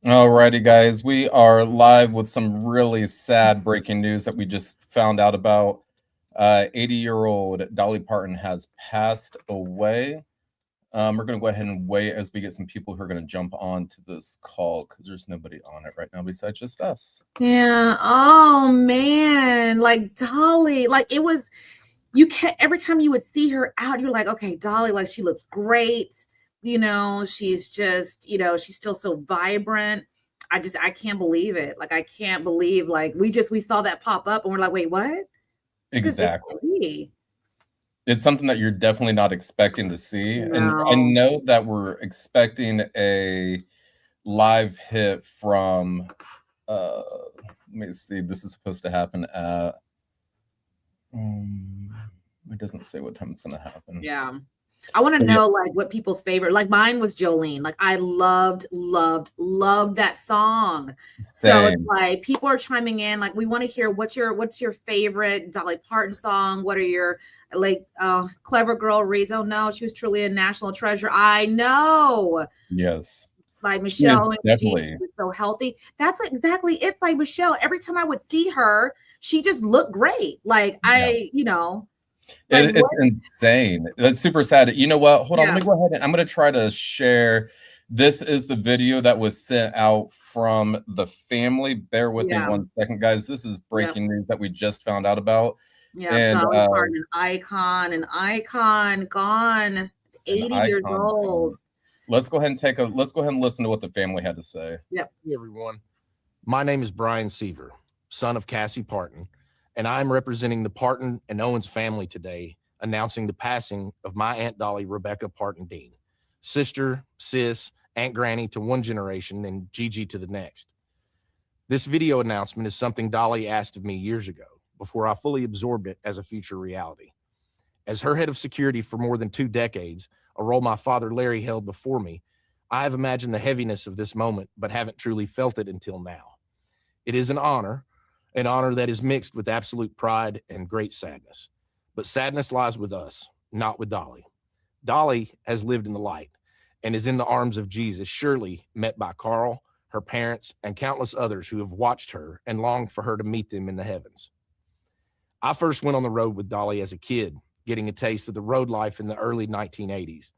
Alrighty, guys, we are live with some really sad breaking news that we just found out about. 80-year-old Dolly Parton has passed away. We're going to go ahead and wait as we get some people who are going to jump on to this call because there's nobody on it right now besides just us. Yeah. Oh man. Like Dolly. Like it was you can't every time you would see her out, you're like, okay, Dolly, like she looks great. She's just, she's still so vibrant. I can't believe it. Like I can't believe like we saw that pop up and we're like, wait, what? It Exactly. can't be. It's something that you're definitely not expecting to see. And I No. know that we're expecting a live hit from, let me see, this is supposed to happen at, it doesn't say what time it's going to happen. Yeah. I want to So, yeah, know like what people's favorite. Like mine was Jolene. Like I loved that song. So it's same. like people are chiming in. Like we want to hear what's your favorite Dolly Parton song? What are your like Clever Girl reads? Oh no, she was truly a national treasure. I know. Yes. Like She is Michelle and Gigi definitely. was so healthy. That's exactly it. Like Michelle, every time I would see her, she just looked great. Like Yeah. like It's what? insane. That's super sad. You know what? Hold on. Let Yeah, me go ahead and I'm going to try to share. This is the video that was sent out from the family. Bear with me yeah. 1 second, guys. This is Yeah. breaking news that we just found out about. Yeah, And Dolly Parton, an icon, gone, an 80 years icon. old. Let's go ahead and listen to what the family had to say. Yep. Hey everyone. My name is Brian Seaver, son of Cassie Parton, and I'm representing the Parton and Owens family today, announcing the passing of my Aunt Dolly Rebecca Parton Dean, sister, sis, Aunt Granny to one generation and Gigi to the next. This video announcement is something Dolly asked of me years ago, before I fully absorbed it as a future reality. As her head of security for more than 2 decades, a role my father Larry held before me, I have imagined the heaviness of this moment, but haven't truly felt it until now. It is an honor that is mixed with absolute pride and great sadness. But sadness lies with us, not with Dolly. Dolly has lived in the light and is in the arms of Jesus, surely met by Carl, her parents, and countless others who have watched her and longed for her to meet them in the heavens. I first went on the road with Dolly as a kid, getting a taste of the road life in the early 1980s.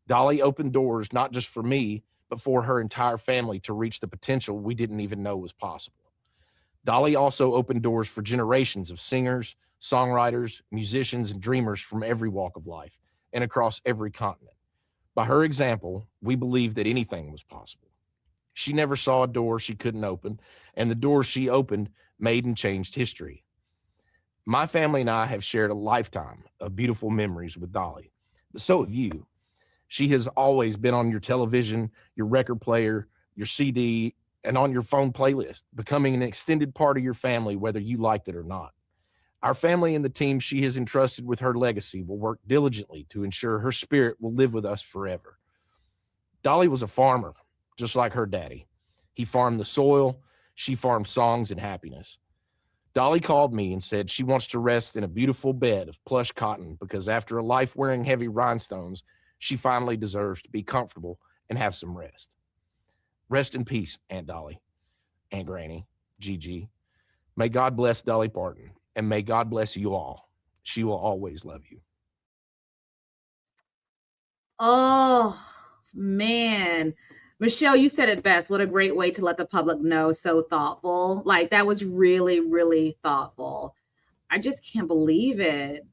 Dolly opened doors not just for me, but for her entire family to reach the potential we didn't even know was possible. Dolly also opened doors for generations of singers, songwriters, musicians, and dreamers from every walk of life and across every continent. By her example, we believed that anything was possible. She never saw a door she couldn't open, and the doors she opened made and changed history. My family and I have shared a lifetime of beautiful memories with Dolly, but so have you. She has always been on your television, your record player, your CD, and on your phone playlist, becoming an extended part of your family, whether you liked it or not. Our family and the team she has entrusted with her legacy will work diligently to ensure her spirit will live with us forever. Dolly was a farmer, just like her daddy. He farmed the soil, she farmed songs and happiness. Dolly called me and said she wants to rest in a beautiful bed of plush cotton because after a life wearing heavy rhinestones, she finally deserves to be comfortable and have some rest. Rest in peace, Aunt Dolly, Aunt Granny, Gigi. May God bless Dolly Parton, and may God bless you all. She will always love you. Oh man. Michelle, you said it best. What a great way to let the public know. So thoughtful. Like that was really, really thoughtful. I just can't believe it.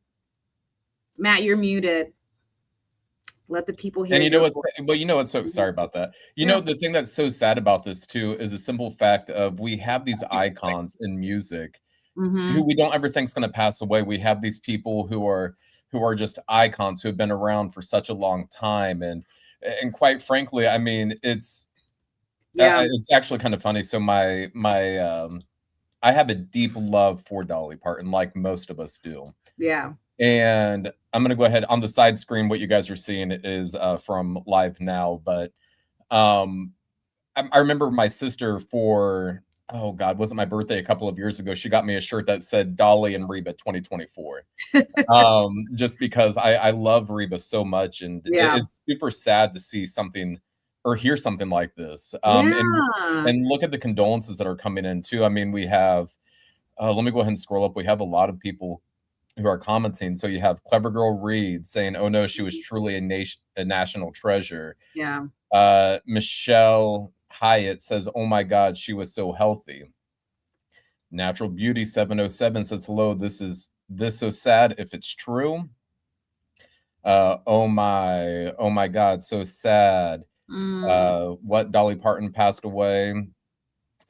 Matt, you're muted. Let the people And hear you know your what's voice. well, you know what's so Mhm. sorry about that. You Yeah. know, the thing that's so sad about this too is the simple fact of we have these icons in music who Hmm. we don't ever think is going to pass away. We have these people who are just icons who have been around for such a long time, and quite frankly, I mean, Yeah. it's actually kind of funny. So I have a deep love for Dolly Parton, like most of us do. Yeah. And I'm gonna go ahead on the side screen. What you guys are seeing is from Live Now, but um, I remember my sister for oh god, was it my birthday a couple of years ago? She got me a shirt that said Dolly and Reba 2024. Just because I love Reba so much, and Yeah. it's super sad to see something or hear something like this. Yeah. And look at the condolences that are coming in too. I mean, we have let me go ahead and scroll up. We have a lot of people who are commenting. So you have Clever Girl Reed saying, "Oh no, she was truly a national treasure." Yeah. Michelle Hyatt says, "Oh my God, she was so healthy." Natural Beauty 707 says, "Hello, this so sad if it's true." Oh my God, so sad. Mm. What Dolly Parton passed away.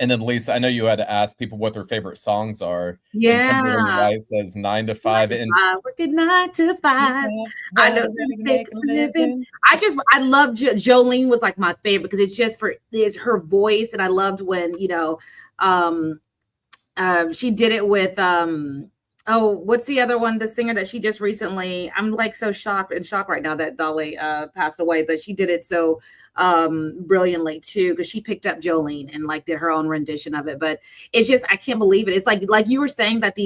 And then Lisa, I know you had to ask people what their favorite songs are. And Kimberly Yeah. White says 9 to 9 5. to And 5, working 9 to 5. I what know a way you to make make a a living. living. I love Jolene was like my favorite because it's her voice, and I loved when she did it with oh, what's the other one, the singer that she just recently, I'm like so shocked right now that Dolly passed away, but she did it so brilliantly too, because she picked up Jolene and like did her own rendition of it. But it's just, I can't believe it. It's like you were saying that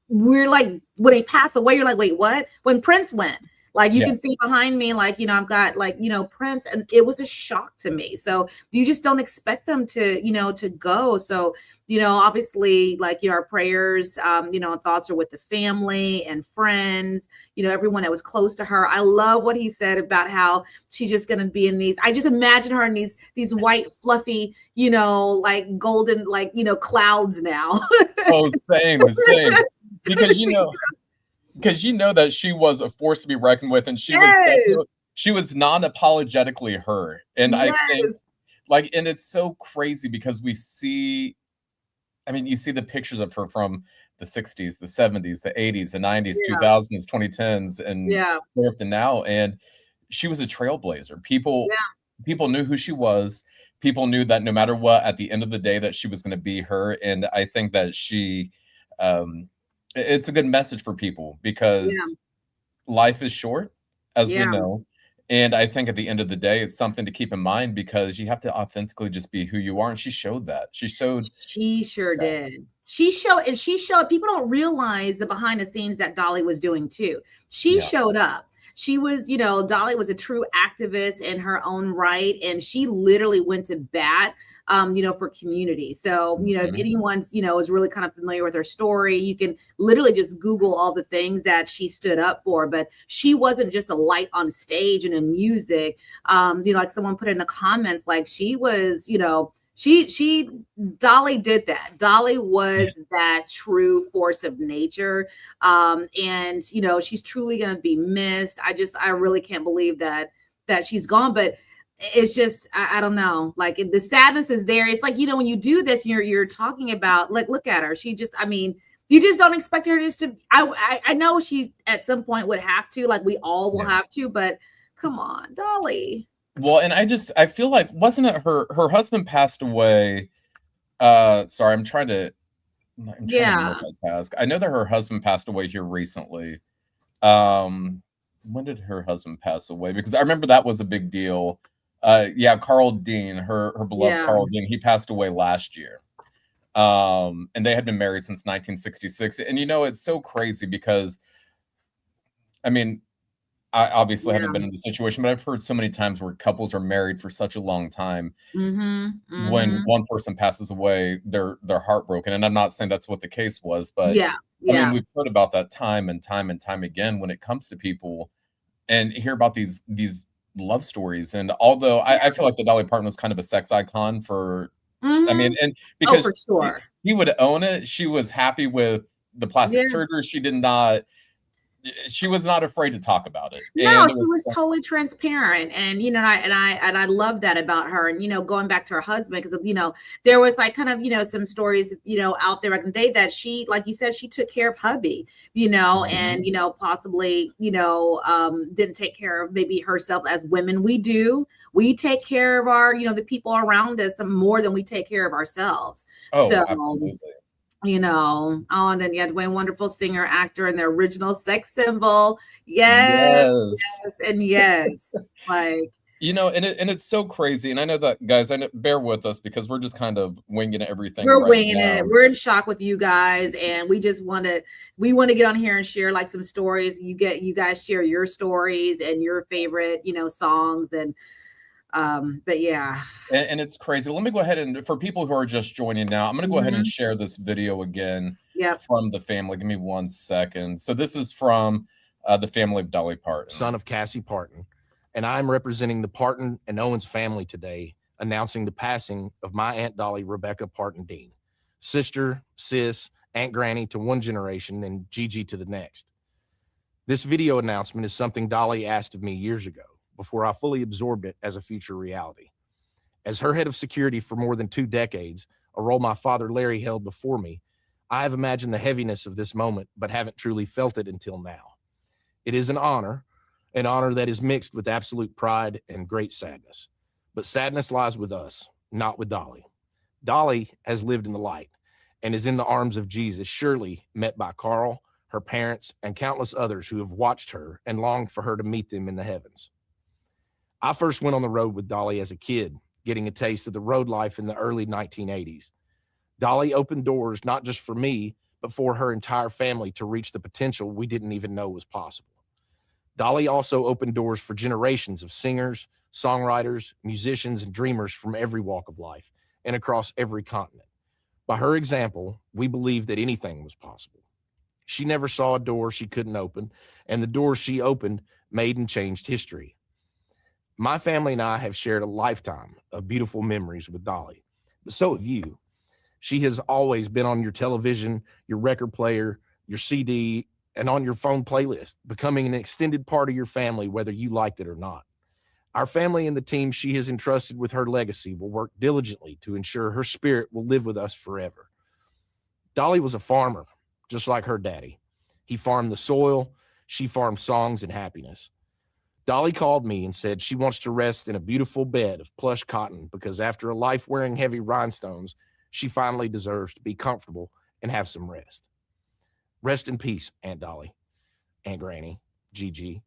we're like, when they pass away, you're like, wait, what? When Prince went, like you Yeah. can see behind me, like, I've got like, Prince, and it was a shock to me. So you just don't expect them to, to go. So, obviously, like, our prayers, thoughts are with the family and friends, everyone that was close to her. I love what he said about how she's just going to be in these, I just imagine her in these white, fluffy, like golden, like, clouds now. Oh, same. Because that she was a force to be reckoned with, and Yes. she was non-apologetically her. And I think, Yes. like, and it's so crazy because you see the pictures of her from the 60s, the 70s, the 80s, the 90s, Yeah. 2000s, 2010s, and Yeah. up to now. And she was a trailblazer. People knew who she was. People knew that no matter what, at the end of the day, that she was going to be her. And I think that it's a good message for people because life is short, as we Yeah. know. And I think at the end of the day, it's something to keep in mind because you have to authentically just be who you are. And she showed that. She Sure that. did. She showed, people don't realize the behind the scenes that Dolly was doing too. She showed up. She was, Dolly was a true activist in her own right. And she literally went to bat, for community. So, if anyone's, is really kind of familiar with her story, you can literally just Google all the things that she stood up for. But she wasn't just a light on stage and in music. Like someone put in the comments, like she was, Dolly did that. Dolly was that true force of nature. And she's truly going to be missed. I really can't believe that she's gone, but it's just, I don't know, like the sadness is there. It's like, when you do this, you're talking about, like, look at her. She just, you just don't expect her just to, I know she at some point would have to, like we all will have to, but come on, Dolly. Well, and I feel like, wasn't it her husband passed away? Sorry, I'm trying to multitask. I know that her husband passed away here recently. When did her husband pass away? Because I remember that was a big deal. Carl Dean, her beloved Carl Dean, he passed away last year. And they had been married since 1966. And it's so crazy because I obviously haven't been in the situation, but I've heard so many times where couples are married for such a long time. When one person passes away, they're heartbroken. And I'm not saying that's what the case was, but we've heard about that time and time and time again when it comes to people and hear about these love stories. And although I feel like the Dolly Parton was kind of a sex icon for, and because for sure. he would own it. She was happy with the plastic surgery. She was not afraid to talk about it. No, she was totally transparent. And, I love that about her. And, going back to her husband, because, there was like kind of, some stories, out there back in the day that she, like you said, she took care of hubby, and, possibly, didn't take care of maybe herself as women. We do. We take care of our, the people around us more than we take care of ourselves. Oh, so, absolutely. And then you had Dwayne, wonderful singer, actor, and the original sex symbol. Yes. And like, and it's so crazy. And I know that, guys, bear with us because we're just kind of winging everything. We're winging it. We're in shock with you guys, and we want to get on here and share like some stories. You guys share your stories and your favorite, songs, and But yeah. And it's crazy. Let me go ahead and, for people who are just joining now, I'm going to go ahead and Mhm. share this video again Yep. from the family. Give me 1 second. So this is from the family of Dolly Parton. Son of Cassie Parton, and I'm representing the Parton and Owens family today, announcing the passing of my Aunt Dolly Rebecca Parton Dean, sister, sis, Aunt Granny to one generation, and Gigi to the next. This video announcement is something Dolly asked of me years ago, before I fully absorbed it as a future reality. As her head of security for more than 2 decades, a role my father Larry held before me, I have imagined the heaviness of this moment, but haven't truly felt it until now. It is an honor that is mixed with absolute pride and great sadness. But sadness lies with us, not with Dolly. Dolly has lived in the light and is in the arms of Jesus, surely met by Carl, her parents, and countless others who have watched her and longed for her to meet them in the heavens. I first went on the road with Dolly as a kid, getting a taste of the road life in the early 1980s. Dolly opened doors not just for me, but for her entire family to reach the potential we didn't even know was possible. Dolly also opened doors for generations of singers, songwriters, musicians, and dreamers from every walk of life and across every continent. By her example, we believed that anything was possible. She never saw a door she couldn't open, and the doors she opened made and changed history. My family and I have shared a lifetime of beautiful memories with Dolly, but so have you. She has always been on your television, your record player, your CD, and on your phone playlist, becoming an extended part of your family, whether you liked it or not. Our family and the team she has entrusted with her legacy will work diligently to ensure her spirit will live with us forever. Dolly was a farmer, just like her daddy. He farmed the soil, she farmed songs and happiness. Dolly called me and said she wants to rest in a beautiful bed of plush cotton because after a life wearing heavy rhinestones, she finally deserves to be comfortable and have some rest. Rest in peace, Aunt Dolly, Aunt Granny, Gigi.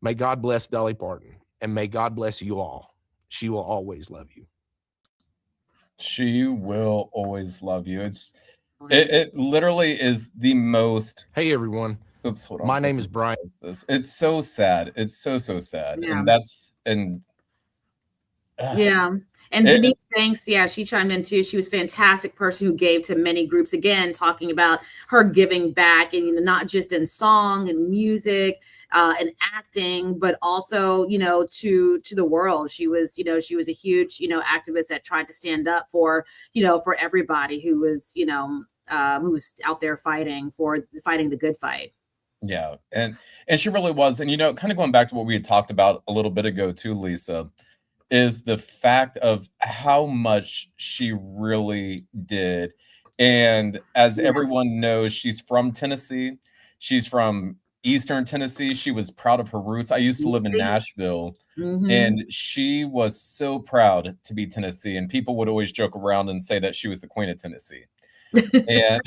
May God bless Dolly Parton, and may God bless you all. She will always love you. She will always love you. It literally is the most. Hey, everyone. Oops, hold on. My name is Brian. It's so sad. It's so sad. Yeah. Yeah. And Denise Banks, yeah, she chimed in too. She was a fantastic person who gave to many groups, again, talking about her giving back, and not just in song and music and acting, but also, to the world. She was a huge, activist that tried to stand up for, for everybody who was, who's out there fighting the good fight. Yeah. And she really was. And, kind of going back to what we had talked about a little bit ago too, Lisa, is the fact of how much she really did. And as everyone knows, she's from Tennessee. She's from Eastern Tennessee. She was proud of her roots. I used to live in Nashville, and she was so proud to be Tennessee. And people would always joke around and say that she was the queen of Tennessee. And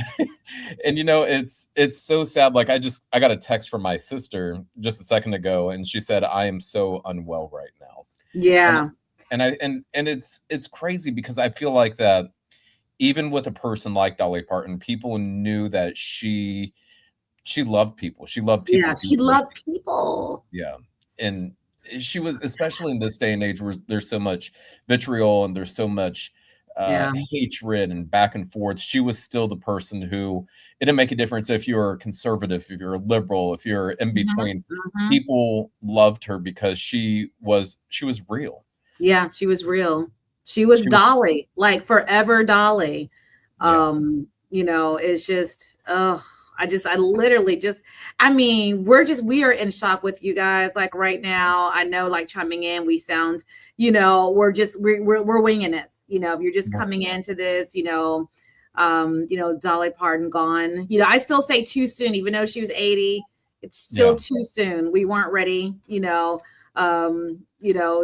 it's so sad. Like I got a text from my sister just a second ago, and she said, I am so unwell right now. Yeah. And it's crazy because I feel like that even with a person like Dolly Parton, people knew that she loved people. She loved people. Yeah, she loved people. Yeah. And she was, especially in this day and age where there's so much vitriol and there's so much hatred and back and forth, she was still the person who, it didn't make a difference if you're conservative, if you're a liberal, if you're in between. People loved her because she was real. Yeah, she was real. She was Dolly, like forever Dolly. It's just, we are in shock with you guys. Like right now, I know, like chiming in, we sound, we're winging this. If you're just coming into this, Dolly Parton gone. I still say too soon, even though she was 80. It's still too soon. We weren't ready.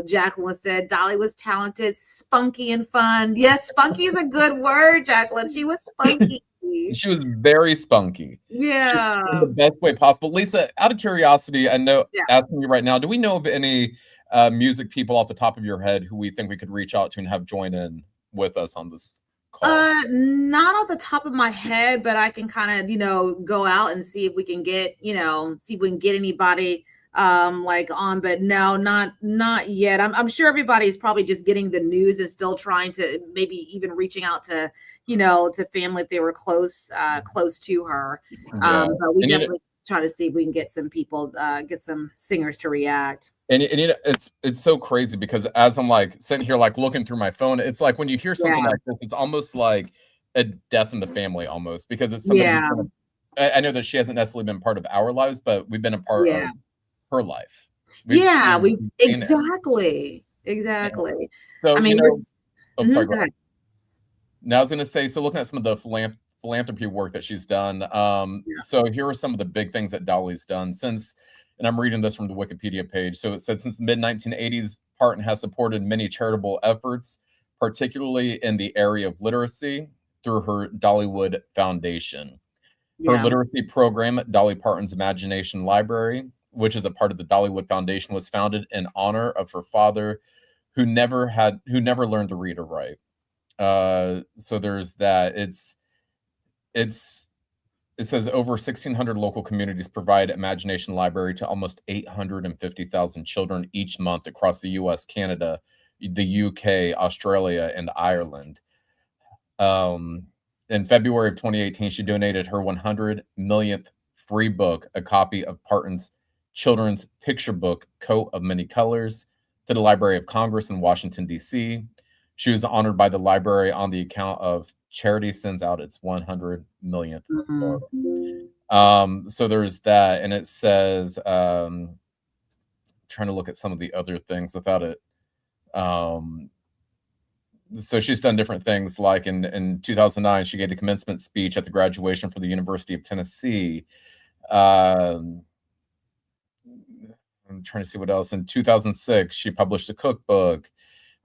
Jacqueline said Dolly was talented, spunky, and fun. Yes, spunky is a good word, Jacqueline. She was spunky. She was very spunky. Yeah. In the best way possible. Lisa, out of curiosity, I know, asking you right now, do we know of any music people off the top of your head who we think we could reach out to and have join in with us on this call? Not off the top of my head, but I can kind of, go out and see if we can get, anybody like on, but no, not yet. I'm sure everybody's probably just getting the news and still trying to maybe even reaching out to, to family if they were close to her. Yeah. But we And definitely try to see if we can get some people, get some singers to react. and it's so crazy because as I'm like sitting here like looking through my phone, it's like when you hear something Yeah. like this, it's almost like a death in the family almost, because it's somebody Yeah. I know that she hasn't necessarily been part of our lives, but we've been a part of her life. We've We've seen it. exactly. So, I mean, sorry, go ahead. now I was going to say, so looking at some of the philanthropy work that she's done. So here are some of the big things that Dolly's done since, and I'm reading this from the Wikipedia page. So it said since the mid 1980s, Parton has supported many charitable efforts, particularly in the area of literacy through her Dollywood Foundation. Her literacy program, Dolly Parton's Imagination Library, which is a part of the Dollywood Foundation, was founded in honor of her father, who never learned to read or write. So there's that. It says over 1,600 local communities provide Imagination Library to almost 850,000 children each month across the U.S., Canada, the UK, Australia, and Ireland. In February of 2018, she donated her 100 millionth free book, a copy of Parton's children's picture book, Coat of Many Colors, to the Library of Congress in Washington, D.C. She was honored by the library on the account of charity sends out its 100 millionth book. So there's that, and it says, trying to look at some of the other things without it. So she's done different things, like in 2009, she gave the commencement speech at the graduation for the University of Tennessee. I'm trying to see what else. In 2006, she published a cookbook.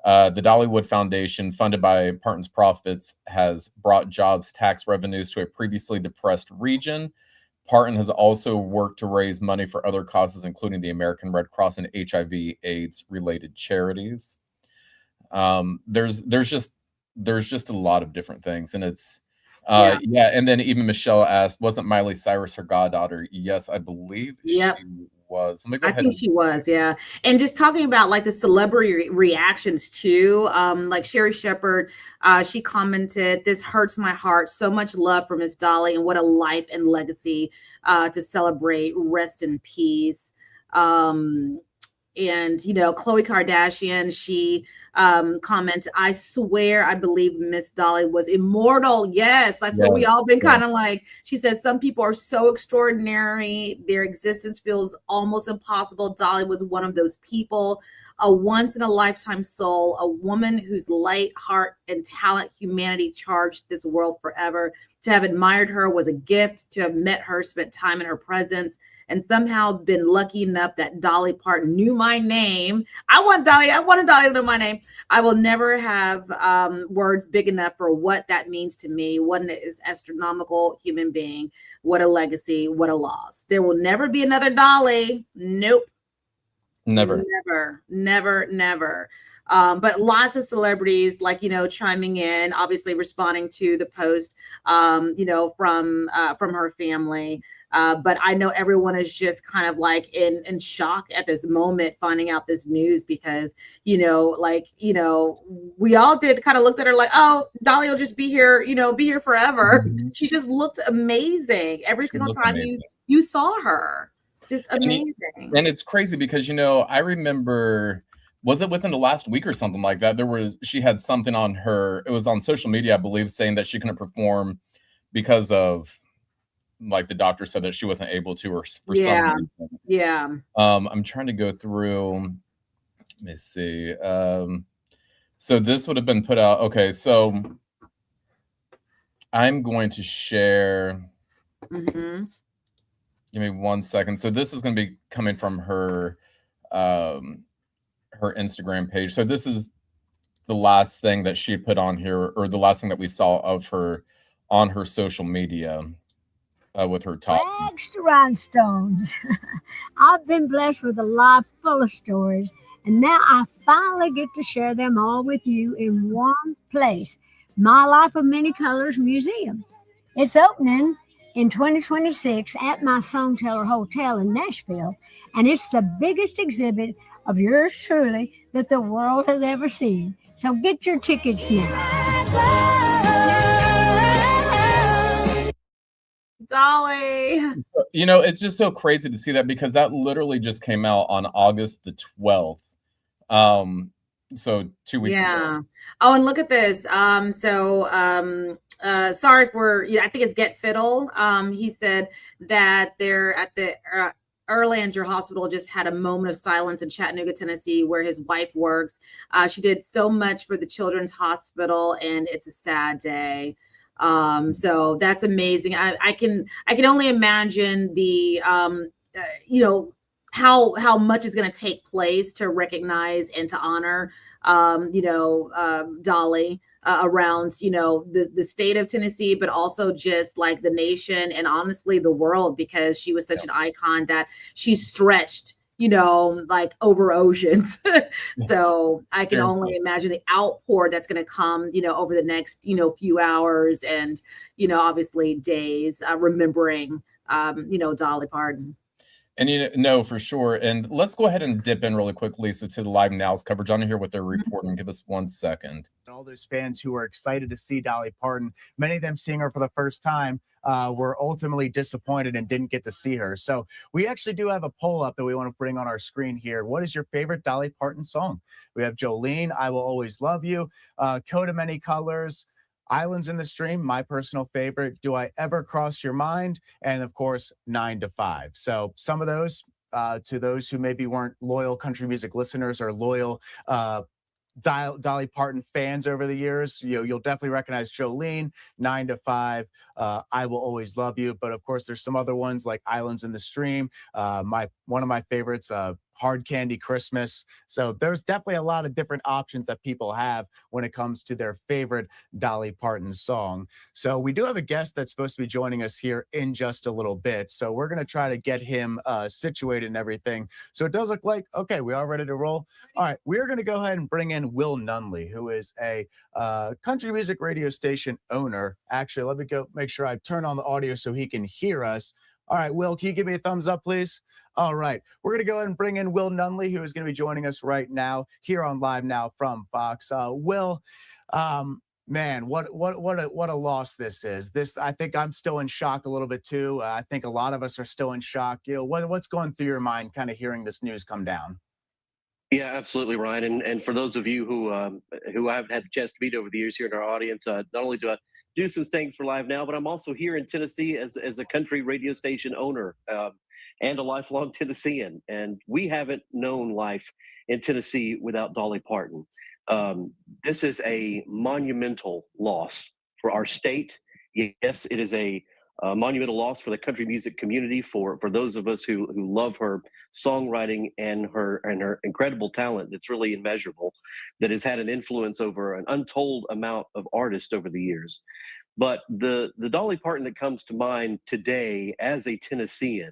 The Dollywood Foundation, funded by Parton's profits, has brought jobs, tax revenues to a previously depressed region. Parton has also worked to raise money for other causes, including the American Red Cross and HIV/AIDS related charities. There's just a lot of different things, and it's and then even Michelle asked, wasn't Miley Cyrus her goddaughter? Yes, I believe she was. Let me go ahead. I think she was, yeah. And just talking about like the celebrity reactions too, like Sherry Shepherd, she commented, "This hurts my heart. So much love for Miss Dolly, and what a life and legacy to celebrate. Rest in peace." And Khloe Kardashian, she commented, "I swear I believe Miss Dolly was immortal." Yes, that's what we all been kind of like. She said, "Some people are so extraordinary, their existence feels almost impossible. Dolly was one of those people, a once in a lifetime soul, a woman whose light, heart, and talent humanity charged this world forever. To have admired her was a gift. To have met her, spent time in her presence, and somehow been lucky enough that Dolly Parton knew my name. I wanted Dolly to know my name. I will never have words big enough for what that means to me. What an astronomical human being. What a legacy. What a loss. There will never be another Dolly. Nope. Never. But lots of celebrities, like, chiming in, obviously responding to the post, from her family. But I know everyone is just kind of like in shock at this moment, finding out this news, because, we all did kind of looked at her like, oh, Dolly will just be here forever. Mm-hmm. She just looked amazing every single time you saw her. Just amazing. And it's crazy because, I remember, was it within the last week or something like that? She had something on it was on social media, I believe, saying that she couldn't perform because of, like, the doctor said that she wasn't able to, or for some reason. Yeah. I'm trying to go through, let me see. So this would have been put out. Okay, so I'm going to share. Mm-hmm. Give me 1 second. So this is going to be coming from her Instagram page. So this is the last thing that she put on here, or the last thing that we saw of her on her social media with her talk. Rags to rhinestones. I've been blessed with a life full of stories, and now I finally get to share them all with you in one place. My Life of Many Colors Museum. It's opening in 2026 at my Songteller Hotel in Nashville, and it's the biggest exhibit of yours truly that the world has ever seen. So get your tickets now. Dolly. You know, it's just so crazy to see that because that literally just came out on August the 12th. So 2 weeks ago. Yeah. Oh, and look at this. Sorry for, I think it's Get Fiddle. He said that they're at the Erlanger Hospital just had a moment of silence in Chattanooga, Tennessee, where his wife works. She did so much for the Children's Hospital, and it's a sad day. So that's amazing. I can only imagine the how much is going to take place to recognize and to honor Dolly around the state of Tennessee, but also just like the nation and honestly the world, because she was such an icon that she stretched like over oceans. So I can only imagine the outpour that's going to come over the next few hours and obviously days, remembering Dolly Parton. And for sure. And let's go ahead and dip in really quick, Lisa, to the Live Now's coverage on here, what they're reporting. Give us 1 second. All those fans who were excited to see Dolly Parton, many of them seeing her for the first time, were ultimately disappointed and didn't get to see her. So we actually do have a poll up that we want to bring on our screen here. What is your favorite Dolly Parton song? We have Jolene, I Will Always Love You, Coat of Many Colors, Islands in the Stream, my personal favorite, Do I Ever Cross Your Mind, and of course 9 to 5. So some of those, to those who maybe weren't loyal country music listeners or loyal Dolly Parton fans over the years, you'll definitely recognize Jolene, 9 to 5, I Will Always Love You. But of course, there's some other ones like Islands in the Stream, one of my favorites, Hard Candy Christmas. So there's definitely a lot of different options that people have when it comes to their favorite Dolly Parton song. So we do have a guest that's supposed to be joining us here in just a little bit. So we're going to try to get him situated and everything. So it does look like, okay, we are ready to roll. All right, we're going to go ahead and bring in Will Nunley, who is a country music radio station owner. Actually, let me go make sure I turn on the audio so he can hear us. All right, Will, can you give me a thumbs up, please? All right, we're going to go ahead and bring in Will Nunley, who is going to be joining us right now here on Live Now from Fox. Will, man, what a loss this is. I think I'm still in shock a little bit too. I think a lot of us are still in shock. What's going through your mind, kind of hearing this news come down? Yeah, absolutely, Ryan. And for those of you who I've had the chance to meet over the years here in our audience, not only do I do some things for Live Now, but I'm also here in Tennessee as a country radio station owner and a lifelong Tennessean. And we haven't known life in Tennessee without Dolly Parton. This is a monumental loss for our state. Yes, it is a monumental loss for the country music community, for those of us who love her songwriting and her incredible talent that's really immeasurable, that has had an influence over an untold amount of artists over the years. But the Dolly Parton that comes to mind today as a Tennessean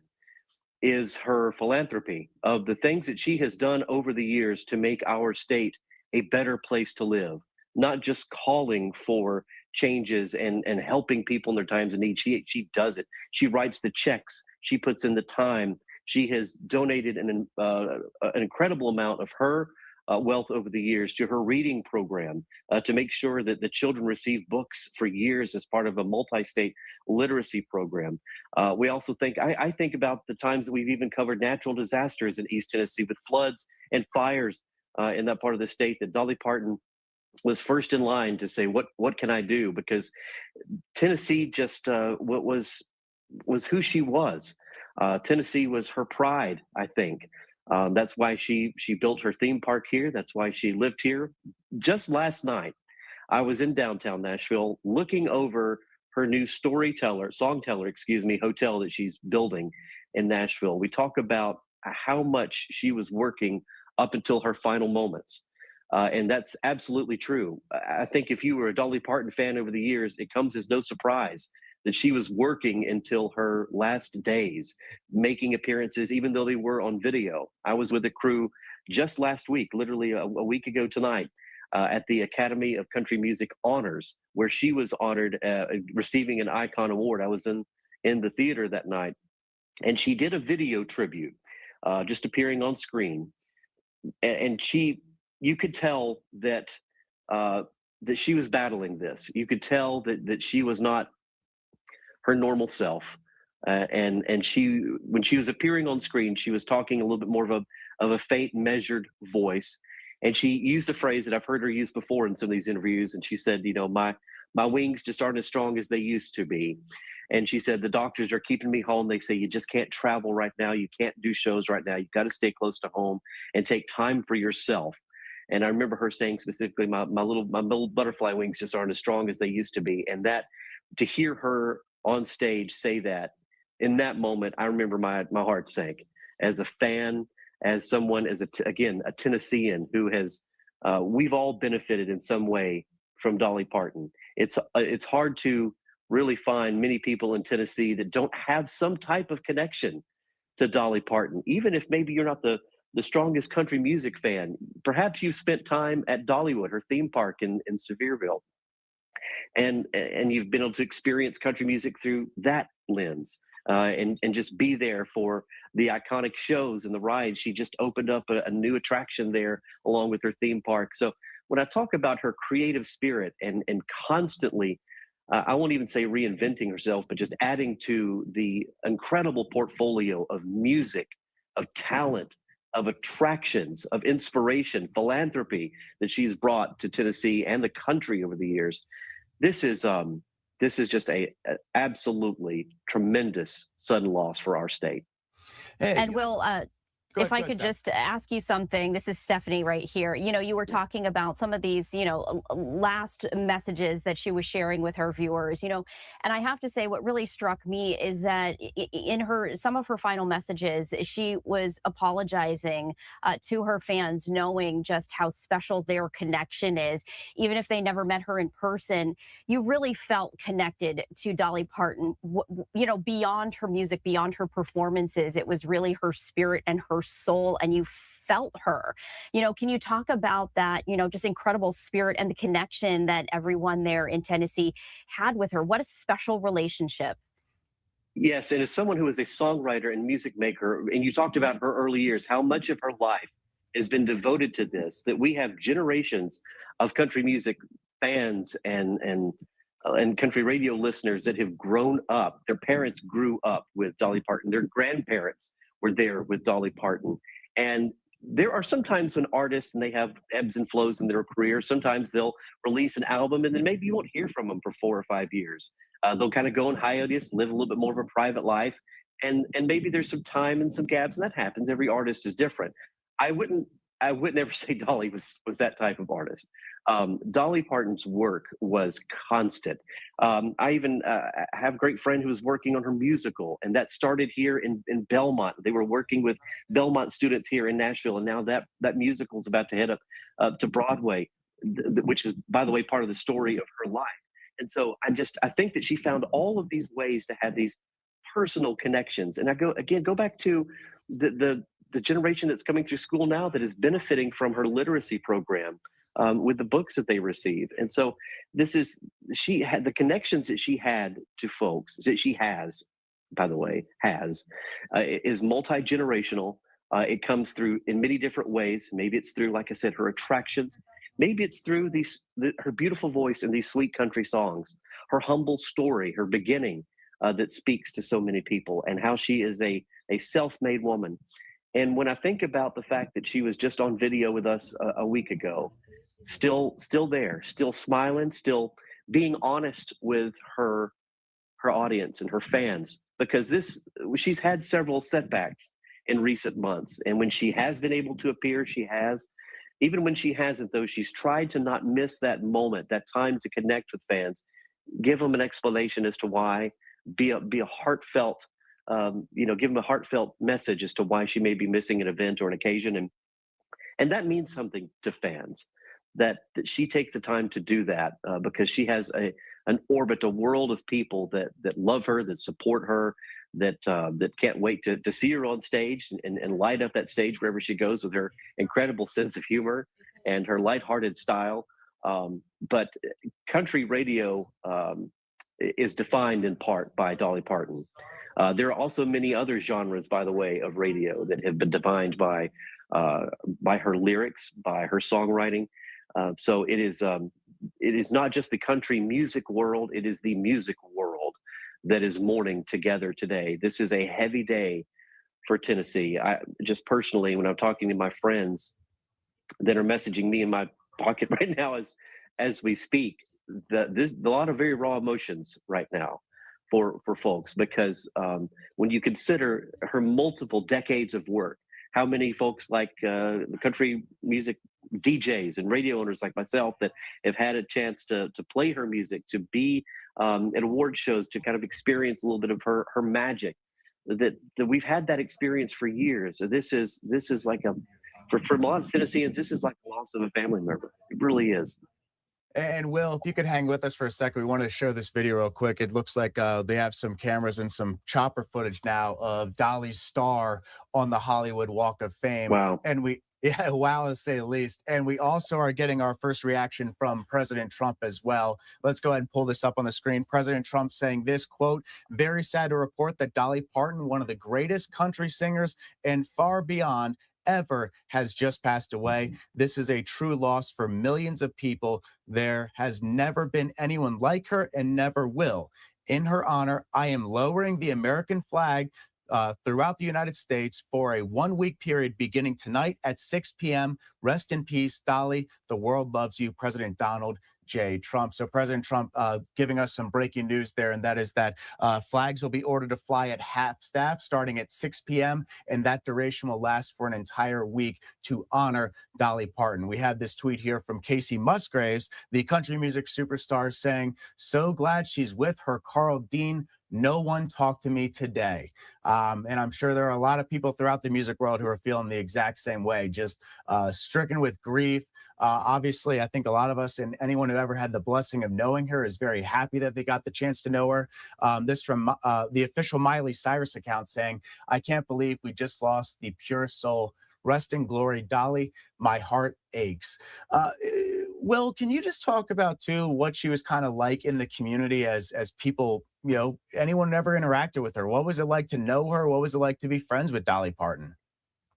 is her philanthropy, of the things that she has done over the years to make our state a better place to live, not just calling for changes and helping people in their times of need. She does it. She writes the checks. She puts in the time. She has donated an incredible amount of her wealth over the years to her reading program to make sure that the children receive books for years as part of a multi-state literacy program. We also I think about the times that we've even covered natural disasters in East Tennessee with floods and fires in that part of the state, that Dolly Parton was first in line to say, what can I do? Because Tennessee just was who she was. Tennessee was her pride, I think. That's why she built her theme park here. That's why she lived here. Just last night, I was in downtown Nashville looking over her new songteller, hotel that she's building in Nashville. We talk about how much she was working up until her final moments. And that's absolutely true. I think if you were a Dolly Parton fan over the years, it comes as no surprise that she was working until her last days, making appearances, even though they were on video. I was with a crew just last week, literally a week ago tonight, at the Academy of Country Music Honors, where she was honored receiving an Icon Award. I was in in the theater that night, and she did a video tribute, just appearing on screen, and you could tell that that she was battling this. You could tell that she was not her normal self. And she, when she was appearing on screen, she was talking a little bit more of a faint, measured voice, and she used a phrase that I've heard her use before in some of these interviews. And she said, "You know, my wings just aren't as strong as they used to be." And she said, "The doctors are keeping me home. They say you just can't travel right now. You can't do shows right now. You've got to stay close to home and take time for yourself." And I remember her saying specifically, my little butterfly wings just aren't as strong as they used to be." And that, to hear her on stage say that in that moment, I remember my heart sank as a fan, as someone, again, a Tennessean who has, we've all benefited in some way from Dolly Parton. It's hard to really find many people in Tennessee that don't have some type of connection to Dolly Parton, even if maybe you're not the strongest country music fan. Perhaps you spent time at Dollywood, her theme park in Sevierville, and you've been able to experience country music through that lens, and just be there for the iconic shows and the rides. She just opened up a new attraction there along with her theme park. So when I talk about her creative spirit and constantly, I won't even say reinventing herself, but just adding to the incredible portfolio of music, of talent, of attractions, of inspiration, philanthropy that she's brought to Tennessee and the country over the years. This is just a absolutely tremendous sudden loss for our state. Hey, And Will, if I ahead, could Steph. just ask you something, this is Stephanie right here. You know, you were talking about some of these, last messages that she was sharing with her viewers, and I have to say what really struck me is that in some of her final messages, she was apologizing to her fans, knowing just how special their connection is. Even if they never met her in person, you really felt connected to Dolly Parton, beyond her music, beyond her performances. It was really her spirit and her soul, and you felt her. Can you talk about that, just incredible spirit and the connection that everyone there in Tennessee had with her? What a special relationship. Yes, and as someone who is a songwriter and music maker, and you talked about her early years, how much of her life has been devoted to this, that we have generations of country music fans and country radio listeners that have grown up. Their parents grew up with Dolly Parton. Their grandparents were there with Dolly Parton. And there are sometimes when artists, and they have ebbs and flows in their career, sometimes they'll release an album and then maybe you won't hear from them for 4 or 5 years. They'll kind of go on hiatus, live a little bit more of a private life. And maybe there's some time and some gaps, and that happens. Every artist is different. I wouldn't ever say Dolly was that type of artist. Dolly Parton's work was constant. I even have a great friend who was working on her musical, and that started here in Belmont. They were working with Belmont students here in Nashville, and now that musical is about to head up to Broadway, which is, by the way, part of the story of her life. And so I think that she found all of these ways to have these personal connections. And I go back to the generation that's coming through school now that is benefiting from her literacy program, with the books that they receive. And so she had the connections that she had to folks, that she has, by the way, is multi-generational. It comes through in many different ways. Maybe it's through, like I said, her attractions. Maybe it's through her beautiful voice in these sweet country songs, her humble story, her beginning, that speaks to so many people, and how she is a self-made woman. And when I think about the fact that she was just on video with us a week ago, still there, still smiling, still being honest with her audience and her fans, because she's had several setbacks in recent months. And when she has been able to appear, she has. Even when she hasn't, though, she's tried to not miss that moment, that time to connect with fans, give them an explanation as to why, be a heartfelt, give them a heartfelt message as to why she may be missing an event or an occasion. And that means something to fans, that she takes the time to do that, because she has an orbit, a world of people that love her, that support her, that can't wait to see her on stage and light up that stage wherever she goes with her incredible sense of humor and her lighthearted style. But country radio is defined in part by Dolly Parton. There are also many other genres, by the way, of radio that have been defined by her lyrics, by her songwriting. So it is not just the country music world; it is the music world that is mourning together today. This is a heavy day for Tennessee. I just personally, when I'm talking to my friends that are messaging me in my pocket right now as we speak, there's a lot of very raw emotions right now for folks, because when you consider her multiple decades of work, how many folks like country music DJs and radio owners like myself that have had a chance to play her music, to be at award shows, to kind of experience a little bit of her magic, that we've had that experience for years. So this is like for a lot of Tennesseans, this is like the loss of a family member. It really is. And Will, if you could hang with us for a second, we want to show this video real quick. It looks like they have some cameras and some chopper footage now of Dolly's star on the Hollywood Walk of Fame. Wow. And yeah, wow, to say the least. And we also are getting our first reaction from President Trump as well. Let's go ahead and pull this up on the screen. President Trump saying this, quote, "Very sad to report that Dolly Parton, one of the greatest country singers and far beyond ever, has just passed away. This is a true loss for millions of people. There has never been anyone like her and never will. In her honor, I am lowering the American flag throughout the United States for a 1-week period beginning tonight at 6 p.m. Rest in peace, Dolly. The world loves you." President Donald J. Trump. So President Trump giving us some breaking news there, and that is that flags will be ordered to fly at half staff starting at 6 p.m., and that duration will last for an entire week to honor Dolly Parton. We have this tweet here from Casey Musgraves, the country music superstar, saying, "So glad she's with her Carl Dean. No one talked to me today." And I'm sure there are a lot of people throughout the music world who are feeling the exact same way, just stricken with grief. Obviously, I think a lot of us and anyone who ever had the blessing of knowing her is very happy that they got the chance to know her. This from the official Miley Cyrus account saying, "I can't believe we just lost the pure soul. Rest in glory, Dolly. My heart aches." Will, can you just talk about too what she was kind of like in the community as people, anyone who ever interacted with her? What was it like to know her? What was it like to be friends with Dolly Parton?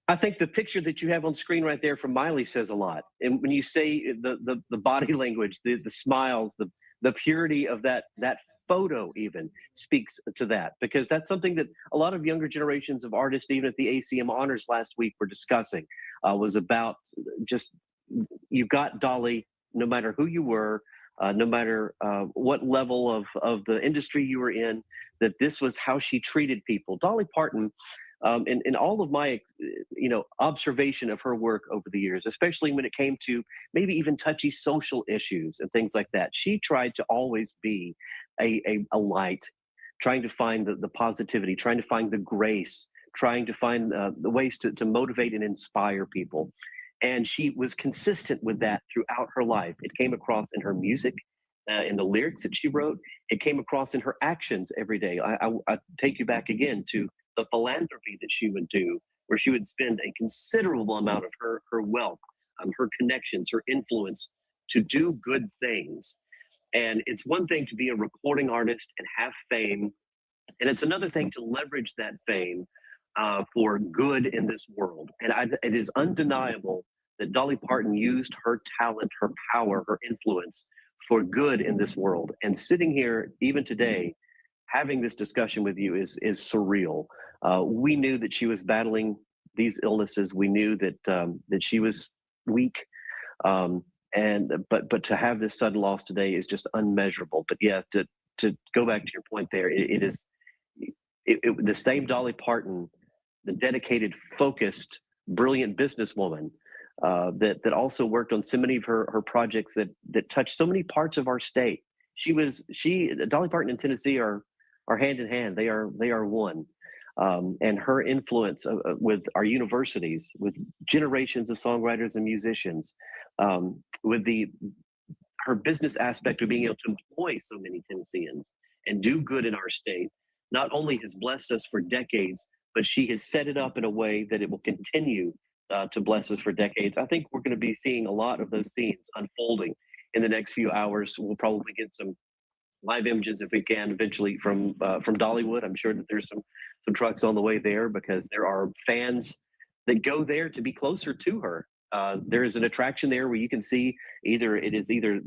I think the picture that you have on screen right there from Miley says a lot. And when you say the body language, the smiles, the purity of that photo even speaks to that, because that's something that a lot of younger generations of artists, even at the ACM Honors last week, were discussing, was about just, you got Dolly, no matter who you were, no matter what level of the industry you were in, that this was how she treated people. Dolly Parton, in all of my observation of her work over the years, especially when it came to maybe even touchy social issues and things like that, she tried to always be a light, trying to find the positivity, trying to find the grace, trying to find the ways to motivate and inspire people. And she was consistent with that throughout her life. It came across in her music, in the lyrics that she wrote. It came across in her actions every day. I take you back again to the philanthropy that she would do, where she would spend a considerable amount of her wealth, her connections, her influence to do good things. And it's one thing to be a recording artist and have fame, and it's another thing to leverage that fame for good in this world. And it is undeniable that Dolly Parton used her talent, her power, her influence for good in this world. And sitting here, even today, having this discussion with you is surreal. We knew that she was battling these illnesses. We knew that she was weak, but to have this sudden loss today is just unmeasurable. But yeah, to go back to your point there, it is the same Dolly Parton, the dedicated, focused, brilliant businesswoman that also worked on so many of her projects that touched so many parts of our state. Dolly Parton and Tennessee are hand in hand. They are one. And her influence with our universities, with generations of songwriters and musicians, with her business aspect of being able to employ so many Tennesseans and do good in our state, not only has blessed us for decades, but she has set it up in a way that it will continue to bless us for decades. I think we're going to be seeing a lot of those scenes unfolding in the next few hours. We'll probably get some live images if we can eventually from Dollywood. I'm sure that there's some trucks on the way there because there are fans that go there to be closer to her. There is an attraction there where you can see either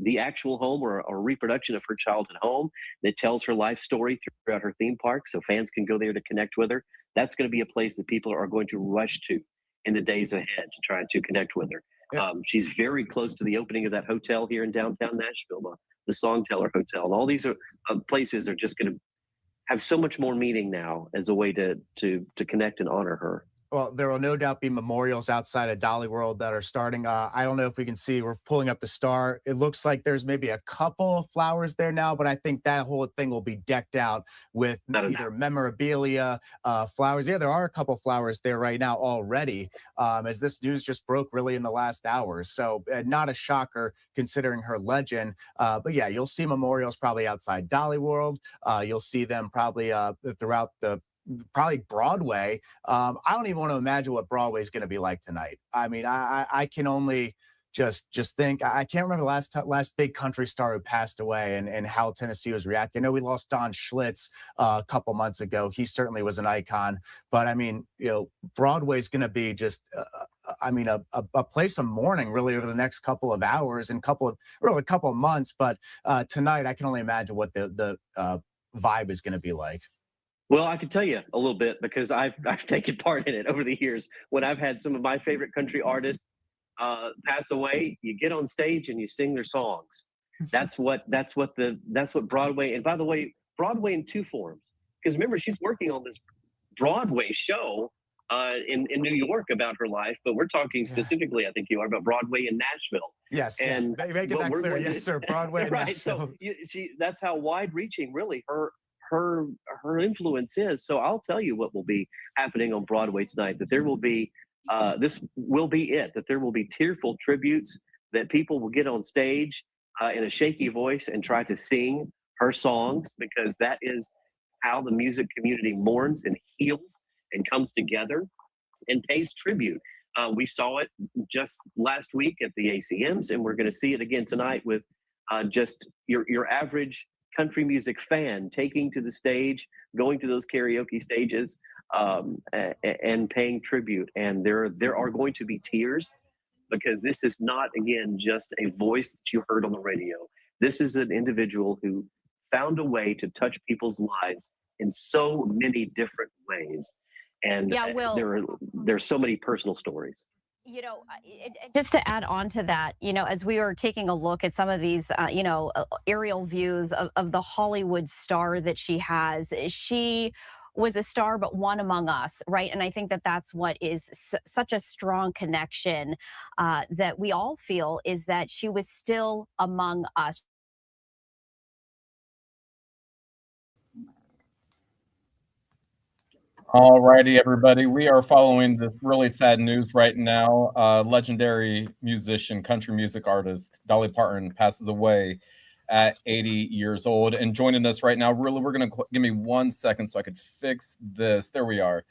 the actual home or a reproduction of her childhood home that tells her life story throughout her theme park, so fans can go there to connect with her. That's going to be a place that people are going to rush to in the days ahead to try to connect with her. Yeah. She's very close to the opening of that hotel here in downtown Nashville, the Songteller Hotel. And all these places are just going to have so much more meaning now as a way to connect and honor her. Well, there will no doubt be memorials outside of Dolly World that are starting. I don't know if we can see, we're pulling up the star. It looks like there's maybe a couple flowers there now, but I think that whole thing will be decked out with either memorabilia, flowers. Yeah, there are a couple flowers there right now already, as this news just broke really in the last hour. So not a shocker considering her legend. But yeah, you'll see memorials probably outside Dolly World. You'll see them probably throughout probably Broadway. I don't even want to imagine what Broadway is going to be like tonight. I mean, I can only just think. I can't remember the last big country star who passed away and how Tennessee was reacting. I know we lost Don Schlitz a couple months ago. He certainly was an icon. But I mean, Broadway is going to be just a place of mourning really over the next couple of hours and couple of months. But tonight, I can only imagine what the vibe is going to be like. Well, I can tell you a little bit because I've taken part in it over the years. When I've had some of my favorite country artists pass away, you get on stage and you sing their songs. That's what Broadway. And by the way, Broadway in two forms. Because remember, she's working on this Broadway show in New York about her life, but we're talking specifically, I think you are, about Broadway in Nashville. Yes, and make it that clear. Yes, sir. Broadway in right. Nashville. So that's how wide-reaching really her influence is. So I'll tell you what will be happening on Broadway tonight, that there will be this will be it, that there will be tearful tributes, that people will get on stage in a shaky voice and try to sing her songs, because that is how the music community mourns and heals and comes together and pays tribute. We saw it just last week at the ACMs, and we're going to see it again tonight with just your average country music fan taking to the stage, going to those karaoke stages, and paying tribute. And there are going to be tears, because this is not, again, just a voice that you heard on the radio. This is an individual who found a way to touch people's lives in so many different ways. And there's so many personal stories. Just to add on to that, as we were taking a look at some of these, aerial views of the Hollywood star that she has, she was a star, but one among us, right? And I think that that's what is such a strong connection that we all feel, is that she was still among us. All righty, everybody. We are following this really sad news right now. Legendary musician, country music artist, Dolly Parton passes away at 80 years old. And joining us right now, really, we're going to give me 1 second so I could fix this. There we are.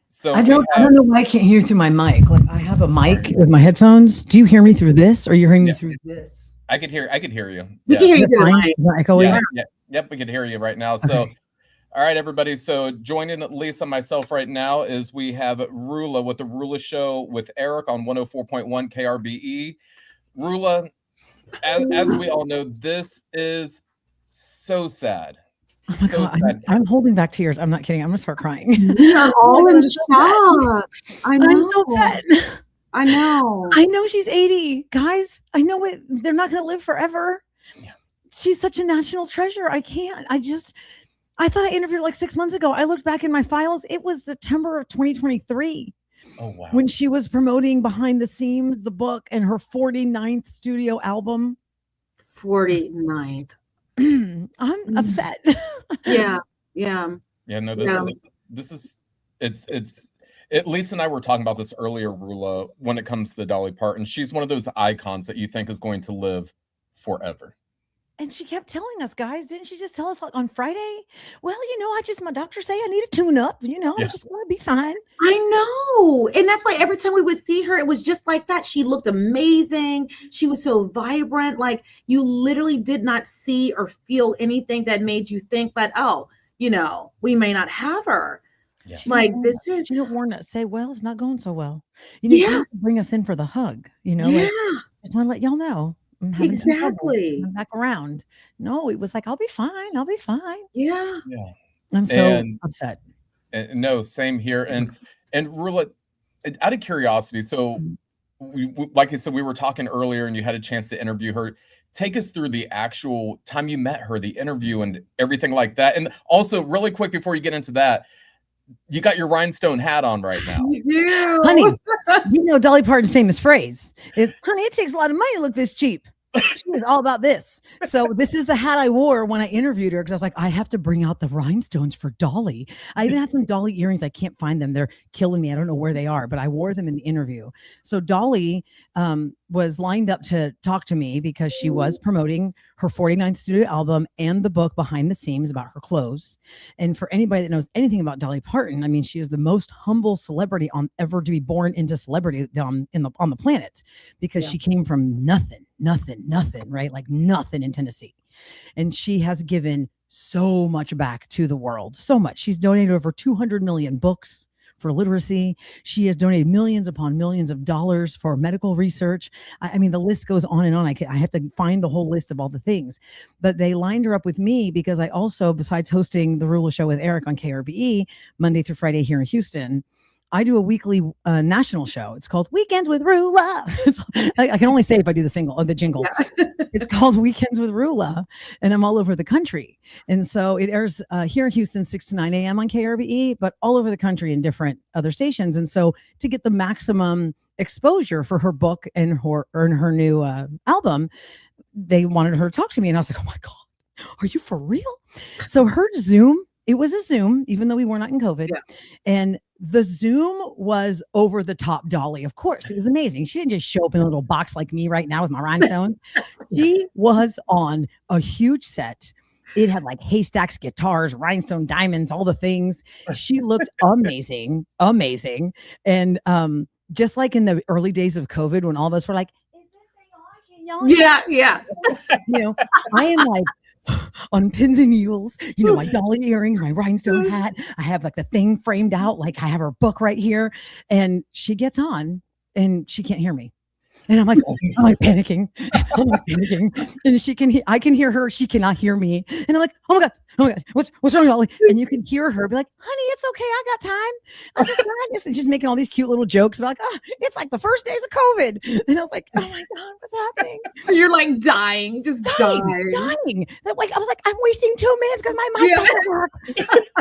So I don't know why I can't hear you through my mic. Like, I have a mic with my headphones. Do you hear me through this, or you're hearing me through this? I could hear you. We can hear you through the mic. Yep, we can hear you right now. So all right, everybody. So joining Lisa and myself right now is we have Rula with the Rula Show with Eric on 104.1 KRBE. Rula, as we all know, this is so sad. Oh my God, I'm holding back tears. I'm not kidding. I'm gonna start crying. We are all in shock. I'm so upset. I know. I know she's 80, guys. I know they're not gonna live forever. Yeah. She's such a national treasure. I thought I interviewed her like 6 months ago. I looked back in my files. It was September of 2023. Oh, wow. When she was promoting Behind the Seams, the book, and her 49th studio album. 49th. I'm upset. Yeah. No, it's Lisa and I were talking about this earlier, Rula, when it comes to Dolly Parton. She's one of those icons that you think is going to live forever. And she kept telling us, guys, didn't she just tell us like on Friday? Well, my doctor say I need a tune up. I'm just going to be fine. I know. And that's why every time we would see her, it was just like that. She looked amazing. She was so vibrant. Like you literally did not see or feel anything that made you think that, we may not have her. Yeah. Like this is. She didn't warn us, say, well, it's not going so well. Yeah. She used to bring us in for the hug, Yeah. Just want to let y'all know. I'm having some trouble. Exactly. I'm back around. No, it was like, I'll be fine. I'll be fine. Yeah. Yeah. I'm so upset. No, same here. And Rula, out of curiosity, so we, like I said, we were talking earlier and you had a chance to interview her. Take us through the actual time you met her, the interview and everything like that. And also really quick before you get into that, you got your rhinestone hat on right now. You do. Honey, Dolly Parton's famous phrase is, honey, it takes a lot of money to look this cheap. She was all about this. So this is the hat I wore when I interviewed her because I was like, I have to bring out the rhinestones for Dolly. I even had some Dolly earrings. I can't find them. They're killing me. I don't know where they are, but I wore them in the interview. So Dolly was lined up to talk to me because she was promoting her 49th studio album and the book Behind the Scenes about her clothes. And for anybody that knows anything about Dolly Parton, I mean, she is the most humble celebrity ever to be born into celebrity on the planet because she came from nothing, right? Like nothing in Tennessee. And she has given so much back to the world, so much. She's donated over 200 million books for literacy. She has donated millions upon millions of dollars for medical research. I mean, the list goes on and on. I have to find the whole list of all the things, but they lined her up with me because I also, besides hosting the Rula Show with Eric on KRBE Monday through Friday here in Houston, I do a weekly national show. It's called Weekends with Rula. I can only say it if I do the jingle. Yeah. It's called Weekends with Rula, and I'm all over the country. And so it airs here in Houston, 6 to 9 a.m. on KRBE, but all over the country in different other stations. And so to get the maximum exposure for her book and her new album, they wanted her to talk to me. And I was like, oh my God, are you for real? So her Zoom, it was a Zoom, even though we were not in COVID. Yeah. And the Zoom was over the top Dolly. Of course, it was amazing. She didn't just show up in a little box like me right now with my rhinestones. She was on a huge set. It had like haystacks, guitars, rhinestone diamonds, all the things. She looked amazing. And just like in the early days of COVID, when all of us were like, is this thing on? Yeah. I am like, on pins and needles, my Dolly earrings, my rhinestone hat. I have like the thing framed out, like I have her book right here. And she gets on and she can't hear me. And I'm like, I'm like panicking. And I can hear her. She cannot hear me. And I'm like, oh my God, what's wrong, Dolly? And you can hear her be like, honey, it's okay. I got time. I just making all these cute little jokes about like, it's like the first days of COVID. And I was like, oh my God, what's happening? You're like dying, just dying. Like, I was like, I'm wasting 2 minutes because my mic doesn't work.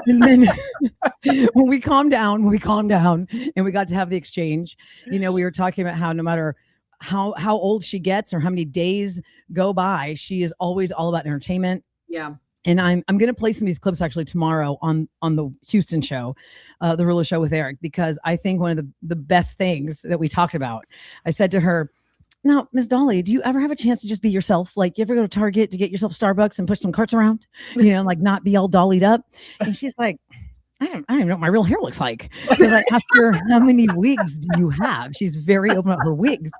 And then when we calmed down and we got to have the exchange, we were talking about how no matter how old she gets or how many days go by, she is always all about entertainment. Yeah. And I'm going to play some of these clips actually tomorrow on the Houston show, the Rula Show with Eric, because I think one of the best things that we talked about, I said to her, now, Miss Dolly, do you ever have a chance to just be yourself? Like, you ever go to Target to get yourself Starbucks and push some carts around, like not be all dollied up? And she's like, I don't even know what my real hair looks like. Because I asked her, how many wigs do you have? She's very open about her wigs.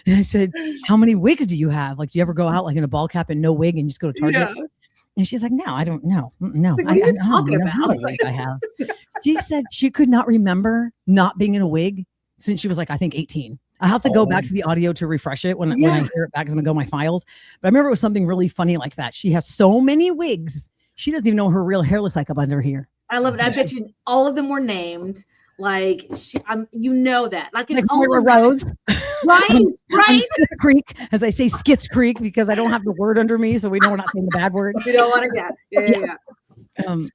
And I said, how many wigs do you have? Like, do you ever go out like in a ball cap and no wig and just go to Target? Yeah. And she's like, no, I don't know. No, like, I don't know how many wigs I have. She said she could not remember not being in a wig since she was like, I think 18. I have to go back to the audio to refresh it when I hear it back because I'm going to go my files. But I remember it was something really funny like that. She has so many wigs. She doesn't even know what her real hair looks like up under here. I love it. I bet you all of them were named. Like, that. Like Moira Rose. Right. Skits Creek, as I say Skits Creek, because I don't have the word under me, so we know we're not saying the bad word. We don't want to get. Yeah.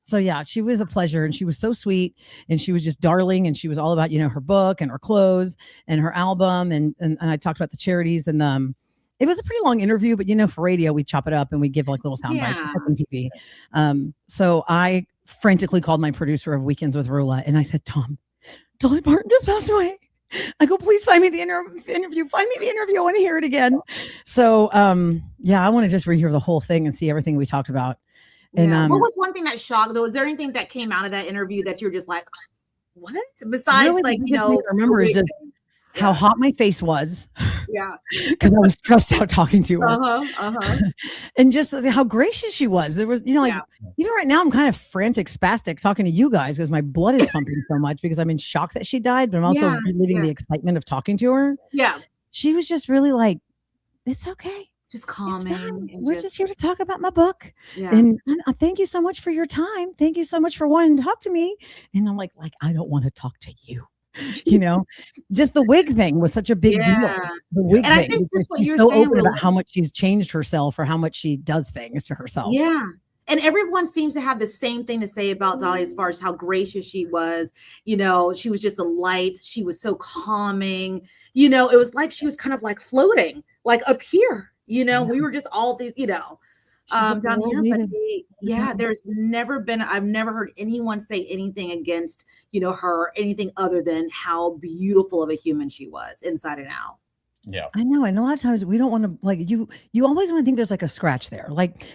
So yeah, she was a pleasure and she was so sweet and she was just darling and she was all about, her book and her clothes and her album. And I talked about the charities and it was a pretty long interview, but for radio, we chop it up and we give like little sound bites just like on TV. So I frantically called my producer of Weekends with Rula and I said, Tom, Dolly Parton just passed away. I go, please find me the interview. Find me the interview. I want to hear it again. So, yeah, I want to just rehear the whole thing and see everything we talked about. And what was one thing that shocked though? Was there anything that came out of that interview that you're just like, what? Besides, really, like, you know, I remember is just how hot my face was. Yeah. Because I was stressed out talking to her. Uh-huh. And just how gracious she was. There was, you know, like, even right now I'm kind of frantic, spastic talking to you guys because my blood is pumping so much because I'm in shock that she died, but I'm also reliving the excitement of talking to her. Yeah. She was just really like, it's okay. Just calming. We're just here to talk about my book. Yeah. And thank you so much for your time. Thank you so much for wanting to talk to me. And I'm like, I don't want to talk to you. You know, just the wig thing was such a big deal. The wig thing. I think that's what she's you're so saying, open about how much she's changed herself or how much she does things to herself. Yeah. And everyone seems to have the same thing to say about Dolly as far as how gracious she was. You know, she was just a light. She was so calming. You know, it was like she was kind of like floating, like up here. You know, we were just all these, you know, down here. But there's never been, I've never heard anyone say anything against, you know, her, anything other than how beautiful of a human she was inside and out. Yeah, I know. And a lot of times we don't want to, like, you always want to think there's like a scratch there. Like,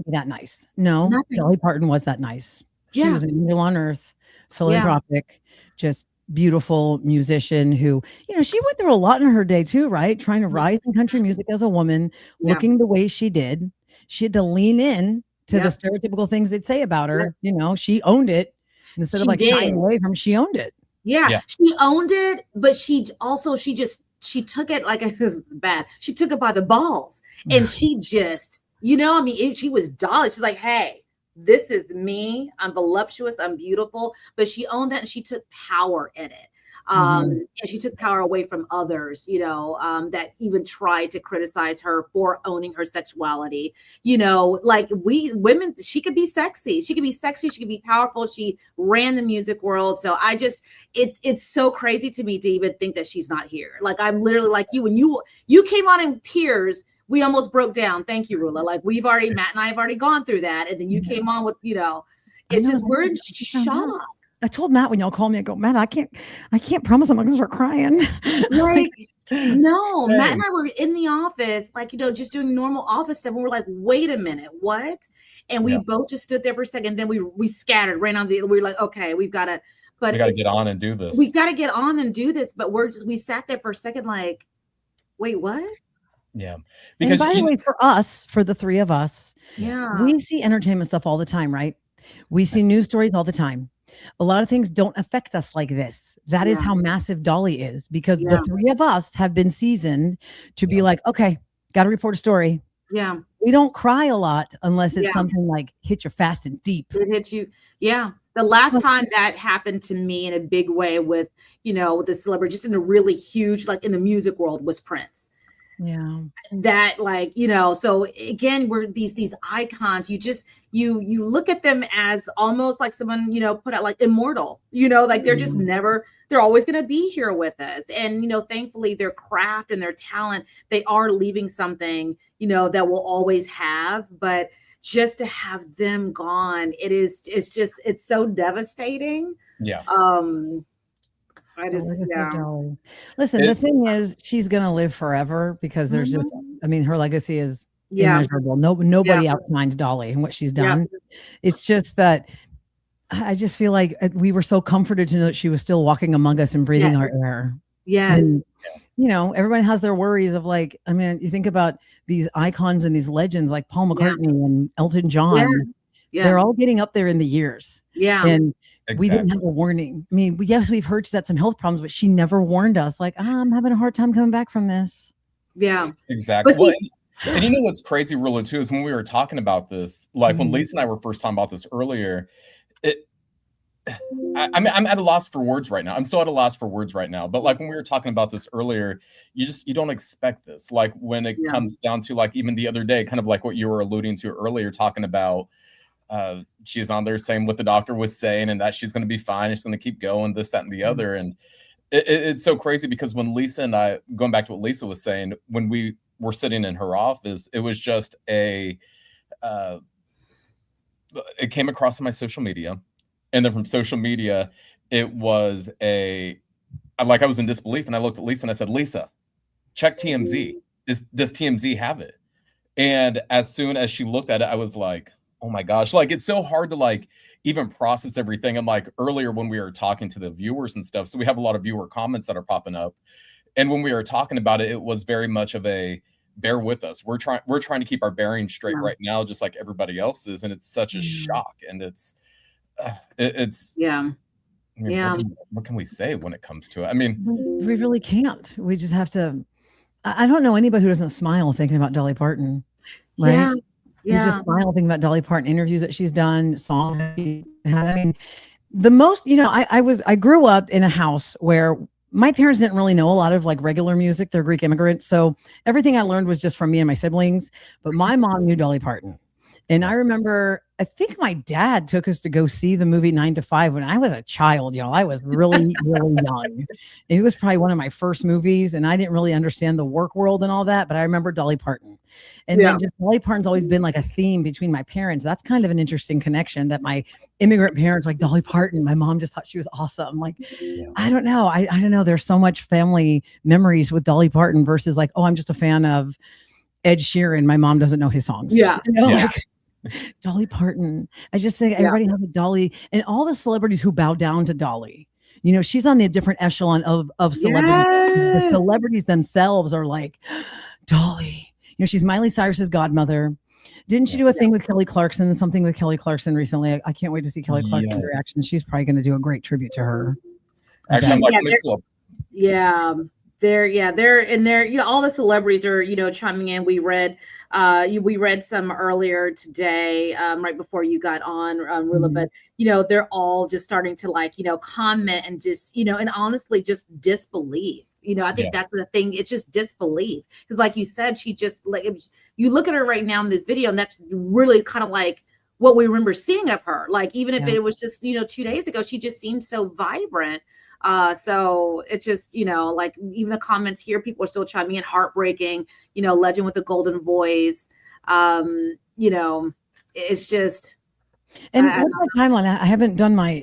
that nice. No, Dolly Parton was that nice. She was an angel on earth, philanthropic, just beautiful musician who, you know, she went through a lot in her day too, right? Trying to rise in country music as a woman, looking the way she did. She had to lean in to the stereotypical things they'd say about her. You know, she owned it instead of like shying away from. She owned it. Yeah, she owned it, but she took it like it was bad. She took it by the balls, and she just, you know, I mean, she was Dolly. She's like, hey, this is me. I'm voluptuous. I'm beautiful. But she owned that, and she took power in it. And she took power away from others, you know, that even tried to criticize her for owning her sexuality. You know, like we women, she could be sexy. She could be sexy. She could be powerful. She ran the music world. So I just, it's so crazy to me to even think that she's not here. Like, I'm literally like you, when you came on in tears, we almost broke down. Thank you, Rula. Like Matt and I have already gone through that. And then you came on with, you know, it's just, we're in shock. I told Matt when y'all called me, I go, Matt, I can't promise I'm not gonna start crying. Like, no, Matt and I were in the office, like, you know, just doing normal office stuff. And we're like, wait a minute, what? And we both just stood there for a second. Then we scattered, ran on we were like, okay, we gotta get on and do this. We gotta get on and do this. But we sat there for a second, like, wait, what? Yeah. Because and by the way, for the three of us, we see entertainment stuff all the time, right? We see news stories all the time. A lot of things don't affect us like this. That is how massive Dolly is, because the three of us have been seasoned to be like, okay, got to report a story. Yeah. We don't cry a lot unless it's something like hit you fast and deep. It hits you. Yeah. The last time that happened to me in a big way with, you know, with the celebrity, just in a really huge, like in the music world, was Prince. Yeah. That, like, you know, so again, we're these icons. You just you look at them as almost like someone, you know, put out like immortal, you know, like they're just they're always going to be here with us. And, you know, thankfully their craft and their talent, they are leaving something, you know, that we'll always have. But just to have them gone, it's so devastating. Yeah. Listen, the thing is, she's gonna live forever because there's just, I mean, her legacy is immeasurable. Nobody outshines Dolly and what she's done. It's just that I just feel like we were so comforted to know that she was still walking among us and breathing our air. Yes. And, you know, everybody has their worries of, like, I mean, you think about these icons and these legends like Paul McCartney and Elton John. They're all getting up there in the years. And we didn't have a warning. I mean, yes, we've heard she's had some health problems, but she never warned us. Like, I'm having a hard time coming back from this. Yeah, exactly. Well, and you know what's crazy, Rilla, too, is when we were talking about this, like when Lisa and I were first talking about this earlier, I'm at a loss for words right now. I'm still at a loss for words right now. But like when we were talking about this earlier, you don't expect this. Like when it comes down to, like, even the other day, kind of like what you were alluding to earlier, talking about she's on there saying what the doctor was saying and that she's going to be fine. She's going to keep going, this, that, and the other. And it's so crazy because when Lisa and I, going back to what Lisa was saying, when we were sitting in her office, it was just it came across on my social media. And then from social media, it was I was in disbelief, and I looked at Lisa and I said, Lisa, check TMZ. Does TMZ have it? And as soon as she looked at it, I was like, oh my gosh, like it's so hard to like even process everything. And like earlier when we were talking to the viewers and stuff, so we have a lot of viewer comments that are popping up. And when we were talking about it, it was very much of a bear with us. We're trying to keep our bearings straight right now, just like everybody else is. And it's such a shock. And it's Yeah. I mean, Yeah. what can we say when it comes to it? I mean, we really can't. We just have to. I don't know anybody who doesn't smile thinking about Dolly Parton, right? Yeah. You just smile thinking about Dolly Parton interviews that she's done, songs that she had. I mean, the most, I grew up in a house where my parents didn't really know a lot of like regular music. They're Greek immigrants. So everything I learned was just from me and my siblings. But my mom knew Dolly Parton. And I remember, I think my dad took us to go see the movie 9 to 5 when I was a child, y'all. I was really, really young. It was probably one of my first movies, and I didn't really understand the work world and all that, but I remember Dolly Parton. And then just Dolly Parton's always been like a theme between my parents. That's kind of an interesting connection that my immigrant parents like Dolly Parton. My mom just thought she was awesome. Like, I don't know. I don't know. There's so much family memories with Dolly Parton versus like, oh, I'm just a fan of Ed Sheeran. My mom doesn't know his songs. Yeah. Like, Dolly Parton. I just think everybody has a Dolly, and all the celebrities who bow down to Dolly. She's on the different echelon of celebrities. The celebrities themselves are like, Dolly. She's Miley Cyrus's godmother. Didn't she do a thing with Kelly Clarkson? Something with Kelly Clarkson recently. I can't wait to see Kelly Clarkson's reaction. She's probably going to do a great tribute to her. Actually, I'm like, they're all the celebrities are chiming in. We read some earlier today, right before you got on, Rula, but they're all just starting to like comment and just and honestly just disbelief. I think that's the thing. It's just disbelief because, like you said, she just like if you look at her right now in this video, and that's really kind of like what we remember seeing of her. Like even if it was just 2 days ago, she just seemed so vibrant. So it's just, like even the comments here, people are still chiming in, heartbreaking, legend with a golden voice. It's just. And what's my timeline? I haven't done I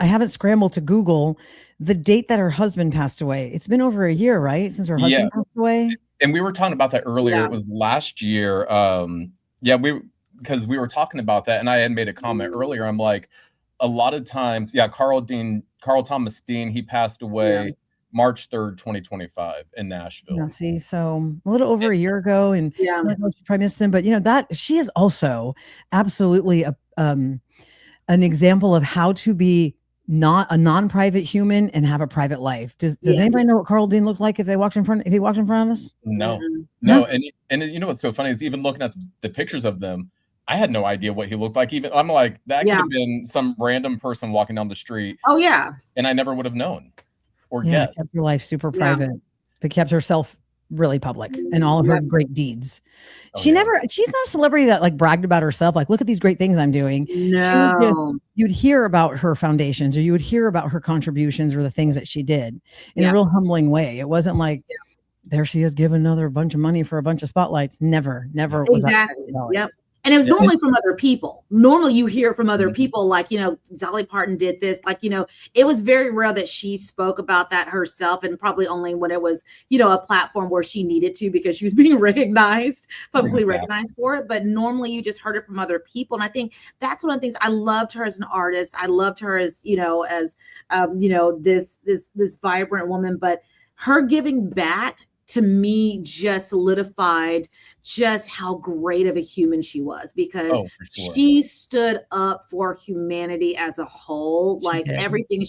haven't scrambled to Google the date that her husband passed away. It's been over a year, right? Since her husband passed away. And we were talking about that earlier. It was last year. Because we were talking about that, and I had made a comment earlier. I'm like, a lot of times, Carl Thomas Dean, he passed away March 3rd, 2025 in Nashville. Yeah, see, so a little over a year ago, and like, she probably missed him, but that she is also absolutely an example of how to be not a non-private human and have a private life. Does anybody know what Carl Dean looked like if he walked in front of us? No. And what's so funny is even looking at the pictures of them, I had no idea what he looked like. Even I'm like, that could have been some random person walking down the street. Oh yeah. And I never would have known or guessed. Kept her life super private, but kept herself really public and all of her great deeds. She's not a celebrity that like bragged about herself. Like, look at these great things I'm doing. No. You'd hear about her foundations, or you would hear about her contributions or the things that she did in a real humbling way. It wasn't like, there she is giving another bunch of money for a bunch of spotlights. Never was that. Yep. And it was normally from other people. Normally you hear from other people like, Dolly Parton did this. Like, it was very rare that she spoke about that herself, and probably only when it was, a platform where she needed to because she was being publicly recognized for it. But normally you just heard it from other people. And I think that's one of the things I loved her as an artist. I loved her as, this vibrant woman, but her giving back to me just solidified just how great of a human she was, because she stood up for humanity as a whole, like everything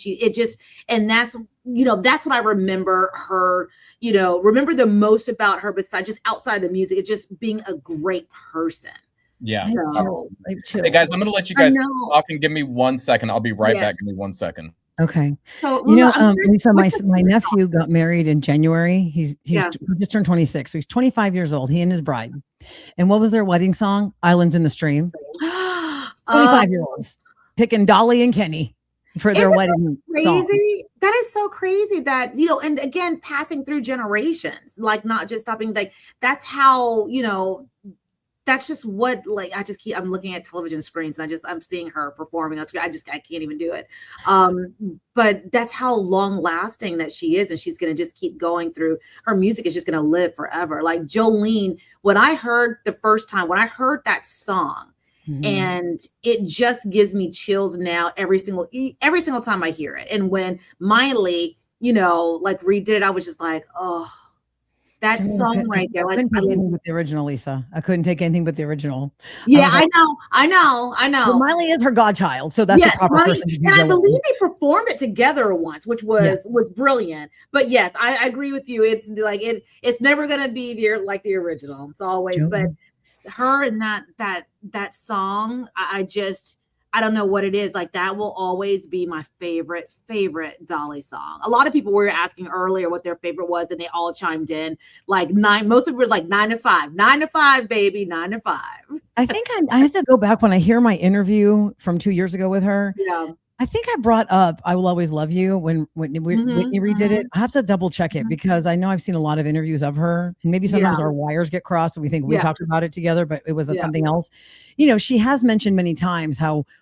and that's what I remember her, remember the most about her, besides just outside of the music, it's just being a great person. Yeah. So, hey guys, I'm going to let you guys talk and give me 1 second. I'll be right back. Give me 1 second. Okay. So, Lisa, my nephew got married in January. He just turned 26. So he's 25 years old, he and his bride. And what was their wedding song? Islands in the Stream. 25-year-olds picking Dolly and Kenny for their wedding song. That is so crazy that, and again, passing through generations, like not just stopping, like that's how, that's just what, like, I'm looking at television screens and I'm seeing her performing. I can't even do it. But that's how long lasting that she is. And she's going to just keep going through. Her music is just going to live forever. Like Jolene, when I heard that song, and it just gives me chills now every single time I hear it. And when Miley, like redid it, I was just like, oh, that song right there. I couldn't take anything but the original, Lisa. I couldn't take anything but the original. Yeah, I know. But Miley is her godchild, so that's the proper person to do. And I believe they performed it together once, which was brilliant. But yes, I agree with you. It's like it's never gonna be like the original. It's always, but her and that song, I don't know what it is. Like that will always be my favorite Dolly song. A lot of people were asking earlier what their favorite was, and they all chimed in. Like most of them were like 9 to 5, 9 to 5, baby, 9 to 5. I think I have to go back when I hear my interview from 2 years ago with her. Yeah. I think I brought up "I Will Always Love You" when Whitney redid it. I have to double check it because I know I've seen a lot of interviews of her, and maybe sometimes our wires get crossed and we think we talked about it together, but it was something else. She has mentioned many times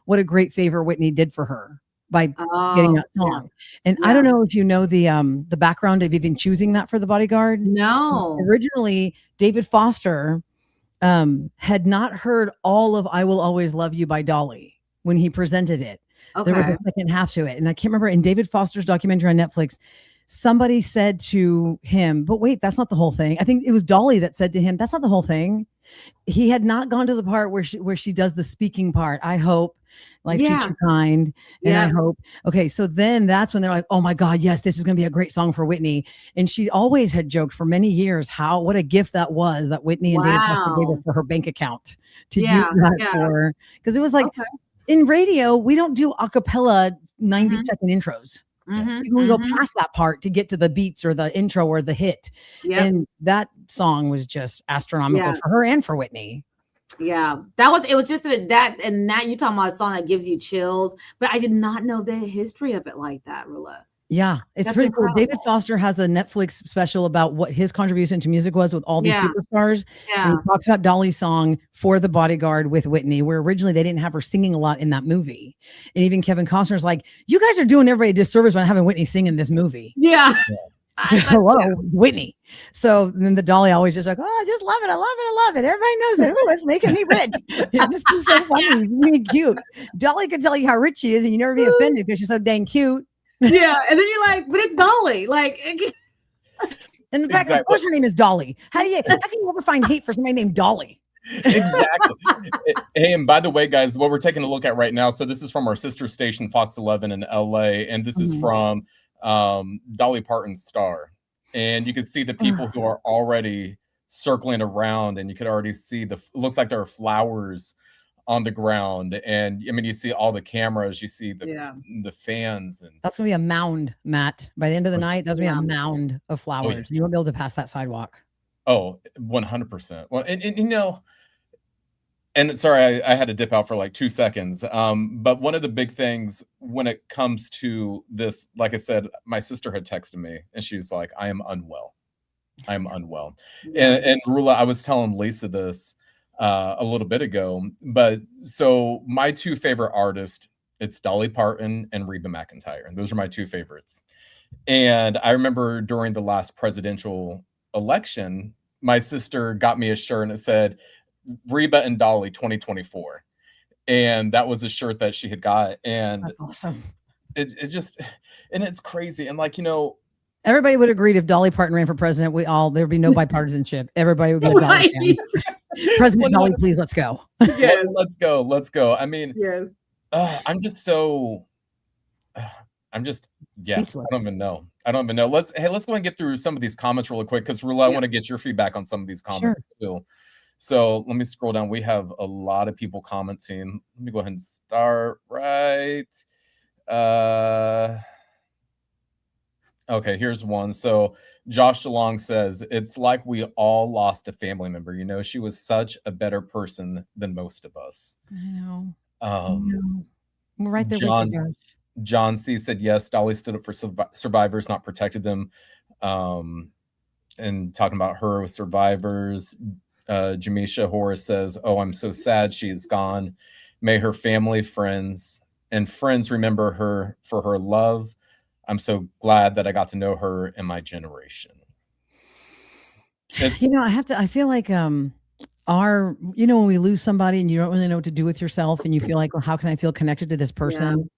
what a great favor Whitney did for her by getting that song. And I don't know if you know the background of even choosing that for The Bodyguard. No. Originally, David Foster had not heard all of "I Will Always Love You" by Dolly when he presented it. Okay. There was a second half to it. And I can't remember, in David Foster's documentary on Netflix, somebody said to him, but wait, that's not the whole thing. I think it was Dolly that said to him, that's not the whole thing. He had not gone to the part where she does the speaking part. I hope life treats you kind. And I hope. Okay. So then that's when they're like, oh my God, yes, this is going to be a great song for Whitney. And she always had joked for many years what a gift that was that Whitney and David Foster gave her for her bank account to use that for. Because it was like, in radio, we don't do a cappella 90-second intros. You can go past that part to get to the beats or the intro or the hit. And that song was just astronomical for her and for Whitney. Yeah, it was just that you talking about a song that gives you chills, but I did not know the history of it like that, Rilla. Yeah, it's pretty cool. David Foster has a Netflix special about what his contribution to music was with all these superstars. And he talks about Dolly's song for The Bodyguard with Whitney, where originally they didn't have her singing a lot in that movie. And even Kevin Costner's like, you guys are doing everybody a disservice by having Whitney sing in this movie. Yeah. So, hello, Whitney. So then the Dolly always just like, oh, I just love it. I love it. I love it. Everybody knows it. Oh, it's making me rich. It's just so funny. It's really cute. Dolly could tell you how rich she is and you never be offended because she's so dang cute. Yeah, and then you're like, but it's Dolly. Like, and the fact that, of course, her name is Dolly. How can you ever find hate for somebody named Dolly? Exactly. Hey, and by the way, guys, what we're taking a look at right now. So this is from our sister station, Fox 11 in LA, and this is from Dolly Parton's Star. And you can see the people who are already circling around, and you could already see it looks like there are flowers on the ground, and I mean, you see all the cameras, you see the fans, and that's gonna be a mound, Matt. By the end of the night, that's gonna be a mound of flowers. You won't be able to pass that sidewalk. Oh, 100%. Well, and and sorry, I had to dip out for like 2 seconds. But one of the big things when it comes to this, like I said, my sister had texted me, and she's like, "I am unwell. I am unwell." And Rula, I was telling Lisa this a little bit ago, but so my two favorite artists, it's Dolly Parton and Reba McEntire, and those are my two favorites. And I remember during the last presidential election, my sister got me a shirt and it said Reba and Dolly 2024, and that was a shirt that she had got. And that's awesome. It just, and it's crazy. And like, everybody would agree if Dolly Parton ran for president, there'd be no bipartisanship. Everybody would be like, Dolly. President Dolly, please, let's go. Yes, let's go. I mean, I'm just speechless. I don't even know. Let's go and get through some of these comments really quick, because Rula, I want to get your feedback on some of these comments too. So let me scroll down. We have a lot of people commenting. Let me go ahead and start right. Okay, here's one. So Josh DeLong says, it's like we all lost a family member. She was such a better person than most of us. I know. We're right there John, with you. John C said, yes, Dolly stood up for survivors, not protected them. And talking about her with survivors. Jamisha Horace says, "Oh, I'm so sad she's gone. May her family, friends remember her for her love. I'm so glad that I got to know her in my generation." It's I feel like when we lose somebody and you don't really know what to do with yourself and you feel like, well, how can I feel connected to this person?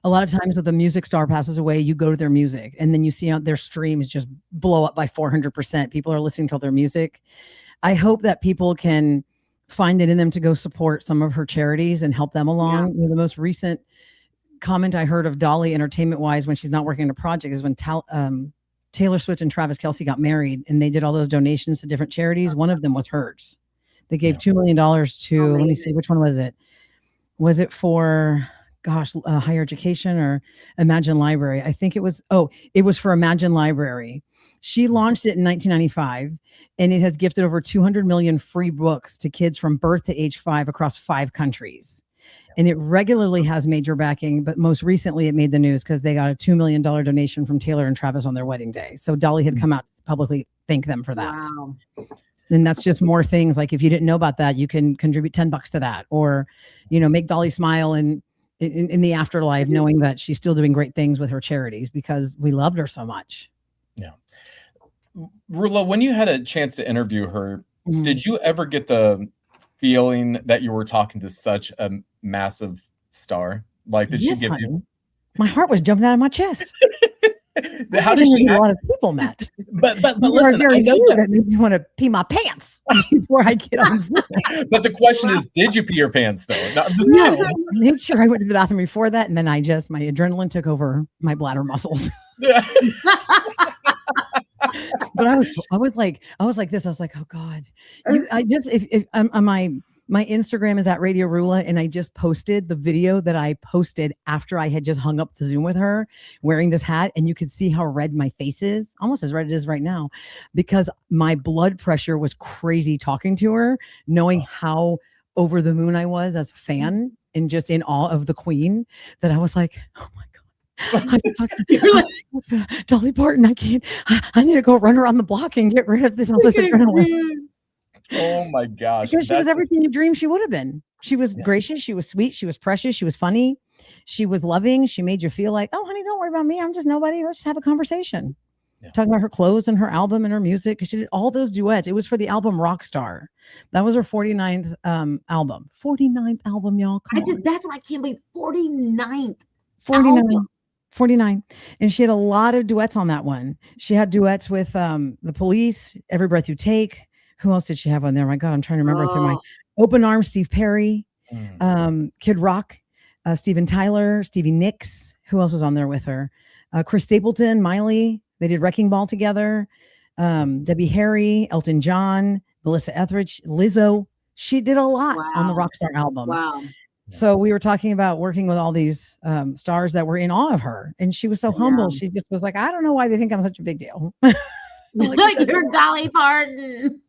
A lot of times when the music star passes away, you go to their music and then you see how their streams just blow up by 400%. People are listening to their music. I hope that people can find it in them to go support some of her charities and help them along. The most recent comment I heard of Dolly entertainment wise when she's not working on a project is when Taylor Swift and Travis Kelce got married and they did all those donations to different charities. One of them was hers. They gave $2 million to, let me see, which one was it? Was it for, higher education or Imagine Library? I think it was for Imagine Library. She launched it in 1995 and it has gifted over 200 million free books to kids from birth to age 5 across 5 countries. And it regularly has major backing, but most recently it made the news because they got a $2 million donation from Taylor and Travis on their wedding day. So Dolly had come out to publicly thank them for that. Wow. And that's just more things. Like if you didn't know about that, you can contribute $10 to that, or, make Dolly smile in the afterlife, knowing that she's still doing great things with her charities because we loved her so much. Yeah. Rula, when you had a chance to interview her, did you ever get the feeling that you were talking to such a massive star? Like, did she give you? My heart was jumping out of my chest. How did she? A lot of people met, but listen, I know that made me want to pee my pants before I get on Zoom. But the question is, did you pee your pants though? No, I made sure I went to the bathroom before that, and then my adrenaline took over my bladder muscles. But I was like this. I was like, oh God, my Instagram is at Radio Rula, and I just posted the video that I posted after I had just hung up the Zoom with her wearing this hat, and you could see how red my face is, almost as red as it is right now, because my blood pressure was crazy talking to her, knowing how over the moon I was as a fan and just in awe of the Queen, that I was like, oh my God. Dolly Parton, I need to go run around the block and get rid of this adrenaline. Oh my gosh. Because she was everything you dreamed she would have been. She was gracious, she was sweet, she was precious, she was funny, she was loving, she made you feel like, oh honey, don't worry about me, I'm just nobody, let's just have a conversation. Talking about her clothes and her album and her music, because she did all those duets. It was for the album Rockstar. That was her 49th album. 49th album, y'all. That's why I can't believe 49th 49. And she had a lot of duets on that one. She had duets with The Police, Every Breath You Take. Who else did she have on there? My God, I'm trying to remember through my Open Arms, Steve Perry, Kid Rock, Steven Tyler, Stevie Nicks. Who else was on there with her? Chris Stapleton, Miley. They did Wrecking Ball together. Debbie Harry, Elton John, Melissa Etheridge, Lizzo. She did a lot on the Rockstar album. Wow. So we were talking about working with all these stars that were in awe of her. And she was so humble. She just was like, I don't know why they think I'm such a big deal. Like you're Dolly Parton.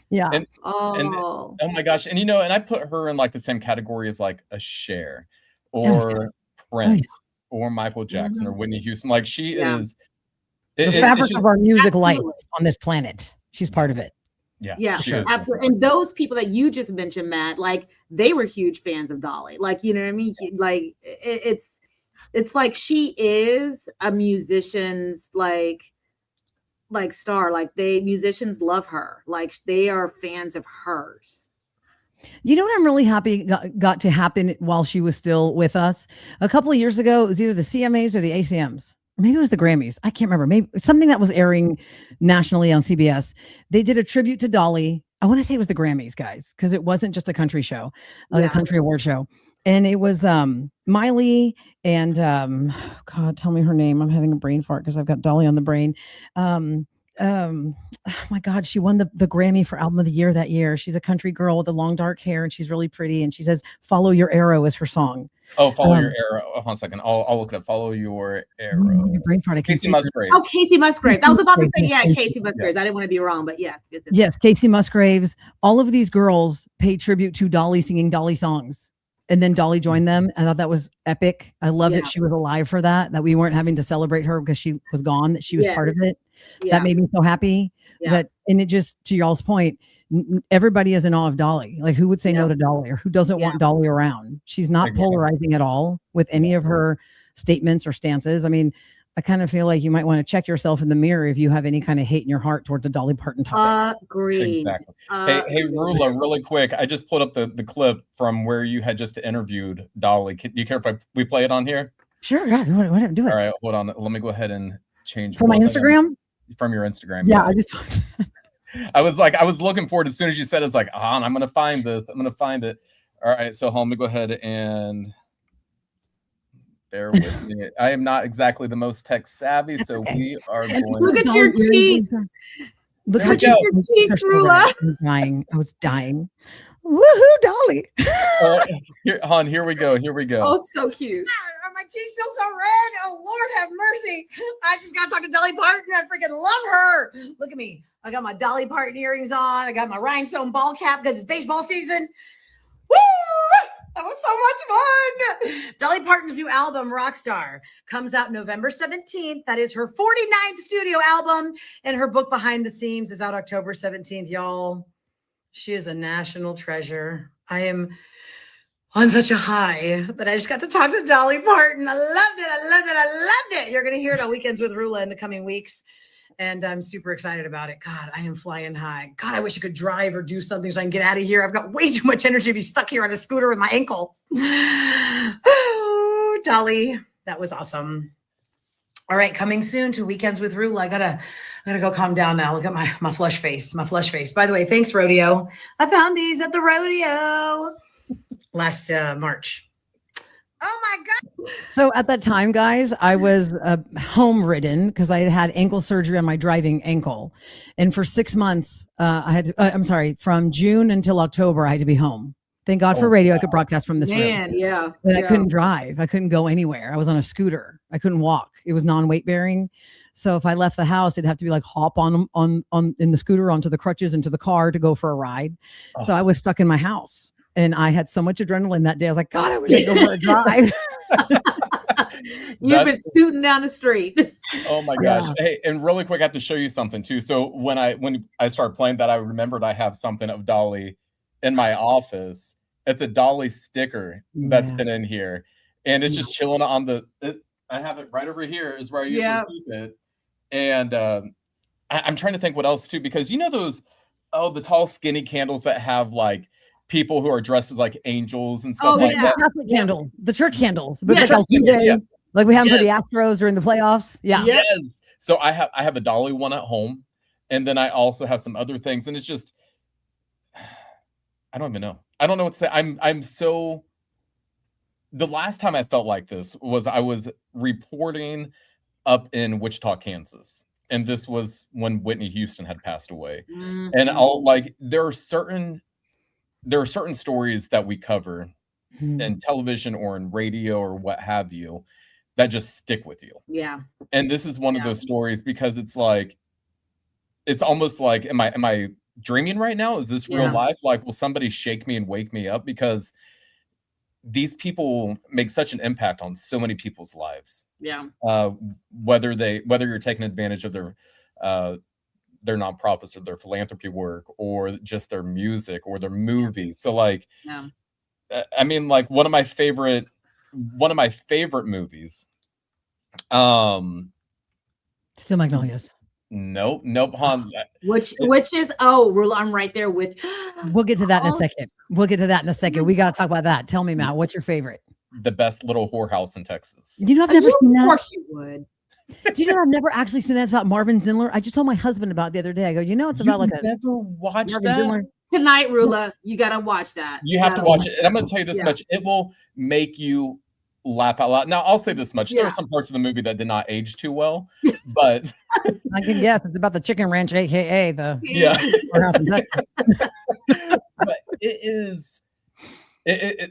Yeah. And oh my gosh. And and I put her in like the same category as like a Cher or Prince or Michael Jackson or Whitney Houston. Like she is the fabric of our music life on this planet. She's part of it. Yeah, sure. Absolutely. And those people that you just mentioned, Matt, like they were huge fans of Dolly. Like, you know what I mean? Like it's like she is a musician's like star. Like musicians love her. Like they are fans of hers. You know what I'm really happy got to happen while she was still with us? A couple of years ago, it was either the CMAs or the ACMs. Maybe it was the Grammys. I can't remember. Maybe something that was airing nationally on CBS. They did a tribute to Dolly. I want to say it was the Grammys, guys, because it wasn't just a country show, like a country award show. And it was Miley and God, tell me her name. I'm having a brain fart because I've got Dolly on the brain. Oh my God, she won the Grammy for Album of the Year that year. She's a country girl with the long dark hair and she's really pretty. And she says, "Follow Your Arrow" is her song. Oh, Follow Your Arrow. Hold on a second. I'll look it up. Follow Your Arrow. Brain fart. Casey Musgraves. Oh, Casey Musgraves. I was about to say, Casey Musgraves. I didn't want to be wrong, but yes. Yes, Casey Musgraves. All of these girls paid tribute to Dolly singing Dolly songs. And then Dolly joined them. I thought that was epic. I love that she was alive for that we weren't having to celebrate her because she was gone, that she was part of it. That made me so happy. And it just, to y'all's point, everybody is in awe of Dolly. Like, who would say no to Dolly, or who doesn't want Dolly around? She's not Exactly. polarizing at all with any of her statements or stances. I mean, I kind of feel like you might want to check yourself in the mirror if you have any kind of hate in your heart towards the Dolly Parton topic. Agreed. Exactly. Hey, Rula, really quick. I just pulled up the clip from where you had just interviewed Dolly. Do you care if we play it on here? Sure, God, whatever, do it. All right, hold on. Let me go ahead and change from my Instagram. From your Instagram. Yeah, I just. I was looking forward as soon as you said it. It's like, I'm gonna find this. I'm gonna find it. All right, so let me go ahead and bear with me. I am not exactly the most tech savvy, so we are going. Look at your cheeks. Look at your cheeks, Rula. I was dying. Woohoo, Dolly. Here we go. Oh, so cute. Are my cheeks still so red? Oh, Lord have mercy. I just got to talk to Dolly Parton. I freaking love her. Look at me. I got my Dolly Parton earrings on. I got my rhinestone ball cap because it's baseball season. Woo! That was so much fun. Dolly Parton's new album, Rockstar, comes out November 17th. That is her 49th studio album. And her book, Behind the Scenes, is out October 17th, y'all. She is a national treasure. I am on such a high that I just got to talk to Dolly Parton. I loved it. You're going to hear it on Weekends with Rula in the coming weeks. And I'm super excited about it. God, I am flying high. God, I wish I could drive or do something so I can get out of here. I've got way too much energy to be stuck here on a scooter with my ankle. Oh, Dolly, that was awesome. All right, coming soon to Weekends with Rula. I gotta go calm down now. Look at my flush face. By the way, thanks, Rodeo. I found these at the rodeo last March. Oh my God. So at that time, guys, I was home ridden because I had ankle surgery on my driving ankle. And for 6 months, I had to, from June until October, I had to be home. Thank God for radio. I could broadcast from this room. Yeah. But I couldn't drive. I couldn't go anywhere. I was on a scooter. I couldn't walk. It was non-weight bearing. So if I left the house, it'd have to be like hop on in the scooter onto the crutches into the car to go for a ride. Oh. So I was stuck in my house. And I had so much adrenaline that day. I was like, God, I wish I could go for a drive. You've been scooting down the street. Oh my gosh. Yeah. Hey, and really quick, I have to show you something too. So when I started playing that, I remembered I have something of Dolly in my office. It's a Dolly sticker that's been in here. And it's just chilling on I have it right over here is where I usually keep it. And I'm trying to think what else too, because you know those, the tall skinny candles that have like people who are dressed as like angels and stuff like that. Catholic candles, the church candles, but like we have for the Astros during the playoffs. Yeah. Yes. So I have a Dolly one at home, and then I also have some other things, and it's just I don't even know. I don't know what to say. I'm so. The last time I felt like this was I was reporting up in Wichita, Kansas. And this was when Whitney Houston had passed away. Mm-hmm. And there are certain stories that we cover in television or in radio or what have you that just stick with you. Yeah. And this is one of those stories because it's like, it's almost like, am I dreaming right now? Is this real life? Like, will somebody shake me and wake me up? Because these people make such an impact on so many people's lives. Yeah. Whether you're taking advantage of their nonprofits or their philanthropy work or just their music or their movies. So like, I mean, like one of my favorite movies. Still Magnolias. Nope. Han. Which is I'm right there with. We'll get to that in a second. We got to talk about that. Tell me, Matt, what's your favorite? The Best Little Whorehouse in Texas. You know, I've never seen that. Of course you would. Do you know I've never actually seen that? It's about Marvin Zindler. I just told my husband about it the other day. I go, it's about like a never watched Marvin that. Zindler. Tonight, Rula, you got to watch that. You have to watch it. And I'm going to tell you this much. It will make you laugh out loud. Now, I'll say this much. There are some parts of the movie that did not age too well, but I can guess it's about the chicken ranch, aka the whorehouse in Texas. But it is I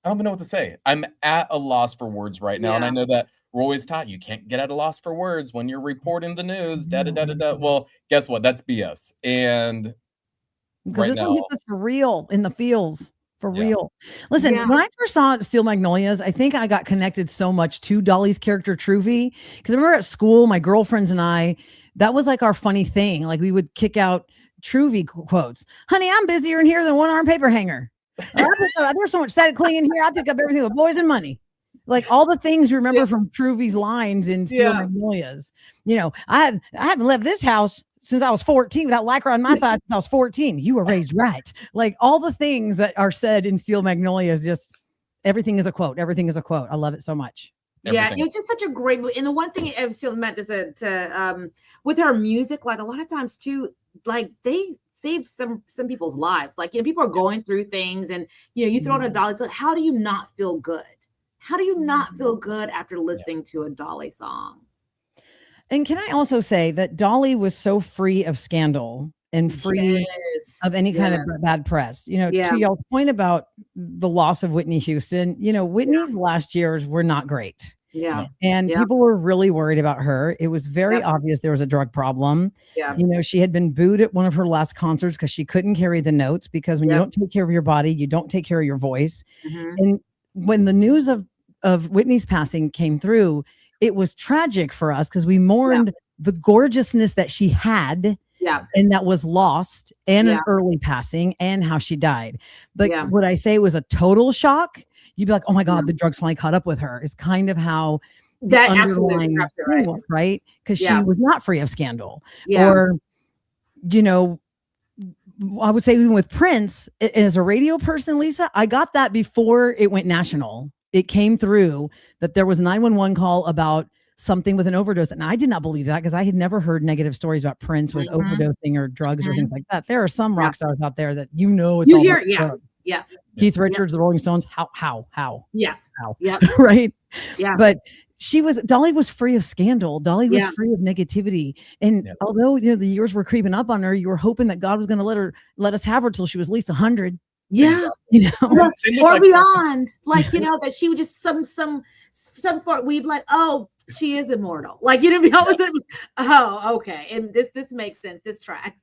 don't even know what to say. I'm at a loss for words right now. And I know that we're always taught you can't get at a loss for words when you're reporting the news. Well, guess what? That's BS. And because this one hits us for real in the feels. For real. Listen, when I first saw Steel Magnolias, I think I got connected so much to Dolly's character, Truvy. Because I remember at school, my girlfriends and I, that was like our funny thing. Like we would kick out Truvy quotes. Honey, I'm busier in here than one arm paper hanger. There's so much static clinging here. I pick up everything with boys and money. Like all the things you remember from Truvy's lines in Steel Magnolias. You know, I haven't left this house since I was 14 without lycra on my thighs since I was 14. You were raised right. Like all the things that are said in Steel Magnolias, just everything is a quote. Everything is a quote. I love it so much. Yeah, it was just such a great movie. And the one thing I've still meant to with her music, like a lot of times too, like they save some people's lives. Like, you know, people are going through things and, you know, you throw in a Dolly. So how do you not feel good? How do you not feel good after listening to a Dolly song? And can I also say that Dolly was so free of scandal and free of any kind of bad press? You know, to y'all's point about the loss of Whitney Houston, you know, Whitney's last years were not great. Yeah. And people were really worried about her. It was very obvious there was a drug problem. Yeah. You know, she had been booed at one of her last concerts because she couldn't carry the notes, because when you don't take care of your body, you don't take care of your voice. And when the news of Whitney's passing came through, it was tragic for us because we mourned the gorgeousness that she had. And that was lost, and an early passing, and how she died. But would I say it was a total shock? You'd be like, oh my God, the drugs finally caught up with her, is kind of how that absolutely right? Because she was not free of scandal. Yeah. Or, you know, I would say even with Prince, as a radio person, Lisa, I got that before it went national. It came through that there was a 911 call about something with an overdose. And I did not believe that because I had never heard negative stories about Prince with overdosing or drugs or things like that. There are some rock stars out there that, you know, it's you all hear about drugs. Keith Richards, the Rolling Stones. How? How? How? Right. Yeah. But Dolly was free of scandal. Dolly was free of negativity. And although, you know, the years were creeping up on her, you were hoping that God was going to let us have her till she was at least 100. Yeah. You know, or beyond. Like, you know, that she would just some part we'd like, oh, she is immortal. Like, you know, oh, okay. And this makes sense. This tracks.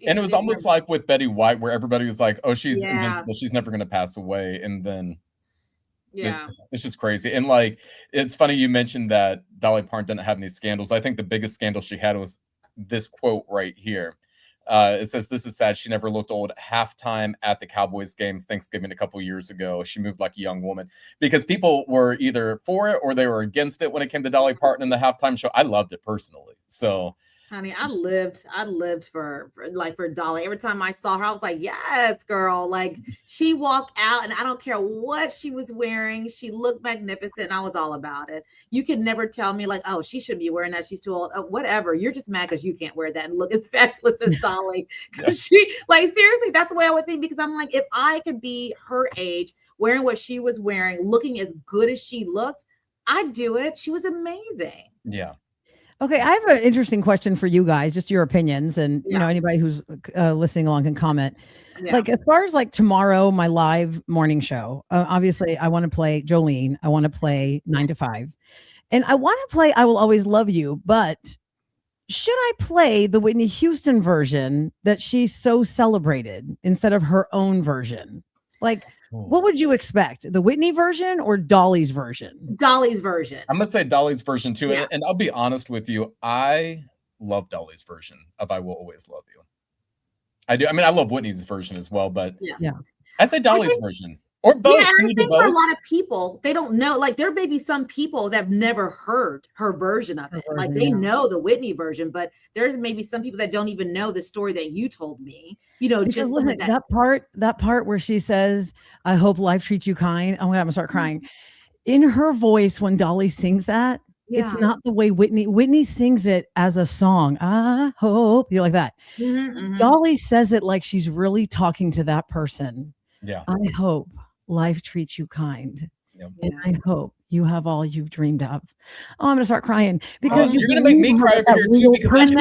And it was almost like with Betty White, where everybody was like, oh, she's invincible, she's never going to pass away. And then it's just crazy. And like, it's funny you mentioned that Dolly Parton didn't have any scandals. I think the biggest scandal she had was this quote right here. It says, "This is sad. She never looked old. Halftime at the Cowboys games Thanksgiving a couple years ago. She moved like a young woman." Because people were either for it or they were against it when it came to Dolly Parton in the halftime show. I loved it personally. So, honey, I lived for Dolly. Every time I saw her, I was like, yes, girl. Like, she walked out and I don't care what she was wearing. She looked magnificent. And I was all about it. You could never tell me like, oh, she shouldn't be wearing that. She's too old. Whatever. You're just mad because you can't wear that and look as fabulous as Dolly. She, like, seriously, that's the way I would think, because I'm like, if I could be her age, wearing what she was wearing, looking as good as she looked, I'd do it. She was amazing. Yeah. Okay, I have an interesting question for you guys, just your opinions, and you know, anybody who's listening along can comment. Like, as far as like tomorrow, my live morning show, obviously I want to play Jolene, I want to play 9 to 5, and I want to play I Will Always Love You, but should I play the Whitney Houston version that she so celebrated instead of her own version? Like, what would you expect? The Whitney version or Dolly's version? Dolly's version. I'm going to say Dolly's version too. And I'll be honest with you. I love Dolly's version of I Will Always Love You. I do. I mean, I love Whitney's version as well, but I say Dolly's version. Or both. Yeah, and I think for a lot of people, they don't know. Like, there may be some people that have never heard her version of it. Like, they know the Whitney version, but there's maybe some people that don't even know the story that you told me. You know, just listen, that part where she says, "I hope life treats you kind." I'm gonna start crying. In her voice when Dolly sings that, it's not the way Whitney sings it as a song. I hope, you know, like that. Dolly says it like she's really talking to that person. Yeah. I hope life treats you kind. And I hope you have all you've dreamed of. Oh, I'm gonna start crying because you're gonna make me cry over here too, because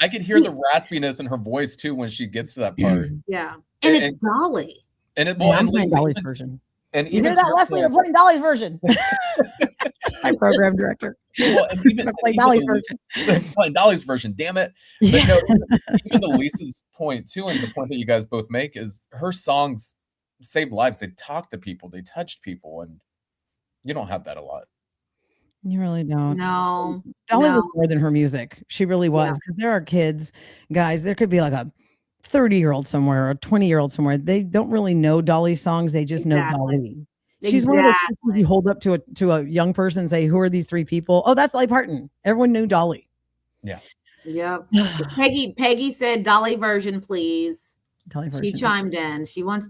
I could hear the raspiness in her voice too when she gets to that part. Yeah, and it's Dolly. And I'm playing Dolly's version. And you hear that, Leslie? You're playing Dolly's version. My program director. Well, and even playing Dolly's version. Playing Dolly's version. Damn it! But no, even to Lisa's point too, and the point that you guys both make is her songs saved lives. They talked to people. They touched people, and you don't have that a lot. You really don't. No. Dolly was more than her music. She really was. Because there are kids, guys, there could be like a 30-year-old somewhere or a 20-year-old somewhere, they don't really know Dolly songs. They just know Exactly. Dolly. She's one of those people you hold up to a young person and say, "Who are these three people?" Oh, that's Dolly Parton. Everyone knew Dolly. Yeah. Yep. Peggy said Dolly version, please. Dolly She version. chimed in. She wants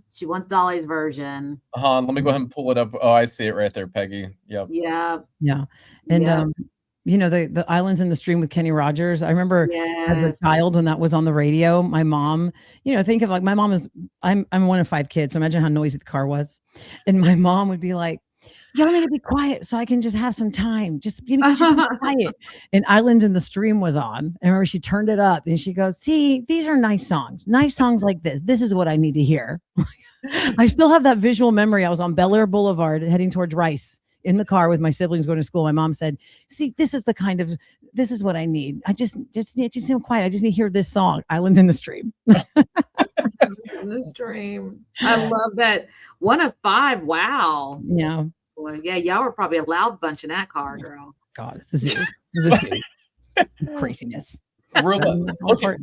Dolly's version. Let me go ahead and pull it up. Oh, I see it right there, Peggy. Yep. Yeah. Yeah. And Yep. you know, the Islands in the Stream with Kenny Rogers. I remember as a Yes. child when that was on the radio, my mom, you know, think of like my mom is I'm one of 5 kids. So imagine how noisy the car was. And my mom would be like, y'all need to be quiet so I can just have some time. Just be quiet. And Islands in the Stream was on. I remember she turned it up and she goes, see, these are nice songs. Nice songs like this. This is what I need to hear. I still have that visual memory. I was on Bel Air Boulevard heading towards Rice in the car with my siblings going to school. My mom said, see, this is what I need. I just need to quiet. I just need to hear this song, Islands in the Stream. In the Stream. I love that. 1 of 5. Wow. Yeah. Well, yeah, y'all were probably a loud bunch in that car, girl. God, it's a zoo. It's a zoo. Craziness. Okay.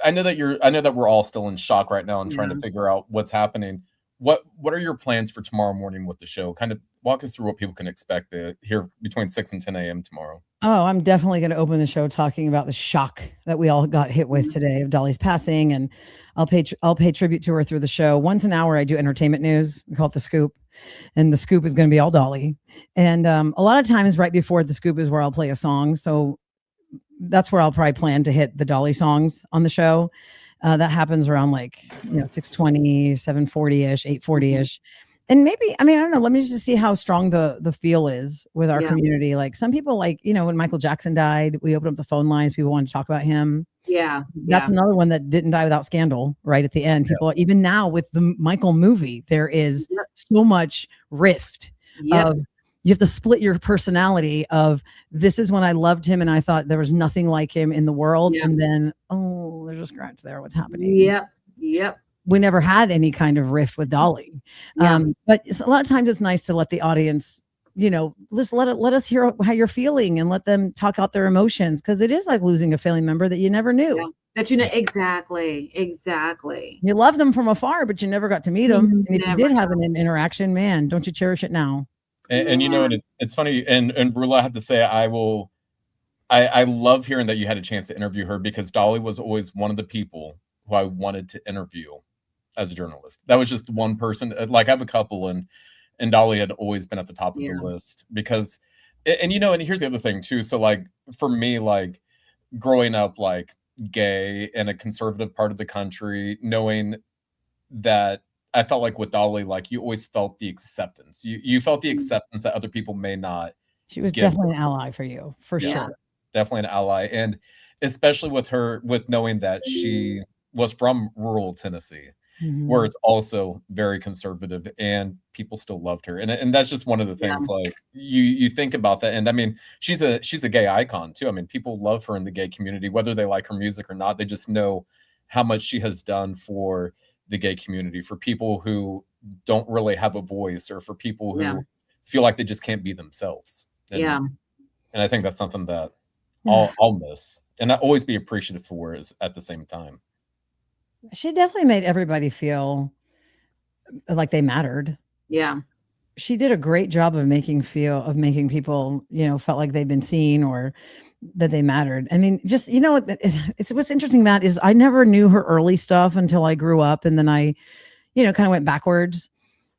I know that we're all still in shock right now and trying to figure out what's happening. What are your plans for tomorrow morning with the show? Kind of walk us through what people can expect to hear between 6 and 10 a.m. tomorrow. Oh, I'm definitely going to open the show talking about the shock that we all got hit with today of Dolly's passing, and I'll pay tribute to her through the show. Once an hour, I do entertainment news. We call it the Scoop, and the Scoop is going to be all Dolly. And a lot of times, right before the Scoop is where I'll play a song. So that's where I'll probably plan to hit the Dolly songs on the show. That happens around 6:20, 7:40-ish, 8:40-ish. And maybe, I don't know, let me just see how strong the feel is with our community. Like some people, when Michael Jackson died, we opened up the phone lines. People wanted to talk about him. Yeah. That's another one that didn't die without scandal right at the end. People, even now with the Michael movie, there is so much rift of, you have to split your personality of, this is when I loved him and I thought there was nothing like him in the world. And then, oh, there's a scratch there. What's happening? Yep. We never had any kind of rift with Dolly. But a lot of times it's nice to let the audience, just let us hear how you're feeling and let them talk out their emotions. Cause it is like losing a family member that you never knew. Yeah. That exactly. You loved them from afar, but you never got to meet them. And if you did have an interaction, man, don't you cherish it now? And it's funny. And Rula, I have to say, I love hearing that you had a chance to interview her, because Dolly was always one of the people who I wanted to interview as a journalist. That was just one person. Like I have a couple, and Dolly had always been at the top of the list, because, and here's the other thing too. So like for me, like growing up, like gay in a conservative part of the country, knowing that I felt like with Dolly, like you always felt the acceptance. You felt the acceptance that other people may not. She was definitely an ally for you, for sure. Definitely an ally. And especially with her, with knowing that she was from rural Tennessee, where it's also very conservative, and people still loved her. And that's just one of the things, like you think about that. And she's a gay icon too. People love her in the gay community, whether they like her music or not. They just know how much she has done for the gay community, for people who don't really have a voice, or for people who feel like they just can't be themselves. And I think that's something that I'll miss, and I always be appreciative for at the same time. She definitely made everybody feel like they mattered. Yeah. She did a great job of making people, felt like they'd been seen or that they mattered. Just, it's what's interesting, Matt, is I never knew her early stuff until I grew up. And then I, kind of went backwards.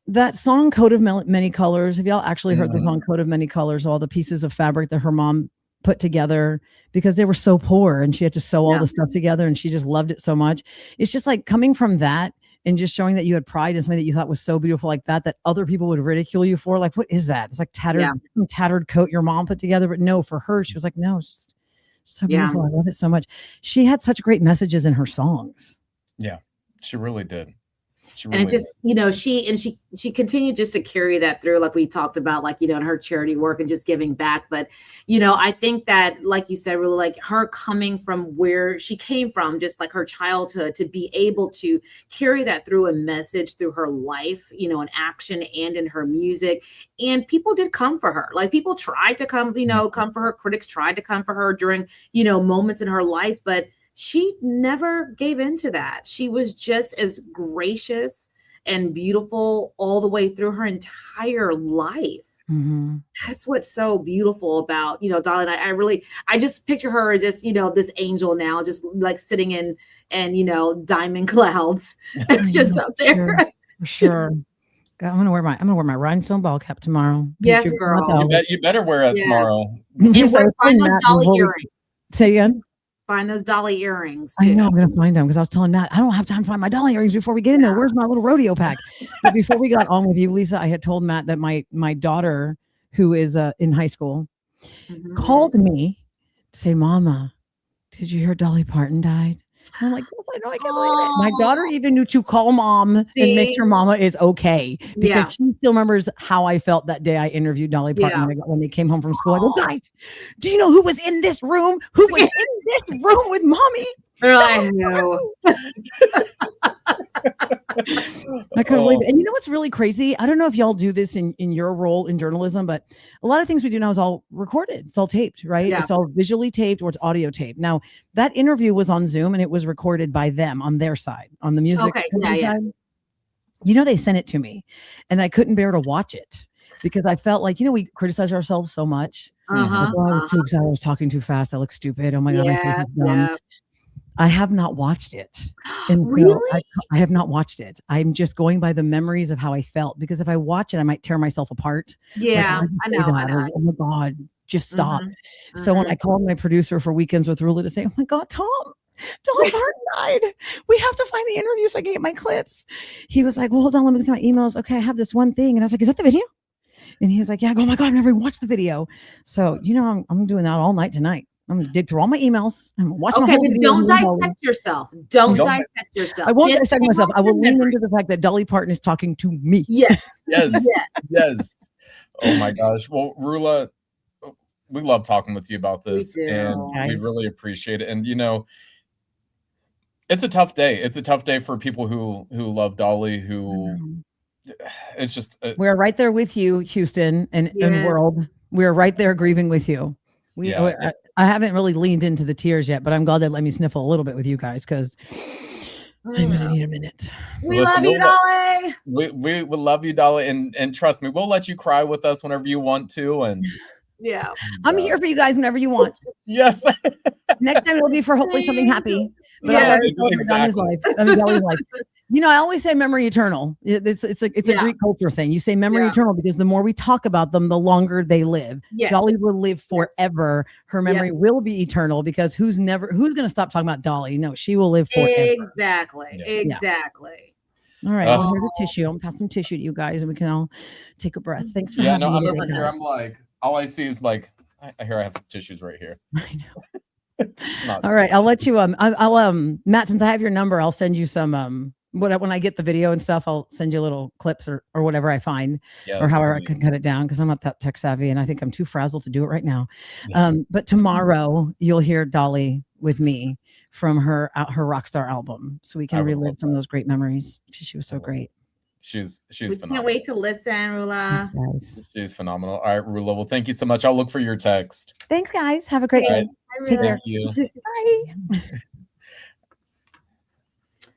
That song, Coat of Many Colors, have y'all actually heard the song Coat of Many Colors, all the pieces of fabric that her mom put together because they were so poor and she had to sew all the stuff together and she just loved it so much. It's just like coming from that and just showing that you had pride in something that you thought was so beautiful like that other people would ridicule you for. Like, what is that? It's like tattered coat your mom put together. But no, for her, she was like, no, it's just so beautiful. I love it so much. She had such great messages in her songs. Yeah, she really did. And it just, she continued just to carry that through, like we talked about, like, in her charity work and just giving back. But, I think that, like you said, really, like her coming from where she came from, just like her childhood, to be able to carry that through a message through her life, in action and in her music. And people did come for her. Like people tried to come for her. Critics tried to come for her during, moments in her life, but she never gave into that. She was just as gracious and beautiful all the way through her entire life. Mm-hmm. That's what's so beautiful about, Dolly. And I just picture her as just, this angel now, just like sitting in and diamond clouds, just up there. For sure. God, I'm gonna wear my rhinestone ball cap tomorrow. Yes, Picture girl. You better wear it tomorrow. And find those Dolly earrings. Say again. Find those Dolly earrings I too. know I'm gonna find them because I was telling Matt I don't have time to find my Dolly earrings before we get in there. Where's my little rodeo pack? But before we got on with you, Lisa, I had told Matt that my daughter, who is in high school, called me to say, "Mama, did you hear Dolly Parton died?" And I'm like, "Yes, I know. I can't believe it." My daughter even knew to call mom and make sure mama is okay because she still remembers how I felt that day I interviewed Dolly Parton when they came home from school. I go, "Guys, do you know who was in this room? Who was in this room with mommy?" I know. I couldn't believe it. And you know what's really crazy? I don't know if y'all do this in your role in journalism, but a lot of things we do now is all recorded. It's all taped, right? Yeah. It's all visually taped or it's audio taped. Now, that interview was on Zoom and it was recorded by them on their side, on the music. Okay. Side. You know, they sent it to me and I couldn't bear to watch it because I felt like, we criticize ourselves so much. Like, I was too excited. I was talking too fast. I look stupid. Oh my God, my face is dumb. Yeah. I have not watched it. And really? So I have not watched it. I'm just going by the memories of how I felt because if I watch it, I might tear myself apart. Yeah, I know. Oh my God, just stop. So when I called my producer for Weekends with Rula to say, "Oh my God, Tom, Dolly Parton died. We have to find the interview so I can get my clips." He was like, "Well, hold on, let me get to my emails. Okay, I have this one thing." And I was like, "Is that the video?" And he was like, "Yeah." I go, "Oh my God, I've never even watched the video." So, I'm doing that all night tonight. I'm gonna dig through all my emails. I'm watching. Okay, but don't dissect yourself. Don't dissect yourself. I won't dissect myself. I will lean into the fact that Dolly Parton is talking to me. Yes. Yes. Oh my gosh. Well, Rula, we love talking with you about this, and we really appreciate it. And it's a tough day. It's a tough day for people who love Dolly. It's just we're right there with you, Houston and world. We're right there grieving with you. I haven't really leaned into the tears yet, but I'm glad they let me sniffle a little bit with you guys because I'm gonna need a minute. We love you, Dolly. We will love you, Dolly, and trust me, we'll let you cry with us whenever you want to. And I'm here for you guys whenever you want. Yes. Next time it'll be for hopefully something happy. But I love Dolly's life. Dolly's life. I always say memory eternal. It's a Greek culture thing. You say memory eternal because the more we talk about them, the longer they live. Yes. Dolly will live forever. Her memory will be eternal because who's going to stop talking about Dolly? No, she will live forever. Exactly. All right. Well, here's a tissue. I'm gonna pass some tissue to you guys and we can all take a breath. Thanks for having me. I'm over here. I'm like, all I see is like, I have some tissues right here. I know. All right. I'll let you, I'll Matt, since I have your number, I'll send you some, when I get the video and stuff, I'll send you little clips or whatever I find or however I can cut it down because I'm not that tech savvy and I think I'm too frazzled to do it right now. But tomorrow you'll hear Dolly with me from her Rockstar album, so we can relive some of those great memories. She was so great. She's phenomenal. Can't wait to listen, Rula. She's phenomenal. All right, Rula. Well, thank you so much. I'll look for your text. Thanks, guys. Have a great day. Take care. Thank you. Bye.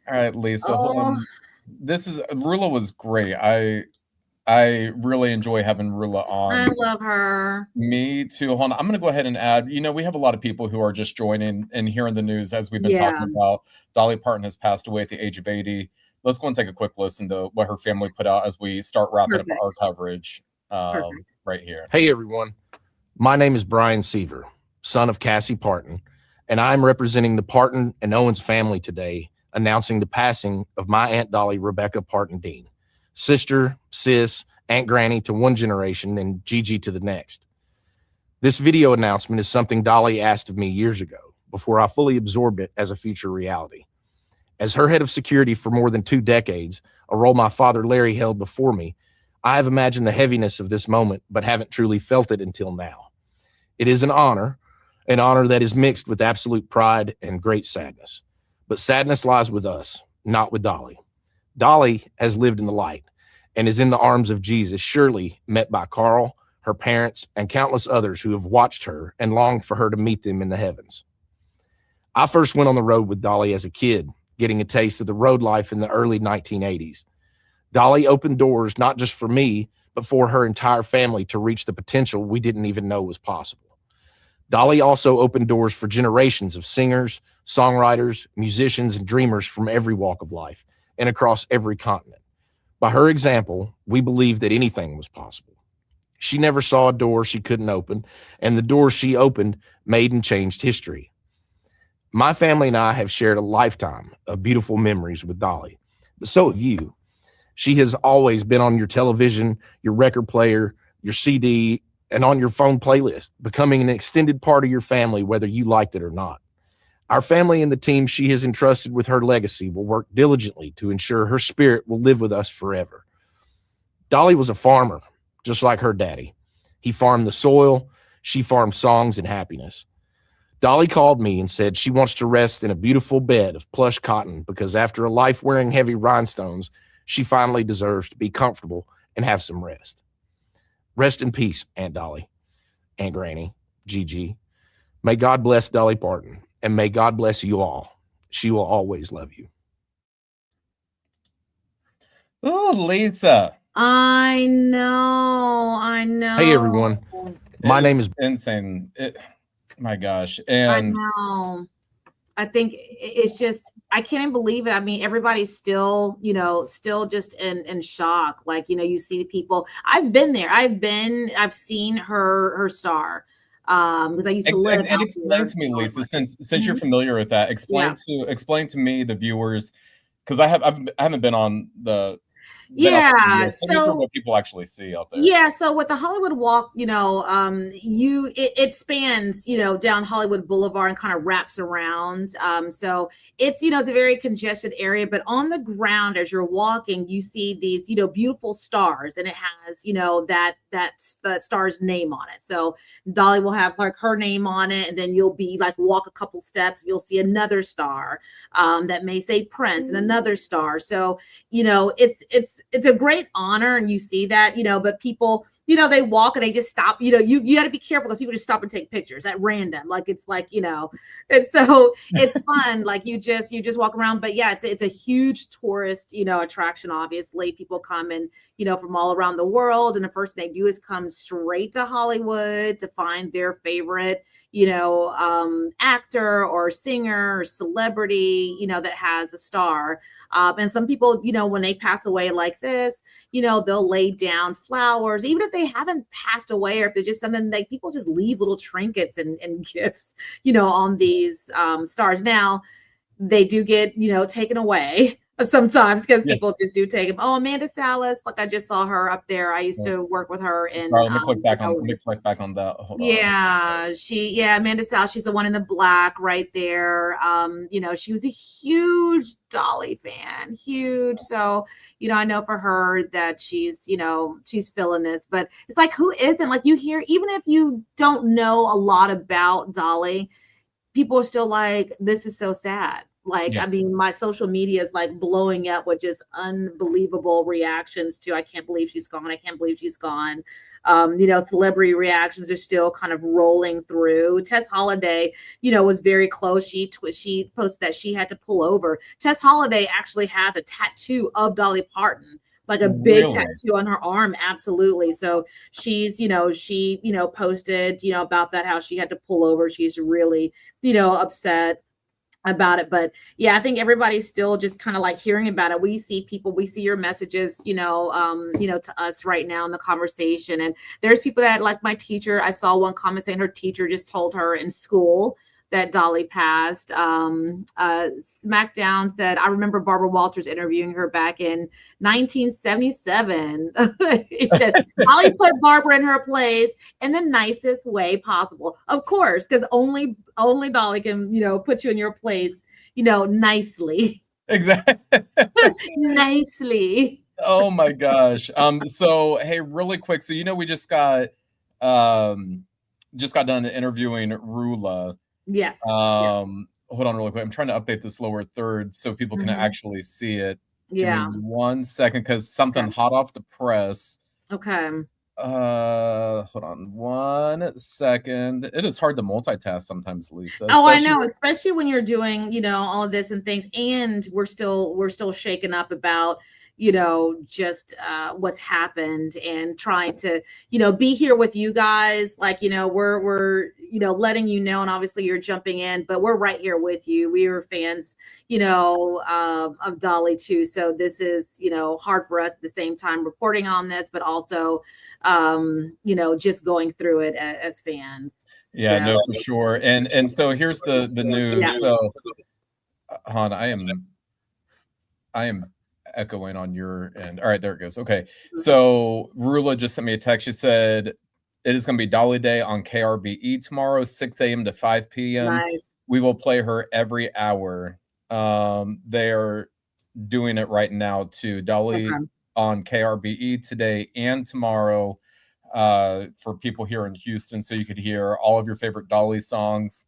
All right, Lisa. Rula was great. I really enjoy having Rula on. I love her. Me too. Hold on. I'm going to go ahead and add, we have a lot of people who are just joining and hearing the news as we've been talking about. Dolly Parton has passed away at the age of 80. Let's go and take a quick listen to what her family put out as we start wrapping up our coverage right here. Hey, everyone. My name is Brian Seaver, son of Cassie Parton, and I'm representing the Parton and Owens family today, announcing the passing of my Aunt Dolly, Rebecca Parton Dean, sister, sis, Aunt Granny to one generation and Gigi to the next. This video announcement is something Dolly asked of me years ago before I fully absorbed it as a future reality. As her head of security for more than 2 decades, a role my father Larry held before me, I have imagined the heaviness of this moment, but haven't truly felt it until now. It is an honor that is mixed with absolute pride and great sadness. But sadness lies with us, not with Dolly. Dolly has lived in the light and is in the arms of Jesus, surely met by Carl, her parents, and countless others who have watched her and longed for her to meet them in the heavens. I first went on the road with Dolly as a kid, getting a taste of the road life in the early 1980s. Dolly opened doors not just for me, but for her entire family to reach the potential we didn't even know was possible. Dolly also opened doors for generations of singers, songwriters, musicians, and dreamers from every walk of life and across every continent. By her example, we believed that anything was possible. She never saw a door she couldn't open, and the doors she opened made and changed history. My family and I have shared a lifetime of beautiful memories with Dolly, but so have you. She has always been on your television, your record player, your CD, and on your phone playlist, becoming an extended part of your family, whether you liked it or not. Our family and the team she has entrusted with her legacy will work diligently to ensure her spirit will live with us forever. Dolly was a farmer, just like her daddy. He farmed the soil, she farmed songs and happiness. Dolly called me and said she wants to rest in a beautiful bed of plush cotton because after a life wearing heavy rhinestones, she finally deserves to be comfortable and have some rest. Rest in peace, Aunt Dolly, Aunt Granny, Gigi. May God bless Dolly Parton, and may God bless you all. She will always love you. Oh, Lisa. I know. Hey, everyone. My name is insane. My gosh. I And know. I think it's just, I can't even believe it. I mean, everybody's still, still just in shock. Like, you see people, I've been there. I've seen her star. Because I used to live. and explain to me, Lisa, since you're familiar with that, explain to me, the viewers, because I haven't been on the so what people actually see out there. Yeah, so with the Hollywood Walk, it spans, down Hollywood Boulevard and kind of wraps around. So it's, it's a very congested area, but on the ground as you're walking, you see these, beautiful stars, and it has, the star's name on it. So Dolly will have like her name on it, and then you'll be like walk a couple steps, you'll see another star that may say Prince, and another star. So it's a great honor, and you see that, but people, they walk and they just stop, you got to be careful because people just stop and take pictures at random. Like, it's like, and so it's fun. Like you just walk around, but yeah, it's a huge tourist, attraction. Obviously people come and, from all around the world. And the first thing they do is come straight to Hollywood to find their favorite, actor or singer or celebrity, that has a star. And some people, when they pass away like this, they'll lay down flowers, even if they haven't passed away, or if they're just something like people just leave little trinkets and gifts, on these stars. Now they do get, taken away sometimes because people just do take them. Oh, Amanda Salas, like I just saw her up there. I used to work with her in. Let me click back on that. Hold on. Amanda Salas. She's the one in the black right there. She was a huge Dolly fan, huge. So, I know for her that she's feeling this, but it's like, who isn't? Like, you hear, even if you don't know a lot about Dolly, people are still like, this is so sad. Like, I mean, my social media is like blowing up with just unbelievable reactions to, I can't believe she's gone. I can't believe she's gone. Celebrity reactions are still kind of rolling through. Tess Holliday, was very close. She posted that she had to pull over. Tess Holliday actually has a tattoo of Dolly Parton, like a big tattoo on her arm. Absolutely. So she's, she posted, about that, how she had to pull over. She's really, upset about it. But yeah, I think everybody's still just kind of like hearing about it. We see your messages, to us right now in the conversation. And there's people that, like my teacher, I saw one comment saying her teacher just told her in school that Dolly passed. SmackDown said, I remember Barbara Walters interviewing her back in 1977. She said, Dolly put Barbara in her place in the nicest way possible. Of course, because only Dolly can, put you in your place, nicely. Exactly. Nicely. Oh my gosh. So hey, really quick. So we just got done interviewing Rula. Yes. Hold on really quick. I'm trying to update this lower third so people can actually see it. Yeah. Give me 1 second, because something hot off the press. Okay. Hold on 1 second. It is hard to multitask sometimes, Lisa. Oh, I especially- know, especially when you're doing, all of this and things, and we're still shaken up about, just what's happened and trying to, be here with you guys. Like, we're letting you know, and obviously you're jumping in, but we're right here with you. We are fans, of Dolly too. So this is, hard for us at the same time reporting on this, but also, just going through it as fans. Yeah, So- no, for sure. And so here's the news. Yeah. So Han, I am echoing on your end. All right, there it goes. Okay. So Rula just sent me a text. She said it is going to be Dolly Day on KRBE tomorrow, 6 a.m. to 5 p.m. Nice. We will play her every hour. They are doing it right now too. Dolly Okay. on KRBE today and tomorrow for people here in Houston, so you could hear all of your favorite Dolly songs.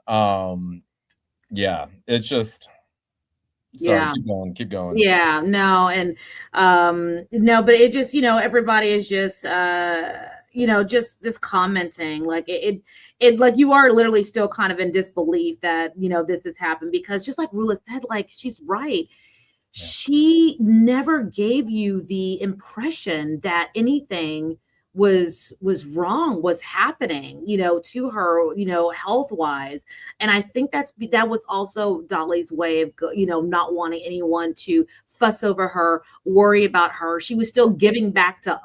Yeah, it's just sorry, Yeah. keep going. Yeah, no, and no, but it just, everybody is just just commenting. Like it like you are literally still kind of in disbelief that, this has happened, because just like Rula said, like, she's right. She never gave you the impression that anything was wrong, was happening, to her, health wise. And I think that was also Dolly's way of not wanting anyone to fuss over her, worry about her. She was still giving back to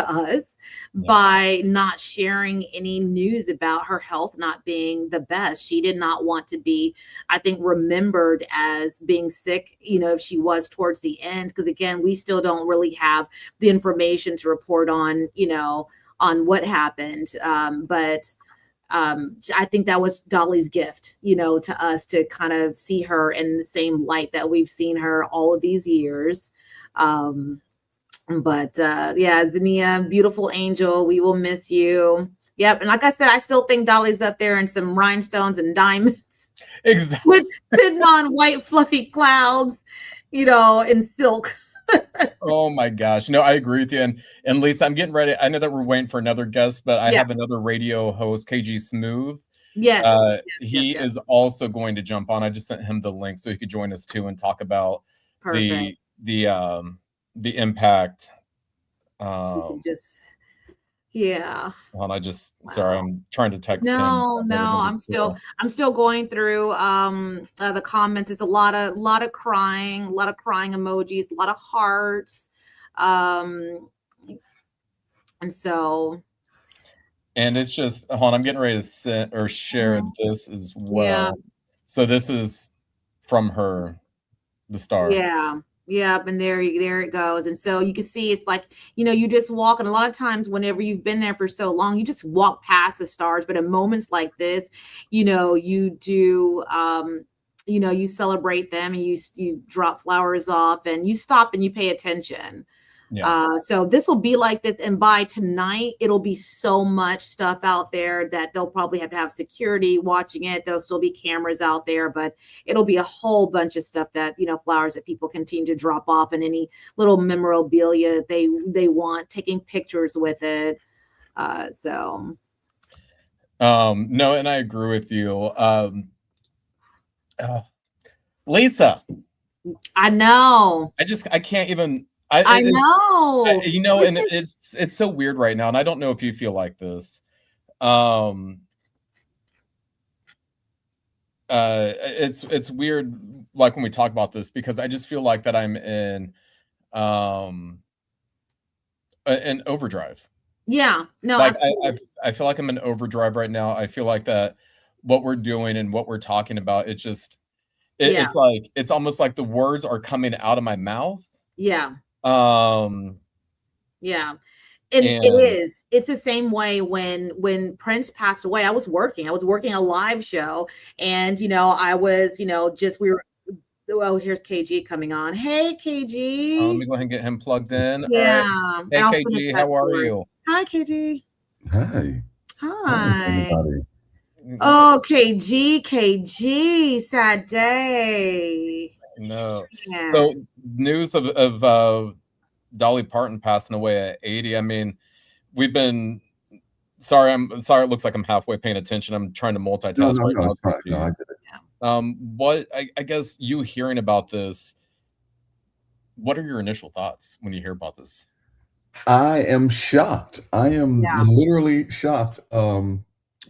us by not sharing any news about her health not being the best. She did not want to be, I think, remembered as being sick, if she was towards the end, because again, we still don't really have the information to report on, on what happened. But I think that was Dolly's gift, to us, to kind of see her in the same light that we've seen her all of these years. But yeah, Zania, beautiful angel, we will miss you. Yep. And like I said, I still think Dolly's up there in some rhinestones and diamonds. Exactly. Sitting on white fluffy clouds, in silk. Oh my gosh. No, I agree with you. And Lisa, I'm getting ready. I know that we're waiting for another guest, but I have another radio host, KG Smooth. Yes. He is also going to jump on. I just sent him the link so he could join us too and talk about the impact. Hold on, sorry, I'm trying to text him. No, I'm still going through the comments. It's a lot of crying, emojis, a lot of hearts. And so, and it's just, hold on, I'm getting ready to share this as well. Yeah. So this is from her, the star. Yeah. Yep, and there it goes. And so you can see it's like, you just walk, and a lot of times whenever you've been there for so long, you just walk past the stars. But in moments like this, you do you celebrate them, and you drop flowers off, and you stop and you pay attention. Yeah. So this will be like this, and by tonight it'll be so much stuff out there that they'll probably have to have security watching it. There'll still be cameras out there, but it'll be a whole bunch of stuff that, flowers that people continue to drop off, and any little memorabilia they want, taking pictures with it. No, and I agree with you. Lisa, I know. I can't even. I know. And it's so weird right now, and I don't know if you feel like this. It's weird, like when we talk about this, because I just feel like that I'm in an overdrive. Yeah, no, like absolutely. I feel like I'm in overdrive right now. I feel like that what we're doing and what we're talking about, it's like it's almost like the words are coming out of my mouth. Yeah. Yeah. And it's the same way when Prince passed away. I was working a live show, and I was here's KG coming on. Hey KG. Let me go ahead and get him plugged in. Yeah. All right. Hey KG, how are you? Hi KG. Hi. Hi. Oh, KG, sad day. No. Yeah. So news of Dolly Parton passing away at 80. I mean, we've been sorry. I'm sorry. It looks like I'm halfway paying attention. I'm trying to multitask right now. It's fine. No, I get it. What I guess you hearing about this, what are your initial thoughts when you hear about this? I am shocked. I am Yeah. literally shocked.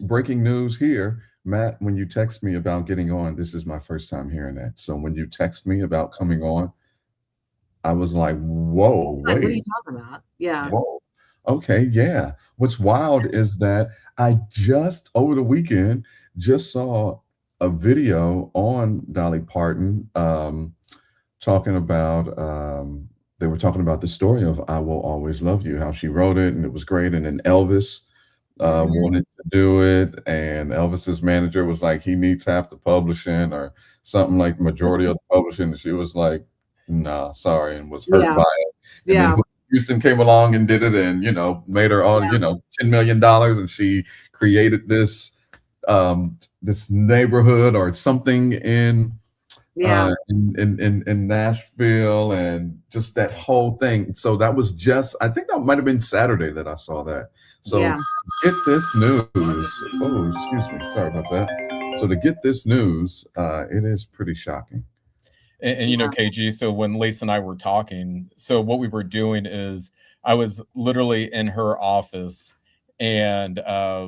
Breaking news here, Matt, when you text me about getting on, this is my first time hearing that. So when you text me about coming on, I was like, whoa, Like, what are you wait, talking about? Yeah. whoa. Okay, yeah. What's wild is that I just over the weekend just saw a video on Dolly Parton talking about they were talking about the story of I Will Always Love You, how she wrote it and it was great. And then Elvis wanted to do it, and Elvis's manager was like, he needs half the publishing or something like majority of the publishing. And she was like, nah, sorry, and was hurt Yeah. by it. And Yeah. then Houston came along and did it and, made her all, $10 million. And she created this, this neighborhood or something in Nashville, and just that whole thing. So that was just, I think that might've been Saturday that I saw that. So Yeah. get this news. Oh, excuse me. Sorry about that. So to get this news, it is pretty shocking. And KG, so when Lisa and I were talking, so what we were doing is I was literally in her office, and I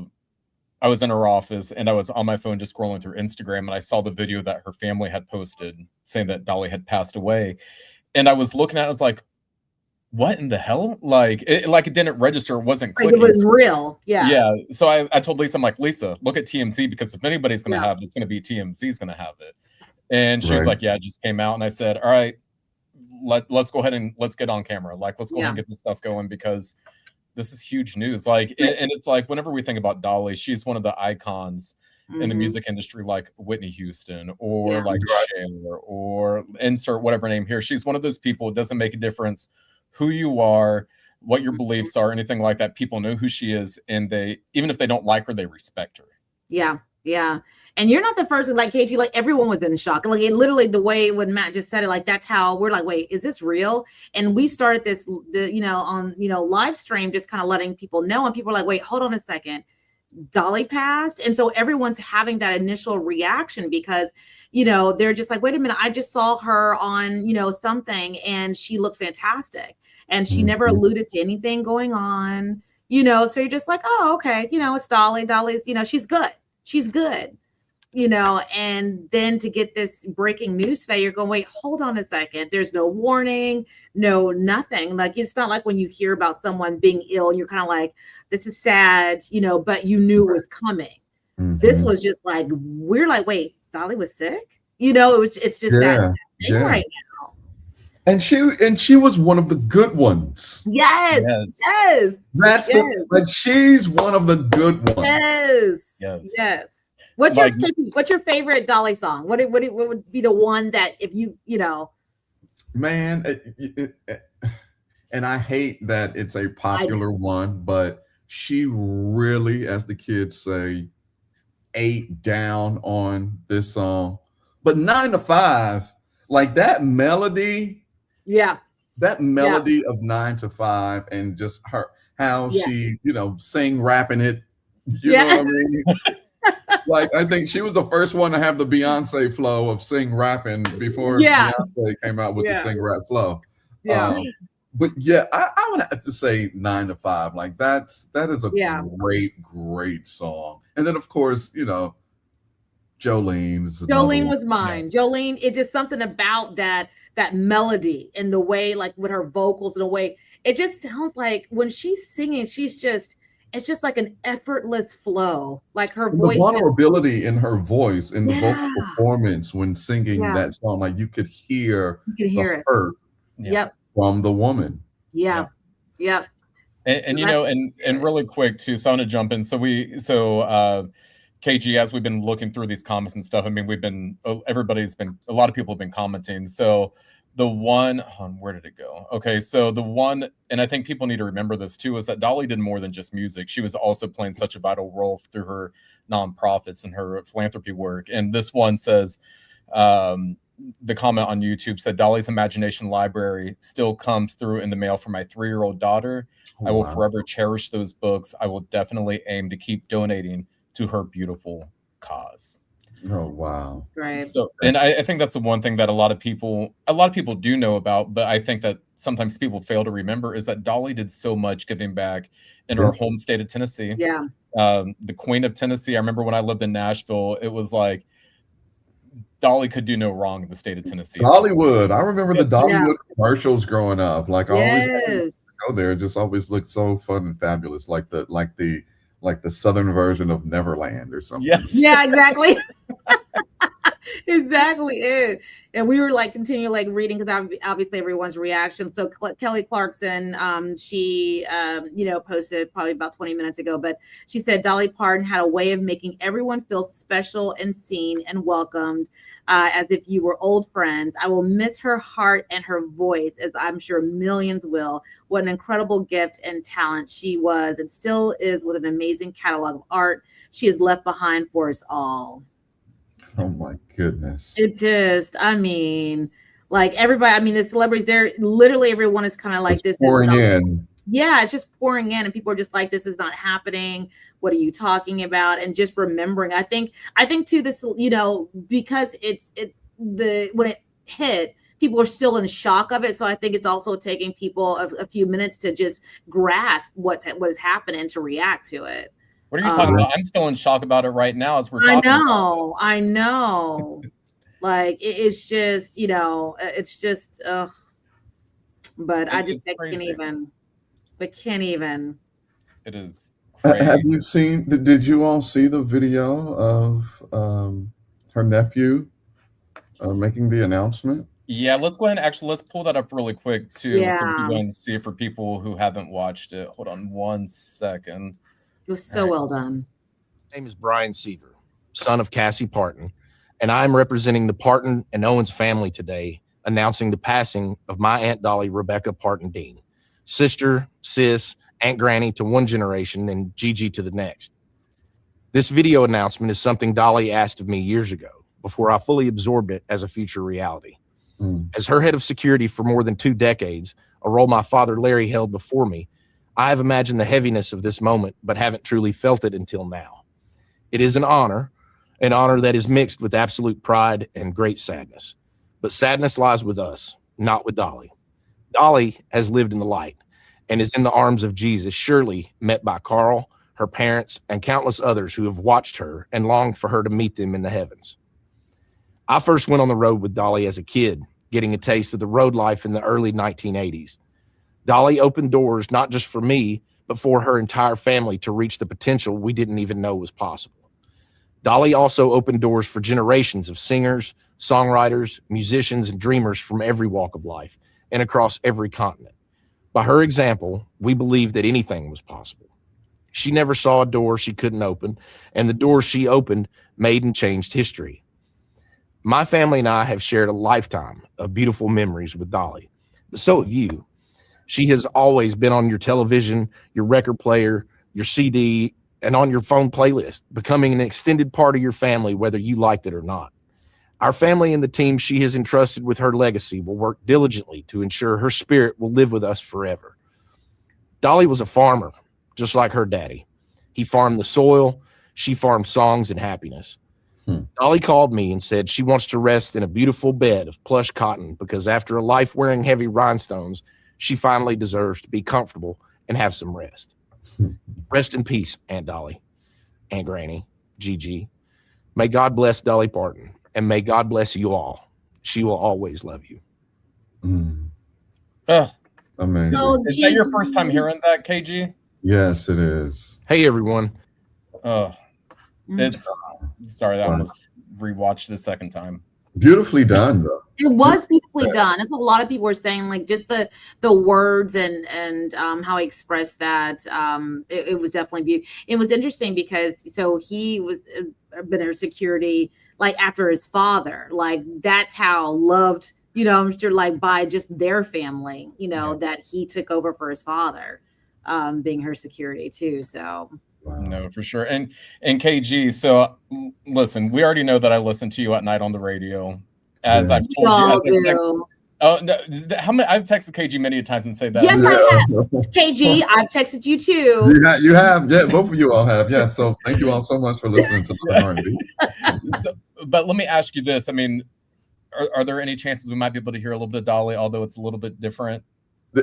was in her office and I was on my phone just scrolling through Instagram, and I saw the video that her family had posted saying that Dolly had passed away. And I was looking at it, I was like, what in the hell? Like it didn't register, it wasn't Like, clicking. it was real. Yeah. Yeah. So I told Lisa, I'm like, Lisa, look at TMZ, because if anybody's gonna Yeah. have it, it's gonna be TMZ's gonna have it. And she was Right. like, yeah, it just came out. And I said, all right, let's go ahead and let's get on camera. Like, let's go ahead and get this stuff going, because this is huge news. Like, and it's like, whenever we think about Dolly, she's one of the icons in the music industry, like Whitney Houston or like Cher, or insert whatever name here. She's one of those people. It doesn't make a difference who you are, what your beliefs are, anything like that. People know who she is, and they, even if they don't like her, they respect her. Yeah. Yeah. And you're not the first, like KG, like everyone was in shock. Like, it literally, the way when Matt just said it, like that's how we're like, wait, is this real? And we started this, on, live stream, just kind of letting people know. And people are like, wait, hold on a second. Dolly passed. And so everyone's having that initial reaction because, they're just like, wait a minute, I just saw her on, something, and she looked fantastic. And she never alluded to anything going on, so you're just like, oh, okay. It's Dolly. Dolly's, she's good. She's good, and then to get this breaking news today, you're going, wait, hold on a second. There's no warning, no nothing. Like, it's not like when you hear about someone being ill and you're kind of like, this is sad, but you knew it was coming. This was just like, we're like, wait, Dolly was sick? It's just that thing right now. And she was one of the good ones. Yes. That's but she's one of the good ones. Yes. What's your favorite Dolly song? What would be the one that if you Man, and I hate that it's a popular one, but she really, as the kids say, ate down on this song. But 9 to 5, like that melody. Yeah. That melody of 9 to 5, and just how she, sing rapping it. You know what I mean? Like, I think she was the first one to have the Beyonce flow of sing rapping before Beyonce came out with the sing rap flow. But I would have to say 9 to 5. Like that is a great song. And then of course, Jolene was mine. Jolene, it's just something about that melody and the way, like with her vocals and the way it just sounds like when she's singing, it's just like an effortless flow. Like her voice, the vulnerability in her voice, in the vocal performance when singing that song, like you could hear the hurt from the woman. And really quick too, so I want to jump in. KG, as we've been looking through these comments and stuff, I mean, a lot of people have been commenting. So the one, where did it go? Okay, so the one, and I think people need to remember this too, is that Dolly did more than just music. She was also playing such a vital role through her nonprofits and her philanthropy work. And this one says, the comment on YouTube said, Dolly's Imagination Library still comes through in the mail for my 3-year-old daughter. Oh, I will wow. forever cherish those books. I will definitely aim to keep donating to her beautiful cause. Oh, wow. Right. So, and I think that's the one thing that a lot of people do know about, but I think that sometimes people fail to remember is that Dolly did so much giving back in her home state of Tennessee. Yeah. The Queen of Tennessee. I remember when I lived in Nashville, it was like Dolly could do no wrong in the state of Tennessee. Dollywood. I remember the Yeah. Dollywood commercials growing up. Like I always Yes. go there. It just always looked so fun and fabulous, like the southern version of Neverland or something. Yes. Yeah, exactly. Exactly it. And we were like continuing like reading because obviously everyone's reaction. So Kelly Clarkson, she posted probably about 20 minutes ago, but she said Dolly Parton had a way of making everyone feel special and seen and welcomed, as if you were old friends. I will miss her heart and her voice, as I'm sure millions will. What an incredible gift and talent she was and still is, with an amazing catalog of art she has left behind for us all. Oh my goodness. It just, I mean, like everybody, I mean, the celebrities, they're literally everyone is kind of like, this Pouring is not, in. yeah, it's just pouring in, and people are just like, this is not happening. What are you talking about? And just remembering, I think too, this, because when it hit, people are still in shock of it. So I think it's also taking people a few minutes to just grasp what is happening, to react to it. What are you talking about? I'm still in shock about it right now as we're talking. I know. Like it's just, it's just, but I can't even. It is Have crazy. you seen? Did you all see the video of her nephew making the announcement? Yeah, let's go ahead and let's pull that up really quick too, so we Yeah. can go and see it for people who haven't watched it. Hold on 1 second. It was so well done. My name is Brian Seaver, son of Cassie Parton, and I'm representing the Parton and Owens family today, announcing the passing of my Aunt Dolly Rebecca Parton Dean, sister, sis, Aunt Granny to one generation and Gigi to the next. This video announcement is something Dolly asked of me years ago, before I fully absorbed it as a future reality. As her head of security for more than 2 decades, a role my father Larry held before me, I have imagined the heaviness of this moment, but haven't truly felt it until now. It is an honor that is mixed with absolute pride and great sadness. But sadness lies with us, not with Dolly. Dolly has lived in the light and is in the arms of Jesus, surely met by Carl, her parents, and countless others who have watched her and longed for her to meet them in the heavens. I first went on the road with Dolly as a kid, getting a taste of the road life in the early 1980s. Dolly opened doors not just for me, but for her entire family to reach the potential we didn't even know was possible. Dolly also opened doors for generations of singers, songwriters, musicians, and dreamers from every walk of life and across every continent. By her example, we believed that anything was possible. She never saw a door she couldn't open, and the doors she opened made and changed history. My family and I have shared a lifetime of beautiful memories with Dolly, but so have you. She has always been on your television, your record player, your CD, and on your phone playlist, becoming an extended part of your family, whether you liked it or not. Our family and the team she has entrusted with her legacy will work diligently to ensure her spirit will live with us forever. Dolly was a farmer, just like her daddy. He farmed the soil. She farmed songs and happiness. Dolly called me and said she wants to rest in a beautiful bed of plush cotton because after a life wearing heavy rhinestones, she finally deserves to be comfortable and have some rest. Rest in peace, Aunt Dolly, Aunt Granny, Gigi. May God bless Dolly Parton, and may God bless you all. She will always love you. Amazing. Oh, Is that your first time hearing that, KG? Yes, it is. Hey, everyone. It's sorry, that almost rewatched it a second time. Beautifully done, though. It was beautifully done. That's what a lot of people were saying, like just the words and how he expressed that. It was definitely beautiful. It was interesting because so he was been her security like after his father. Like that's how loved, I'm sure, like by just their family, that he took over for his father, being her security too. So no, for sure. And KG, so listen, we already know that I listen to you at night on the radio. as Yeah. I've told you, Y'all as I've texted, do. oh no, how many? I've texted KG many times and say that. Yes, I have. Yeah. KG, I've texted you too. You have, yeah, both of you all have, yeah. So thank you all so much for listening to Love and R&B. So, but let me ask you this. I mean, are there any chances we might be able to hear a little bit of Dolly, although it's a little bit different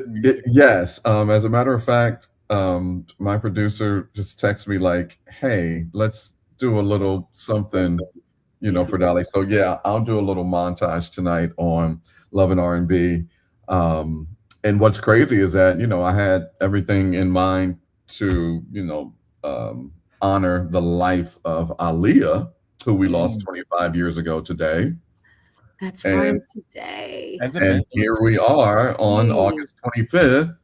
music? Yes. As a matter of fact, my producer just texted me like, "Hey, let's do a little something, for Dolly." So yeah, I'll do a little montage tonight on Love and R&B. And what's crazy is that I had everything in mind to honor the life of Aaliyah, who we lost 25 years ago today. That's And- right, it's today. Has it And been? here we are on Jeez. August 25th,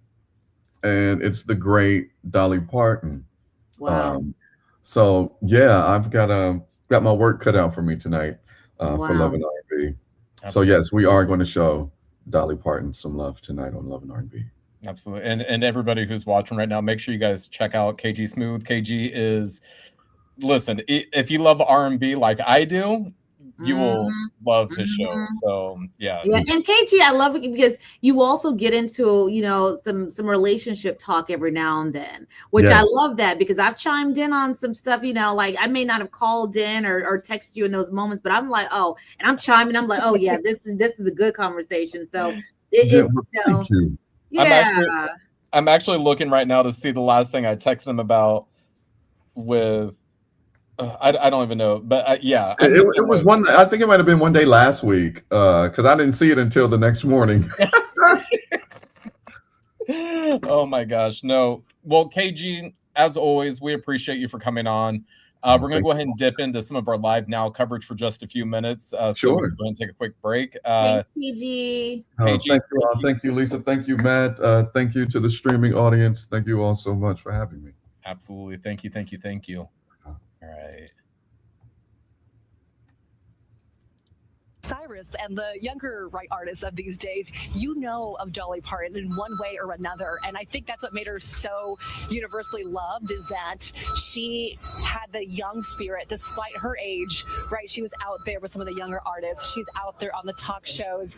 and it's the great Dolly Parton. Wow. So yeah, I've got my work cut out for me tonight for Wow. Love and R&B. So Absolutely. yes, we are going to show Dolly Parton some love tonight on Love and R&B. Absolutely. And everybody who's watching right now, make sure you guys check out KG Smooth. KG is, listen, if you love R&B like I do, you will love his show. So yeah. Yeah, and KG, I love it because you also get into some relationship talk every now and then, which I Yes. love that because I've chimed in on some stuff. Like I may not have called in or texted you in those moments, but I'm like, oh, and I'm chiming. I'm like, oh yeah, this is a good conversation. So Yeah, well, thank you. yeah. I'm actually looking right now to see the last thing I texted him about with I don't even know, but yeah, I'm the It same was way. one. I think it might have been one day last week because I didn't see it until the next morning. Oh my gosh, no. Well, KG, as always, we appreciate you for coming on. We're going to go ahead and dip into some of our live now coverage for just a few minutes. So we Sure. can go ahead and take a quick break. Thanks, KG. Thank you all. Thank you, Lisa. Thank you, Matt. Thank you to the streaming audience. Thank you all so much for having me. Absolutely. Thank you. Thank you. Thank you. All right. Cyrus and the younger artists of these days, of Dolly Parton in one way or another. And I think that's what made her so universally loved is that she had the young spirit despite her age, right? She was out there with some of the younger artists. She's out there on the talk shows.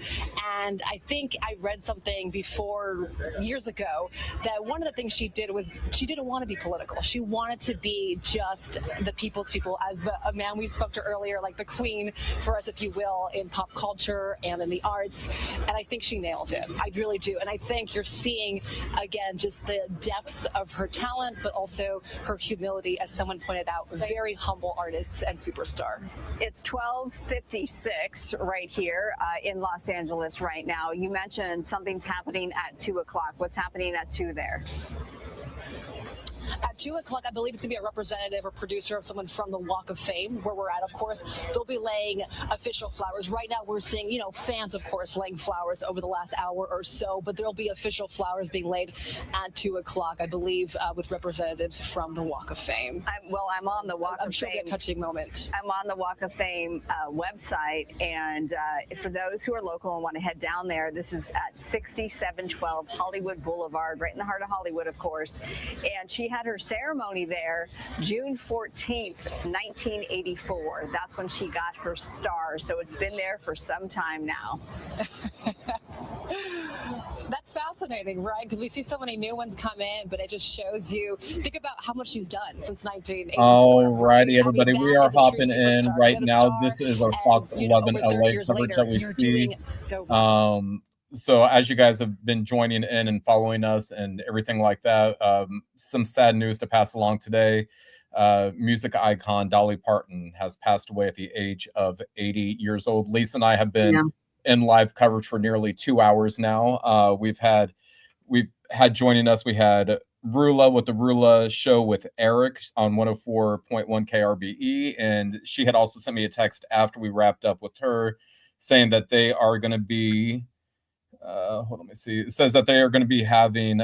And I think I read something before years ago that one of the things she did was she didn't want to be political. She wanted to be just the people's people, as a man we spoke to earlier, like the queen for us, if you will, in pop culture and in the arts. And I think she nailed it. I really do. And I think you're seeing, again, just the depth of her talent, but also her humility, as someone pointed out, very humble artist and superstar. It's 12:56 right here in Los Angeles right now. You mentioned something's happening at 2 o'clock. What's happening at 2 there? At 2 o'clock, I believe it's going to be a representative or producer of someone from the Walk of Fame, where we're at, of course. They'll be laying official flowers. Right now, we're seeing, fans, of course, laying flowers over the last hour or so, but there'll be official flowers being laid at 2 o'clock, I believe, with representatives from the Walk of Fame. I'm on the Walk I'm of sure Fame. it'll be a touching moment. I'm on the Walk of Fame website, and for those who are local and want to head down there, this is at 6712 Hollywood Boulevard, right in the heart of Hollywood, of course. And she had her ceremony there June 14th, 1984. That's when she got her star. So it's been there for some time now. That's fascinating, right? Because we see so many new ones come in, but it just shows you, think about how much she's done since 1984. All righty, right? everybody. That We are is a true hopping in superstar. right Get a now. star, This is our and, Fox 11 over 30 LA years coverage later, that we you're see. doing so well. So as you guys have been joining in and following us and everything like that, some sad news to pass along today. Music icon Dolly Parton has passed away at the age of 80 years old. Lisa and I have been in live coverage for nearly 2 hours now. We've had joining us, we had Rula with the Rula Show with Eric on 104.1 KRBE, and she had also sent me a text after we wrapped up with her saying that they are going to be hold on, let me see. It says that they are going to be having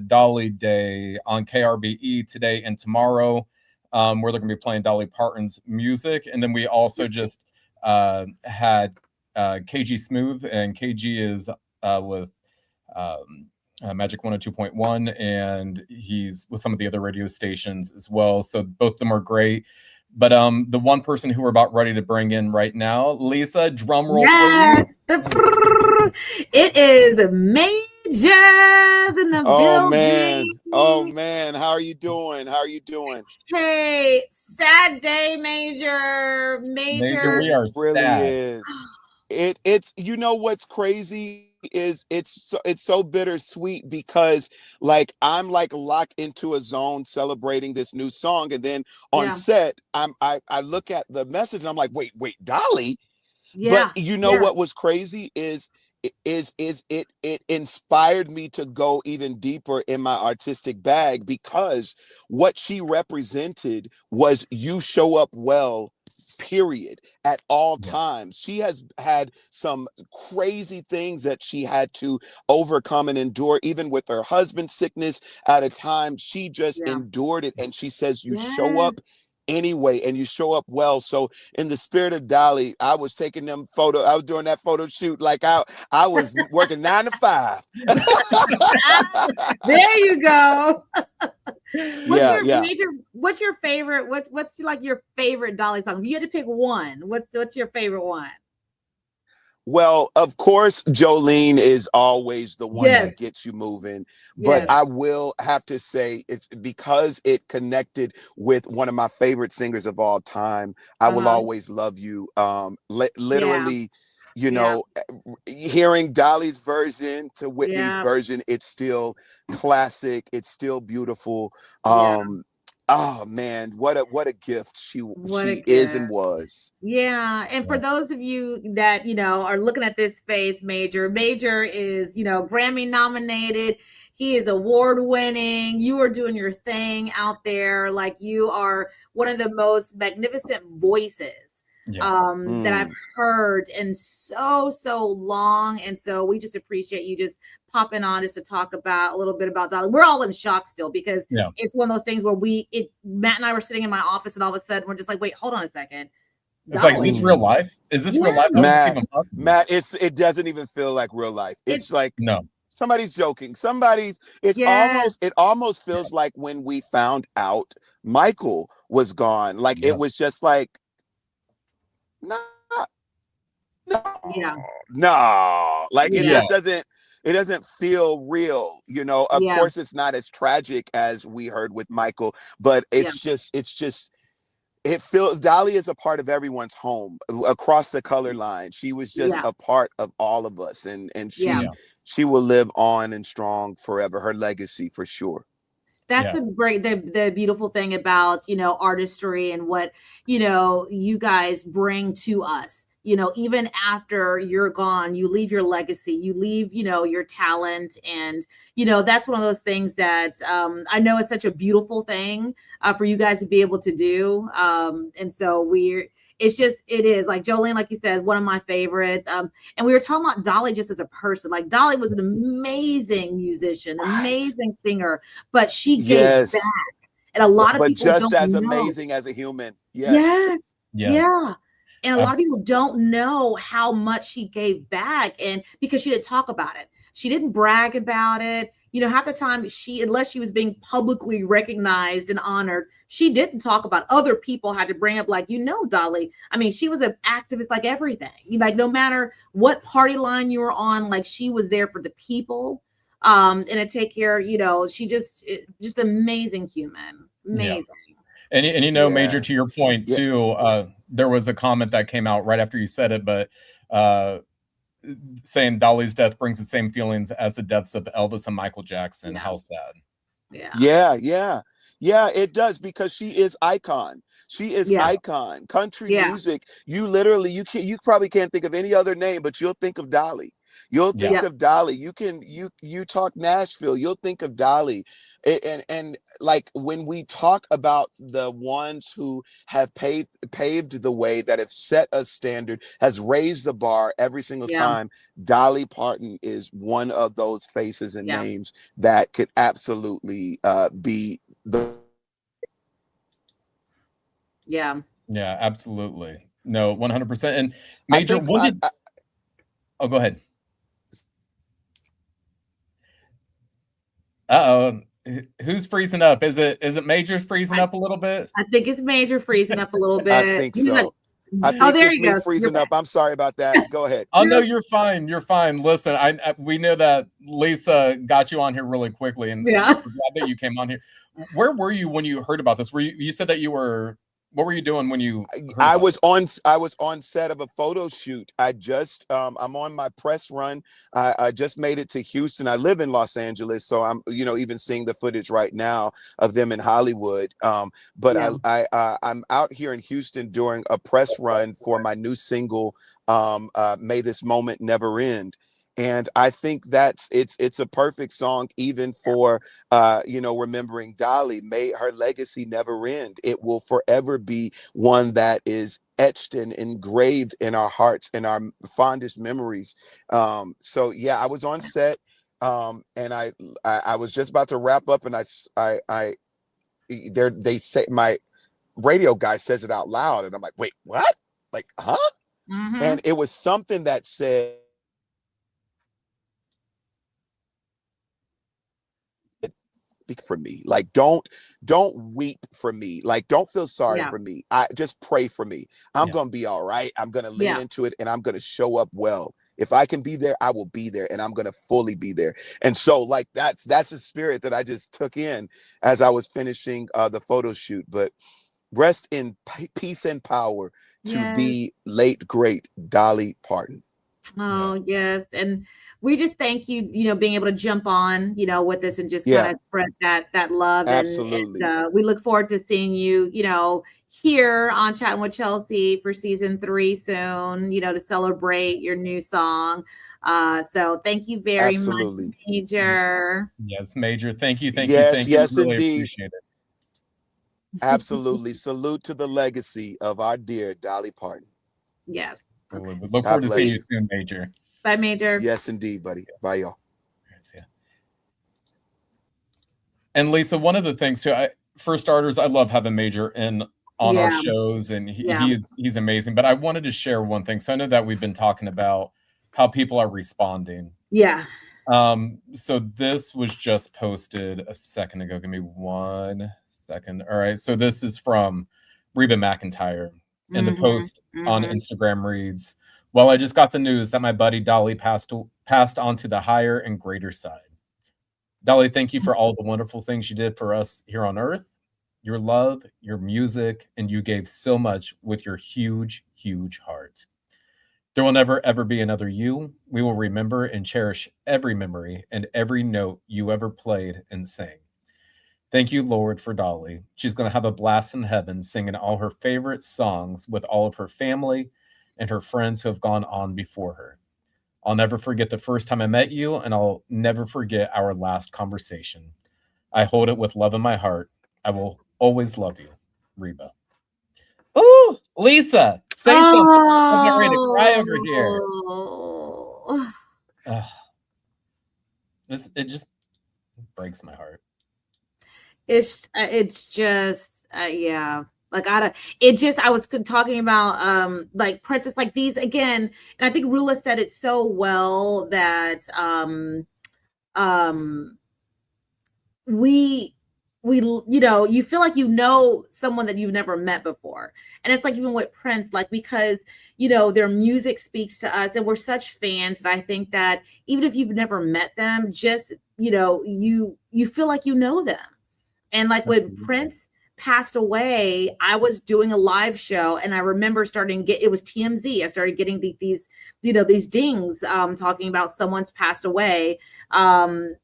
Dolly Day on KRBE today and tomorrow, where they're going to be playing Dolly Parton's music. And then we also just had KG Smooth, and KG is with Magic 102.1, and he's with some of the other radio stations as well. So both of them are great. But the one person who we're about ready to bring in right now, Lisa, drum roll, Yes, please. it is Majors in the building. Oh man, how are you doing? How are you doing? Hey, sad day, Major. Major, we are Really sad. is. It's you know what's crazy is it's so bittersweet because like I'm like locked into a zone celebrating this new song, and then on Yeah, set I look at the message and I'm like, wait, Dolly. But yeah, you know yeah, what was crazy is it inspired me to go even deeper in my artistic bag, because what she represented was you show up well, period, at all Yeah. times. She has had some crazy things that she had to overcome and endure, even with her husband's sickness. At a time she just yeah, endured it, and she says you show yes. up anyway, and you show up well. So in the spirit of Dolly, I was taking them I was doing that photo shoot like I was working 9 to 5. There you go. What's Yeah, your yeah. major? What's your favorite? What's like your favorite Dolly song? If you had to pick one, what's your favorite one? Well, of course, Jolene is always the one Yes, that gets you moving. But yes, I Yes. will have to say, it's because it connected with one of my favorite singers of all time. I Will uh-huh, Always Love You. yeah, Literally, you yeah, know, hearing Dolly's version to Whitney's yeah, version, it's still classic. It's still beautiful. yeah. Oh man, what a gift What a she is and gift. was. Yeah, and for Yeah. those of you that are looking at this face, Major is Grammy nominated. He is award winning. You are doing your thing out there. Like, you are one of the most magnificent voices Yeah. that I've heard in so long. And so we just appreciate you just popping on just to talk about a little bit about Dolly. We're all in shock still, because Yeah. it's one of those things where Matt and I were sitting in my office, and all of a sudden we're just like, wait, hold on a second. It's like, is Dolly. this real life? Is this real Yeah. life? How is this even possible? Matt, it doesn't even feel like real life. It's like No. somebody's joking. Yes. It almost feels like when we found out Michael was gone. Like Yeah. it was just like, no, Yeah. no. Like it Yeah. just doesn't feel real. Of Yeah. course it's not as tragic as we heard with Michael, but Yeah. it feels Dolly is a part of everyone's home across the color line. She was just Yeah. a part of all of us, and Yeah. she will live on and strong forever. Her legacy for sure. That's Yeah. the beautiful thing about, artistry, and what, you guys bring to us. Even after you're gone, you leave your legacy, you leave, your talent. And, that's one of those things that I know is such a beautiful thing for you guys to be able to do. And so it is like Jolene, like you said, one of my favorites. And we were talking about Dolly just as a person. Like, Dolly was an amazing musician, Right. amazing singer, but she gave Yes. back. And a lot of But people just don't as know. amazing as a human. Yes. Yes. Yes. Yeah. And a lot of Abs- people don't know how much she gave back, and because she didn't talk about it. She didn't brag about it. Half the time, unless she was being publicly recognized and honored, she didn't talk about. Other people had to bring up, like, Dolly. I mean, she was an activist like everything. Like, no matter what party line you were on, like, she was there for the people. And to take care, she just amazing human. Amazing. And Yeah. Major, to your point Yeah. too, there was a comment that came out right after you said it, but saying Dolly's death brings the same feelings as the deaths of Elvis and Michael Jackson. Yeah. How sad. Yeah, it does, because she is icon. She is Yeah. icon. Country Yeah. music. You probably can't think of any other name, but you'll think of Dolly. You'll Yeah. think of Dolly. You talk Nashville, you'll think of Dolly. And like when we talk about the ones who have paved the way, that have set a standard, has raised the bar every single Yeah. time, Dolly Parton is one of those faces and Yeah. names that could absolutely be the Yeah. Yeah, absolutely. No, 100%. And I Major, think when did go ahead. Uh-oh. Who's freezing up? Is it Major freezing up a little bit? I think it's Major freezing up a little bit. I think so. I Oh, think there it's you me go. freezing up. I'm sorry about that. Go ahead. Oh no, you're fine. You're fine. Listen, we know that Lisa got you on here really quickly, and Yeah. we're glad that you came on here. Where were you when you heard about this? You said that you were. What were you doing when you heard I about was this? on I was on set of a photo shoot. I just I'm on my press run. I just made it to Houston. I live in Los Angeles, so I'm even seeing the footage right now of them in Hollywood. But Yeah. I'm out here in Houston during a press run for my new single, May This Moment Never End. And I think it's a perfect song even for remembering Dolly. May her legacy never end. It will forever be one that is etched and engraved in our hearts and our fondest memories. So yeah, I was on set, and I was just about to wrap up, and they say, my radio guy says it out loud, and I'm like, wait, what? Like, huh? Mhm. And it was something that said, for me, like, don't weep for me, like, don't feel sorry Yeah. for me. I just pray for me. I'm Yeah. gonna be all right. I'm gonna lean Yeah. into it, and I'm gonna show up well. If I can be there, I will be there, and I'm gonna fully be there. And so, like, that's the spirit that I just took in as I was finishing the photo shoot. But rest in peace and power to Yes. the late great Dolly Parton. Oh, yes. And we just thank you, being able to jump on, with us and just kind Yeah, of spread that love. absolutely. We look forward to seeing you, here on Chatting with Chelsea for season 3 soon, to celebrate your new song. So thank you very much, Absolutely. Major. Yes, Major. Thank you. Yes, yes, Really indeed. appreciate it. Absolutely. Salute to the legacy of our dear Dolly Parton. Yes. We look God forward to bless seeing you. you soon, Major. Bye, Major. Yes, indeed, buddy. Bye, y'all. Yeah. And Lisa, one of the things too, for starters, I love having Major on our Yeah. shows, and Yeah. he's amazing. But I wanted to share one thing. So I know that we've been talking about how people are responding. Yeah. So this was just posted a second ago. Give me 1 second. All right. So this is from Reba McEntire. And the post on Instagram reads, "Well, I just got the news that my buddy Dolly passed on to the higher and greater side. Dolly, thank you for all the wonderful things you did for us here on Earth, your love, your music, and you gave so much with your huge, huge heart. There will never, ever be another you. We will remember and cherish every memory and every note you ever played and sang. Thank you, Lord, for Dolly. She's going to have a blast in heaven singing all her favorite songs with all of her family and her friends who have gone on before her. I'll never forget the first time I met you, and I'll never forget our last conversation. I hold it with love in my heart. I will always love you, Reba." Ooh, Lisa, say something. I'm getting ready to cry over here. Oh. It just breaks my heart. It's just yeah, like I was talking about like Princess, like these again, and I think Rula said it so well that we you feel like someone that you've never met before. And it's like even with Prince, like because their music speaks to us and we're such fans that I think that even if you've never met them, just you feel like you know them. And like when Absolutely. Prince passed away, I was doing a live show and I remember it was TMZ. I started getting these dings talking about someone's passed away. Someone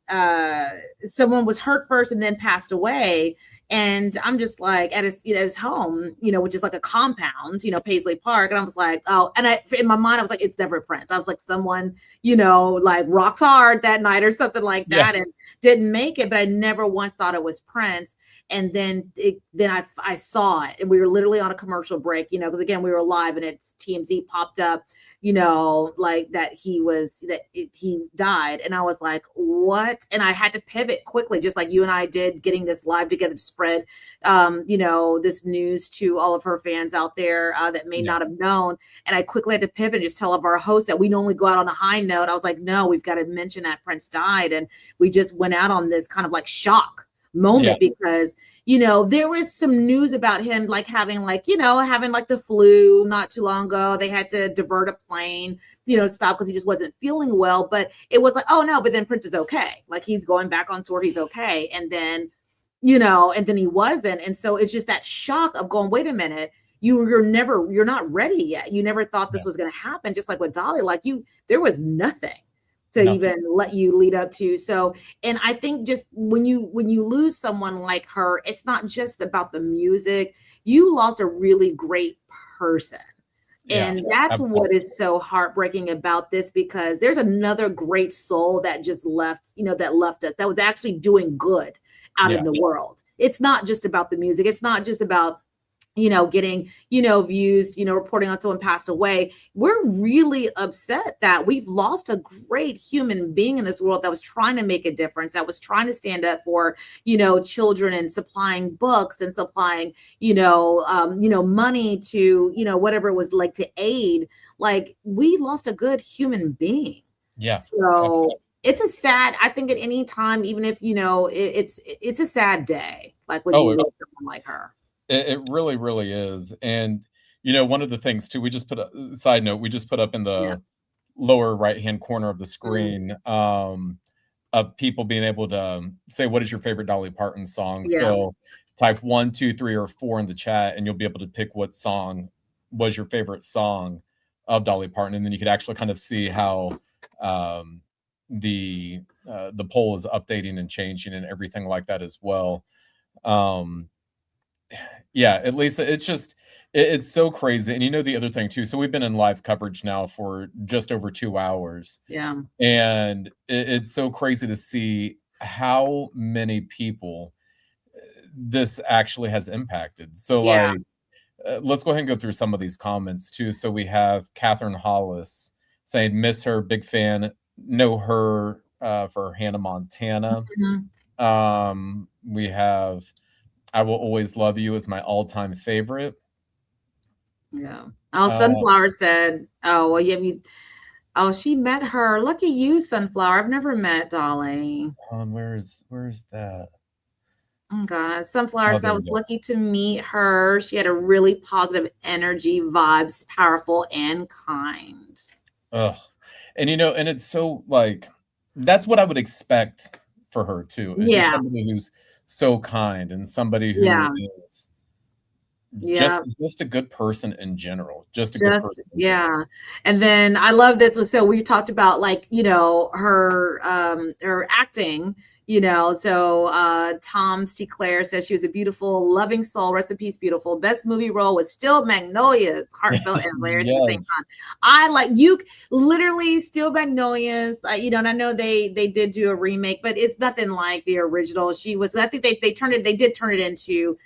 was hurt first and then passed away. And I'm just like at his home, which is like a compound, Paisley Park. And I was like, oh, and in my mind, I was like, it's never Prince. I was like, someone, like rocked hard that night or something like that and didn't make it. But I never once thought it was Prince. And then I saw it, and we were literally on a commercial break, because again, we were live and it's TMZ popped up, like that he died. And I was like, what? And I had to pivot quickly, just like you and I did, getting this live together to spread, this news to all of her fans out there that may not have known. And I quickly had to pivot and just tell of our hosts that we normally go out on a high note. I was like, no, we've got to mention that Prince died. And we just went out on this kind of like shock. moment because, there was some news about him like having like the flu not too long ago. They had to divert a plane, stop because he just wasn't feeling well. But it was like, oh no, but then Prince is okay. Like he's going back on tour. He's okay. And then, and then he wasn't. And so it's just that shock of going, wait a minute, you're not ready yet. You never thought this was going to happen. Just like with Dolly, like there was nothing to even let you lead up to. So, and I think just when you lose someone like her, it's not just about the music. You lost a really great person. And that's absolutely. what is so heartbreaking about this, because there's another great soul that just left, that left us, that was actually doing good out in the world. It's not just about the music. It's not just about, getting, views, reporting on someone passed away. We're really upset that we've lost a great human being in this world that was trying to make a difference, that was trying to stand up for, children and supplying books and supplying, money to, whatever it was like to aid. Like we lost a good human being. Yeah. So absolutely. it's a sad, I think at any time, even if, it's a sad day, like when you lose someone like her. It really, really is. And, one of the things too, we just put a side note, we just put up in the lower right-hand corner of the screen of people being able to say, what is your favorite Dolly Parton song? Yeah. So type 1, 2, 3, or 4 in the chat, and you'll be able to pick what song was your favorite song of Dolly Parton. And then you could actually kind of see how the poll is updating and changing and everything like that as well. At least it's just it's so crazy. And the other thing too, so we've been in live coverage now for just over 2 hours, and it's so crazy to see how many people this actually has impacted. So let's go ahead and go through some of these comments too. So we have Catherine Hollis saying, miss her, big fan, know her for Hannah Montana. We have I Will Always Love You is my all-time favorite. Yeah. Sunflower said, oh, well, she met her. Look at you, Sunflower. I've never met Dolly. Where's that? Oh, God. Sunflower said, I was lucky to meet her. She had a really positive energy, vibes, powerful, and kind. Ugh. And, and it's so, like, that's what I would expect for her, too. It's just somebody who's so kind and somebody who is just a good person in general. Just a good person. And then I love this. So we talked about like, her acting, so Tom C. Claire says she was a beautiful, loving soul. Rest in peace, beautiful. Best movie role was still Magnolias, heartfelt and hilarious at the same time. I like you literally Still Magnolias, and I know they did do a remake, but it's nothing like the original. I think they did turn it into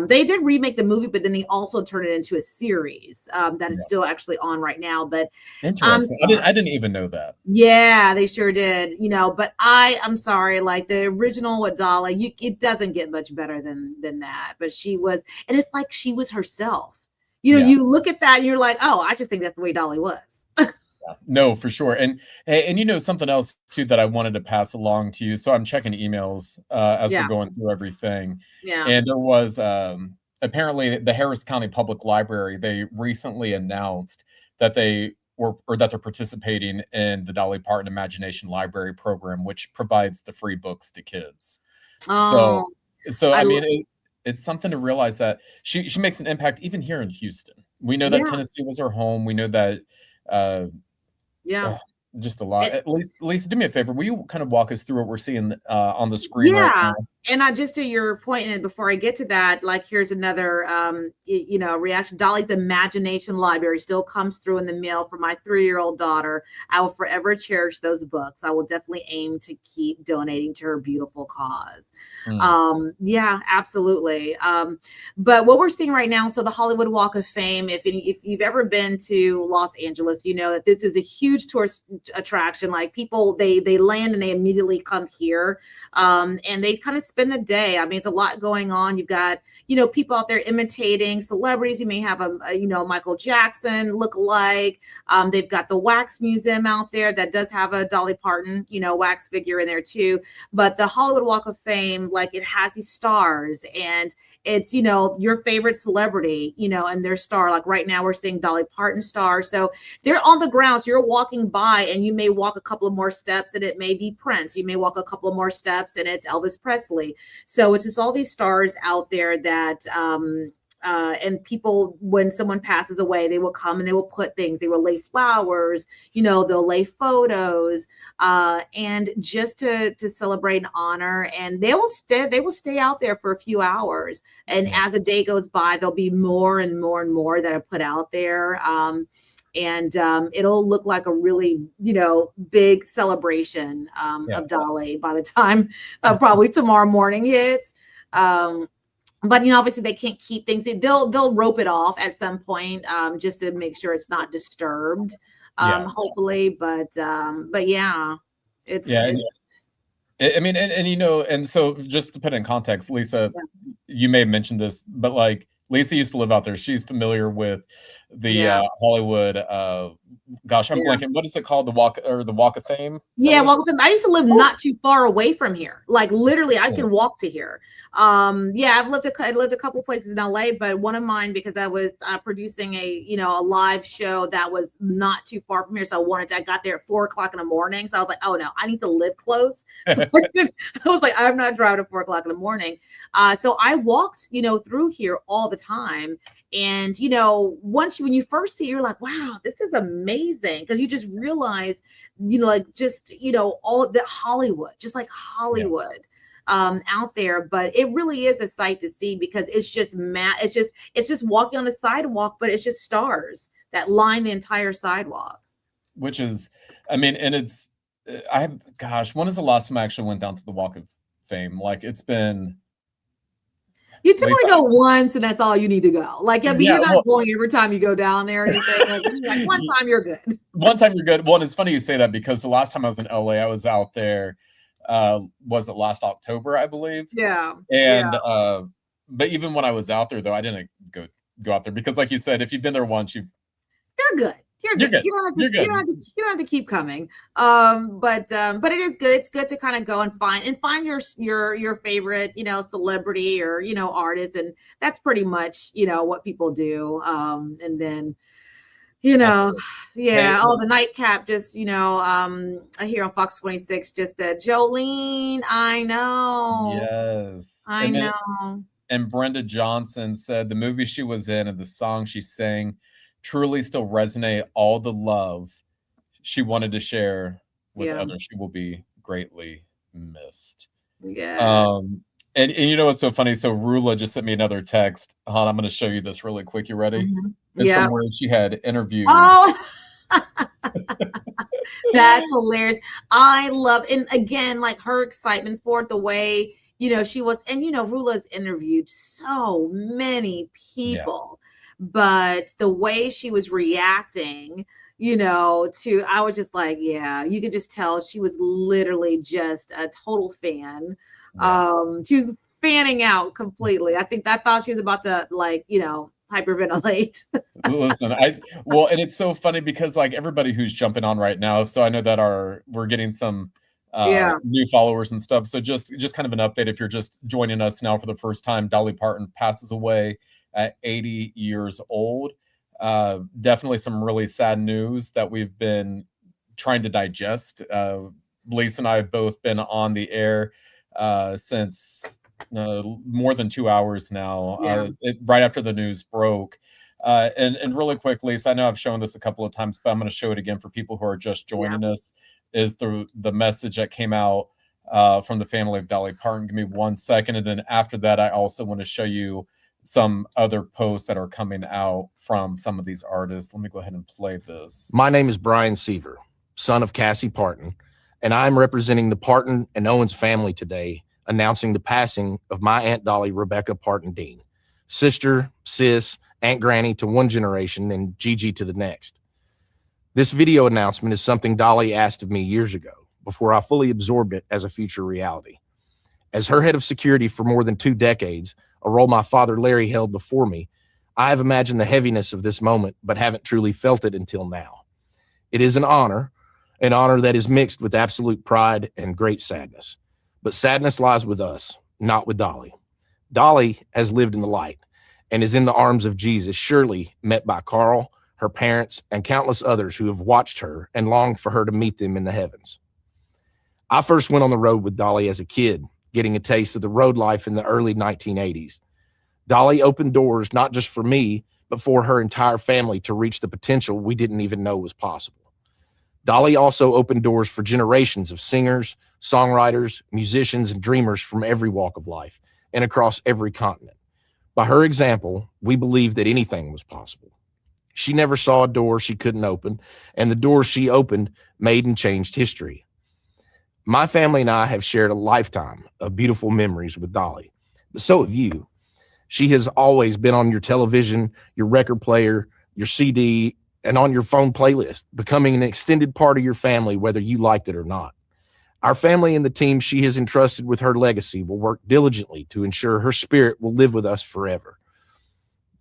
they did remake the movie, but then they also turned it into a series that is still actually on right now. But interesting. I didn't even know that. Yeah, they sure did. But I'm sorry, like the original with Dolly, it doesn't get much better than that. But she was, and it's like she was herself. You look at that and you're like, oh, I just think that's the way Dolly was. No, for sure. And something else too that I wanted to pass along to you. So I'm checking emails as we're going through everything. Yeah. And there was apparently the Harris County Public Library, they recently announced that they're participating in the Dolly Parton Imagination Library program, which provides the free books to kids. So I mean it's something to realize that she makes an impact even here in Houston. We know that Tennessee was her home. We know that just a lot. At least, Lisa, do me a favor. Will you kind of walk us through what we're seeing on the screen right now? And just to your point, and before I get to that, like here's another reaction. Dolly's Imagination Library still comes through in the mail for my 3-year-old daughter. I will forever cherish those books. I will definitely aim to keep donating to her beautiful cause. Absolutely. But what we're seeing right now, so the Hollywood Walk of Fame, if you've ever been to Los Angeles, you know that this is a huge tourist attraction. Like people, they land and they immediately come here, and they kind of spend the day. I mean, it's a lot going on. You've got, people out there imitating celebrities. You may have a Michael Jackson look-alike. They've got the Wax Museum out there that does have a Dolly Parton, wax figure in there too. But the Hollywood Walk of Fame, like, it has these stars, and it's, your favorite celebrity, and their star. Like right now we're seeing Dolly Parton star. So they're on the ground. So you're walking by and you may walk a couple of more steps and it may be Prince. You may walk a couple of more steps and it's Elvis Presley. So it's just all these stars out there that, and people, when someone passes away, they will come and they will put things, they will lay flowers, they'll lay photos, and just to celebrate and honor. And they will stay out there for a few hours. And as the day goes by, there'll be more and more and more that are put out there. And it'll look like a really, big celebration of Dolly by the time probably tomorrow morning hits. But obviously they can't keep things. They'll rope it off at some point, just to make sure it's not disturbed. Hopefully, but yeah, it's. I mean, and so just to put it in context, Lisa, you may have mentioned this, but like Lisa used to live out there. She's familiar with the Hollywood. Gosh, I'm blanking. What is it called? The Walk of Fame? Walk of Fame. I used to live not too far away from here. Like literally, I can walk to here. I lived a couple places in LA, but one of mine, because I was producing a live show that was not too far from here, so I got there at 4:00 in the morning. So I was like, oh no, I need to live close. So I was like, I'm not driving at 4:00 in the morning. So I walked, through here all the time. And, when you first see it, you're like, wow, this is amazing. Because you just realize, all of the Hollywood, just like Hollywood out there. But it really is a sight to see, because it's just it's just walking on the sidewalk, but it's just stars that line the entire sidewalk. Which is, I mean, and it's, when is the last time I actually went down to the Walk of Fame? Like, it's been... You typically go once, and that's all you need to go. Like, you're not going every time you go down there or anything. Like one time, you're good. One time, you're good. Well, and it's funny you say that, because the last time I was in LA, I was out there. Was it last October, I believe? Yeah. And but even when I was out there, though, I didn't go out there, because, like you said, if you've been there once, you're good. You're good. You don't have to keep coming. But it is good. It's good to kind of go and find your favorite, celebrity or, artist. And that's pretty much, what people do. And then, the nightcap just, here on Fox 26, just that Jolene, I know. Yes. I know. And Brenda Johnson said the movie she was in and the song she sang truly still resonate. All the love she wanted to share with others. She will be greatly missed. Yeah. And what's so funny? So Rula just sent me another text. Han, I'm going to show you this really quick. You ready? Mm-hmm. It's from where she had interviewed. Oh, that's hilarious. I love, and again, like her excitement for it, the way, she was, and, Rula's interviewed so many people. But the way she was reacting, I was just like, you could just tell she was literally just a total fan. She was fanning out completely. I thought she was about to hyperventilate. Listen, and it's so funny because like everybody who's jumping on right now, so I know that we're getting some new followers and stuff. So just kind of an update if you're just joining us now for the first time. Dolly Parton passes away at 80 years old. Definitely some really sad news that we've been trying to digest. Lisa and I have both been on the air since more than 2 hours now, right after the news broke. And really quick, Lisa, I know I've shown this a couple of times, but I'm going to show it again for people who are just joining us, is the message that came out from the family of Dolly Parton. Give me 1 second. And then after that, I also want to show you some other posts that are coming out from some of these artists. Let me go ahead and play this. My name is Brian Seaver, son of Cassie Parton, and I'm representing the Parton and Owens family today, announcing the passing of my Aunt Dolly Rebecca Parton Dean, sister, sis, Aunt Granny to one generation and Gigi to the next. This video announcement is something Dolly asked of me years ago, before I fully absorbed it as a future reality. As her head of security for more than 2 decades, a role my father Larry held before me, I have imagined the heaviness of this moment, but haven't truly felt it until now. It is an honor that is mixed with absolute pride and great sadness. But sadness lies with us, not with Dolly. Dolly has lived in the light and is in the arms of Jesus, surely met by Carl, her parents, and countless others who have watched her and longed for her to meet them in the heavens. I first went on the road with Dolly as a kid, getting a taste of the road life in the early 1980s. Dolly opened doors not just for me, but for her entire family to reach the potential we didn't even know was possible. Dolly also opened doors for generations of singers, songwriters, musicians, and dreamers from every walk of life and across every continent. By her example, we believed that anything was possible. She never saw a door she couldn't open, and the doors she opened made and changed history. My family and I have shared a lifetime of beautiful memories with Dolly, but so have you. She has always been on your television, your record player, your CD, and on your phone playlist, becoming an extended part of your family, whether you liked it or not. Our family and the team she has entrusted with her legacy will work diligently to ensure her spirit will live with us forever.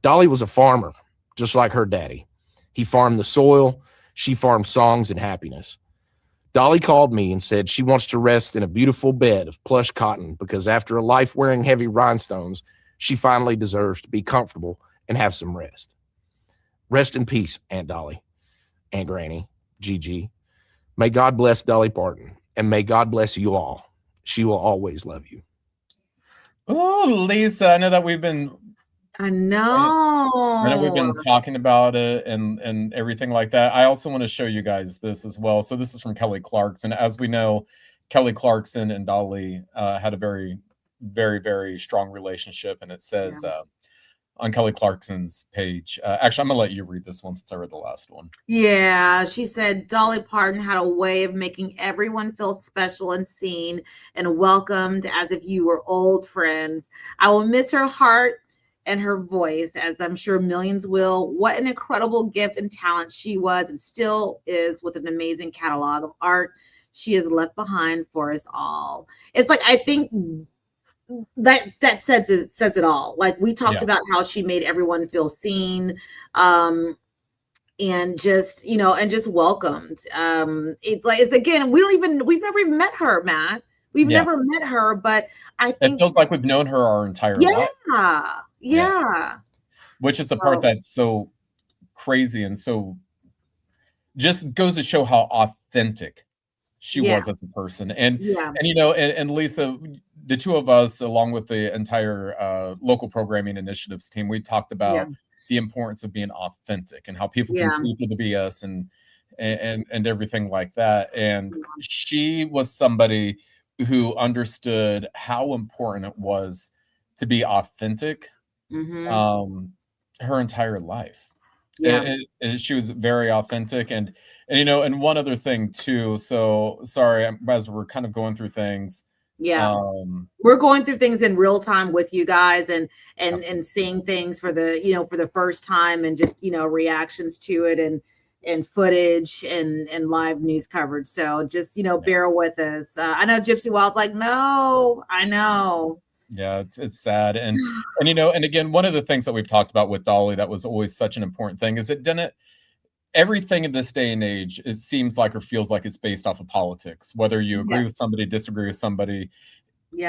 Dolly was a farmer, just like her daddy. He farmed the soil, she farmed songs and happiness. Dolly called me and said she wants to rest in a beautiful bed of plush cotton because after a life wearing heavy rhinestones, she finally deserves to be comfortable and have some rest. Rest in peace, Aunt Dolly, Aunt Granny, Gigi. May God bless Dolly Parton, and may God bless you all. She will always love you. Oh, Lisa, I know that we've been talking about it and everything like that. I also want to show you guys this as well. So this is from Kelly Clarkson. As we know, Kelly Clarkson and Dolly had a very, very, very strong relationship, and it says on Kelly Clarkson's page. Actually, I'm gonna let you read this one since I read the last one. Yeah, she said Dolly Parton had a way of making everyone feel special and seen and welcomed as if you were old friends. I will miss her heart and her voice, as I'm sure millions will. What an incredible gift and talent she was and still is, with an amazing catalog of art she has left behind for us all. It's like, I think that says it all. Like, we talked about how she made everyone feel seen, and just, and just welcomed. It's again, we've never met her, Matt. We've never met her, but I think it feels like we've known her our entire life. Yeah. Which is the part that's so crazy and so just goes to show how authentic she was as a person. And Lisa, the two of us, along with the entire local programming initiatives team, we talked about the importance of being authentic and how people can see through the BS and everything like that. And she was somebody who understood how important it was to be authentic her entire life. And she was very authentic, and one other thing too. So sorry, as we're kind of going through things. We're going through things in real time with you guys, and seeing things for the first time, and just reactions to it, and footage and live news coverage. So just bear with us. I know Gypsy Wild's like, no, I know. Yeah, it's sad. And again, one of the things that we've talked about with Dolly that was always such an important thing is it didn't, everything in this day and age, it seems like or feels like it's based off of politics, whether you agree with somebody, disagree with somebody.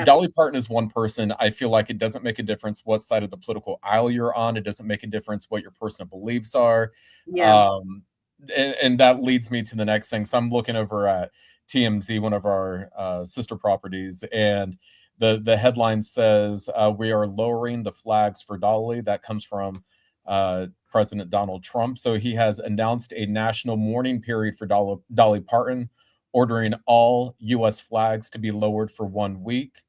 Dolly Parton is one person. I feel like it doesn't make a difference what side of the political aisle you're on. It doesn't make a difference what your personal beliefs are. And that leads me to the next thing. So I'm looking over at TMZ, one of our sister properties, and the headline says, we are lowering the flags for Dolly. That comes from President Donald Trump. So he has announced a national mourning period for Dolly Parton, ordering all U.S. flags to be lowered for 1 week.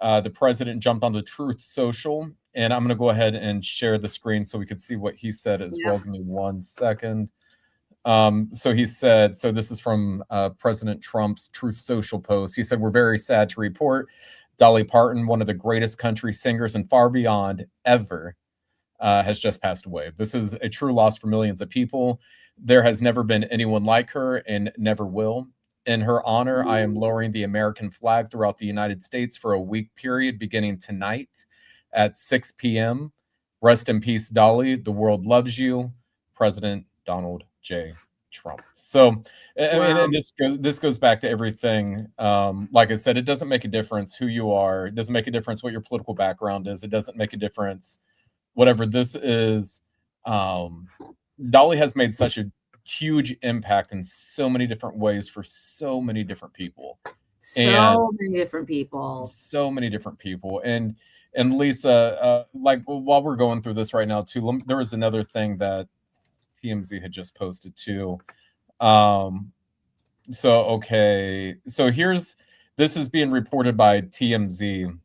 The president jumped onto Truth Social, and I'm going to go ahead and share the screen so we can see what he said as well. Give me 1 second. So he said, so this is from President Trump's Truth Social post. He said, we're very sad to report Dolly Parton, one of the greatest country singers and far beyond ever, has just passed away. This is a true loss for millions of people. There has never been anyone like her and never will. In her honor, I am lowering the American flag throughout the United States for a week period beginning tonight at 6 p.m. Rest in peace, Dolly. The world loves you. President Donald J. Trump. So, and this goes back to everything. Like I said, it doesn't make a difference who you are. It doesn't make a difference what your political background is. It doesn't make a difference whatever this is. Dolly has made such a huge impact in so many different ways for so many different people. So many different people. So many different people. And Lisa, like while we're going through this right now too, there was another thing that TMZ had just posted too. So this is being reported by TMZ.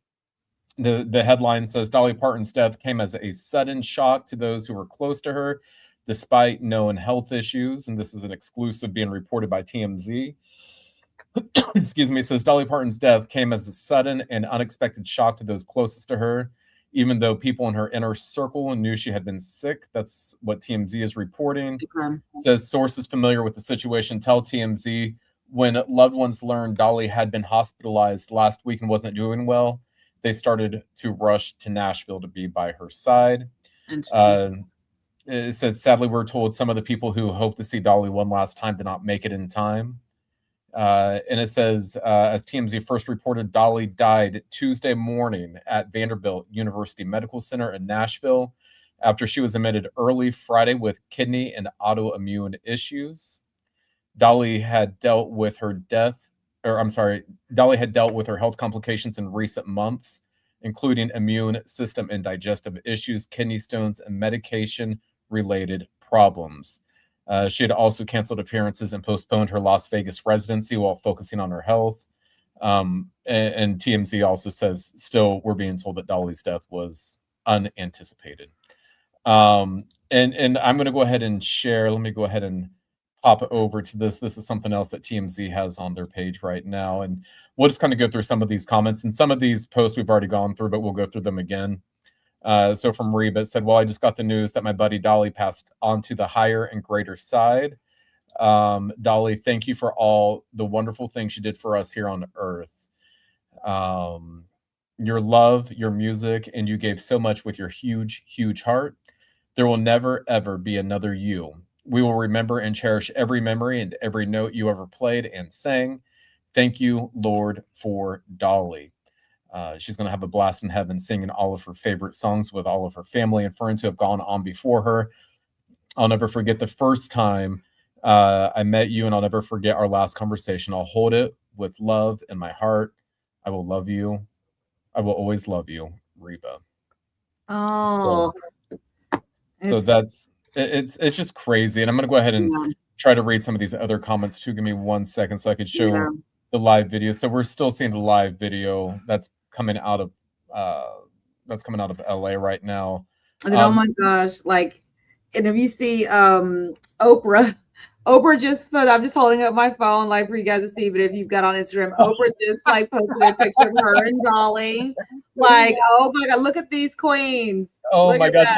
The headline says Dolly Parton's death came as a sudden shock to those who were close to her, despite known health issues. And this is an exclusive being reported by TMZ. Excuse me. It says Dolly Parton's death came as a sudden and unexpected shock to those closest to her, even though people in her inner circle knew she had been sick. That's what TMZ is reporting. Says sources familiar with the situation tell TMZ when loved ones learned Dolly had been hospitalized last week and wasn't doing well, they started to rush to Nashville to be by her side. It said, sadly, we're told some of the people who hope to see Dolly one last time did not make it in time. And it says, as TMZ first reported, Dolly died Tuesday morning at Vanderbilt University Medical Center in Nashville after she was admitted early Friday with kidney and autoimmune issues. Dolly had dealt with her health complications in recent months, including immune system and digestive issues, kidney stones, and medication-related problems. She had also canceled appearances and postponed her Las Vegas residency while focusing on her health. And TMZ also says, still, we're being told that Dolly's death was unanticipated. And I'm going to go ahead and share. Let me go ahead and pop over to this. This is something else that TMZ has on their page right now. And we'll just kind of go through some of these comments. And some of these posts we've already gone through, but we'll go through them again. So from Reba, it said, well, I just got the news that my buddy Dolly passed on to the higher and greater side. Dolly, thank you for all the wonderful things you did for us here on earth. Your love, your music, and you gave so much with your huge, huge heart. There will never, ever be another you. We will remember and cherish every memory and every note you ever played and sang. Thank you, Lord, for Dolly. She's going to have a blast in heaven singing all of her favorite songs with all of her family and friends who have gone on before her. I'll never forget the first time I met you, and I'll never forget our last conversation. I'll hold it with love in my heart. I will love you. I will always love you, Reba. Oh. So that's it's just crazy. And I'm going to go ahead and try to read some of these other comments too. Give me 1 second so I could show the live video. So we're still seeing the live video that's coming out of LA right now. And then, oh my gosh, like, and if you see Oprah just put, I'm just holding up my phone like for you guys to see, but if you've got on Instagram, Oprah just like posted a picture of her and Dolly. Like, oh my God, look at these queens. Oh my gosh.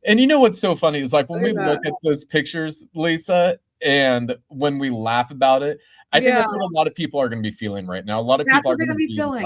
And you know what's so funny is like when we look at those pictures, Lisa, and when we laugh about it, I think that's what a lot of people are going to be feeling right now. A lot of people are going to be feeling,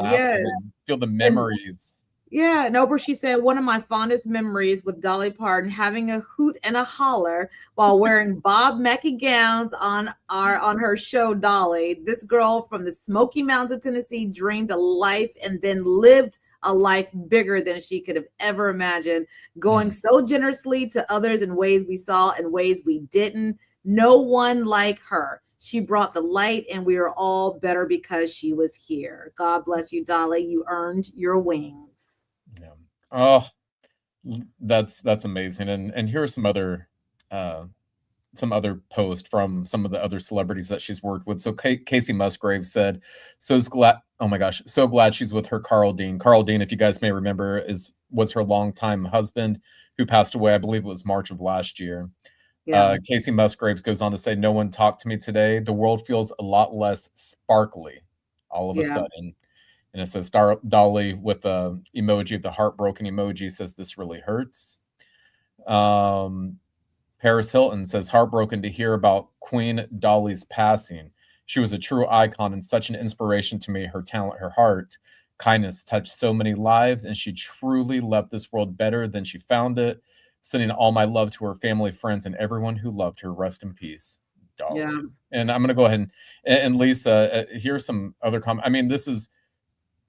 feel the memories. And Oprah, she said, one of my fondest memories with Dolly Parton having a hoot and a holler while wearing Bob Mackie gowns on her show Dolly. This girl from the Smoky Mountains of Tennessee dreamed a life and then lived a life bigger than she could have ever imagined, going so generously to others in ways we saw and ways we didn't. No one like her. She brought the light, and we are all better because she was here. God bless you, Dolly. You earned your wings. Yeah. Oh, that's amazing. And here are some other posts from some of the other celebrities that she's worked with. So Casey Musgrave said, so glad she's with her Carl Dean. Carl Dean, if you guys may remember, was her longtime husband who passed away. I believe it was March of last year. Casey Musgraves goes on to say, no one talked to me today. The world feels a lot less sparkly all of a sudden. And it says Dolly with the emoji of the heartbroken emoji says, this really hurts. Paris Hilton says, heartbroken to hear about Queen Dolly's passing. She was a true icon and such an inspiration to me. Her talent, her heart, kindness touched so many lives, and she truly left this world better than she found it. Sending all my love to her family, friends, and everyone who loved her. Rest in peace, Dolly. Yeah. And I'm going to go ahead and Lisa, here's some other comments. I mean, this is,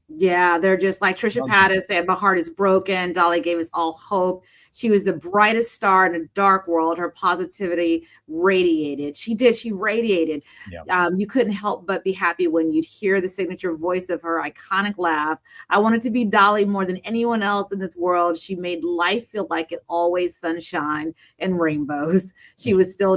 Yeah, they're just like Trisha Paytas said, my heart is broken. Dolly gave us all hope. She was the brightest star in a dark world. Her positivity radiated. She did. She radiated. Yeah. You couldn't help but be happy when you'd hear the signature voice of her iconic laugh. I wanted to be Dolly more than anyone else in this world. She made life feel like it always sunshine and rainbows. She was still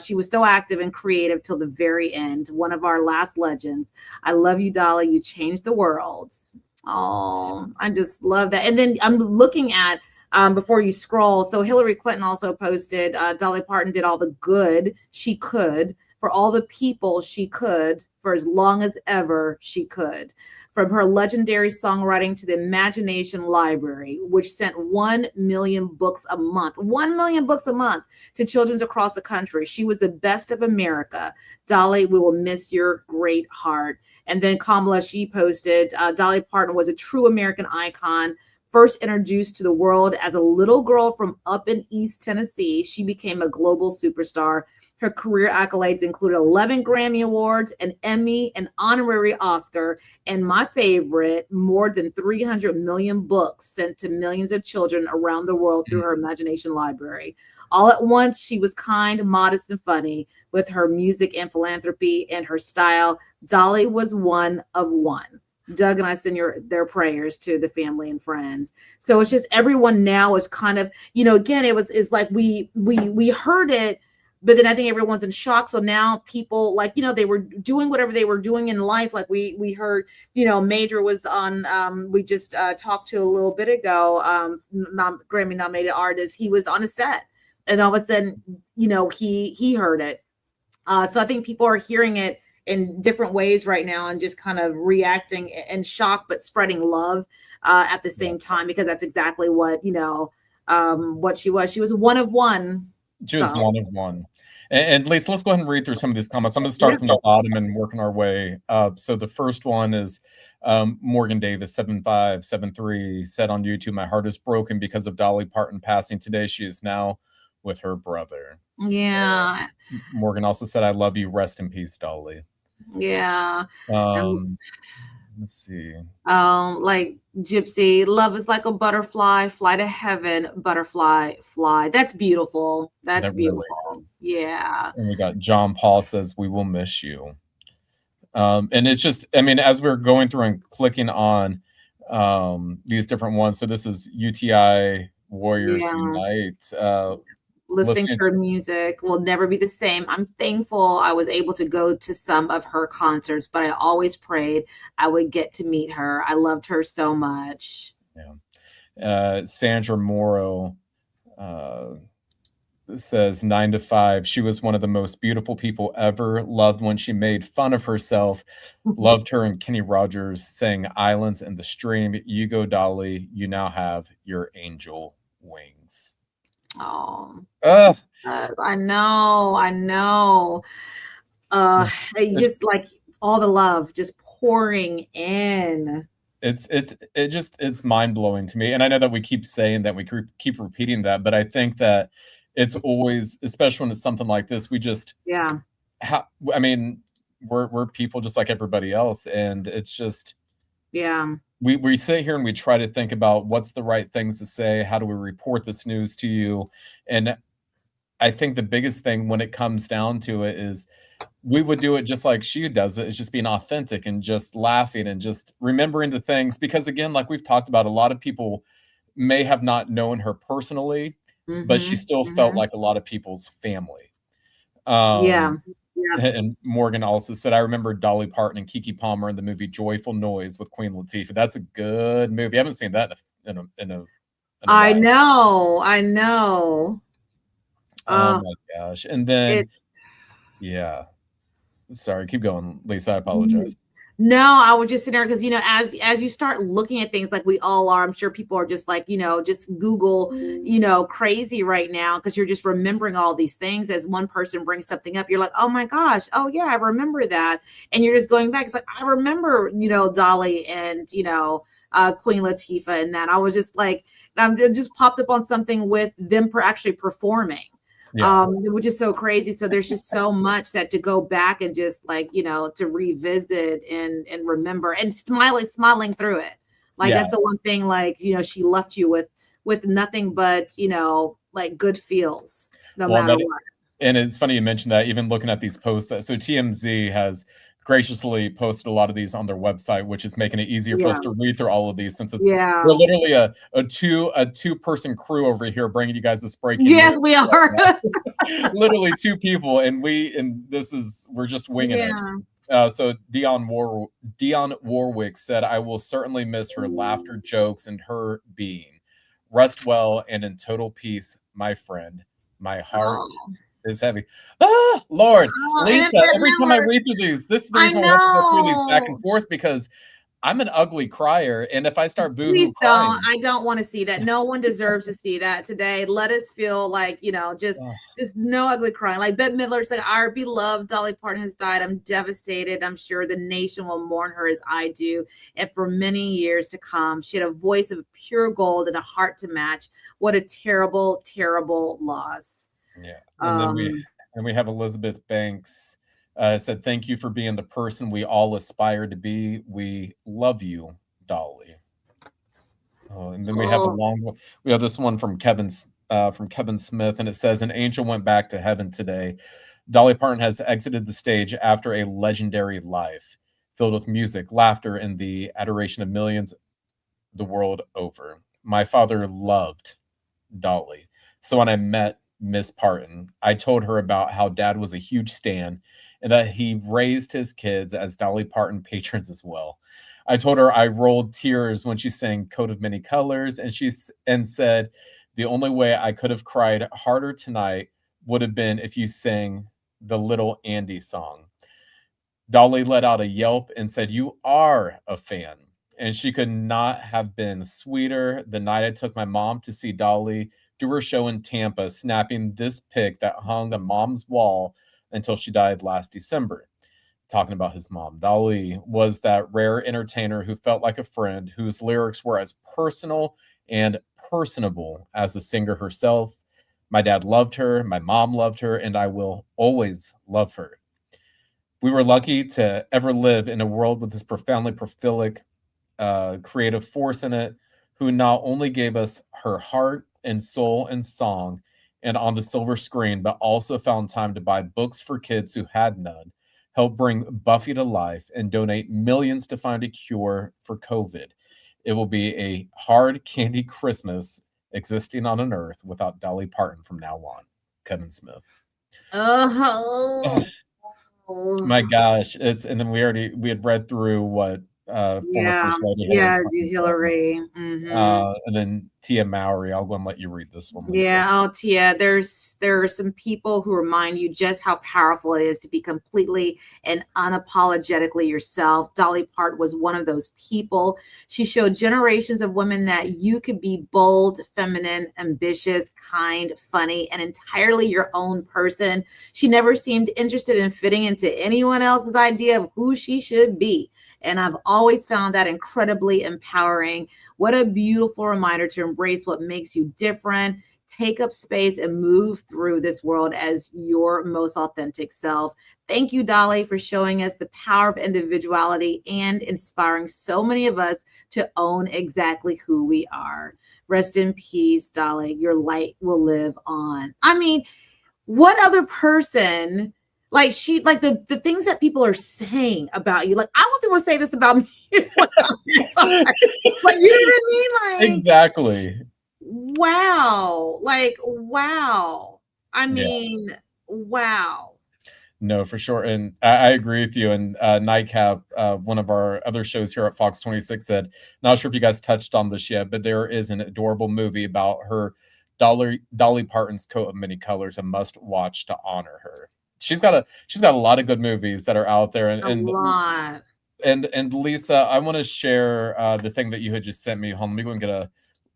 she was so active and creative till the very end. One of our last legends. I love you, Dolly. You changed the world. Oh, I just love that. And then I'm looking at before you scroll. So Hillary Clinton also posted Dolly Parton did all the good she could for all the people she could for as long as ever she could. From her legendary songwriting to the Imagination Library, which sent 1 million books a month, 1 million books a month to children across the country. She was the best of America. Dolly, we will miss your great heart. And then Kamala, she posted, Dolly Parton was a true American icon. First introduced to the world as a little girl from up in East Tennessee, she became a global superstar. Her career accolades included 11 Grammy Awards, an Emmy, an honorary Oscar, and my favorite, more than 300 million books sent to millions of children around the world through her Imagination Library. All at once, she was kind, modest, and funny with her music and philanthropy and her style. Dolly was one of one. Doug and I send their prayers to the family and friends. So it's just everyone now is kind of, again, it's like we heard it, but then I think everyone's in shock. So now people they were doing whatever they were doing in life. Like we heard, Major was on, we just talked to a little bit ago, Grammy nominated artist. He was on a set and all of a sudden, he heard it. So I think people are hearing it in different ways right now and just kind of reacting in shock, but spreading love at the same time, because that's exactly what, what she was. She was one of one. She was one of one. And Lisa, let's go ahead and read through some of these comments. I'm going to start from the bottom and working our way up. So the first one is Morgan Davis, 7573, said on YouTube, my heart is broken because of Dolly Parton passing today. She is now with her brother. Yeah. Morgan also said, I love you. Rest in peace, Dolly. Yeah. Let's see. Like Gypsy, love is like a butterfly, fly to heaven, butterfly, fly. That's beautiful. That's beautiful. Really yeah. And we got John Paul says, we will miss you. And it's just, I mean, as we're going through and clicking on these different ones. So this is UTI Warriors Unite. Listening to her music will never be the same. I'm thankful I was able to go to some of her concerts, but I always prayed I would get to meet her. I loved her so much. Yeah. Sandra Morrow says 9 to 5. She was one of the most beautiful people ever. Loved when she made fun of herself. Loved her and Kenny Rogers sang Islands in the Stream. You go, Dolly. You now have your angel wings. Oh, I know. Just like all the love just pouring in. It's mind-blowing to me. And I know that we keep saying that, we keep repeating that, but I think that it's always, especially when it's something like this, we just, I mean, we're people just like everybody else. And it's just, we sit here and we try to think about what's the right things to say. How do we report this news to you? And I think the biggest thing when it comes down to it is we would do it just like she does it. It's just being authentic and just laughing and just remembering the things. Because again, like we've talked about, a lot of people may have not known her personally, but she still felt like a lot of people's family. And Morgan also said, I remember Dolly Parton and Keke Palmer in the movie Joyful Noise with Queen Latifah. That's a good movie. I haven't seen that in a I know. Oh my gosh. And then sorry, keep going, Lisa. I apologize. No, I was just sitting there because as you start looking at things like we all are, I'm sure people are just like, just Google, crazy right now because you're just remembering all these things. As one person brings something up, you're like, oh my gosh, oh yeah, I remember that. And you're just going back. It's like, I remember, Dolly and Queen Latifah and that. I was just like, it just popped up on something with them actually performing. Yeah. Which is so crazy. So there's just so much that to go back and just like, to revisit and remember and smiling through it. Like Yeah. that's the one thing, like, she left you with nothing but, like good feels no Well, matter what. and it's funny you mentioned that, even looking at these posts. So TMZ has graciously posted a lot of these on their website, which is making it easier for us to read through all of these, since Yeah. we're literally a two-person crew over here bringing you guys this breaking Yes, news. we are. Literally two people, and we're just winging it. So Dionne Warwick said, "I will certainly miss her laughter, jokes, and her being. Rest well and in total peace, my friend. My heart is heavy." Ah, Lord, Lisa. Every time I read through these, this is the reason why I have to go through these back and forth, because I'm an ugly crier, and if I start boohoo Please crying, don't. I don't want to see that. No one deserves to see that today. Let us feel like, just no ugly crying. Like Bette Midler said, our beloved Dolly Parton has died. I'm devastated. I'm sure the nation will mourn her as I do, and for many years to come. She had a voice of pure gold and a heart to match. What a terrible, terrible loss. Yeah. And then we have Elizabeth Banks said, "Thank you for being the person we all aspire to be. We love you, Dolly." Oh, and then we have a long one. We have this one from Kevin Smith, and it says, "An angel went back to heaven today. Dolly Parton has exited the stage after a legendary life filled with music, laughter, and the adoration of millions the world over. My father loved Dolly. So when I met Miss Parton, I told her about how Dad was a huge stan and that he raised his kids as Dolly Parton patrons as well. I told her I rolled tears when she sang Coat of Many Colors, and said the only way I could have cried harder tonight would have been if you sang the Little Andy song." Dolly let out a yelp and said, "You are a fan." And she could not have been sweeter. The night I took my mom to see Dolly do her show in Tampa, snapping this pic that hung on Mom's wall until she died last December. Talking about his mom, Dolly was that rare entertainer who felt like a friend, whose lyrics were as personal and personable as the singer herself. My dad loved her, my mom loved her, and I will always love her. We were lucky to ever live in a world with this profoundly prolific, creative force in it, who not only gave us her heart and soul and song and on the silver screen, but also found time to buy books for kids who had none, help bring Buffy to life, and donate millions to find a cure for COVID. It will be a hard candy Christmas existing on an earth without Dolly Parton from now on. Kevin Smith. Oh. My gosh, and then we had read through what former First Lady Hillary. and then Tia Mowry. I'll go and let you read this one, Lisa. Yeah, Tia, there are some people who remind you just how powerful it is to be completely and unapologetically yourself. Dolly Parton was one of those people. She showed generations of women that you could be bold, feminine, ambitious, kind, funny, and entirely your own person. She never seemed interested in fitting into anyone else's idea of who she should be. And I've always found that incredibly empowering. What a beautiful reminder to embrace what makes you different, take up space, and move through this world as your most authentic self. Thank you, Dolly, for showing us the power of individuality and inspiring so many of us to own exactly who we are. Rest in peace, Dolly. Your light will live on. I mean, what other person... Like the things that people are saying about you. Like, I want people to say this about me. But you know what I mean? Like, exactly. Wow. Like, wow. I mean, wow. No, for sure. And I agree with you. And Nightcap, one of our other shows here at Fox 26, said, not sure if you guys touched on this yet, but there is an adorable movie about her, Dolly Parton's Coat of Many Colors, a must watch to honor her. She's got a lot of good movies that are out there, and a lot. And Lisa, I want to share the thing that you had just sent me. Hold on, let me go and get a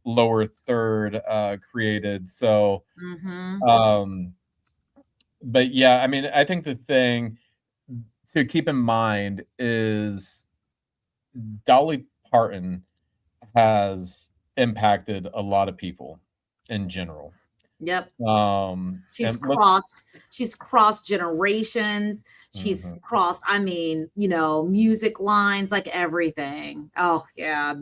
lower third created. So, but yeah, I mean, I think the thing to keep in mind is Dolly Parton has impacted a lot of people in general. Yep. She's crossed generations. She's crossed, I mean, you know, music lines, like everything. Oh yeah.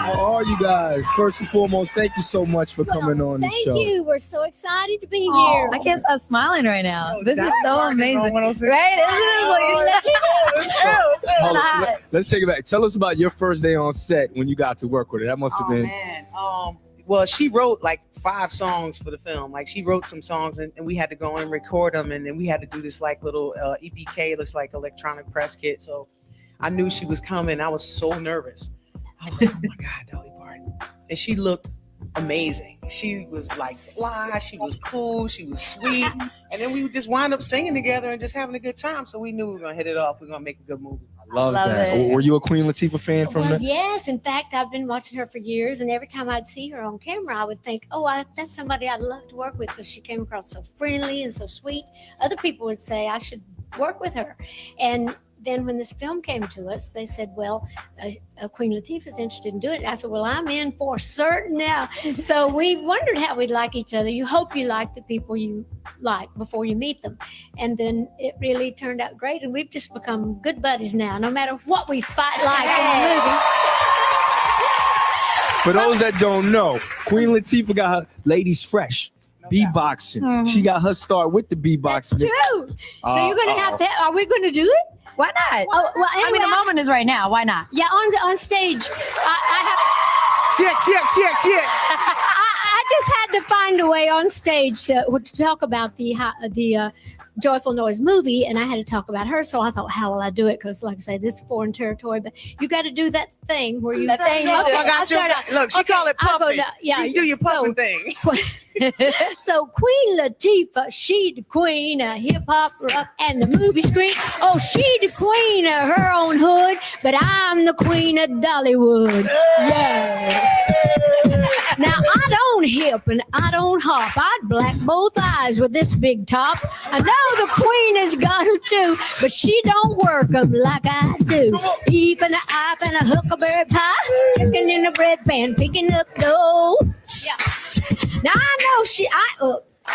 How are you guys? First and foremost, thank you so much for coming on the show. Thank you. We're so excited to be here. I can't stop smiling right now. This is so amazing. Right? Isn't Hold on, let's take it back. Tell us about your first day on set when you got to work with her. That must have been. Man. Well, she wrote like 5 songs for the film. Like she wrote some songs and we had to go and record them. And then we had to do this like little EPK, this like electronic press kit. So I knew she was coming. I was so nervous. I was like, oh my God, Dolly Parton. And she looked amazing. She was like fly. She was cool. She was sweet. And then we would just wind up singing together and just having a good time. So we knew we were going to hit it off. We are going to make a good movie. I love that. Were you a Queen Latifah fan from that? Yes. In fact, I've been watching her for years. And every time I'd see her on camera, I would think, that's somebody I'd love to work with because she came across so friendly and so sweet. Other people would say I should work with her. And then when this film came to us, they said, well, Queen Latifah's interested in doing it. I said, well, I'm in for certain now. So we wondered how we'd like each other. You hope you like the people you like before you meet them. And then it really turned out great. And we've just become good buddies now, no matter what we fight like in the movie. For those that don't know, Queen Latifah got her Ladies Fresh. Beatboxing. She got her start with the beatboxing. That's true. So you're going to have to, are we going to do it? Why not? Oh, well, anyway, I mean, the moment is right now. Why not? Yeah, on stage. I Cheer. just had to find a way on stage to talk about the Joyful Noise movie, and I had to talk about her. So I thought, how will I do it? Because, like I say, this is foreign territory. But you got to do that thing where you. That thing. Look, she call it puffing. Yeah, you do your puffing thing. So Queen Latifah, she the queen of hip hop, rock, and the movie screen. Oh, she the queen of her own hood, but I'm the queen of Dollywood. Yes. Now I don't hip and I don't hop. I'd black both eyes with this big top. I know the queen has got her too, but she don't work 'em like I do. Even a eye and a huckleberry pie, chicken in a bread pan, picking up dough. Yeah. Now I know you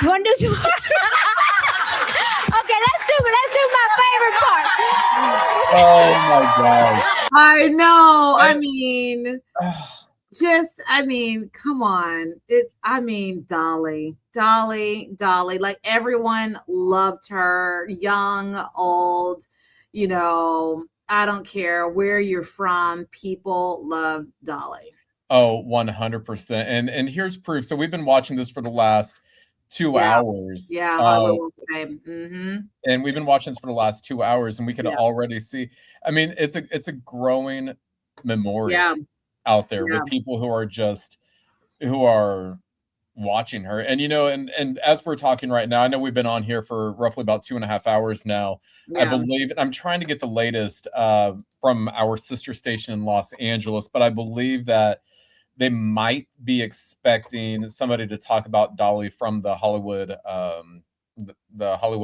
want to do some? Okay, let's do my favorite part. Oh my God. I know. I mean, come on. Dolly, like everyone loved her, young, old, you know, I don't care where you're from. People love Dolly. Oh, 100%. And here's proof. So we've been watching this for the last 2 hours. Yeah. And we've been watching this for the last 2 hours, and we could already see. I mean, it's a growing memorial out there with people who are watching her. And you know, and as we're talking right now, I know we've been on here for roughly about 2.5 hours now. I believe I'm trying to get the latest from our sister station in Los Angeles, but I believe that they might be expecting somebody to talk about Dolly from the Hollywood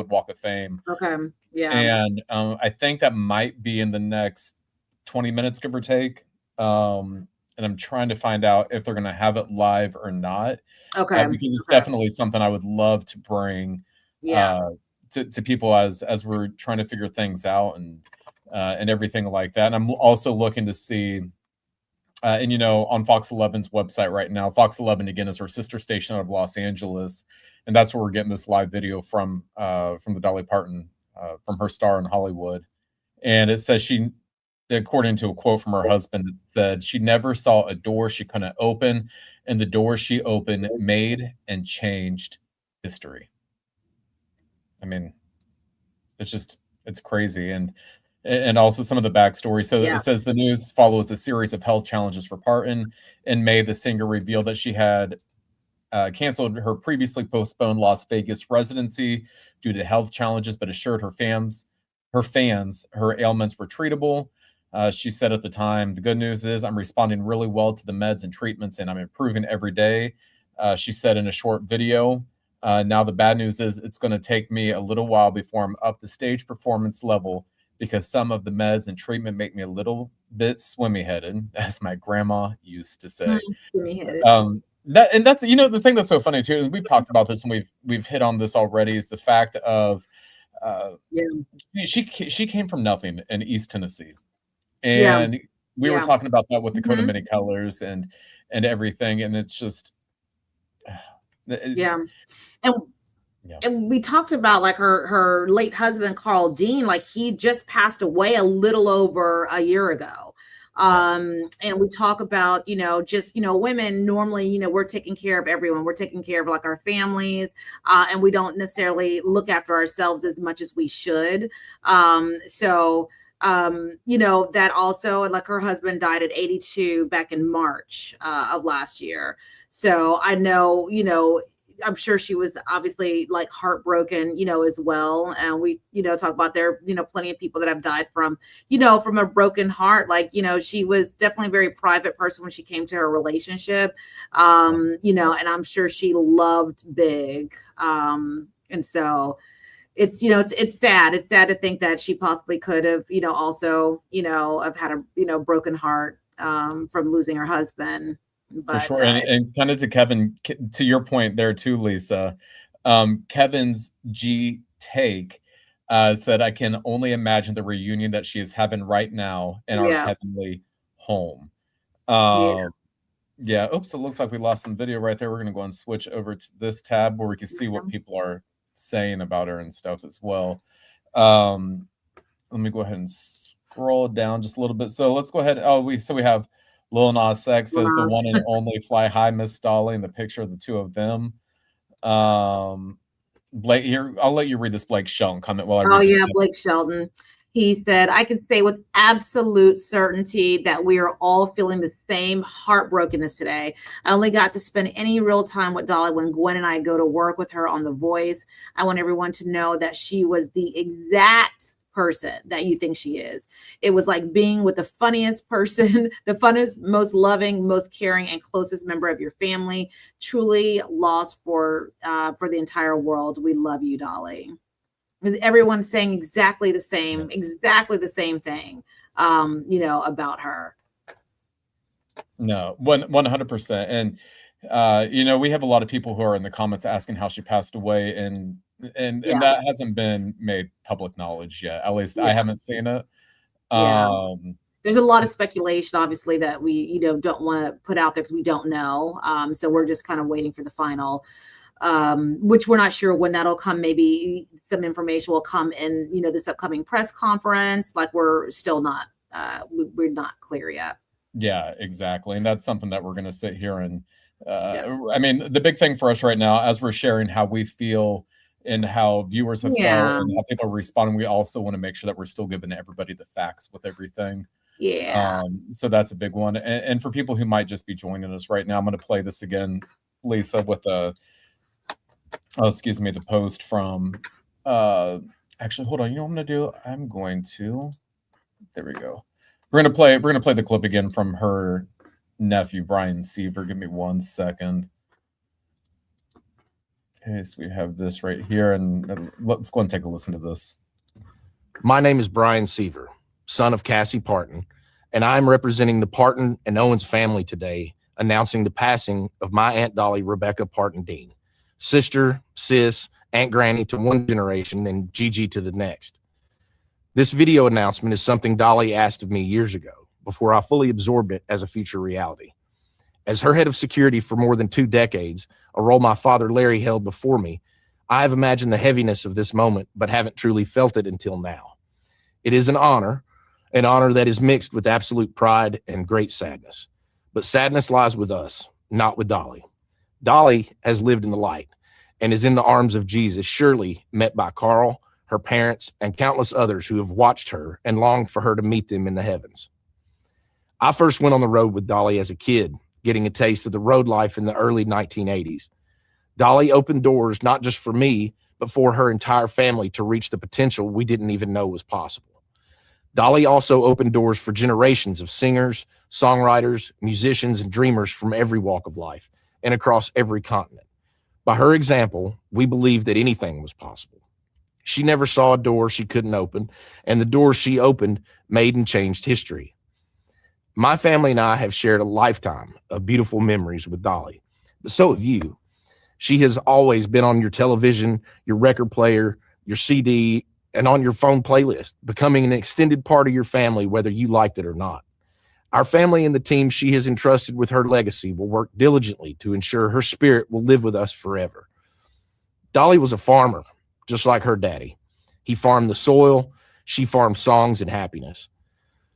Walk of Fame. Okay. Yeah. And I think that might be in the next 20 minutes, give or take. And I'm trying to find out if they're going to have it live or not. Okay. Because it's definitely something I would love to bring to people as we're trying to figure things out and everything like that. And I'm also looking to see. And you know, on Fox 11's website right now, Fox 11 again is our sister station out of Los Angeles, and that's where we're getting this live video from the Dolly Parton, from her star in Hollywood. And it says she, according to a quote from her husband, it said she never saw a door she couldn't open, and the door she opened made and changed history. I mean, it's crazy. And also some of the backstory. So it says the news follows a series of health challenges for Parton. In May, the singer revealed that she had canceled her previously postponed Las Vegas residency due to health challenges, but assured her fans her ailments were treatable. She said at the time, "The good news is I'm responding really well to the meds and treatments, and I'm improving every day." She said in a short video, "Now the bad news is it's going to take me a little while before I'm up to stage performance level because some of the meds and treatment make me a little bit swimmy-headed," as my grandma used to say. Swimmy-headed. That's the thing that's so funny too, and we've talked about this and we've hit on this already, is the fact of she came from nothing in East Tennessee. And we were talking about that with Dakota Many Colors and everything, and it's just and we talked about like her late husband Carl Dean, like he just passed away a little over a year ago. And we talk about, women normally, we're taking care of everyone. We're taking care of like our families, and we don't necessarily look after ourselves as much as we should. That also, and like her husband died at 82 back in March of last year. So I know, I'm sure she was obviously like heartbroken, as well. And we, talk about there, plenty of people that have died from, from a broken heart. Like, she was definitely a very private person when she came to her relationship, and I'm sure she loved big. And so it's, it's sad. It's sad to think that she possibly could have, also, have had a, broken heart from losing her husband. But, for sure. And kind of to Kevin, to your point there too, Lisa, Kevin's G take said, "I can only imagine the reunion that she is having right now in our heavenly home." Oops, it looks like we lost some video right there. We're going to go and switch over to this tab where we can see what people are saying about her and stuff as well. Let me go ahead and scroll down just a little bit. So let's go ahead. We have Lil Nas X says the one and only Fly High Miss Dolly, and the picture of the two of them. Blake, here, I'll let you read this Blake Shelton comment while I read this. Blake Shelton. He said, "I can say with absolute certainty that we are all feeling the same heartbrokenness today. I only got to spend any real time with Dolly when Gwen and I go to work with her on The Voice. I want everyone to know that she was the exact person that you think she is. It was like being with the funniest person, the funnest, most loving, most caring, and closest member of your family. Truly lost for the entire world. We love you, Dolly." Everyone's saying exactly the same thing, about her. No, 100%. And we have a lot of people who are in the comments asking how she passed away, and that hasn't been made public knowledge yet. At least I haven't seen it. There's a lot of speculation, obviously, that we don't want to put out there because we don't know. So we're just kind of waiting for the final, which we're not sure when that'll come. Maybe some information will come in, this upcoming press conference. Like we're still not, we're not clear yet. Yeah, exactly. And that's something that we're going to sit here and, I mean, the big thing for us right now, as we're sharing how we feel and how viewers have felt and how people are responding, we also want to make sure that we're still giving everybody the facts with everything. So that's a big one. And for people who might just be joining us right now, I'm going to play this again, Lisa, with the post from actually, hold on. You know what I'm going to do? I'm going to, there we go. We're going to play the clip again from her nephew, Brian Seaver. Give me 1 second. Okay, so we have this right here, and let's go and take a listen to this. My name is Brian Seaver, son of Cassie Parton, and I'm representing the Parton and Owens family today, announcing the passing of my Aunt Dolly, Rebecca Parton Dean, sister, sis, Aunt Granny to one generation and Gigi to the next. This video announcement is something Dolly asked of me years ago, before I fully absorbed it as a future reality. As her head of security for more than 2 decades, a role my father Larry held before me, I have imagined the heaviness of this moment, but haven't truly felt it until now. It is an honor that is mixed with absolute pride and great sadness. But sadness lies with us, not with Dolly. Dolly has lived in the light and is in the arms of Jesus, surely met by Carl, her parents, and countless others who have watched her and longed for her to meet them in the heavens. I first went on the road with Dolly as a kid, getting a taste of the road life in the early 1980s. Dolly opened doors not just for me, but for her entire family to reach the potential we didn't even know was possible. Dolly also opened doors for generations of singers, songwriters, musicians, and dreamers from every walk of life and across every continent. By her example, we believed that anything was possible. She never saw a door she couldn't open, and the doors she opened made and changed history. My family and I have shared a lifetime of beautiful memories with Dolly, but so have you. She has always been on your television, your record player, your CD, and on your phone playlist, becoming an extended part of your family, whether you liked it or not. Our family and the team she has entrusted with her legacy will work diligently to ensure her spirit will live with us forever. Dolly was a farmer, just like her daddy. He farmed the soil, she farmed songs and happiness.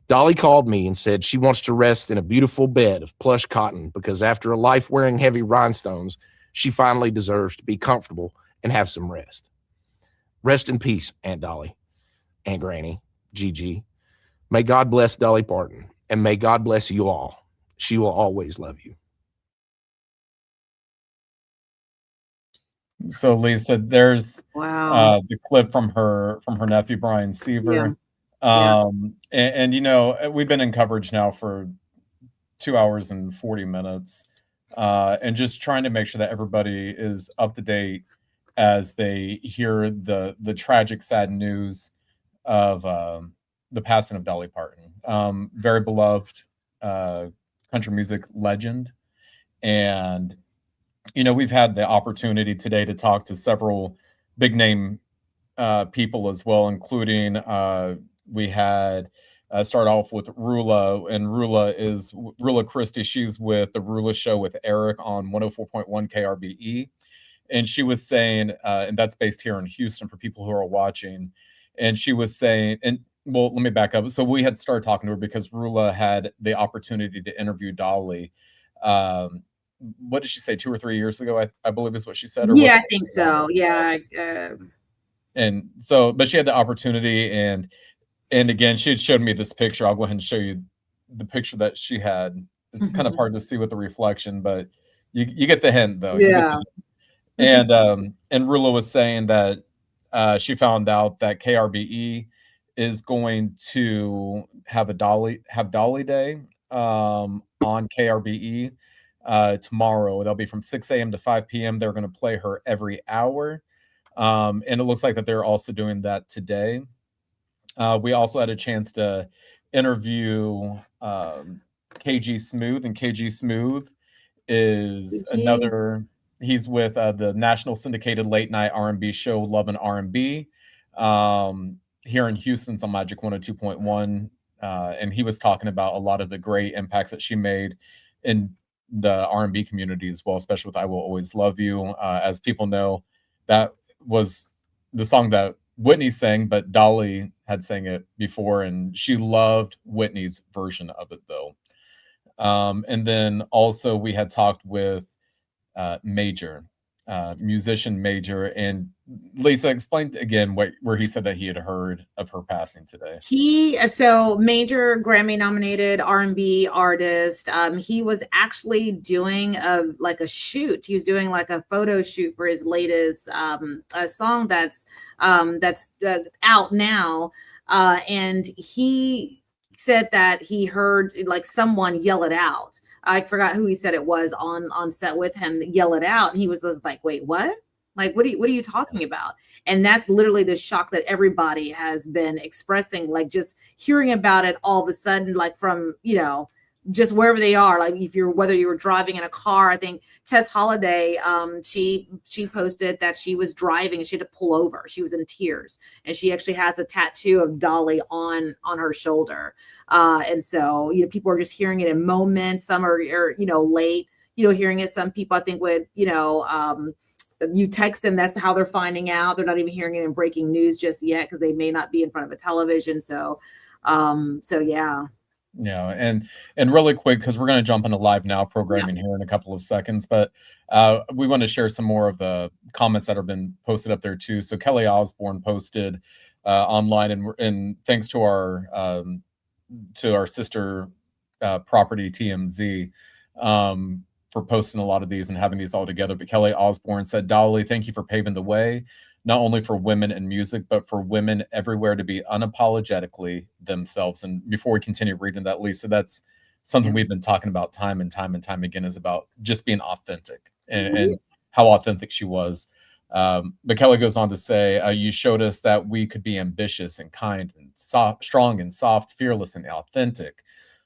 Dolly called me and said she wants to rest in a beautiful bed of plush cotton because after a life wearing heavy rhinestones, she finally deserves to be comfortable and have some rest. Rest in peace, Aunt Dolly, Aunt Granny, Gigi. May God bless Dolly Parton, and may God bless you all. She will always love you. So Lisa, there's Wow. the clip from her nephew Brian Seaver. Yeah. And you know, we've been in coverage now for 2 hours and 40 minutes, and just trying to make sure that everybody is up to date as they hear the tragic, sad news of the passing of Dolly Parton. Very beloved country music legend, and you know, we've had the opportunity today to talk to several big name people as well, including we had start off with Rula, and Rula is Rula Christie. She's with the Rula Show with Eric on 104.1 KRBE. And she was saying, and that's based here in Houston for people who are watching. And she was saying, and well, let me back up. So we had started talking to her because Rula had the opportunity to interview Dolly. What did she say, 2 or 3 years ago? I believe is what she said. Or was Yeah, it I think so. Yeah. and so, but she had the opportunity, and again, she had showed me this picture. I'll go ahead and show you the picture that she had. It's kind of hard to see with the reflection, but you get the hint though. Yeah. And Rula was saying that she found out that KRBE is going to have Dolly Day on KRBE tomorrow. They'll be from 6 a.m. to 5 p.m. They're going to play her every hour. And it looks like that they're also doing that today. We also had a chance to interview KG Smooth, and KG Smooth is another. He's with the national syndicated late night R&B show Love and R&B here in Houston's on Magic 102.1, and he was talking about a lot of the great impacts that she made in the R&B community as well, especially with "I Will Always Love You." As people know, that was the song that Whitney sang, but Dolly had sang it before, and she loved Whitney's version of it though. And then also we had talked with Major, musician Major, and Lisa explained again where he said that he had heard of her passing today. So Major Grammy nominated R&B artist. He was actually doing a shoot. He was doing like a photo shoot for his latest song that's out now. And he said that he heard like someone yell it out. I forgot who he said it was on set with him, yell it out. And he was like, wait, what? Like, what are you talking about? And that's literally the shock that everybody has been expressing, like just hearing about it all of a sudden, like from, just wherever they are, like whether you were driving in a car. I think Tess Holiday, she posted that she was driving and she had to pull over. She was in tears, and she actually has a tattoo of Dolly on her shoulder. And so, people are just hearing it in moments. Some are late, hearing it. Some people I think would, you text them, that's how they're finding out. They're not even hearing it in breaking news just yet because they may not be in front of a television. So yeah. Yeah, and really quick, because we're going to jump into live now programming here in a couple of seconds, but we want to share some more of the comments that have been posted up there too. So Kelly Osborne posted online, and thanks to our sister property TMZ, for posting a lot of these and having these all together. But Kelly Osbourne said, Dolly, thank you for paving the way, not only for women in music, but for women everywhere to be unapologetically themselves. And before we continue reading that, Lisa, that's something we've been talking about time and time and time again, is about just being authentic and how authentic she was. But Kelly goes on to say, you showed us that we could be ambitious and kind and soft, strong and soft, fearless and authentic.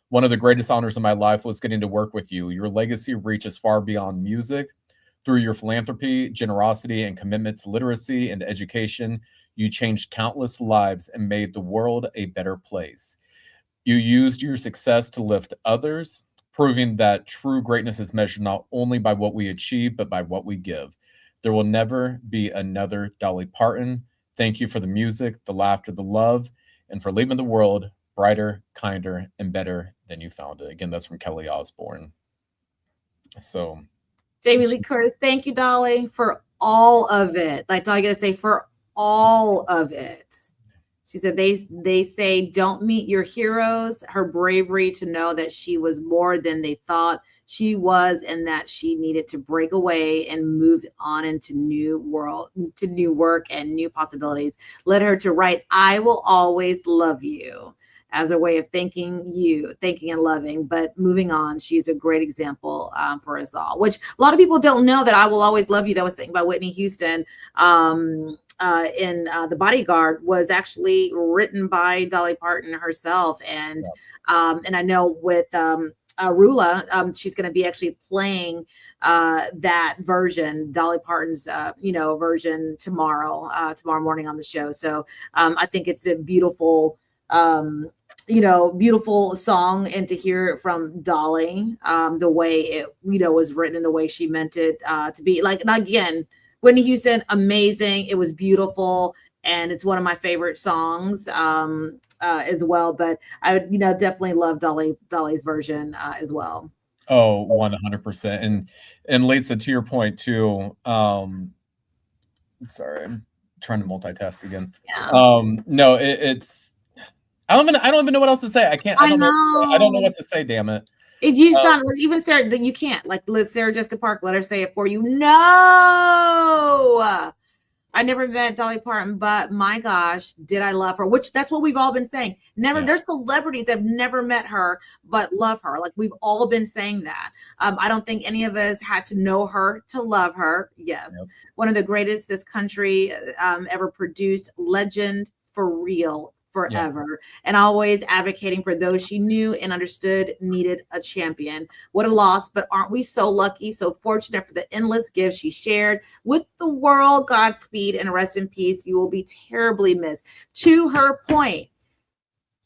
One of the greatest honors of my life was getting to work with you. Your legacy reaches far beyond music. Through your philanthropy, generosity, and commitment to literacy and education, you changed countless lives and made the world a better place. You used your success to lift others, proving that true greatness is measured not only by what we achieve, but by what we give. There will never be another Dolly Parton. Thank you for the music, the laughter, the love, and for leaving the world brighter, kinder, and better than you found it. Again, that's from Kelly Osbourne. So, Jamie Lee Curtis, thank you, Dolly, for all of it. Like, all I gotta say, for all of it. She said, they say, don't meet your heroes. Her bravery to know that she was more than they thought she was, and that she needed to break away and move on into new work and new possibilities, led her to write I Will Always Love You as a way of thanking and loving, but moving on. She's a great example for us all, which a lot of people don't know, that I Will Always Love You, that was sang by Whitney Houston in The Bodyguard, was actually written by Dolly Parton herself. And I know with Rula, she's going to be actually playing that version, Dolly Parton's version tomorrow morning on the show. So I think it's a beautiful beautiful song, and to hear it from Dolly, the way it was written and the way she meant it to be. Like, and again, Whitney Houston, amazing. It was beautiful, and it's one of my favorite songs as well. But I would definitely love Dolly's version as well. Oh, 100%. And Lisa, to your point too, sorry, I'm trying to multitask again. No, it's I don't even know what else to say. I don't know what to say, damn it. If you just don't, even Sarah, that you can't, like, let Sarah Jessica Parker, let her say it for you. No, I never met Dolly Parton, but my gosh, did I love her? Which, that's what we've all been saying. There's celebrities that have never met her but love her. Like, we've all been saying that. I don't think any of us had to know her to love her. Yes, one of the greatest this country ever produced, legend for real. Forever, and always advocating for those she knew and understood needed a champion. What a loss, but aren't we so lucky, so fortunate for the endless gifts she shared with the world. Godspeed and rest in peace. You will be terribly missed. To her point,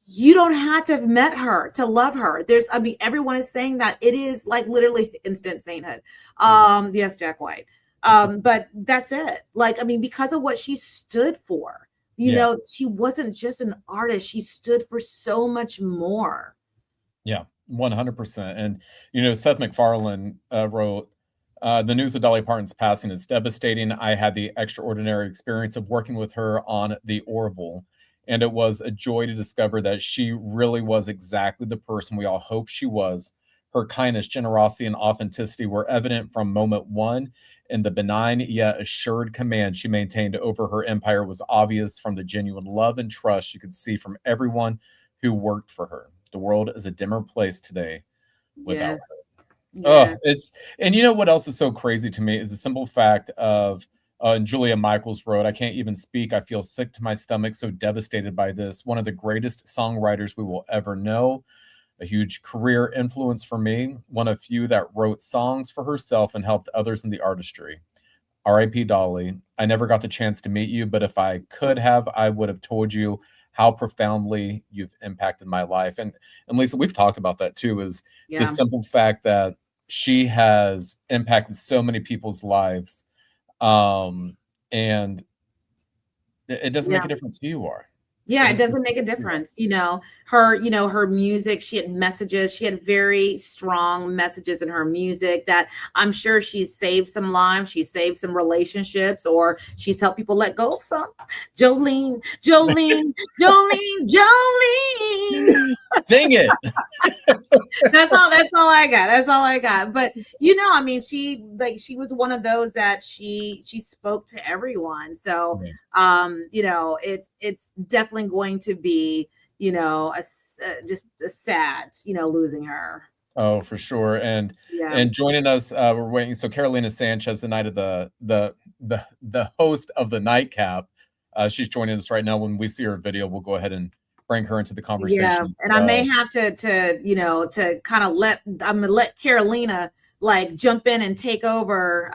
you don't have to have met her to love her. Everyone is saying that. It is like literally instant sainthood. Yes, Jack White. But that's it. Like, because of what she stood for. She wasn't just an artist. She stood for so much more. Yeah, 100%. And, Seth MacFarlane wrote, the news of Dolly Parton's passing is devastating. I had the extraordinary experience of working with her on The Orville, and it was a joy to discover that she really was exactly the person we all hoped she was. Her kindness, generosity, and authenticity were evident from moment one, and the benign yet assured command she maintained over her empire was obvious from the genuine love and trust you could see from everyone who worked for her. The world is a dimmer place today without her. And you know what else is so crazy to me is the simple fact of, and Julia Michaels wrote, I can't even speak. I feel sick to my stomach, so devastated by this. One of the greatest songwriters we will ever know. A huge career influence for me, one of few that wrote songs for herself and helped others in the artistry. R.I.P. Dolly. I never got the chance to meet you, but if I could have, I would have told you how profoundly you've impacted my life. And Lisa, we've talked about that too, is the simple fact that she has impacted so many people's lives. And it doesn't make a difference who you are. Yeah, it doesn't make a difference. Her music, she had messages. She had very strong messages in her music that I'm sure she's saved some lives. She saved some relationships, or she's helped people let go of some. Jolene. Sing it. That's all I got. That's all I got. But I mean, she was one of those that she spoke to everyone. So it's definitely going to be, just a sad, losing her. Oh, for sure. And joining us, we're waiting. So Carolina Sanchez, the night of the host of the nightcap, she's joining us right now. When we see her video, we'll go ahead and bring her into the conversation. Yeah, and I may have to kind of I'm gonna let Carolina like jump in and take over,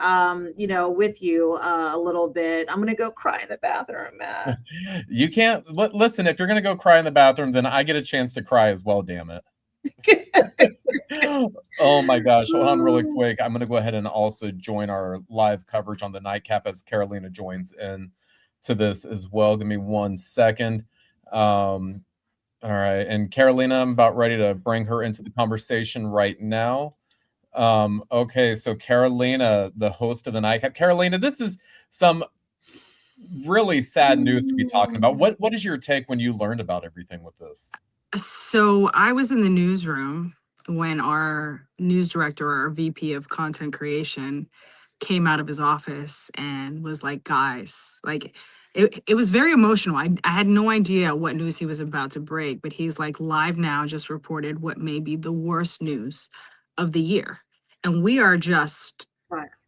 with you a little bit. I'm gonna go cry in the bathroom, Matt. You can't listen. If you're gonna go cry in the bathroom, then I get a chance to cry as well. Damn it. Oh my gosh, hold on really quick. I'm going to go ahead and also join our live coverage on the nightcap as Carolina joins in to this as well. Give me 1 second. All right, and Carolina, I'm about ready to bring her into the conversation right now. Okay, so Carolina, the host of the nightcap. Carolina, this is some really sad news to be talking about. What is your take when you learned about everything with this? So I was in the newsroom when our news director or our VP of content creation came out of his office and was like, guys, like it was very emotional. I had no idea what news he was about to break, but he's like, Live Now just reported what may be the worst news of the year. And we are just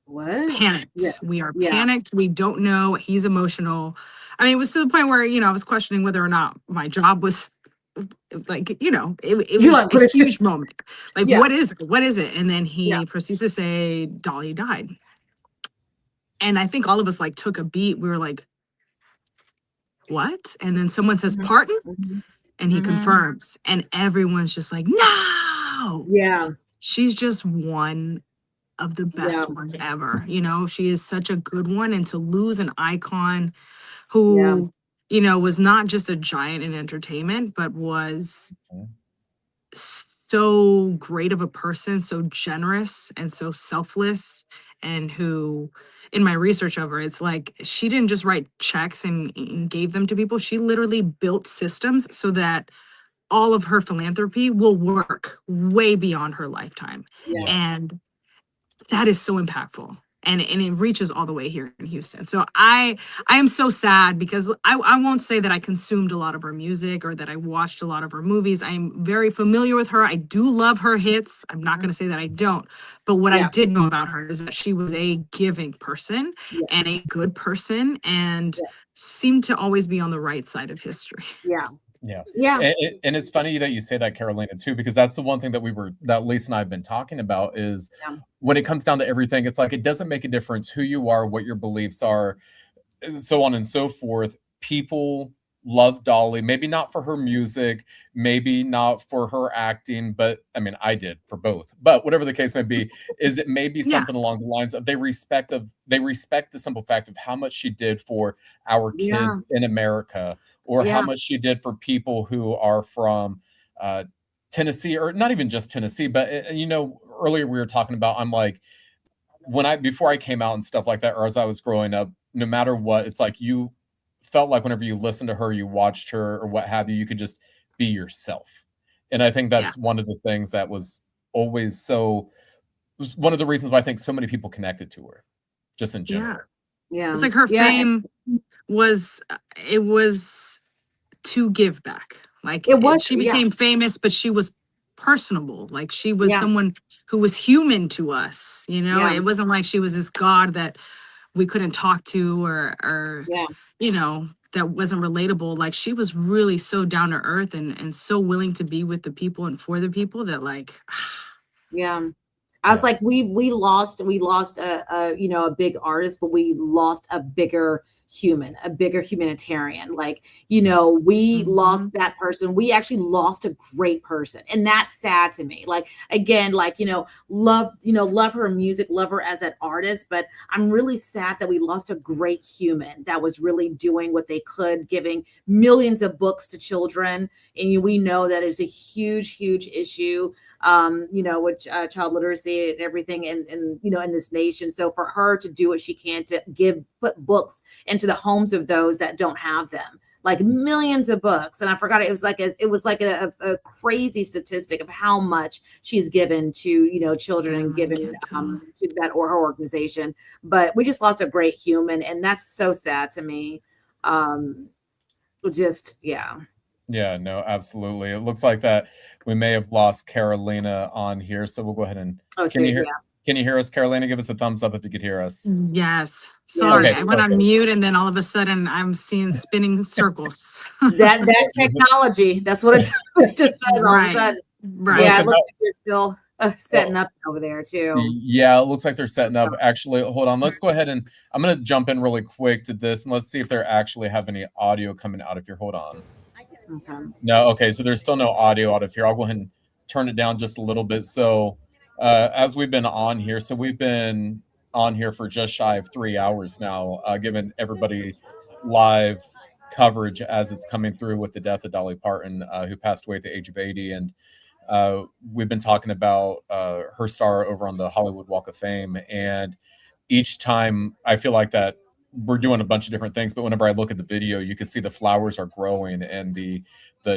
panicked. Yeah. We are panicked. We don't know. He's emotional. I mean, it was to the point where, I was questioning whether or not my job was like, it was a huge moment. Like, what is it? What is it? And then he proceeds to say, Dolly died. And I think all of us like took a beat. We were like, what? And then someone says, Parton? And he confirms. And everyone's just like, no. Yeah. She's just one of the best ones ever. She is such a good one. And to lose an icon who was not just a giant in entertainment, but was so great of a person, so generous and so selfless, and who, in my research of her, it's like she didn't just write checks and gave them to people. She literally built systems so that all of her philanthropy will work way beyond her lifetime. Yeah. And that is so impactful. And it reaches all the way here in Houston. So I am so sad because I won't say that I consumed a lot of her music or that I watched a lot of her movies. I'm very familiar with her. I do love her hits. I'm not going to say that I don't. But what I did know about her is that she was a giving person and a good person and seemed to always be on the right side of history. Yeah. Yeah. And it's funny that you say that, Carolina, too, because that's the one thing that Lisa and I have been talking about is when it comes down to everything, it's like, it doesn't make a difference who you are, what your beliefs are, so on and so forth. People love Dolly, maybe not for her music, maybe not for her acting, but I mean, I did for both, but whatever the case may be, is it may be something along the lines of they respect the simple fact of how much she did for our kids in America, or how much she did for people who are from Tennessee, or not even just Tennessee, but earlier we were talking about, I'm like, before I came out and stuff like that, or as I was growing up, no matter what, it's like you felt like whenever you listened to her, you watched her or what have you, you could just be yourself. And I think that's one of the things that was always was one of the reasons why I think so many people connected to her, just in general. Yeah. It's like her fame was to give back. Like she became famous, but she was personable. Like she was someone who was human to us. It wasn't like she was this god that we couldn't talk to or that wasn't relatable. Like she was really so down to earth and so willing to be with the people and for the people that like I was like, we lost a big artist, but we lost a bigger human, a bigger humanitarian. Like, we lost that person. We actually lost a great person. And that's sad to me. Like, again, like, love her music, love her as an artist, but I'm really sad that we lost a great human that was really doing what they could, giving millions of books to children. And we know that is a huge, huge issue, with child literacy and everything in this nation. So for her to do what she can to put books into the homes of those that don't have them, like millions of books. And I forgot it was like a crazy statistic of how much she's given to, you know, children and given to that or her organization. But we just lost a great human, and that's so sad to me. Just yeah. Yeah, no, absolutely. It looks like that we may have lost Carolina on here, so we'll go ahead and can you hear us, Carolina? Give us a thumbs up if you could hear us. Yes. Sorry, Okay, I went on perfect. mute and then all of a sudden I'm seeing spinning circles. that technology, that's what it's it just does all of a sudden. Right. Yeah, Listen, it looks like you're still setting up over there too. Yeah, it looks like they're setting up. Actually, hold on. Let's go ahead and I'm going to jump in really quick to this and let's see if they actually have any audio coming out of here. Hold on. Okay. No, okay, so there's still no audio out of here. I'll go ahead and turn it down just a little bit. So as we've been on here, so we've been on here for just shy of 3 hours now, giving everybody live coverage as it's coming through with the death of Dolly Parton, who passed away at the age of 80. And we've been talking about her star over on the Hollywood Walk of Fame. And each time I feel like that we're doing a bunch of different things, but whenever I look at the video, you can see the flowers are growing and the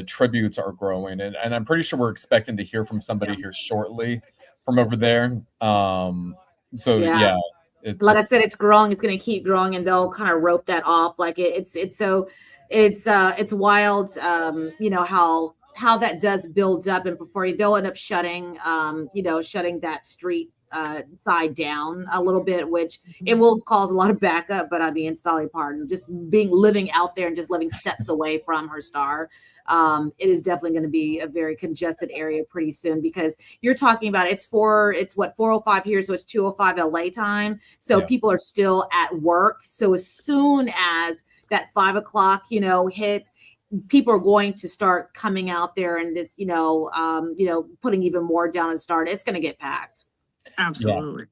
tributes are growing. And I'm pretty sure we're expecting to hear from somebody here shortly from over there. So yeah, like I said, it's growing. It's going to keep growing, and they'll kind of rope that off. Like it's wild. You know how that does build up, and before they'll end up shutting that street side down a little bit, which it will cause a lot of backup. But I mean, it's Dolly Parton just living out there and just living steps away from her star. It is definitely going to be a very congested area pretty soon, because you're talking about it's what 4:05 here, so it's 2:05 LA time. So people are still at work. So as soon as that 5 o'clock, hits, people are going to start coming out there and this, putting even more down and start. It's going to get packed. Absolutely.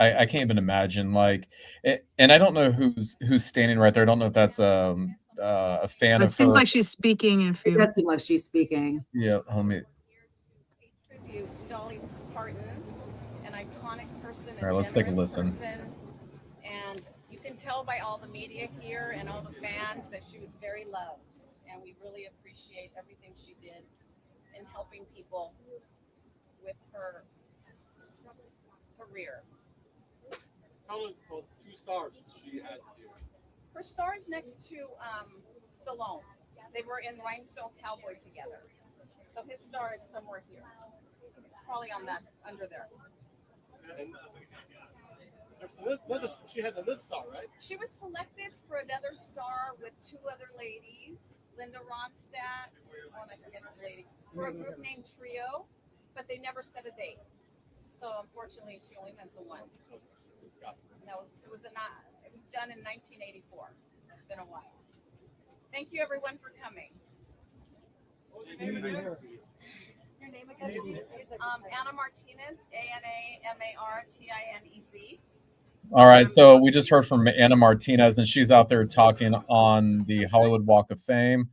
Yeah. I can't even imagine, like, and I don't know who's standing right there. I don't know if that's a fan of her. It seems like she's speaking. It does seem like she's speaking. Yeah, homie. Tribute to Dolly Parton, an iconic person. All right, let's take a listen. And you can tell by all the media here and all the fans that she was very loved, and we really appreciate everything she did in helping people with her career. How was the 2 stars she had here? Her stars next to Stallone. They were in Rhinestone Cowboy together. So his star is somewhere here. It's probably on that, under there. And she had another star, right? She was selected for another star with 2 other ladies, Linda Ronstadt, and I forget the lady, for a group named Trio, but they never set a date. So unfortunately, she only has the one. And it was done in 1984. It's been a while. Thank you, everyone, for coming. Your name again? Anna Martinez, ANAMARTINEZ. All right, so we just heard from Anna Martinez, and she's out there talking on the Hollywood Walk of Fame.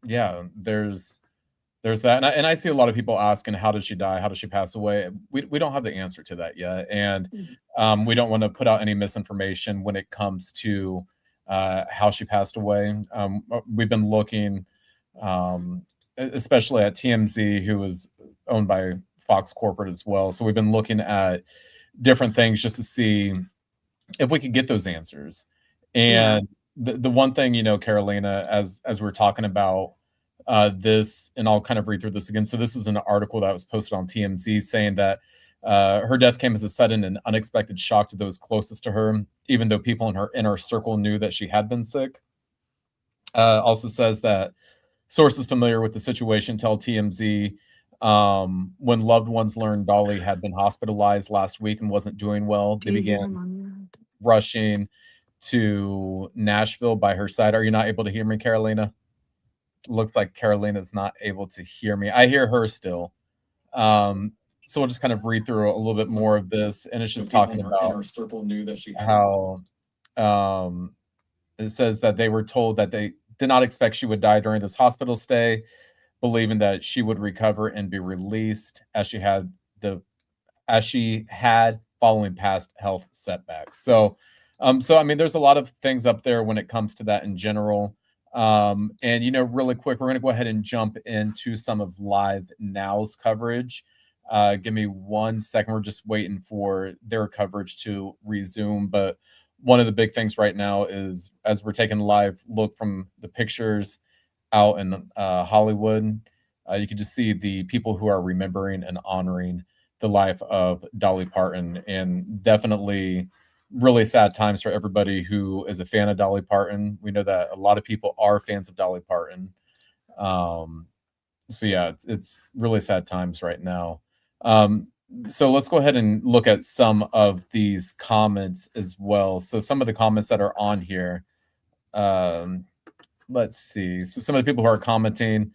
Yeah, there's that, and I see a lot of people asking, how did she die? How did she pass away? We don't have the answer to that yet, and we don't want to put out any misinformation when it comes to how she passed away. We've been looking, especially at TMZ, who was owned by Fox Corporate as well. So we've been looking at different things just to see if we could get those answers. And the one thing, Carolina, as we're talking about this, and I'll kind of read through this again. So this is an article that was posted on TMZ saying that her death came as a sudden and unexpected shock to those closest to her, even though people in her inner circle knew that she had been sick. Also says that sources familiar with the situation tell TMZ when loved ones learned Dolly had been hospitalized last week and wasn't doing well, they began rushing to Nashville by her side. Are you not able to hear me, Carolina? Looks like Carolina's not able to hear me. I hear her still. So we'll just kind of read through a little bit more of this, and it's just talking about her circle knew that she how it says that they were told that they did not expect she would die during this hospital stay, believing that she would recover and be released as she had following past health setbacks. So So I mean, there's a lot of things up there when it comes to that in general. And really quick, we're gonna go ahead and jump into some of Live Now's coverage. Give me 1 second. We're just waiting for their coverage to resume. But one of the big things right now is as we're taking a live look from the pictures out in Hollywood, you can just see the people who are remembering and honoring the life of Dolly Parton, and definitely really sad times for everybody who is a fan of Dolly Parton. We know that a lot of people are fans of Dolly Parton. So yeah, it's really sad times right now. So let's go ahead and look at some of these comments as well. So some of the comments that are on here. Let's see. So some of the people who are commenting,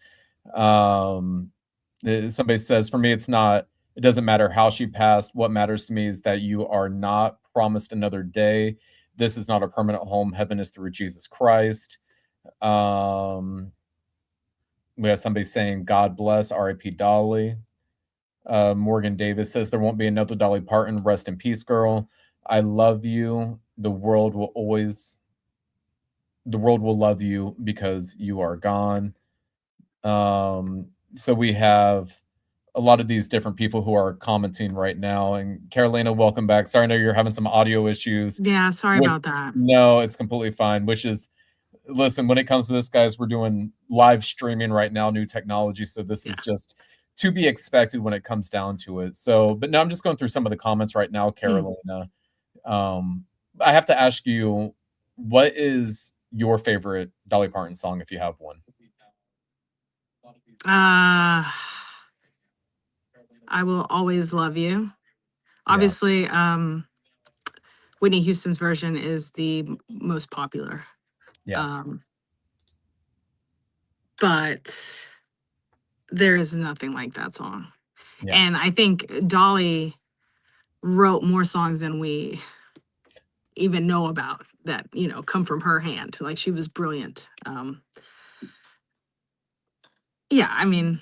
somebody says, for me, it doesn't matter how she passed. What matters to me is that you are not promised another day. This is not a permanent home. Heaven is through Jesus Christ. We have somebody saying, God bless, R.I.P. Dolly. Morgan Davis says, there won't be another Dolly Parton. Rest in peace, girl. I love you. The world will love you because you are gone. So we have a lot of these different people who are commenting right now. And Carolina, welcome back. Sorry, I know you're having some audio issues. Yeah, sorry about that. No, it's completely fine. Listen, when it comes to this, guys, we're doing live streaming right now, new technology. So this is just to be expected when it comes down to it. So, but now I'm just going through some of the comments right now, Carolina. I have to ask you, what is your favorite Dolly Parton song, if you have one? I Will Always Love You. Obviously, Whitney Houston's version is the most popular. Yeah. But there is nothing like that song. Yeah. And I think Dolly wrote more songs than we even know about that, come from her hand. Like, she was brilliant. Yeah, I mean,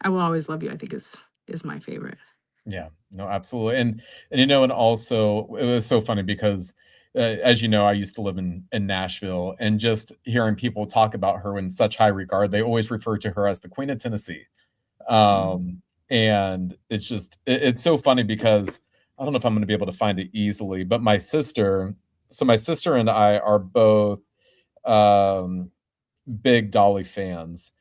I Will Always Love You, I think is my favorite. Yeah, no, absolutely. And also it was so funny because as you know, I used to live in Nashville, and just hearing people talk about her in such high regard, they always refer to her as the Queen of Tennessee. And it's so funny because I don't know if I'm going to be able to find it easily, but my sister and I are both big Dolly fans.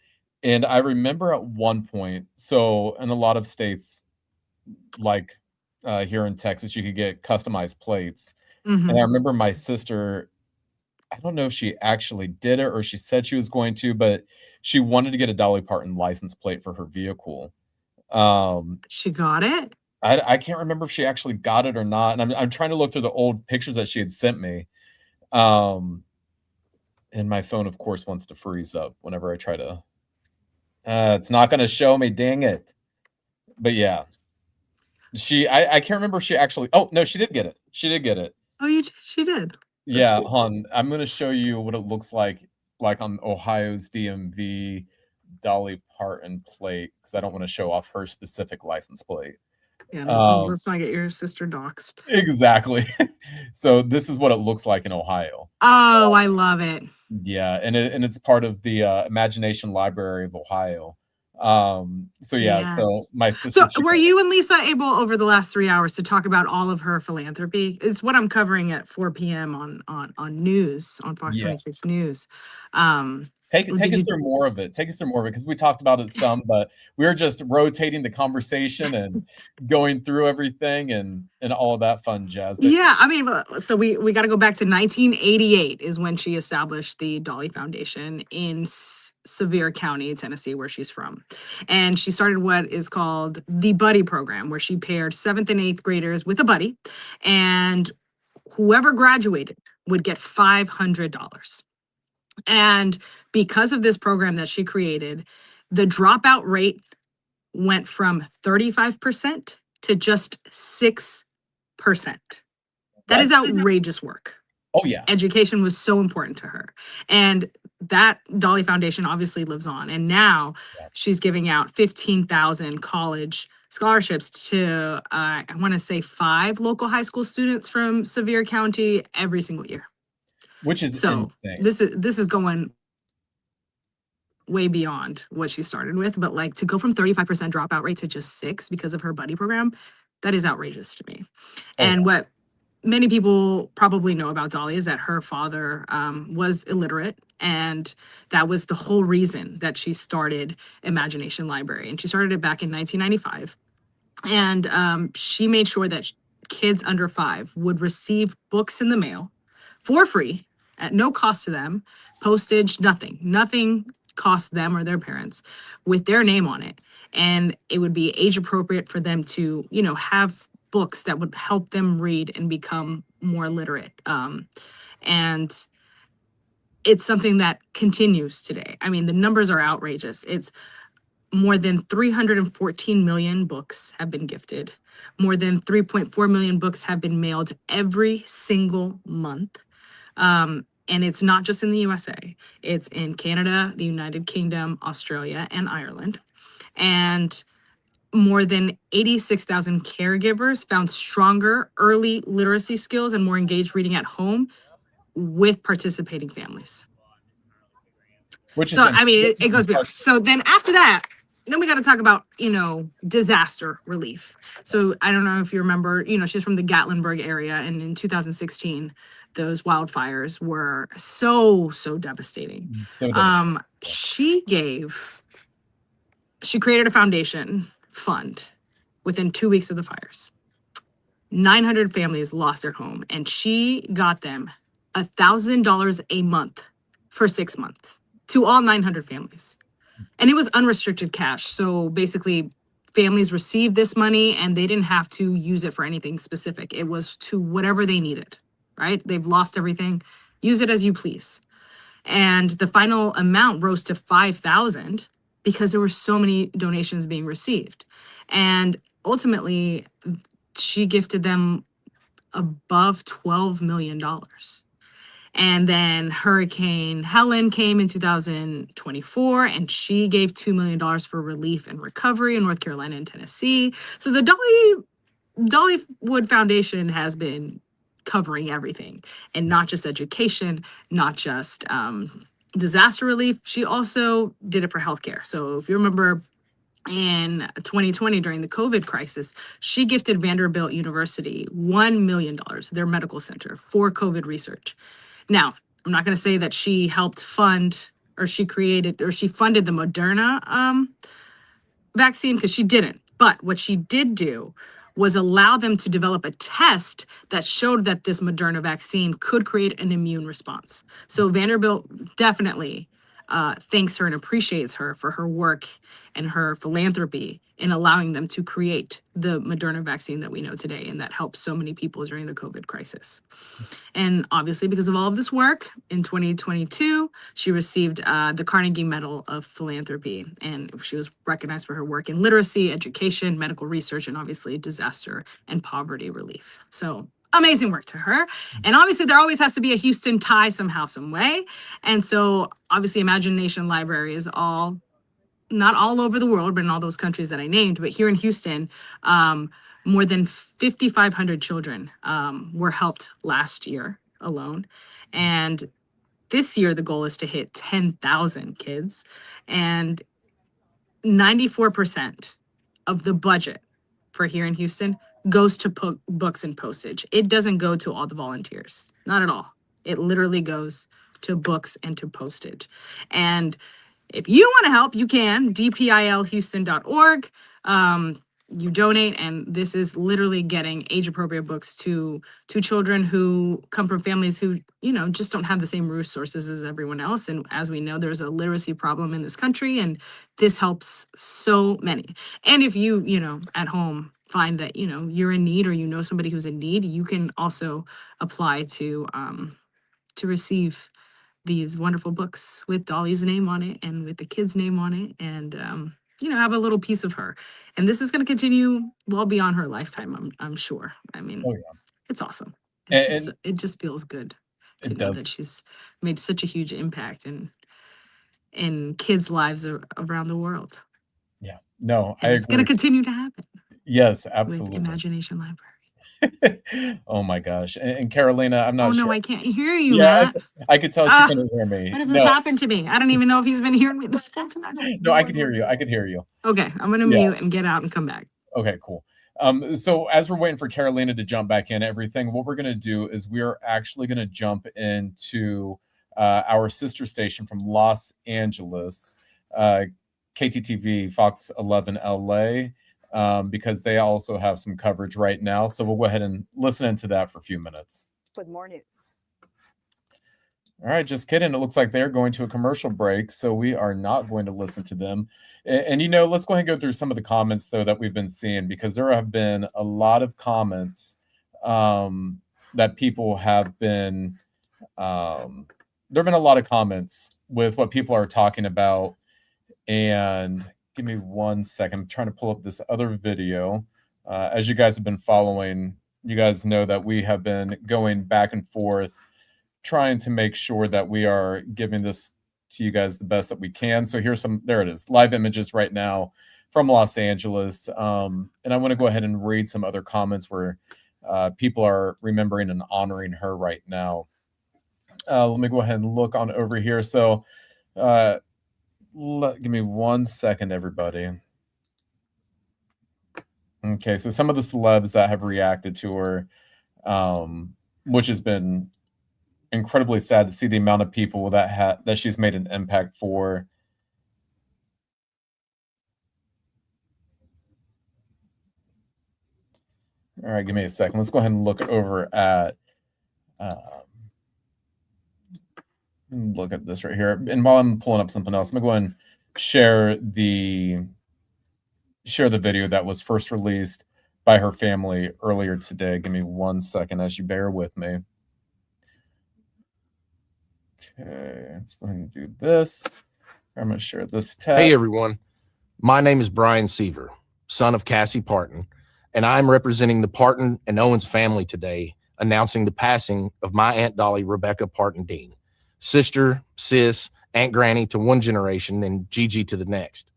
And I remember at one point, so in a lot of states, like here in Texas, you could get customized plates. And I remember my sister, I don't know if she actually did it or she said she was going to, but she wanted to get a Dolly Parton license plate for her vehicle. She got it? I can't remember if she actually got it or not. And I'm trying to look through the old pictures that she had sent me. And my phone, of course, wants to freeze up whenever I try to. It's not going to show me, dang it. But yeah. I can't remember if she actually. Oh no, she did get it. She did get it. Oh, she did. Yeah, hon. I'm gonna show you what it looks like on Ohio's DMV Dolly Parton plate, because I don't want to show off her specific license plate. Yeah, let's not get your sister doxxed. Exactly. So this is what it looks like in Ohio. Oh, I love it. Yeah, and it's part of the Imagination Library of Ohio. So yeah, so my sister. So were you and Lisa able over the last 3 hours to talk about all of her philanthropy? It's what I'm covering at 4 p.m. on news, on Fox 26 News. Take us through more of it. Take us through more of it, because we talked about it some, but we were just rotating the conversation and going through everything and all of that fun jazz. Yeah, I mean, so we got to go back to 1988 is when she established the Dolly Foundation in Sevier County, Tennessee, where she's from. And she started what is called the Buddy Program, where she paired 7th and 8th graders with a buddy, and whoever graduated would get $500. And because of this program that she created, the dropout rate went from 35% to just 6%. That is outrageous work. Oh, yeah. Education was so important to her. And that Dolly Foundation obviously lives on. And now she's giving out 15,000 college scholarships to, I want to say 5 local high school students from Sevier County every single year. Which is So insane. this is going way beyond what she started with, but like to go from 35% dropout rate to just 6 because of her buddy program, that is outrageous to me. And what many people probably know about Dolly is that her father was illiterate, and that was the whole reason that she started Imagination Library. And she started it back in 1995. And she made sure that kids under 5 would receive books in the mail for free at no cost to them, postage, nothing cost them or their parents, with their name on it. And it would be age appropriate for them to, have books that would help them read and become more literate. And it's something that continues today. I mean, the numbers are outrageous. It's more than 314 million books have been gifted. More than 3.4 million books have been mailed every single month. And it's not just in the USA. It's in Canada, the United Kingdom, Australia, and Ireland. And more than 86,000 caregivers found stronger early literacy skills and more engaged reading at home with participating families. Which is, so, I mean, it goes beyond. So then after that, then we got to talk about, disaster relief. So I don't know if you remember, she's from the Gatlinburg area. And in 2016, those wildfires were so devastating. So devastating. She created a foundation fund within 2 weeks of the fires. 900 families lost their home, and she got them $1,000 a month for 6 months to all 900 families. And it was unrestricted cash. So basically, families received this money and they didn't have to use it for anything specific. It was to whatever they needed, right? They've lost everything. Use it as you please. And the final amount rose to $5,000 because there were so many donations being received. And ultimately, she gifted them above $12 million. And then Hurricane Helen came in 2024, and she gave $2 million for relief and recovery in North Carolina and Tennessee. So the Dollywood Foundation has been covering everything, and not just education, not just disaster relief. She also did it for healthcare. So if you remember, in 2020, during the COVID crisis, she gifted Vanderbilt University $1 million, their medical center, for COVID research. Now, I'm not going to say that she helped fund or she created or she funded the Moderna vaccine, because she didn't. But what she did do was allow them to develop a test that showed that this Moderna vaccine could create an immune response. So Vanderbilt definitely thanks her and appreciates her for her work and her philanthropy in allowing them to create the Moderna vaccine that we know today, and that helped so many people during the COVID crisis. And obviously, because of all of this work, in 2022, she received the Carnegie Medal of Philanthropy, and she was recognized for her work in literacy, education, medical research, and obviously disaster and poverty relief. So amazing work to her. And obviously, there always has to be a Houston tie somehow, some way. And so obviously, Imagination Library is not all over the world, but in all those countries that I named. But here in Houston, more than 5,500 children were helped last year alone. And this year, the goal is to hit 10,000 kids. And 94% of the budget for here in Houston goes to books and postage. It doesn't go to all the volunteers, not at all. It literally goes to books and to postage. And if you want to help, you can, dpilhouston.org. You donate, and this is literally getting age-appropriate books to children who come from families who, just don't have the same resources as everyone else. And as we know, there's a literacy problem in this country, and this helps so many. And if you, at home find that, you're in need, or somebody who's in need, you can also apply to receive these wonderful books with Dolly's name on it and with the kid's name on it, and have a little piece of her. And this is going to continue well beyond her lifetime, I'm sure. I mean, It's awesome. It just feels good to know that she's made such a huge impact in kids' lives around the world. Yeah, no, And it's going to continue to happen. Yes, with absolutely. Imagination Library. Oh my gosh. And Carolina, I'm not Oh no, sure. I can't hear you, Yeah, Matt. I could tell she Ah, couldn't hear me. How does this No, happen to me? I don't even know if he's been hearing me this whole time. no, I could hear you. I could hear you. Okay, I'm gonna Yeah. mute and get out and come back. Okay, cool. So as we're waiting for Carolina to jump back in, everything, what we're gonna do is we are actually gonna jump into our sister station from Los Angeles, KTTV Fox 11 LA, because they also have some coverage right now. So we'll go ahead and listen into that for a few minutes. With more news. All right, just kidding. It looks like they're going to a commercial break, so we are not going to listen to them. And you know, let's go ahead and go through some of the comments though that we've been seeing, because there have been a lot of comments that people have been. There have been a lot of comments with what people are talking about. And give me 1 second. I'm trying to pull up this other video. As you guys have been following, you guys know that we have been going back and forth, trying to make sure that we are giving this to you guys the best that we can. So here's some, there it is, live images right now from Los Angeles. And I want to go ahead and read some other comments where people are remembering and honoring her right now. Let me go ahead and look on over here. So give me 1 second, everybody. Okay, so some of the celebs that have reacted to her, which has been incredibly sad to see the amount of people that she's made an impact for. All right, give me a second. Let's go ahead and look over at look at this right here. And while I'm pulling up something else, I'm gonna go ahead and share the video that was first released by her family earlier today. Give me 1 second as you bear with me. Okay, let's go ahead and do this. I'm going to share this tab. Hey, everyone. My name is Brian Seaver, son of Cassie Parton, and I'm representing the Parton and Owens family today, announcing the passing of my Aunt Dolly Rebecca Parton Dean, sister, sis, Aunt Granny to one generation and Gigi to the next.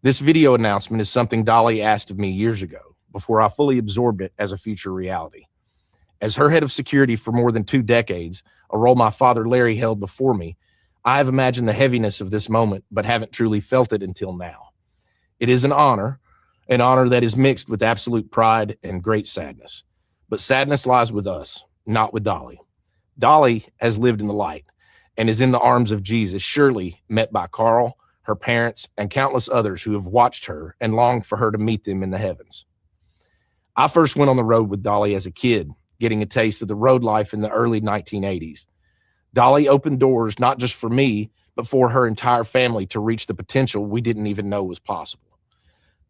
This video announcement is something Dolly asked of me years ago, before I fully absorbed it as a future reality. As her head of security for more than 2 decades, a role my father Larry held before me, I have imagined the heaviness of this moment, but haven't truly felt it until now. It is an honor that is mixed with absolute pride and great sadness. But sadness lies with us, not with Dolly. Dolly has lived in the light and is in the arms of Jesus, surely met by Carl, her parents, and countless others who have watched her and longed for her to meet them in the heavens. I first went on the road with Dolly as a kid, getting a taste of the road life in the early 1980s. Dolly opened doors not just for me, but for her entire family to reach the potential we didn't even know was possible.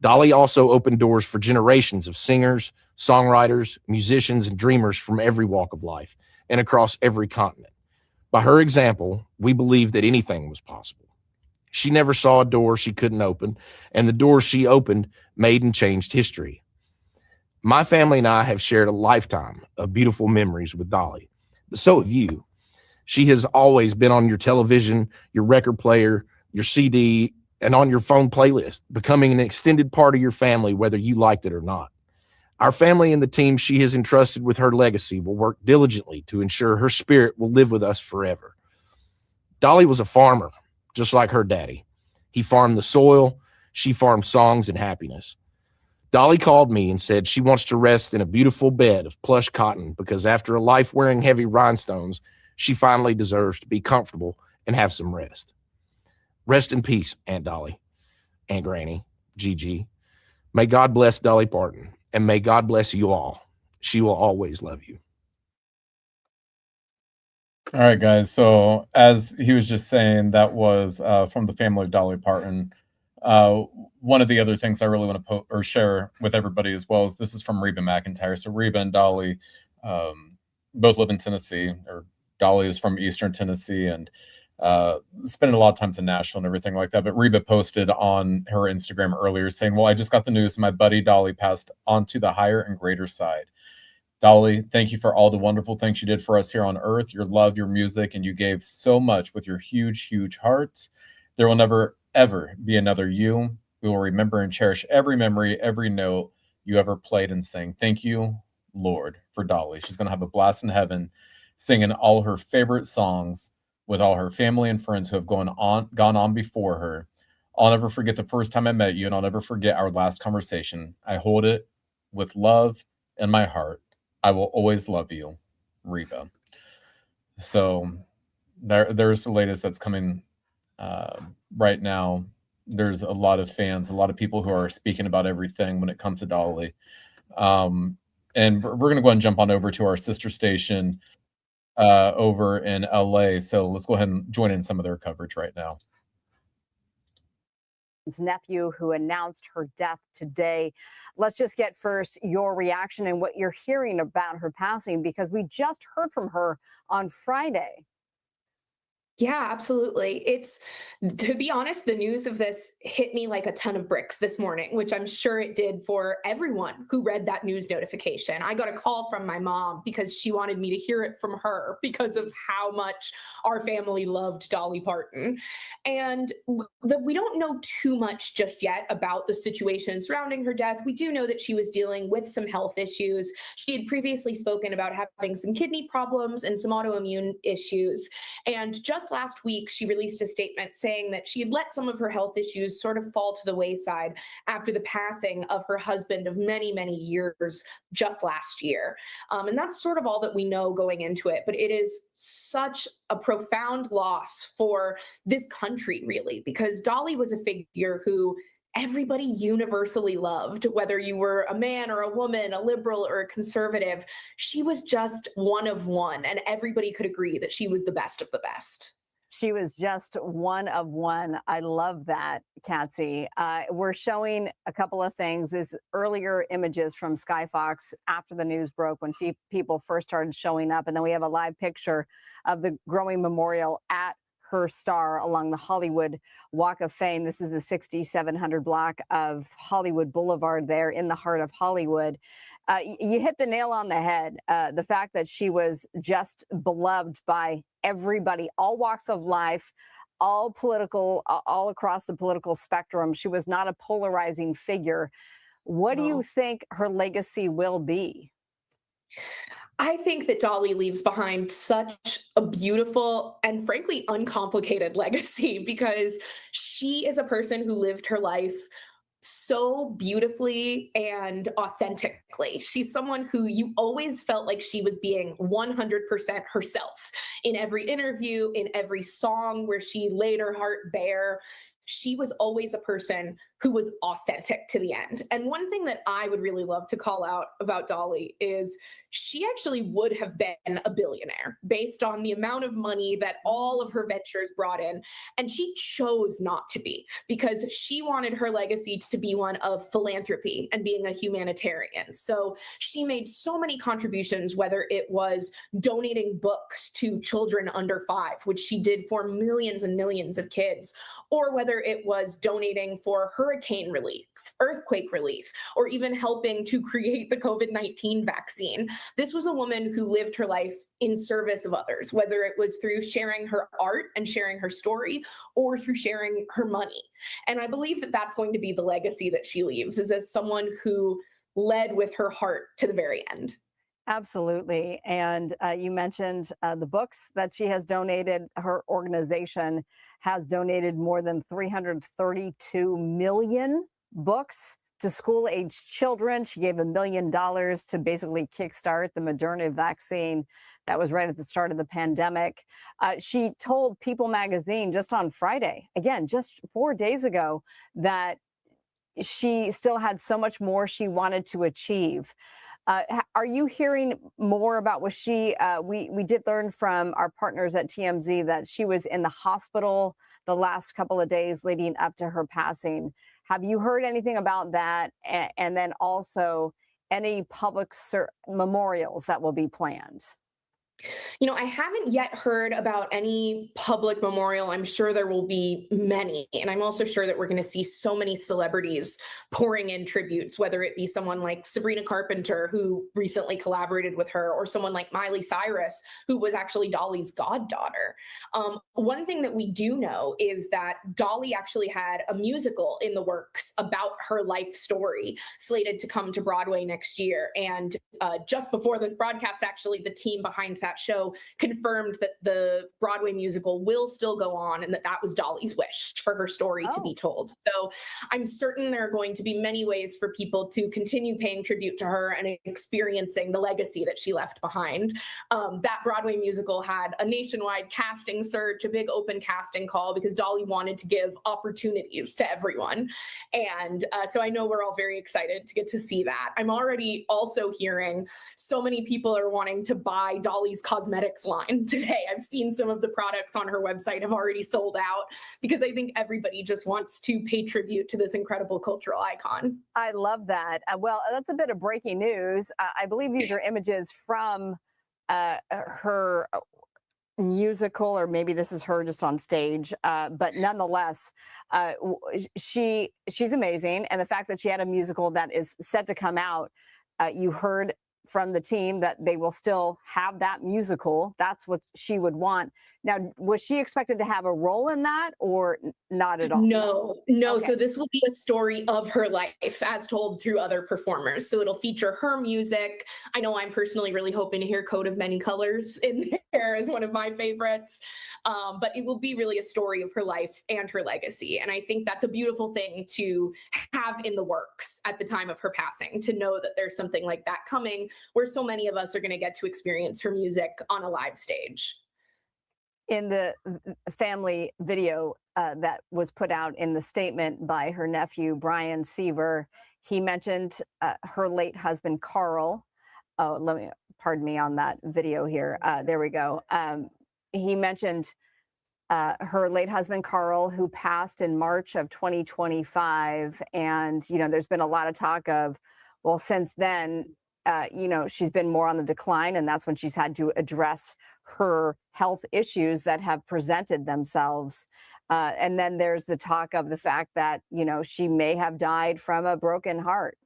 Dolly also opened doors for generations of singers, songwriters, musicians, and dreamers from every walk of life and across every continent. By her example, we believed that anything was possible. She never saw a door she couldn't open, and the doors she opened made and changed history. My family and I have shared a lifetime of beautiful memories with Dolly, but so have you. She has always been on your television, your record player, your CD, and on your phone playlist, becoming an extended part of your family, whether you liked it or not. Our family and the team she has entrusted with her legacy will work diligently to ensure her spirit will live with us forever. Dolly was a farmer, just like her daddy. He farmed the soil, she farmed songs and happiness. Dolly called me and said she wants to rest in a beautiful bed of plush cotton because after a life wearing heavy rhinestones, she finally deserves to be comfortable and have some rest. Rest in peace, Aunt Dolly, Aunt Granny, Gigi. May God bless Dolly Parton, and may God bless you all. She will always love you. All right, guys. So as he was just saying, that was from the family of Dolly Parton. One of the other things I really want to share with everybody as well is this is from Reba McEntire. So Reba and Dolly both live in Tennessee, or Dolly is from Eastern Tennessee and spending a lot of times in Nashville and everything like that. But Reba posted on her Instagram earlier saying, well, I just got the news. My buddy Dolly passed on to the higher and greater side. Dolly, thank you for all the wonderful things you did for us here on earth, your love, your music, and you gave so much with your huge, huge heart. There will never, ever be another you. We will remember and cherish every memory, every note you ever played and sang. Thank you, Lord, for Dolly. She's going to have a blast in heaven singing all her favorite songs with all her family and friends who have gone on before her. I'll never forget the first time I met you, and I'll never forget our last conversation. I hold it with love in my heart. I will always love you, Reba. So there's the latest that's coming right now. There's a lot of fans, a lot of people who are speaking about everything when it comes to Dolly. And we're going to go ahead and jump on over to our sister station over in LA. So let's go ahead and join in some of their coverage right now. Nephew who announced her death today. Let's just get first your reaction and what you're hearing about her passing, because we just heard from her on Friday. Yeah, absolutely. It's, to be honest, the news of this hit me like a ton of bricks this morning, which I'm sure it did for everyone who read that news notification. I got a call from my mom because she wanted me to hear it from her because of how much our family loved Dolly Parton. And we don't know too much just yet about the situation surrounding her death. We do know that she was dealing with some health issues. She had previously spoken about having some kidney problems and some autoimmune issues. And just last week, she released a statement saying that she had let some of her health issues sort of fall to the wayside after the passing of her husband of many, many years just last year. And that's sort of all that we know going into it. But it is such a profound loss for this country, really, because Dolly was a figure who everybody universally loved, whether you were a man or a woman, a liberal or a conservative. She was just one of one, and everybody could agree that she was the best of the best. She was just one of one. I love that, Katsy. We're showing a couple of things. These earlier images from Sky Fox after the news broke, when people first started showing up. And then we have a live picture of the growing memorial at her star along the Hollywood Walk of Fame. This is the 6700 block of Hollywood Boulevard there in the heart of Hollywood. You hit the nail on the head. The fact that she was just beloved by everybody, all walks of life, all across the political spectrum. She was not a polarizing figure. What do you think her legacy will be? I think that Dolly leaves behind such a beautiful and frankly uncomplicated legacy, because she is a person who lived her life so beautifully and authentically. She's someone who you always felt like she was being 100% herself in every interview, in every song where she laid her heart bare. She was always a person who was authentic to the end. And one thing that I would really love to call out about Dolly is she actually would have been a billionaire based on the amount of money that all of her ventures brought in. And she chose not to be, because she wanted her legacy to be one of philanthropy and being a humanitarian. So she made so many contributions, whether it was donating books to children under 5, which she did for millions and millions of kids, or whether it was donating for hurricane relief, earthquake relief, or even helping to create the COVID-19 vaccine. This was a woman who lived her life in service of others, whether it was through sharing her art and sharing her story, or through sharing her money. And I believe that that's going to be the legacy that she leaves, is as someone who led with her heart to the very end. Absolutely. And you mentioned the books that she has donated. Her organization has donated more than 332 million books to school-aged children. She gave $1 million to basically kickstart the Moderna vaccine. That was right at the start of the pandemic. She told People magazine just on Friday, again, just 4 days ago, that she still had so much more she wanted to achieve. Are you hearing more about, was she, we did learn from our partners at TMZ that she was in the hospital the last couple of days leading up to her passing. Have you heard anything about that? And then also any public memorials that will be planned? I haven't yet heard about any public memorial. I'm sure there will be many. And I'm also sure that we're going to see so many celebrities pouring in tributes, whether it be someone like Sabrina Carpenter, who recently collaborated with her, or someone like Miley Cyrus, who was actually Dolly's goddaughter. One thing that we do know is that Dolly actually had a musical in the works about her life story slated to come to Broadway next year. And just before this broadcast, actually, the team behind that show confirmed that the Broadway musical will still go on and that that was Dolly's wish for her story to be told. So I'm certain there are going to be many ways for people to continue paying tribute to her and experiencing the legacy that she left behind. That Broadway musical had a nationwide casting search, a big open casting call, because Dolly wanted to give opportunities to everyone. And so I know we're all very excited to get to see that. I'm already also hearing so many people are wanting to buy Dolly's cosmetics line today. I've seen some of the products on her website have already sold out, because I think everybody just wants to pay tribute to this incredible cultural icon. I love that. Well, that's a bit of breaking news. I believe these are images from her musical, or maybe this is her just on stage, but nonetheless, she's amazing. And the fact that she had a musical that is set to come out, you heard from the team that they will still have that musical. That's what she would want. Now, was she expected to have a role in that, or not at all? No. Okay. So this will be a story of her life as told through other performers. So it'll feature her music. I know I'm personally really hoping to hear Coat of Many Colors in there as one of my favorites. But it will be really a story of her life and her legacy. And I think that's a beautiful thing to have in the works at the time of her passing, to know that there's something like that coming, where so many of us are going to get to experience her music on a live stage. In the family video that was put out in the statement by her nephew, Brian Seaver, he mentioned her late husband, Carl. Oh, pardon me on that video here. There we go. He mentioned her late husband, Carl, who passed in March of 2025. And, there's been a lot of talk of, well, since then, she's been more on the decline, and that's when she's had to address her health issues that have presented themselves. And then there's the talk of the fact that, she may have died from a broken heart.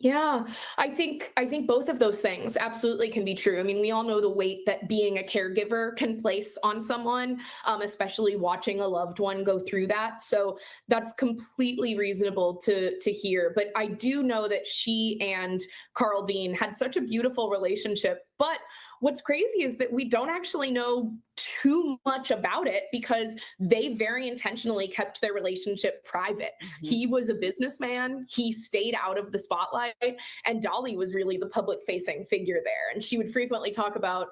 Yeah, I think both of those things absolutely can be true. I mean, we all know the weight that being a caregiver can place on someone, especially watching a loved one go through that. So that's completely reasonable to hear. But I do know that she and Carl Dean had such a beautiful relationship. But what's crazy is that we don't actually know too much about it, because they very intentionally kept their relationship private. Mm-hmm. He was a businessman. He stayed out of the spotlight, and Dolly was really the public facing figure there. And she would frequently talk about,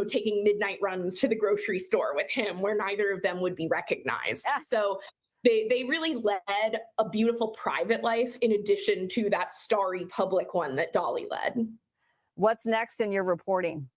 taking midnight runs to the grocery store with him, where neither of them would be recognized. Yeah. So they really led a beautiful private life in addition to that starry public one that Dolly led. What's next in your reporting?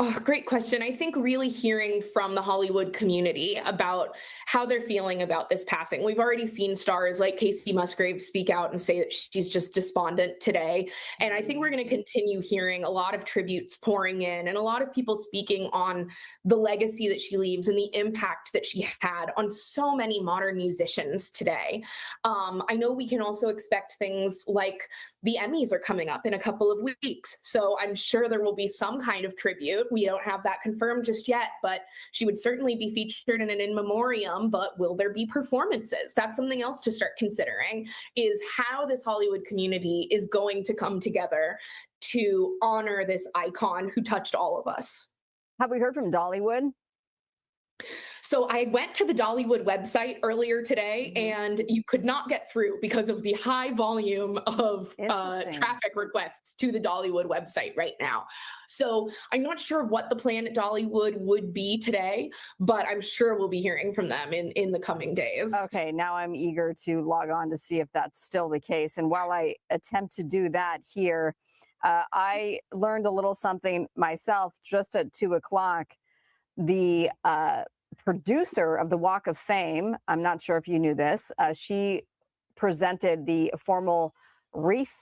Oh, great question. I think really hearing from the Hollywood community about how they're feeling about this passing. We've already seen stars like Casey Musgraves speak out and say that she's just despondent today. And I think we're going to continue hearing a lot of tributes pouring in, and a lot of people speaking on the legacy that she leaves and the impact that she had on so many modern musicians today. I know we can also expect things like the Emmys are coming up in a couple of weeks. So I'm sure there will be some kind of tribute. We don't have that confirmed just yet, but she would certainly be featured in an in memoriam. But will there be performances? That's something else to start considering, is how this Hollywood community is going to come together to honor this icon who touched all of us. Have we heard from Dollywood? So I went to the Dollywood website earlier today, and you could not get through because of the high volume of traffic requests to the Dollywood website right now. So I'm not sure what the plan at Dollywood would be today, but I'm sure we'll be hearing from them in the coming days. Okay, now I'm eager to log on to see if that's still the case. And while I attempt to do that here, I learned a little something myself just at 2:00. The producer of the Walk of Fame, I'm not sure if you knew this, she presented the formal wreath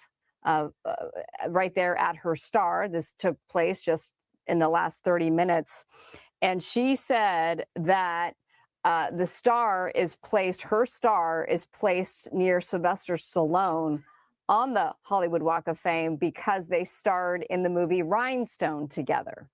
right there at her star. This took place just in the last 30 minutes. And she said that her star is placed near Sylvester Stallone on the Hollywood Walk of Fame because they starred in the movie Rhinestone together.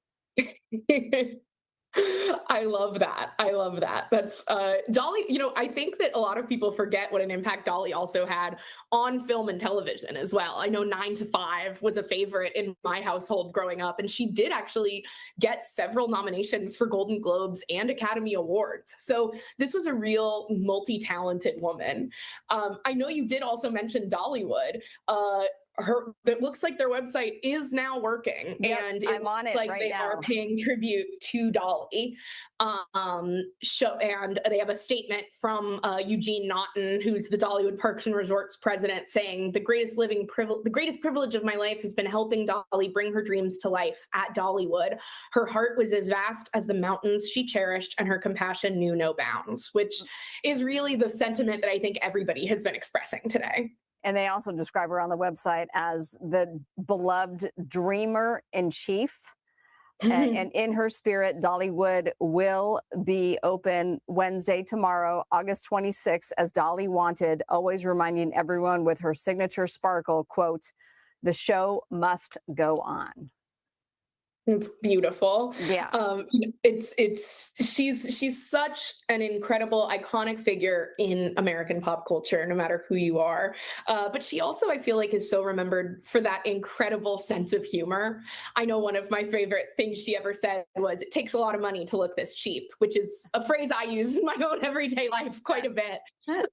I love that. I love that. That's Dolly. I think that a lot of people forget what an impact Dolly also had on film and television as well. I know 9 to 5 was a favorite in my household growing up, and she did actually get several nominations for Golden Globes and Academy Awards. So this was a real multi-talented woman. I know you did also mention Dollywood. It looks like their website is now working, Yep, and I'm on it like right they now. are paying tribute to Dolly. And they have a statement from Eugene Naughton, who's the Dollywood Parks and Resorts president, saying the greatest privilege of my life has been helping Dolly bring her dreams to life at Dollywood. Her heart was as vast as the mountains she cherished, and her compassion knew no bounds, which is really the sentiment that I think everybody has been expressing today. And they also describe her on the website as the beloved dreamer in chief. And in her spirit, Dollywood will be open Wednesday, tomorrow, August 26th, as Dolly wanted, always reminding everyone with her signature sparkle, quote, "The show must go on." It's beautiful. Yeah. She's such an incredible, iconic figure in American pop culture, no matter who you are. But she also, I feel like, is so remembered for that incredible sense of humor. I know one of my favorite things she ever said was, "It takes a lot of money to look this cheap," which is a phrase I use in my own everyday life quite a bit.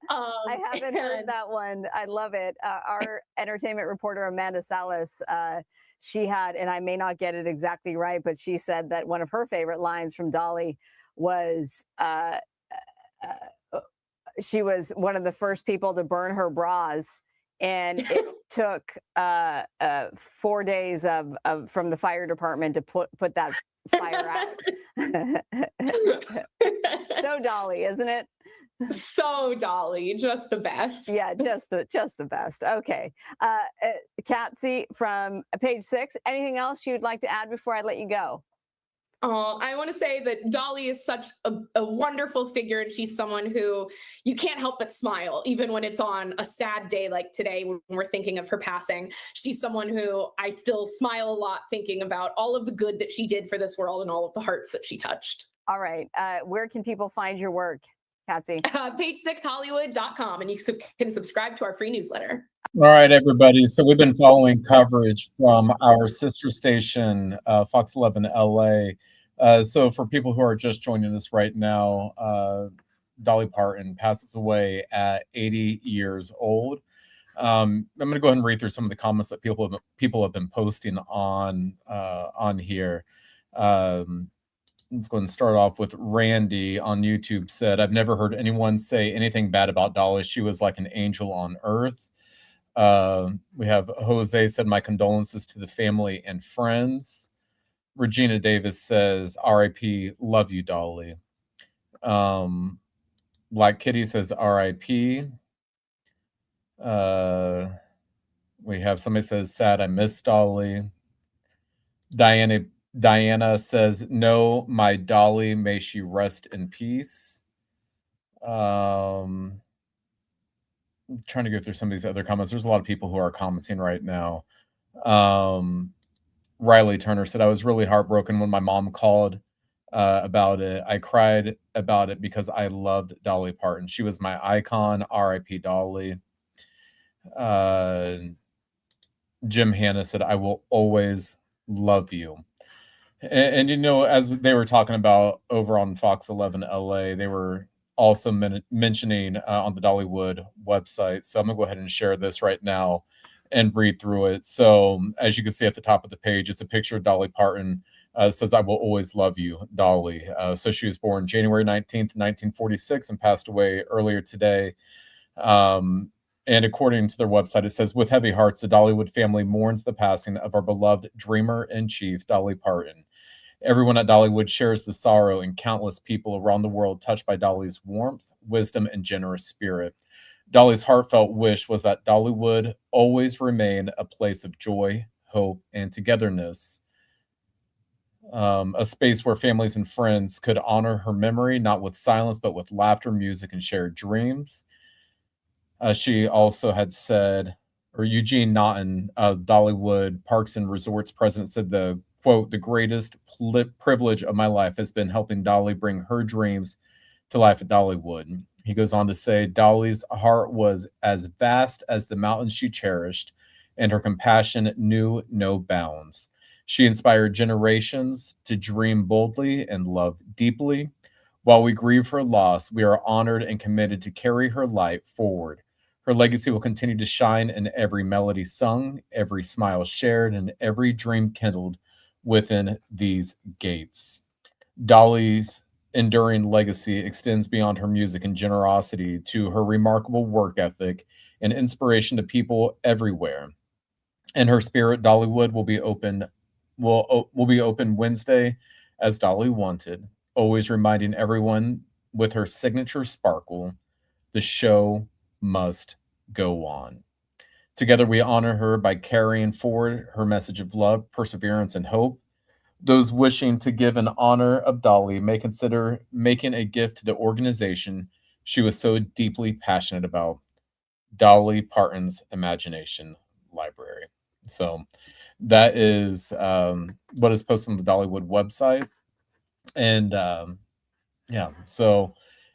I haven't heard that one. I love it. Our entertainment reporter, Amanda Salas, she had, and I may not get it exactly right, but she said that one of her favorite lines from Dolly was, she was one of the first people to burn her bras. And it took 4 days from the fire department to put that fire out. So Dolly, isn't it? So Dolly, just the best. Yeah, just the best. Okay. Katsy from Page 6, anything else you'd like to add before I let you go? I want to say that Dolly is such a wonderful figure, and she's someone who you can't help but smile, even when it's on a sad day like today when we're thinking of her passing. She's someone who I still smile a lot thinking about all of the good that she did for this world and all of the hearts that she touched. All right. Where can people find your work, Katsy? Page6hollywood.com, and you can subscribe to our free newsletter. All right, everybody. So we've been following coverage from our sister station, Fox 11 LA. So for people who are just joining us right now, Dolly Parton passes away at 80 years old. I'm going to go ahead and read through some of the comments that people have been posting on here. Let's go ahead and start off with Randy on YouTube said, "I've never heard anyone say anything bad about Dolly. She was like an angel on earth." We have Jose said, "My condolences to the family and friends." Regina Davis says, "RIP, love you, Dolly." Black Kitty says, "RIP." We have somebody says, "Sad, I miss Dolly." Diana says, "No, my Dolly, may she rest in peace." I'm trying to go through some of these other comments. There's a lot of people who are commenting right now. Riley Turner said, "I was really heartbroken when my mom called about it. I cried about it because I loved Dolly Parton. She was my icon. RIP Dolly." Jim Hanna said, "I will always love you." And you know, as they were talking about over on Fox 11 LA, they were also mentioning on the Dollywood website. So I'm gonna go ahead and share this right now and read through it. So as you can see at the top of the page, it's a picture of Dolly Parton. It says, "I will always love you, Dolly." So she was born January 19th, 1946 and passed away earlier today. And according to their website, it says, "With heavy hearts, the Dollywood family mourns the passing of our beloved dreamer-in-chief, Dolly Parton. Everyone at Dollywood shares the sorrow, and countless people around the world touched by Dolly's warmth, wisdom, and generous spirit. Dolly's heartfelt wish was that Dollywood always remain a place of joy, hope, and togetherness, a space where families and friends could honor her memory, not with silence, but with laughter, music, and shared dreams. She also had said, or Eugene Naughton, Dollywood Parks and Resorts president, said the quote, "The greatest privilege of my life has been helping Dolly bring her dreams to life at Dollywood." He goes on to say, "Dolly's heart was as vast as the mountains she cherished, and her compassion knew no bounds. She inspired generations to dream boldly and love deeply. While we grieve her loss, we are honored and committed to carry her light forward. Her legacy will continue to shine in every melody sung, every smile shared, and every dream kindled within these gates." Dolly's enduring legacy extends beyond her music and generosity to her remarkable work ethic and inspiration to people everywhere. In her spirit, Dollywood will be open Wednesday as Dolly wanted, always reminding everyone with her signature sparkle, the show must go on. Together, we honor her by carrying forward her message of love, perseverance, and hope. Those wishing to give in honor of Dolly may consider making a gift to the organization she was so deeply passionate about, Dolly Parton's Imagination Library. So that is what is posted on the Dollywood website. And yeah, so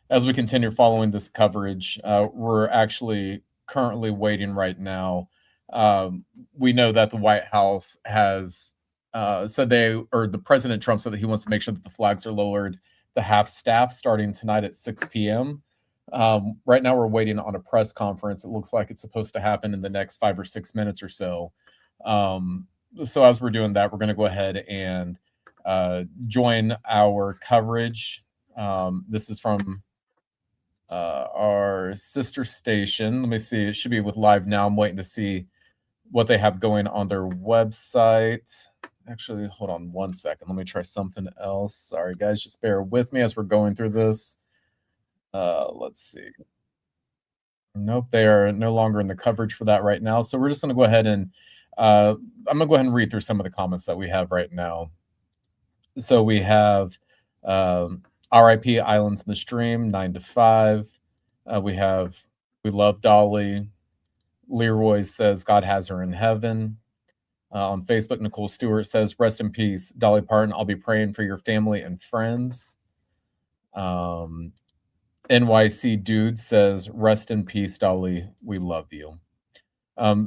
as we continue following this coverage, we're actually currently waiting right now. We know that the White House has said the President Trump said that he wants to make sure that the flags are lowered, the half staff starting tonight at 6 p.m. Right now, we're waiting on a press conference. It looks like it's supposed to happen in the next 5 or 6 minutes or so. So as we're doing that, we're going to go ahead and join our coverage. This is from our sister station. Let me see. It should be with Live Now. I'm waiting to see what they have going on their website. Actually, hold on one second. Let me try something else. Sorry, guys. Just bear with me as we're going through this. Let's see. Nope, they are no longer in the coverage for that right now. So we're just going to go ahead and I'm going to go ahead and read through some of the comments that we have right now. So we have RIP Islands in the Stream, 9 to 5. We love Dolly. Leroy says God has her in heaven. On Facebook, Nicole Stewart says, rest in peace, Dolly Parton. I'll be praying for your family and friends. NYC Dude says, rest in peace, Dolly. We love you.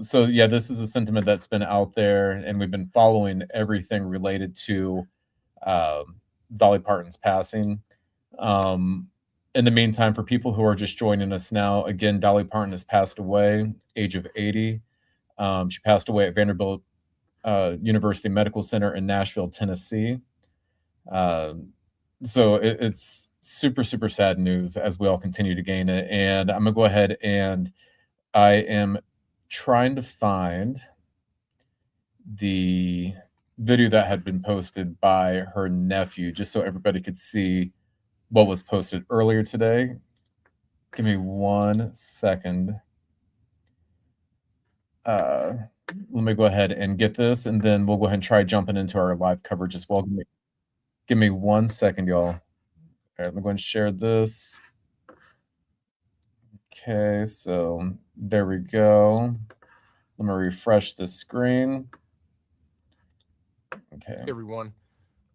So yeah, this is a sentiment that's been out there, and we've been following everything related to Dolly Parton's passing. In the meantime, for people who are just joining us now, again, Dolly Parton has passed away, age of 80. She passed away at Vanderbilt University Medical Center in Nashville, Tennessee. So it's super, super sad news as we all continue to gain it. And I'm going to go ahead and I am trying to find the video that had been posted by her nephew, just so everybody could see what was posted earlier today. Give me 1 second. Let me go ahead and get this, and then we'll go ahead and try jumping into our live coverage as well. Give me 1 second, y'all. All right, let me go ahead and share this. Okay, so there we go. Let me refresh the screen. Okay. Hey everyone.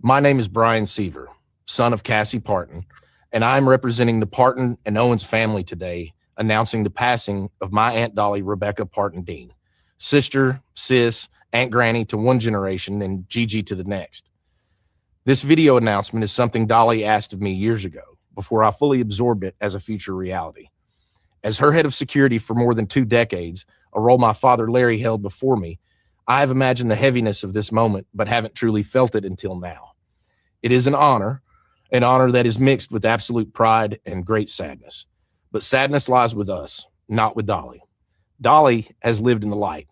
My name is Brian Seaver, son of Cassie Parton, and I'm representing the Parton and Owens family today, announcing the passing of my Aunt Dolly Rebecca Parton Dean, sister, sis, Aunt Granny to one generation and Gigi to the next. This video announcement is something Dolly asked of me years ago, before I fully absorbed it as a future reality. As her head of security for more than 2 decades, a role my father Larry held before me, I have imagined the heaviness of this moment, but haven't truly felt it until now. It is an honor that is mixed with absolute pride and great sadness. But sadness lies with us, not with Dolly. Dolly has lived in the light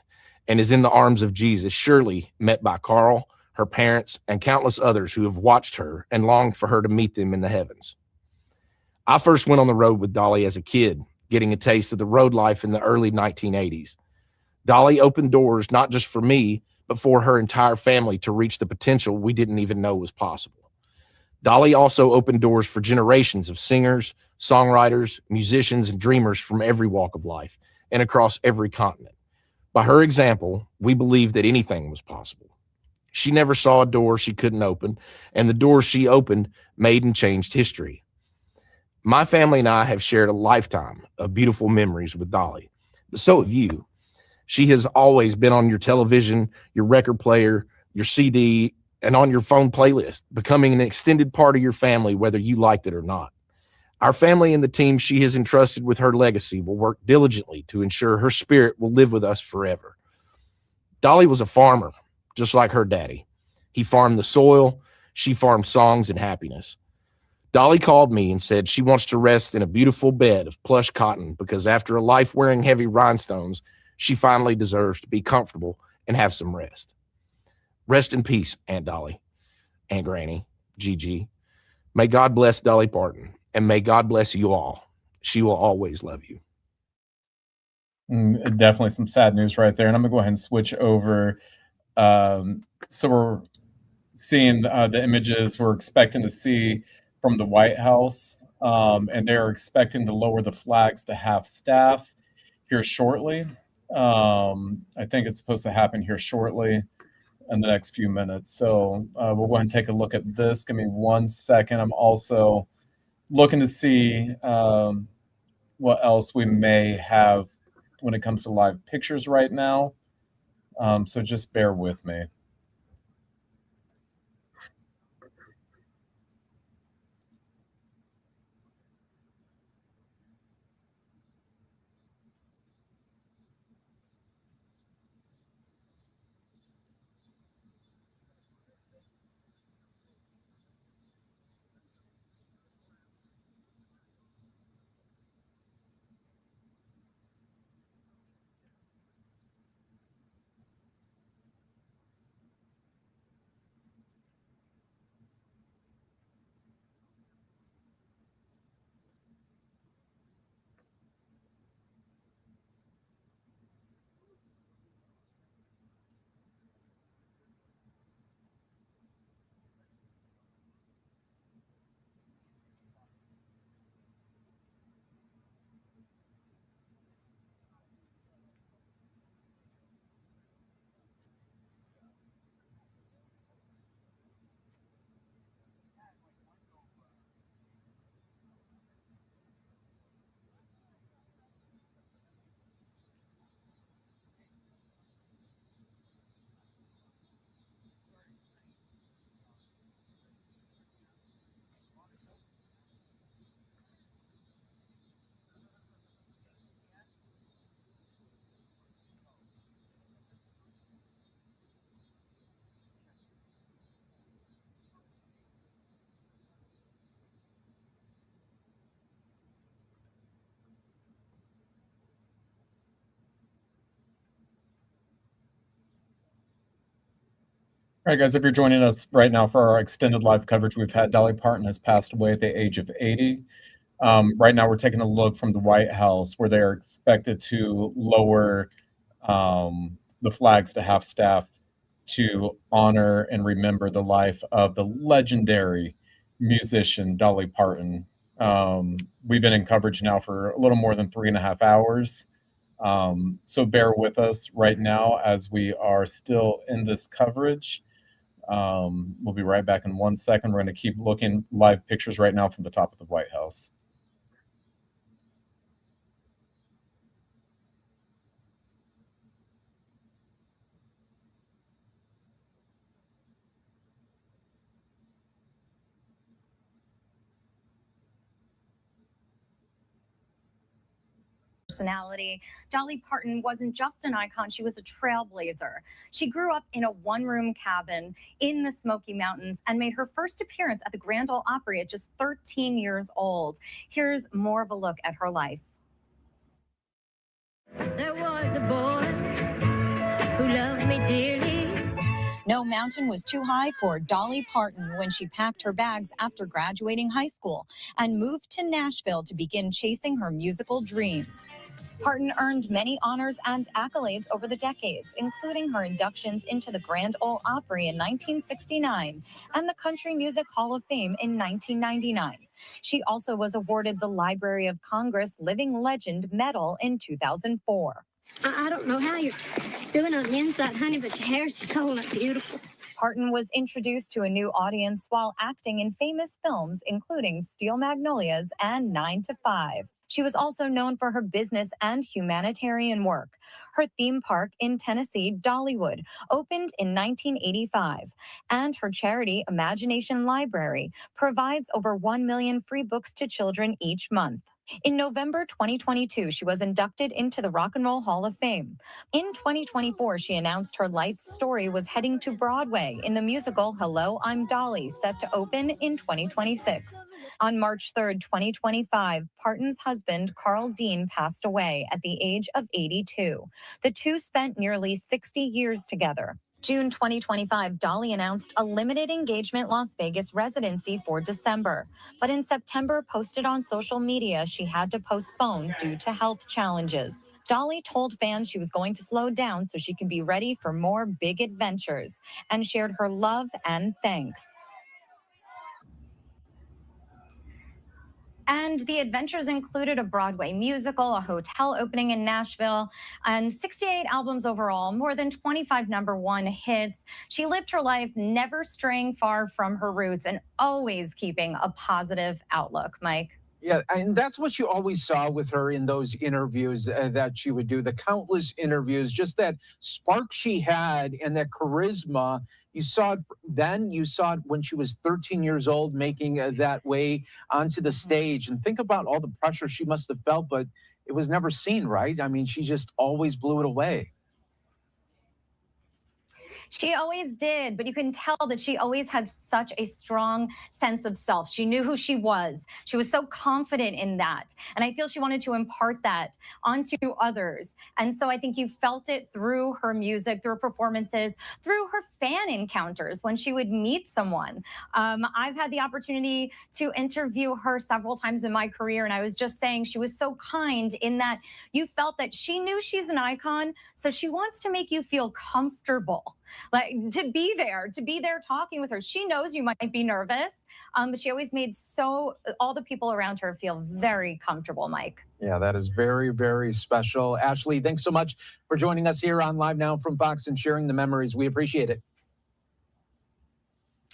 and is in the arms of Jesus, surely met by Carl, her parents, and countless others who have watched her and longed for her to meet them in the heavens. I first went on the road with Dolly as a kid, getting a taste of the road life in the early 1980s. Dolly opened doors not just for me, but for her entire family to reach the potential we didn't even know was possible. Dolly also opened doors for generations of singers, songwriters, musicians, and dreamers from every walk of life and across every continent. By her example, we believed that anything was possible. She never saw a door she couldn't open, and the doors she opened made and changed history. My family and I have shared a lifetime of beautiful memories with Dolly, but so have you. She has always been on your television, your record player, your CD, and on your phone playlist, becoming an extended part of your family, whether you liked it or not. Our family and the team she has entrusted with her legacy will work diligently to ensure her spirit will live with us forever. Dolly was a farmer, just like her daddy. He farmed the soil, she farmed songs and happiness. Dolly called me and said she wants to rest in a beautiful bed of plush cotton because after a life wearing heavy rhinestones, she finally deserves to be comfortable and have some rest. Rest in peace, Aunt Dolly, Aunt Granny, Gigi. May God bless Dolly Parton, and may God bless you all. She will always love you. Definitely some sad news right there. And I'm going to go ahead and switch over. So we're seeing the images we're expecting to see from the White House, and they're expecting to lower the flags to half staff here shortly. I think it's supposed to happen here shortly in the next few minutes. So we'll go ahead and take a look at this. Give me 1 second. I'm also looking to see what else we may have when it comes to live pictures right now. So just bear with me. All right, guys, if you're joining us right now for our extended live coverage, we've had Dolly Parton has passed away at the age of 80. Right now, we're taking a look from the White House where they're expected to lower the flags to half staff to honor and remember the life of the legendary musician Dolly Parton. We've been in coverage now for a little more than 3.5 hours. So bear with us right now as we are still in this coverage. We'll be right back in 1 second. We're going to keep looking live pictures right now from the top of the White House. Personality. Dolly Parton wasn't just an icon, she was a trailblazer. She grew up in a one-room cabin in the Smoky Mountains and made her first appearance at the Grand Ole Opry at just 13 years old. Here's more of a look at her life. There was a boy who loved me dearly. No mountain was too high for Dolly Parton when she packed her bags after graduating high school and moved to Nashville to begin chasing her musical dreams. Parton earned many honors and accolades over the decades, including her inductions into the Grand Ole Opry in 1969 and the Country Music Hall of Fame in 1999. She also was awarded the Library of Congress Living Legend Medal in 2004. I don't know how you're doing on the inside, honey, but your hair's just holding up beautiful. Parton was introduced to a new audience while acting in famous films, including Steel Magnolias and 9 to 5. She was also known for her business and humanitarian work. Her theme park in Tennessee, Dollywood, opened in 1985, and her charity, Imagination Library, provides over 1 million free books to children each month. In November 2022, she was inducted into the Rock and Roll Hall of Fame. In 2024, she announced her life story was heading to Broadway in the musical Hello, I'm Dolly, set to open in 2026. On March 3rd, 2025, Parton's husband, Carl Dean, passed away at the age of 82. The two spent nearly 60 years together. June 2025, Dolly announced a limited engagement Las Vegas residency for December. But in September, posted on social media she had to postpone due to health challenges. Dolly told fans she was going to slow down so she could be ready for more big adventures and shared her love and thanks. And the adventures included a Broadway musical, a hotel opening in Nashville, and 68 albums overall, more than 25 #1 hits. She lived her life never straying far from her roots and always keeping a positive outlook. Mike? Yeah, and that's what you always saw with her in those interviews that she would do, the countless interviews, just that spark she had and that charisma. You saw it then, you saw it when she was 13 years old, making that way onto the stage. And think about all the pressure she must have felt, but it was never seen, right? I mean, she just always blew it away. She always did, but you can tell that she always had such a strong sense of self. She knew who she was. She was so confident in that. And I feel she wanted to impart that onto others. And so I think you felt it through her music, through her performances, through her fan encounters when she would meet someone. I've had the opportunity to interview her several times in my career, and I was just saying she was so kind in that you felt that she knew she's an icon, so she wants to make you feel comfortable. Like to be there talking with her. She knows you might be nervous, but she always made all the people around her feel very comfortable, Mike. Yeah, that is very, very special. Ashley, thanks so much for joining us here on Live Now from Fox and sharing the memories. We appreciate it.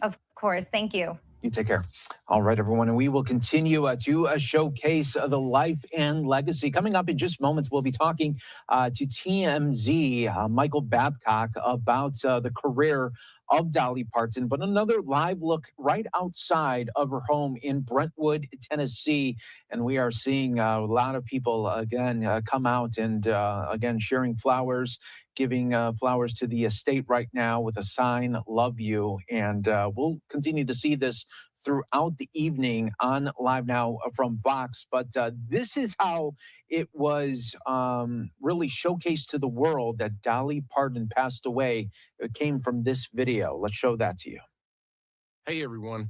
Of course. Thank you. You take care. All right, everyone. And we will continue to showcase the life and legacy. Coming up in just moments, we'll be talking to TMZ, Michael Babcock, about the career of Dolly Parton, but another live look right outside of her home in Brentwood, Tennessee. And we are seeing a lot of people, again, come out and, again, sharing flowers, giving flowers to the estate right now with a sign, love you. And we'll continue to see this throughout the evening on Live Now from Fox. But this is how it was really showcased to the world that Dolly Parton passed away. It came from this video. Let's show that to you. Hey, everyone.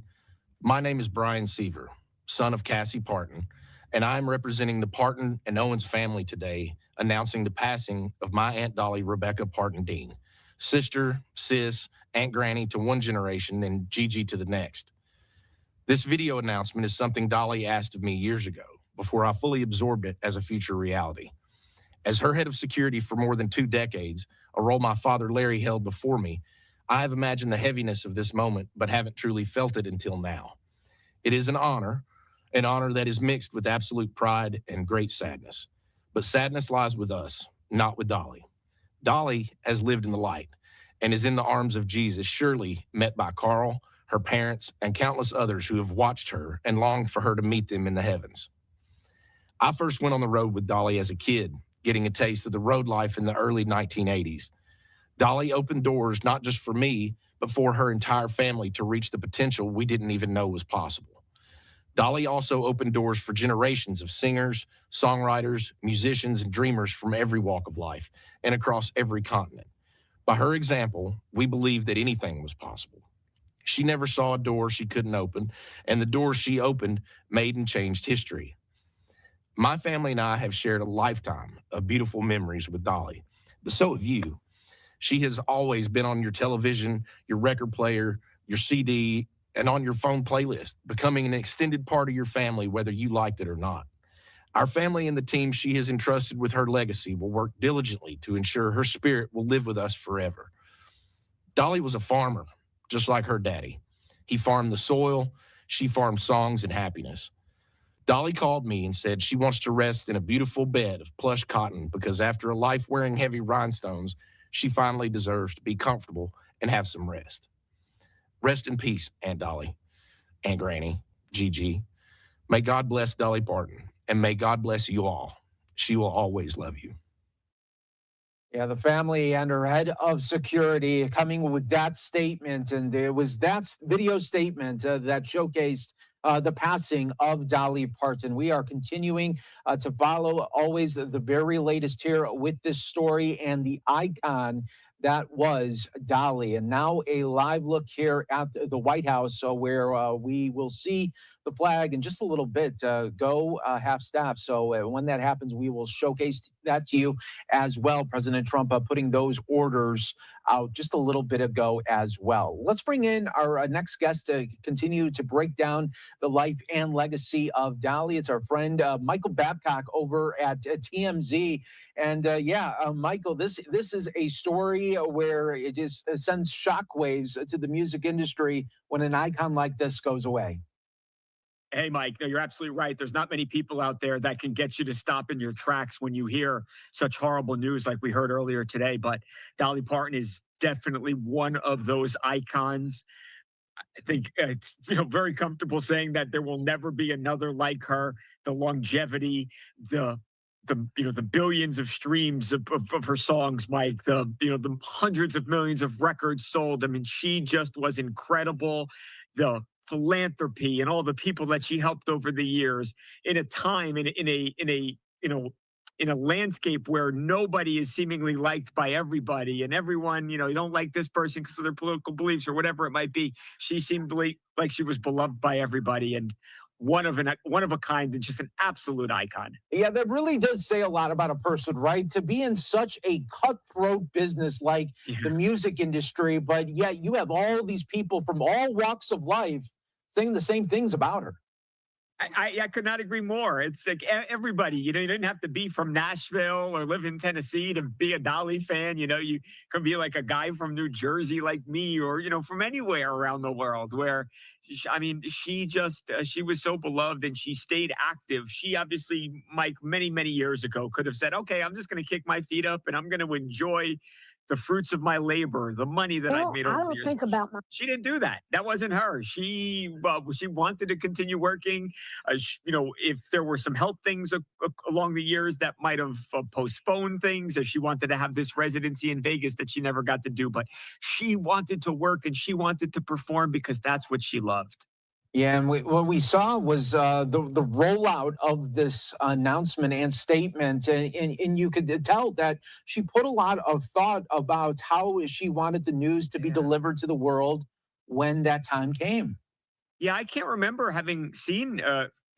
My name is Brian Seaver, son of Cassie Parton, and I'm representing the Parton and Owens family today, announcing the passing of my Aunt Dolly Rebecca Parton Dean, sister, sis, Aunt Granny to one generation and Gigi to the next. This video announcement is something Dolly asked of me years ago, before I fully absorbed it as a future reality. As her head of security for more than 2 decades, a role my father Larry held before me, I have imagined the heaviness of this moment, but haven't truly felt it until now. It is an honor that is mixed with absolute pride and great sadness. But sadness lies with us, not with Dolly. Dolly has lived in the light and is in the arms of Jesus, surely met by Carl, her parents, and countless others who have watched her and longed for her to meet them in the heavens. I first went on the road with Dolly as a kid, getting a taste of the road life in the early 1980s. Dolly opened doors not just for me, but for her entire family to reach the potential we didn't even know was possible. Dolly also opened doors for generations of singers, songwriters, musicians, and dreamers from every walk of life and across every continent. By her example, we believe that anything was possible. She never saw a door she couldn't open, and the door she opened made and changed history. My family and I have shared a lifetime of beautiful memories with Dolly, but so have you. She has always been on your television, your record player, your CD, and on your phone playlist, becoming an extended part of your family, whether you liked it or not. Our family and the team she has entrusted with her legacy will work diligently to ensure her spirit will live with us forever. Dolly was a farmer, just like her daddy. He farmed the soil, she farmed songs and happiness. Dolly called me and said she wants to rest in a beautiful bed of plush cotton because after a life wearing heavy rhinestones, she finally deserves to be comfortable and have some rest. Rest in peace, Aunt Dolly, Aunt Granny, Gigi. May God bless Dolly Parton, and may God bless you all. She will always love you. Yeah, the family and her head of security coming with that statement. And it was that video statement that showcased the passing of Dolly Parton. We are continuing to follow always the very latest here with this story and the icon that was Dolly. And now a live look here at the White House where we will see the flag in just a little bit go half staff. So when that happens, we will showcase that to you as well. President Trump putting those orders out just a little bit ago as well. Let's bring in our next guest to continue to break down the life and legacy of Dolly. It's our friend Michael Babcock over at TMZ. And Michael, this is a story where it just sends shockwaves to the music industry when an icon like this goes away. Hey, Mike, no, you're absolutely right. There's not many people out there that can get you to stop in your tracks when you hear such horrible news like we heard earlier today. But Dolly Parton is definitely one of those icons. I think it's very comfortable saying that there will never be another like her. The longevity, the billions of streams of her songs, Mike, the hundreds of millions of records sold. I mean, she just was incredible. The philanthropy and all the people that she helped over the years in a time in a landscape where nobody is seemingly liked by everybody and everyone, you don't like this person because of their political beliefs or whatever it might be. She seemed like she was beloved by everybody and one of a kind and just an absolute icon. Yeah, that really does say a lot about a person, right? To be in such a cutthroat business like the music industry, but yet you have all these people from all walks of life saying the same things about her. I could not agree more. It's like everybody, you didn't have to be from Nashville or live in Tennessee to be a Dolly fan. You could be like a guy from New Jersey like me or, from anywhere around the world where, she was so beloved and she stayed active. She obviously, Mike, many, many years ago could have said, okay, I'm just going to kick my feet up and I'm going to enjoy the fruits of my labor, the money that I've made over the years. Think about She didn't do that. That wasn't her. She wanted to continue working. If there were some health things along the years that might have postponed things, as she wanted to have this residency in Vegas that she never got to do, but she wanted to work and she wanted to perform because that's what she loved. Yeah, and what we saw was the rollout of this announcement and statement, and you could tell that she put a lot of thought about how she wanted the news to be delivered to the world when that time came. Yeah, I can't remember having seen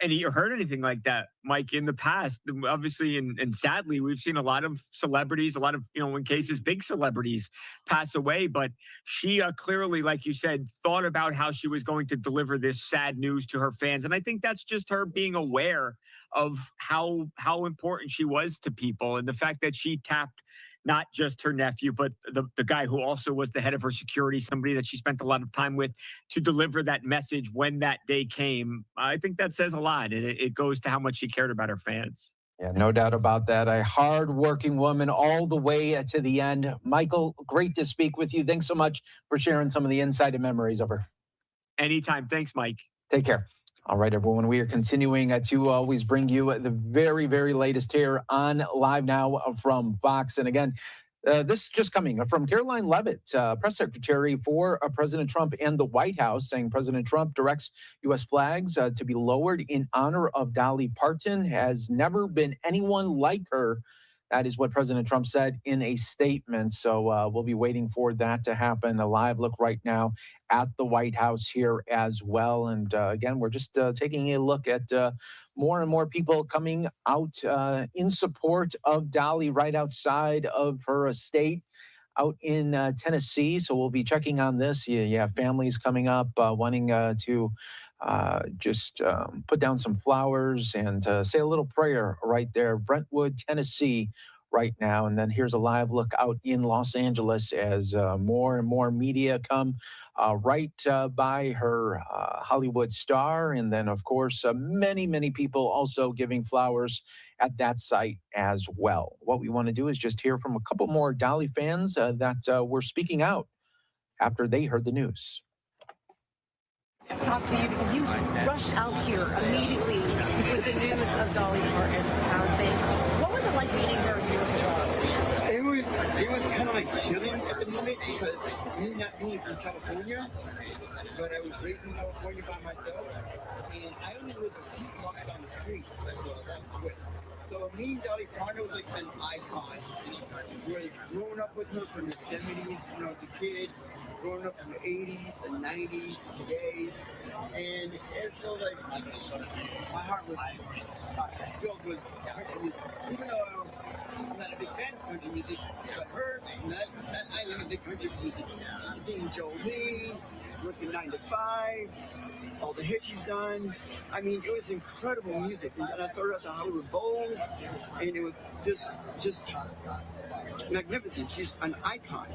any or heard anything like that, Mike, in the past. Obviously, and sadly, we've seen a lot of celebrities, a lot of, in cases, big celebrities pass away. But she clearly, like you said, thought about how she was going to deliver this sad news to her fans. And I think that's just her being aware of how important she was to people and the fact that she tapped not just her nephew, but the guy who also was the head of her security, somebody that she spent a lot of time with, to deliver that message when that day came. I think that says a lot, and it goes to how much she cared about her fans. Yeah, no doubt about that. A hard-working woman all the way to the end. Michael, great to speak with you. Thanks so much for sharing some of the insight and memories of her. Anytime. Thanks, Mike. Take care. All right, everyone, we are continuing to always bring you the very, very latest here on Live Now from Fox. And again, this is just coming from Caroline Leavitt, press secretary for President Trump and the White House, saying President Trump directs U.S. flags to be lowered in honor of Dolly Parton. Has never been anyone like her. That is what President Trump said in a statement. So we'll be waiting for that to happen. A live look right now at the White House here as well. And again, we're just taking a look at more and more people coming out in support of Dolly right outside of her estate out in Tennessee. So we'll be checking on this. You have families coming up wanting to just put down some flowers and say a little prayer right there. Brentwood, Tennessee right now. And then here's a live look out in Los Angeles as more and more media come right by her Hollywood star. And then, of course, many, many people also giving flowers at that site as well. What we want to do is just hear from a couple more Dolly fans that were speaking out after they heard the news. Talk to you because you rushed out here immediately with the news of Dolly Parton's passing. What was it like meeting her years ago? It was kind of like chilling at the moment because me not being from California, but I was raised in California by myself, and I only lived a few blocks down the street, so that's good. So meeting Dolly Parton was like an icon. Whereas growing up with her from the 70s, as a kid, growing up from the 80s, the 90s, today's, and it felt like my heart was filled with country music. Even though I'm not a big fan of country music, but her, I am a big country music. She's singing Jolie, working 9 to 5, all the hits she's done. I mean, it was incredible music. And then I saw her at the Hollywood Bowl, and it was just magnificent. She's an icon.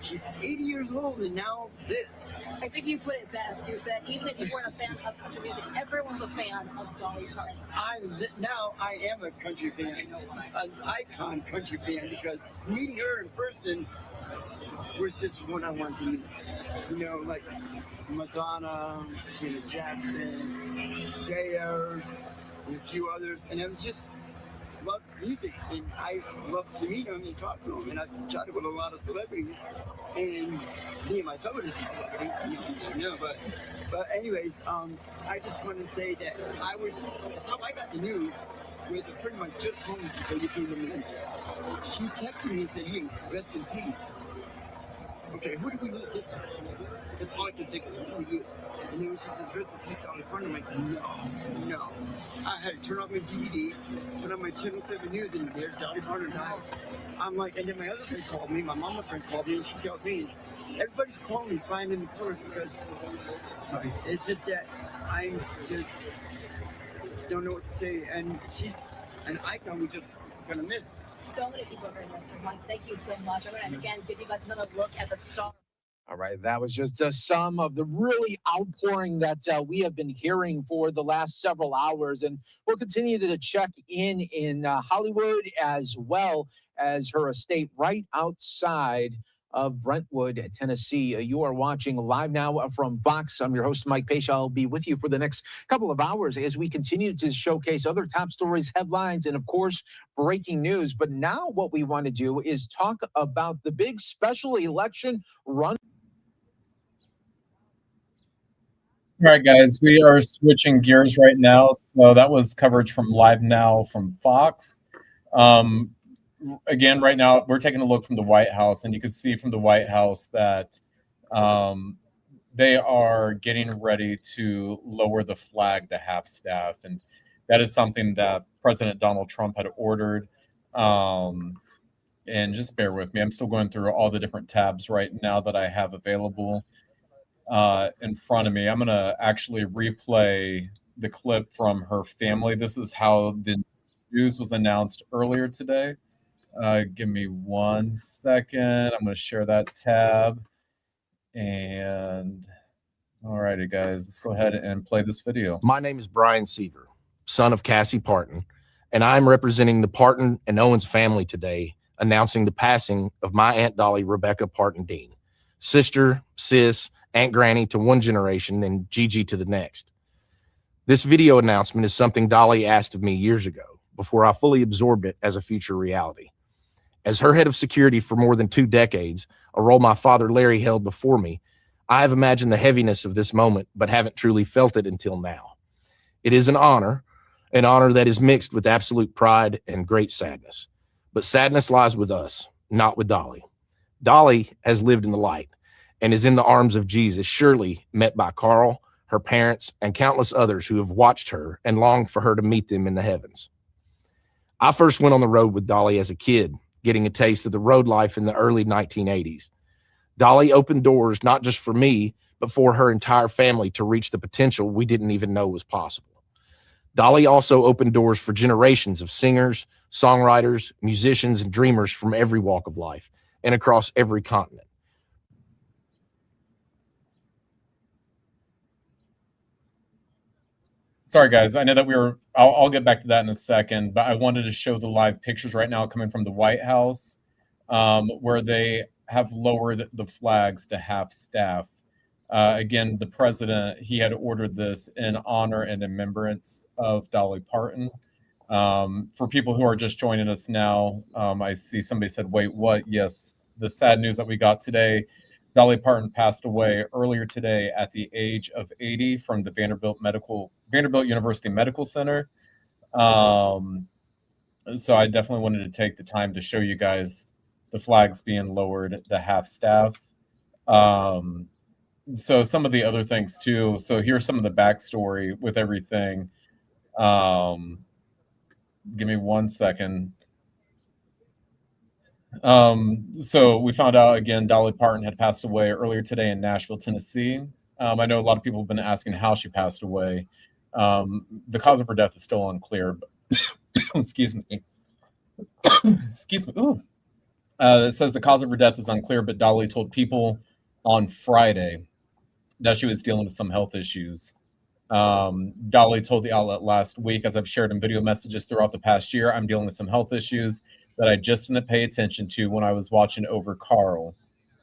She's 80 years old, and now this. I think you put it best. You said even if you weren't a fan of country music, everyone's a fan of Dolly Parton. Now I am a country fan, an icon country fan, because meeting her in person was just one I wanted to meet. Like Madonna, Janet Jackson, Cher, and a few others, and it was just love music, and I love to meet them and talk to them, and I chatted with a lot of celebrities, and me and myself is a celebrity, but anyways, I just wanted to say that how I got the news with a friend of mine just home before you came to me. She texted me and said, "Hey, rest in peace." Okay, who did we lose this time? That's all I could think of, who did we lose? And then when she said, rest in peace, Dolly Parton, I'm like, no. I had to turn off my DVD, put on my Channel 7 News, and there's Dolly Parton died. I'm like, and then my other friend called me, my mama friend called me, and she tells me, everybody's calling me, flying in the colors, because it's just that I'm just don't know what to say, and she's an icon we're just gonna miss. So many people are going to miss her, Mike. Thank you so much. I'm going to, again, give you guys another look at the star. All right, that was just some of the really outpouring that we have been hearing for the last several hours, and we'll continue to check in Hollywood as well as her estate right outside of Brentwood, Tennessee. You are watching live now from Fox. I'm your host, Mike Pace. I'll be with you for the next couple of hours as we continue to showcase other top stories, headlines, and of course, breaking news. But now what we want to do is talk about the big special election run. All right, guys, we are switching gears right now. So that was coverage from Live Now from Fox. Again, right now, we're taking a look from the White House, and you can see from the White House that they are getting ready to lower the flag to half-staff, and that is something that President Donald Trump had ordered. And just bear with me. I'm still going through all the different tabs right now that I have available in front of me. I'm going to actually replay the clip from her family. This is how the news was announced earlier today. Give me 1 second. I'm going to share that tab. And all righty, guys, let's go ahead and play this video. My name is Brian Seaver, son of Cassie Parton, and I'm representing the Parton and Owens family today, announcing the passing of my Aunt Dolly Rebecca Parton Dean, sister, sis, Aunt Granny to one generation and Gigi to the next. This video announcement is something Dolly asked of me years ago before I fully absorbed it as a future reality. As her head of security for more than 2 decades, a role my father Larry held before me, I have imagined the heaviness of this moment, but haven't truly felt it until now. It is an honor that is mixed with absolute pride and great sadness. but sadness lies with us, not with Dolly. Dolly has lived in the light and is in the arms of Jesus, surely met by Carl, her parents, and countless others who have watched her and longed for her to meet them in the heavens. I first went on the road with Dolly as a kid, getting a taste of the road life in the early 1980s. Dolly opened doors not just for me, but for her entire family to reach the potential we didn't even know was possible. Dolly also opened doors for generations of singers, songwriters, musicians, and dreamers from every walk of life and across every continent. Sorry, guys. I know that I'll get back to that in a second, but I wanted to show the live pictures right now coming from the White House, where they have lowered the flags to half staff. Again, the president, he had ordered this in honor and remembrance of Dolly Parton. For people who are just joining us now, I see somebody said, wait, what? Yes, the sad news that we got today, Dolly Parton passed away earlier today at the age of 80 from the Vanderbilt University Medical Center. So I definitely wanted to take the time to show you guys the flags being lowered, the half staff. So some of the other things too. So here's some of the backstory with everything. Give me 1 second. So we found out again, Dolly Parton had passed away earlier today in Nashville, Tennessee. I know a lot of people have been asking how she passed away. The cause of her death is still unclear, but excuse me. Excuse me. Ooh. It says the cause of her death is unclear, but Dolly told people on Friday that she was dealing with some health issues. Dolly told the outlet last week, as I've shared in video messages throughout the past year, I'm dealing with some health issues that I just didn't pay attention to when I was watching over Carl.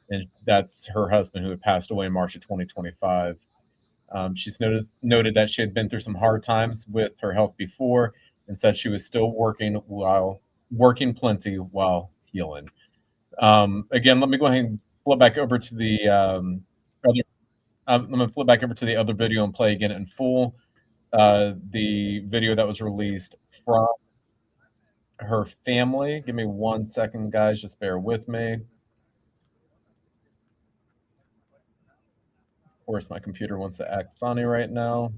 And that's her husband who had passed away in March of 2025. She's noted that she had been through some hard times with her health before and said she was still working plenty while healing. Again, let me go ahead and flip back over to the I'm going to flip back over to the other video and play again in full. The video that was released from her family. Give me 1 second, guys. Just bear with me. Of course, my computer wants to act funny right now.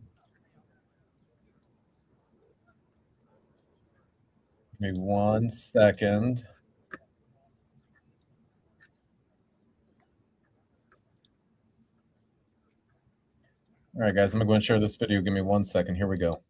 Give me 1 second. All right, guys, I'm going to go and share this video. Give me 1 second. Here we go.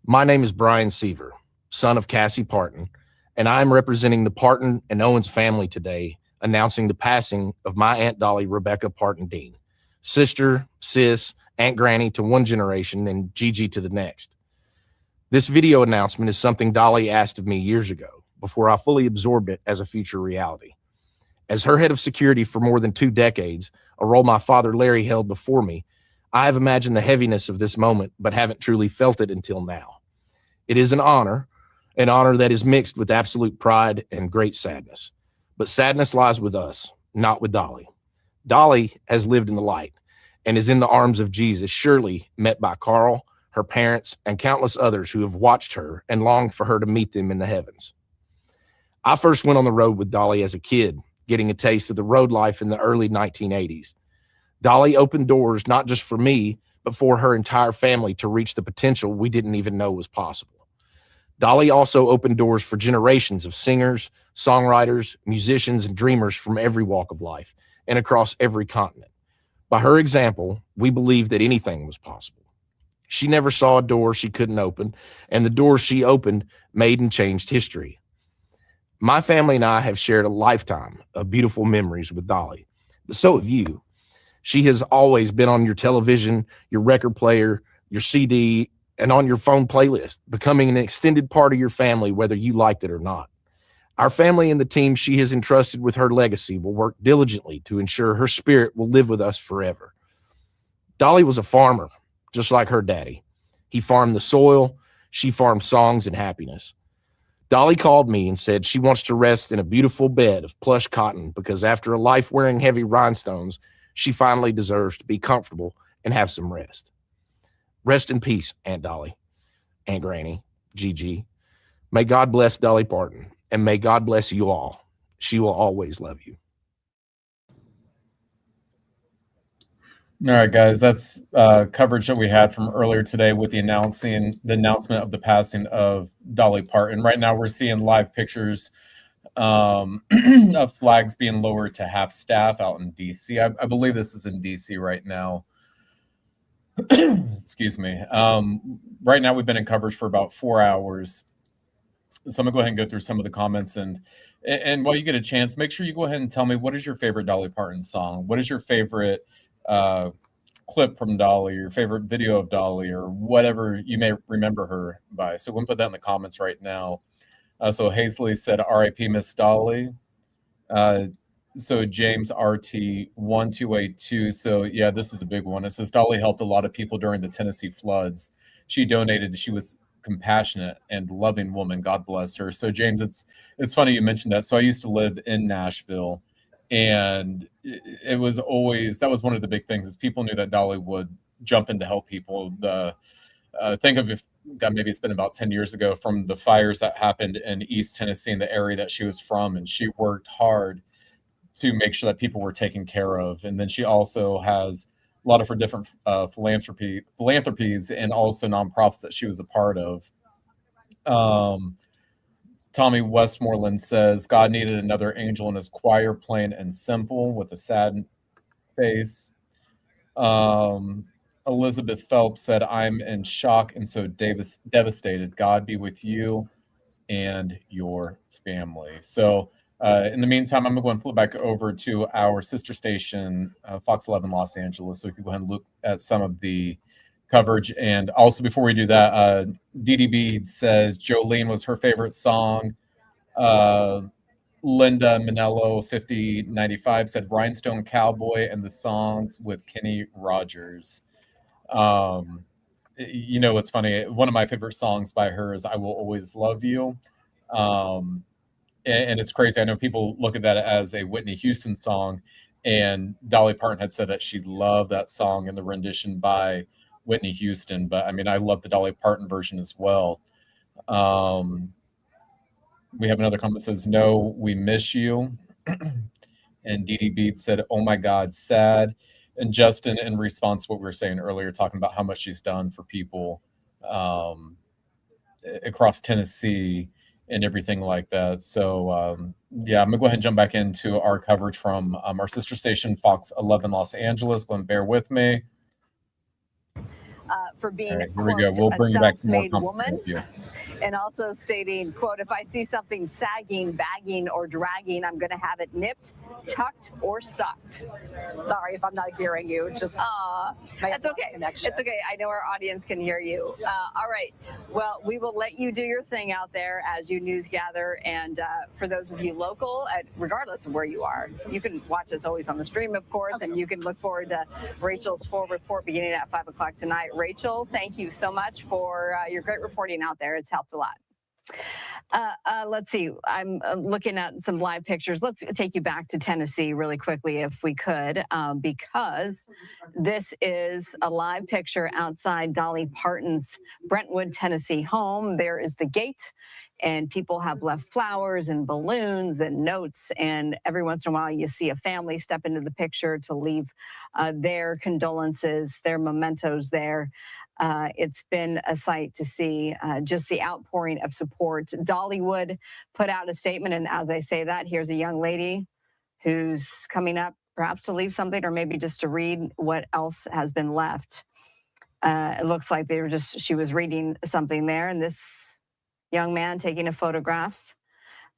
My name is Brian Seaver, son of Cassie Parton, and I'm representing the Parton and Owens family today, announcing the passing of my Aunt Dolly Rebecca Parton Dean, sister, sis, Aunt Granny to one generation and Gigi to the next. This video announcement is something Dolly asked of me years ago, before I fully absorbed it as a future reality. As her head of security for more than 2 decades, a role my father Larry held before me, I have imagined the heaviness of this moment, but haven't truly felt it until now. It is an honor that is mixed with absolute pride and great sadness. But sadness lies with us, not with Dolly. Dolly has lived in the light and is in the arms of Jesus, surely met by Carl, her parents, and countless others who have watched her and longed for her to meet them in the heavens. I first went on the road with Dolly as a kid, getting a taste of the road life in the early 1980s. Dolly opened doors not just for me, but for her entire family to reach the potential we didn't even know was possible. Dolly also opened doors for generations of singers, songwriters, musicians, and dreamers from every walk of life and across every continent. By her example, we believed that anything was possible. She never saw a door she couldn't open, and the doors she opened made and changed history. My family and I have shared a lifetime of beautiful memories with Dolly, but so have you. She has always been on your television, your record player, your CD, and on your phone playlist, becoming an extended part of your family, whether you liked it or not. Our family and the team she has entrusted with her legacy will work diligently to ensure her spirit will live with us forever. Dolly was a farmer, just like her daddy. He farmed the soil, she farmed songs and happiness. Dolly called me and said she wants to rest in a beautiful bed of plush cotton because after a life wearing heavy rhinestones, she finally deserves to be comfortable and have some rest. Rest in peace, Aunt Dolly, Aunt Granny, Gigi. May God bless Dolly Parton, and may God bless you all. She will always love you. All right, guys, that's coverage that we had from earlier today with the announcement of the passing of Dolly Parton. Right now, we're seeing live pictures of flags being lowered to half staff out in DC. I believe this is in DC right now. Excuse me. Right now, we've been in coverage for about 4 hours. So I'm gonna go ahead and go through some of the comments, and while you get a chance, make sure you go ahead and tell me, what is your favorite Dolly Parton song? What is your favorite clip from Dolly, your favorite video of Dolly, or whatever you may remember her by? So we'll put that in the comments right now. So Hazley said, "R.I.P. Miss Dolly." So James RT 1282. So yeah, this is a big one. It says Dolly helped a lot of people during the Tennessee floods. She donated. She was compassionate and loving woman. God bless her. So James, it's funny you mentioned that. So I used to live in Nashville, and it was always, that was one of the big things, is people knew that Dolly would jump in to help people. Think of, if God, maybe it's been about 10 years ago, from the fires that happened in East Tennessee, in the area that she was from, and she worked hard to make sure that people were taken care of. And then she also has a lot of her different philanthropies and also nonprofits that she was a part of. Tommy Westmoreland says, God needed another angel in his choir, plain and simple, with a sad face. Elizabeth Phelps said, I'm in shock and so devastated. God be with you and your family. So in the meantime, I'm going to go and flip back over to our sister station, Fox 11 Los Angeles, so we can go ahead and look at some of the coverage. And also, before we do that, Dee Bede says Jolene was her favorite song. Linda Manello 5095 said Rhinestone Cowboy and the songs with Kenny Rogers. You know, what's funny, one of my favorite songs by her is I Will Always Love You. And it's crazy. I know people look at that as a Whitney Houston song, and Dolly Parton had said that she loved that song and the rendition by Whitney Houston. But I mean, I love the Dolly Parton version as well. We have another comment that says, no, we miss you. And Dee Bede said, oh my God, sad. And Justin, in response to what we were saying earlier, talking about how much she's done for people across Tennessee and everything like that. So yeah, I'm gonna go ahead and jump back into our coverage from our sister station, Fox 11 Los Angeles. Go and bear with me. For being, right, here quote, we go. We'll bring you back some more woman, here. and also stating, quote, if I see something sagging, bagging, or dragging, I'm going to have it nipped, tucked, or sucked. Sorry if I'm not hearing you. Just that's okay. Connection. It's okay. I know our audience can hear you. All right. Well, we will let you do your thing out there as you news gather. And for those of you local, regardless of where you are, you can watch us always on the stream, of course, and you can look forward to Rachel's full report beginning at 5 o'clock tonight. Rachel, thank you so much for your great reporting out there. It's helped a lot. Let's see. I'm looking at some live pictures. Let's take you back to Tennessee really quickly, if we could, because this is a live picture outside Dolly Parton's Brentwood, Tennessee home. There is the gate, and people have left flowers and balloons and notes. And every once in a while, you see a family step into the picture to leave their condolences, their mementos there. It's been a sight to see just the outpouring of support. Dollywood put out a statement, and as I say that, here's a young lady who's coming up, perhaps to leave something, or maybe just to read what else has been left. It looks like she was reading something there, and this young man taking a photograph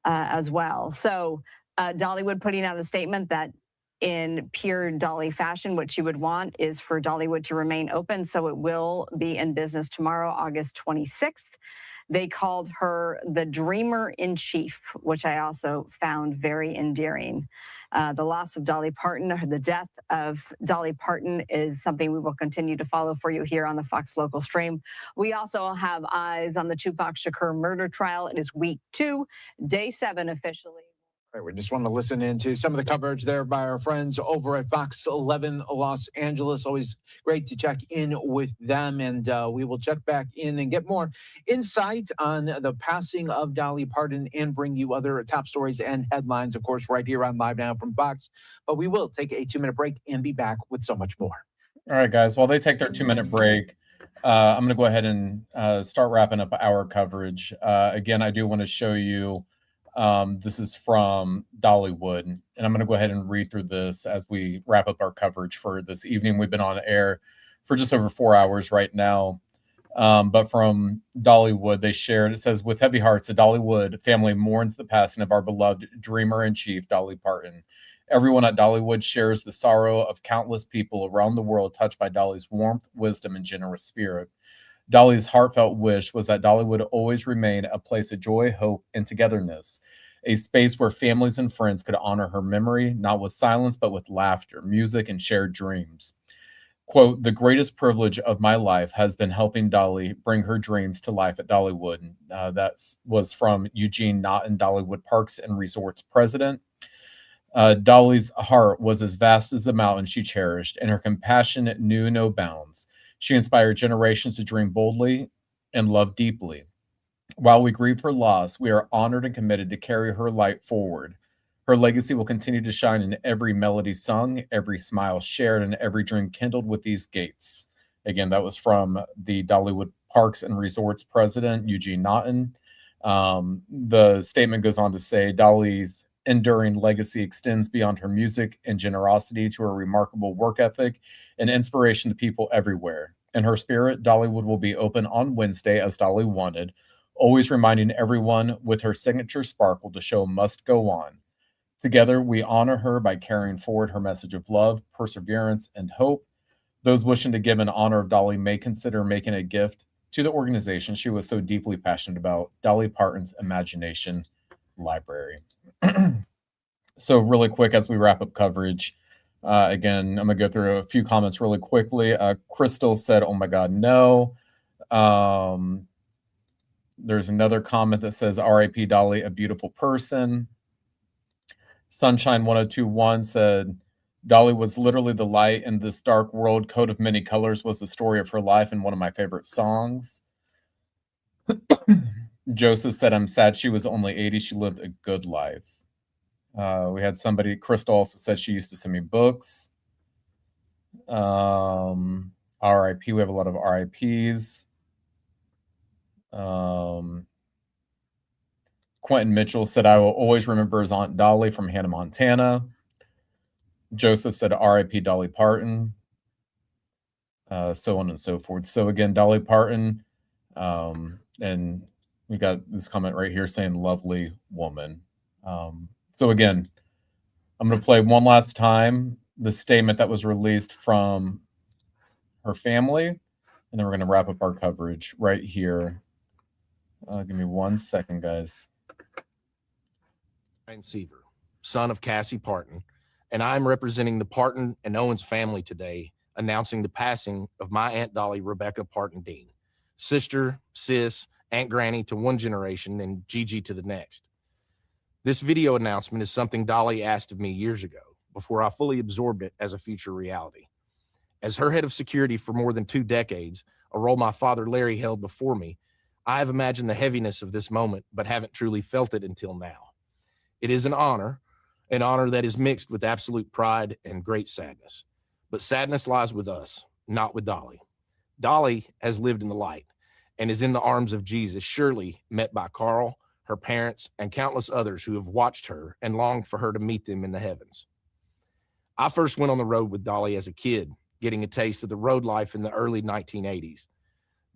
as well. So Dollywood putting out a statement that in pure Dolly fashion, what she would want is for Dollywood to remain open. So it will be in business tomorrow, August 26th. They called her the Dreamer in Chief, which I also found very endearing. The loss of Dolly Parton, or the death of Dolly Parton, is something we will continue to follow for you here on the Fox Local Stream. We also have eyes on the Tupac Shakur murder trial. It is week 2, day 7 officially. Right, we just want to listen into some of the coverage there by our friends over at Fox 11 Los Angeles. Always great to check in with them, and we will check back in and get more insight on the passing of Dolly Parton and bring you other top stories and headlines, of course, right here on Live Now from Fox. But we will take a 2-minute break and be back with so much more. All right, guys, while they take their 2-minute break, I'm going to go ahead and start wrapping up our coverage. Again, I do want to show you, this is from Dollywood, and I'm going to go ahead and read through this as we wrap up our coverage for this evening. We've been on air for just over 4 hours right now. But from Dollywood, they shared, it says, with heavy hearts, the Dollywood family mourns the passing of our beloved dreamer-in-chief, Dolly Parton. Everyone at Dollywood shares the sorrow of countless people around the world touched by Dolly's warmth, wisdom, and generous spirit. Dolly's heartfelt wish was that Dolly would always remain a place of joy, hope, and togetherness, a space where families and friends could honor her memory, not with silence, but with laughter, music, and shared dreams. Quote, the greatest privilege of my life has been helping Dolly bring her dreams to life at Dollywood. That was from Eugene Naughton, Dollywood Parks and Resorts president. Dolly's heart was as vast as the mountain she cherished, and her compassion knew no bounds. She inspired generations to dream boldly and love deeply. While we grieve her loss, we are honored and committed to carry her light forward. Her legacy will continue to shine in every melody sung, every smile shared, and every dream kindled with these gates. Again, that was from the Dollywood Parks and Resorts president, Eugene Naughton. The statement goes on to say, Dolly's enduring legacy extends beyond her music and generosity to her remarkable work ethic and inspiration to people everywhere. In her spirit, Dollywood will be open on Wednesday as Dolly wanted, always reminding everyone with her signature sparkle the show must go on. Together, we honor her by carrying forward her message of love, perseverance, and hope. Those wishing to give in honor of Dolly may consider making a gift to the organization she was so deeply passionate about, Dolly Parton's Imagination Library. So really quick as we wrap up coverage, again, I'm going to go through a few comments really quickly. Crystal said, oh my God, no. There's another comment that says, R.I.P. Dolly, a beautiful person. Sunshine 1021 said, Dolly was literally the light in this dark world. Coat of Many Colors was the story of her life and one of my favorite songs. Joseph said, I'm sad she was only 80. She lived a good life. We had somebody, Crystal also said she used to send me books. RIP, we have a lot of RIPs. Quentin Mitchell said, I will always remember his Aunt Dolly from Hannah Montana. Joseph said, RIP Dolly Parton. So on and so forth. So again, Dolly Parton, and we got this comment right here saying, lovely woman. So again, I'm going to play one last time the statement that was released from her family, and then we're going to wrap up our coverage right here. Give me 1 second, guys. Brian Seaver, son of Cassie Parton, and I'm representing the Parton and Owens family today, announcing the passing of my Aunt Dolly, Rebecca Parton Dean, sister, sis, Aunt Granny to one generation and Gigi to the next. This video announcement is something Dolly asked of me years ago, before I fully absorbed it as a future reality. As her head of security for more than 2 decades, a role my father Larry held before me, I have imagined the heaviness of this moment, but haven't truly felt it until now. It is an honor that is mixed with absolute pride and great sadness. But sadness lies with us, not with Dolly. Dolly has lived in the light and is in the arms of Jesus, surely met by Carl, her parents, and countless others who have watched her and longed for her to meet them in the heavens. I first went on the road with Dolly as a kid, getting a taste of the road life in the early 1980s.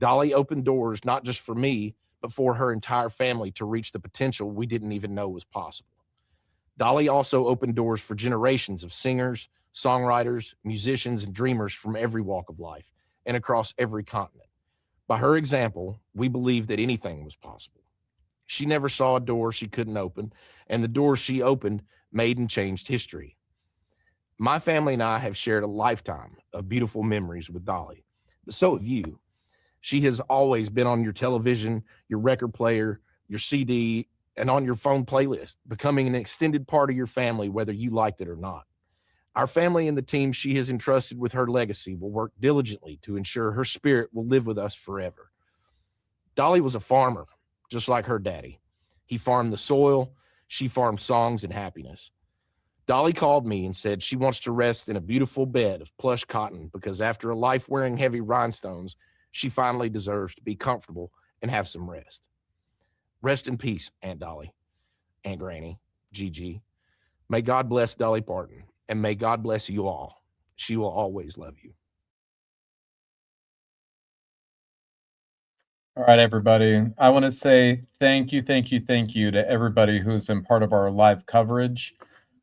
Dolly opened doors not just for me, but for her entire family to reach the potential we didn't even know was possible. Dolly also opened doors for generations of singers, songwriters, musicians, and dreamers from every walk of life and across every continent. By her example, we believed that anything was possible. She never saw a door she couldn't open, and the doors she opened made and changed history. My family and I have shared a lifetime of beautiful memories with Dolly, but so have you. She has always been on your television, your record player, your CD, and on your phone playlist, becoming an extended part of your family, whether you liked it or not. Our family and the team she has entrusted with her legacy will work diligently to ensure her spirit will live with us forever. Dolly was a farmer, just like her daddy. He farmed the soil, she farmed songs and happiness. Dolly called me and said she wants to rest in a beautiful bed of plush cotton because after a life wearing heavy rhinestones, she finally deserves to be comfortable and have some rest. Rest in peace, Aunt Dolly, Aunt Granny, Gigi. May God bless Dolly Parton, and may God bless you all. She will always love you. All right, everybody. I want to say thank you to everybody who has been part of our live coverage.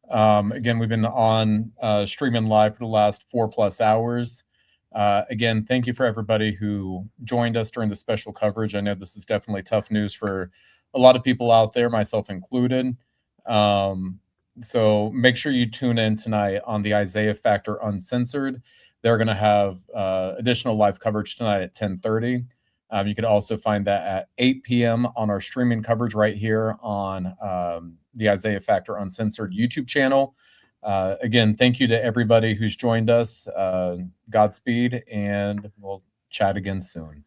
Again, we've been on streaming live for the last 4+ hours. Again, thank you for everybody who joined us during the special coverage. I know this is definitely tough news for a lot of people out there, myself included. So make sure you tune in tonight on the Isaiah Factor Uncensored. They're going to have additional live coverage tonight at 10:30. You could also find that at 8 p.m. on our streaming coverage right here on the Isaiah Factor Uncensored YouTube channel. Again, thank you to everybody who's joined us. Godspeed, and we'll chat again soon.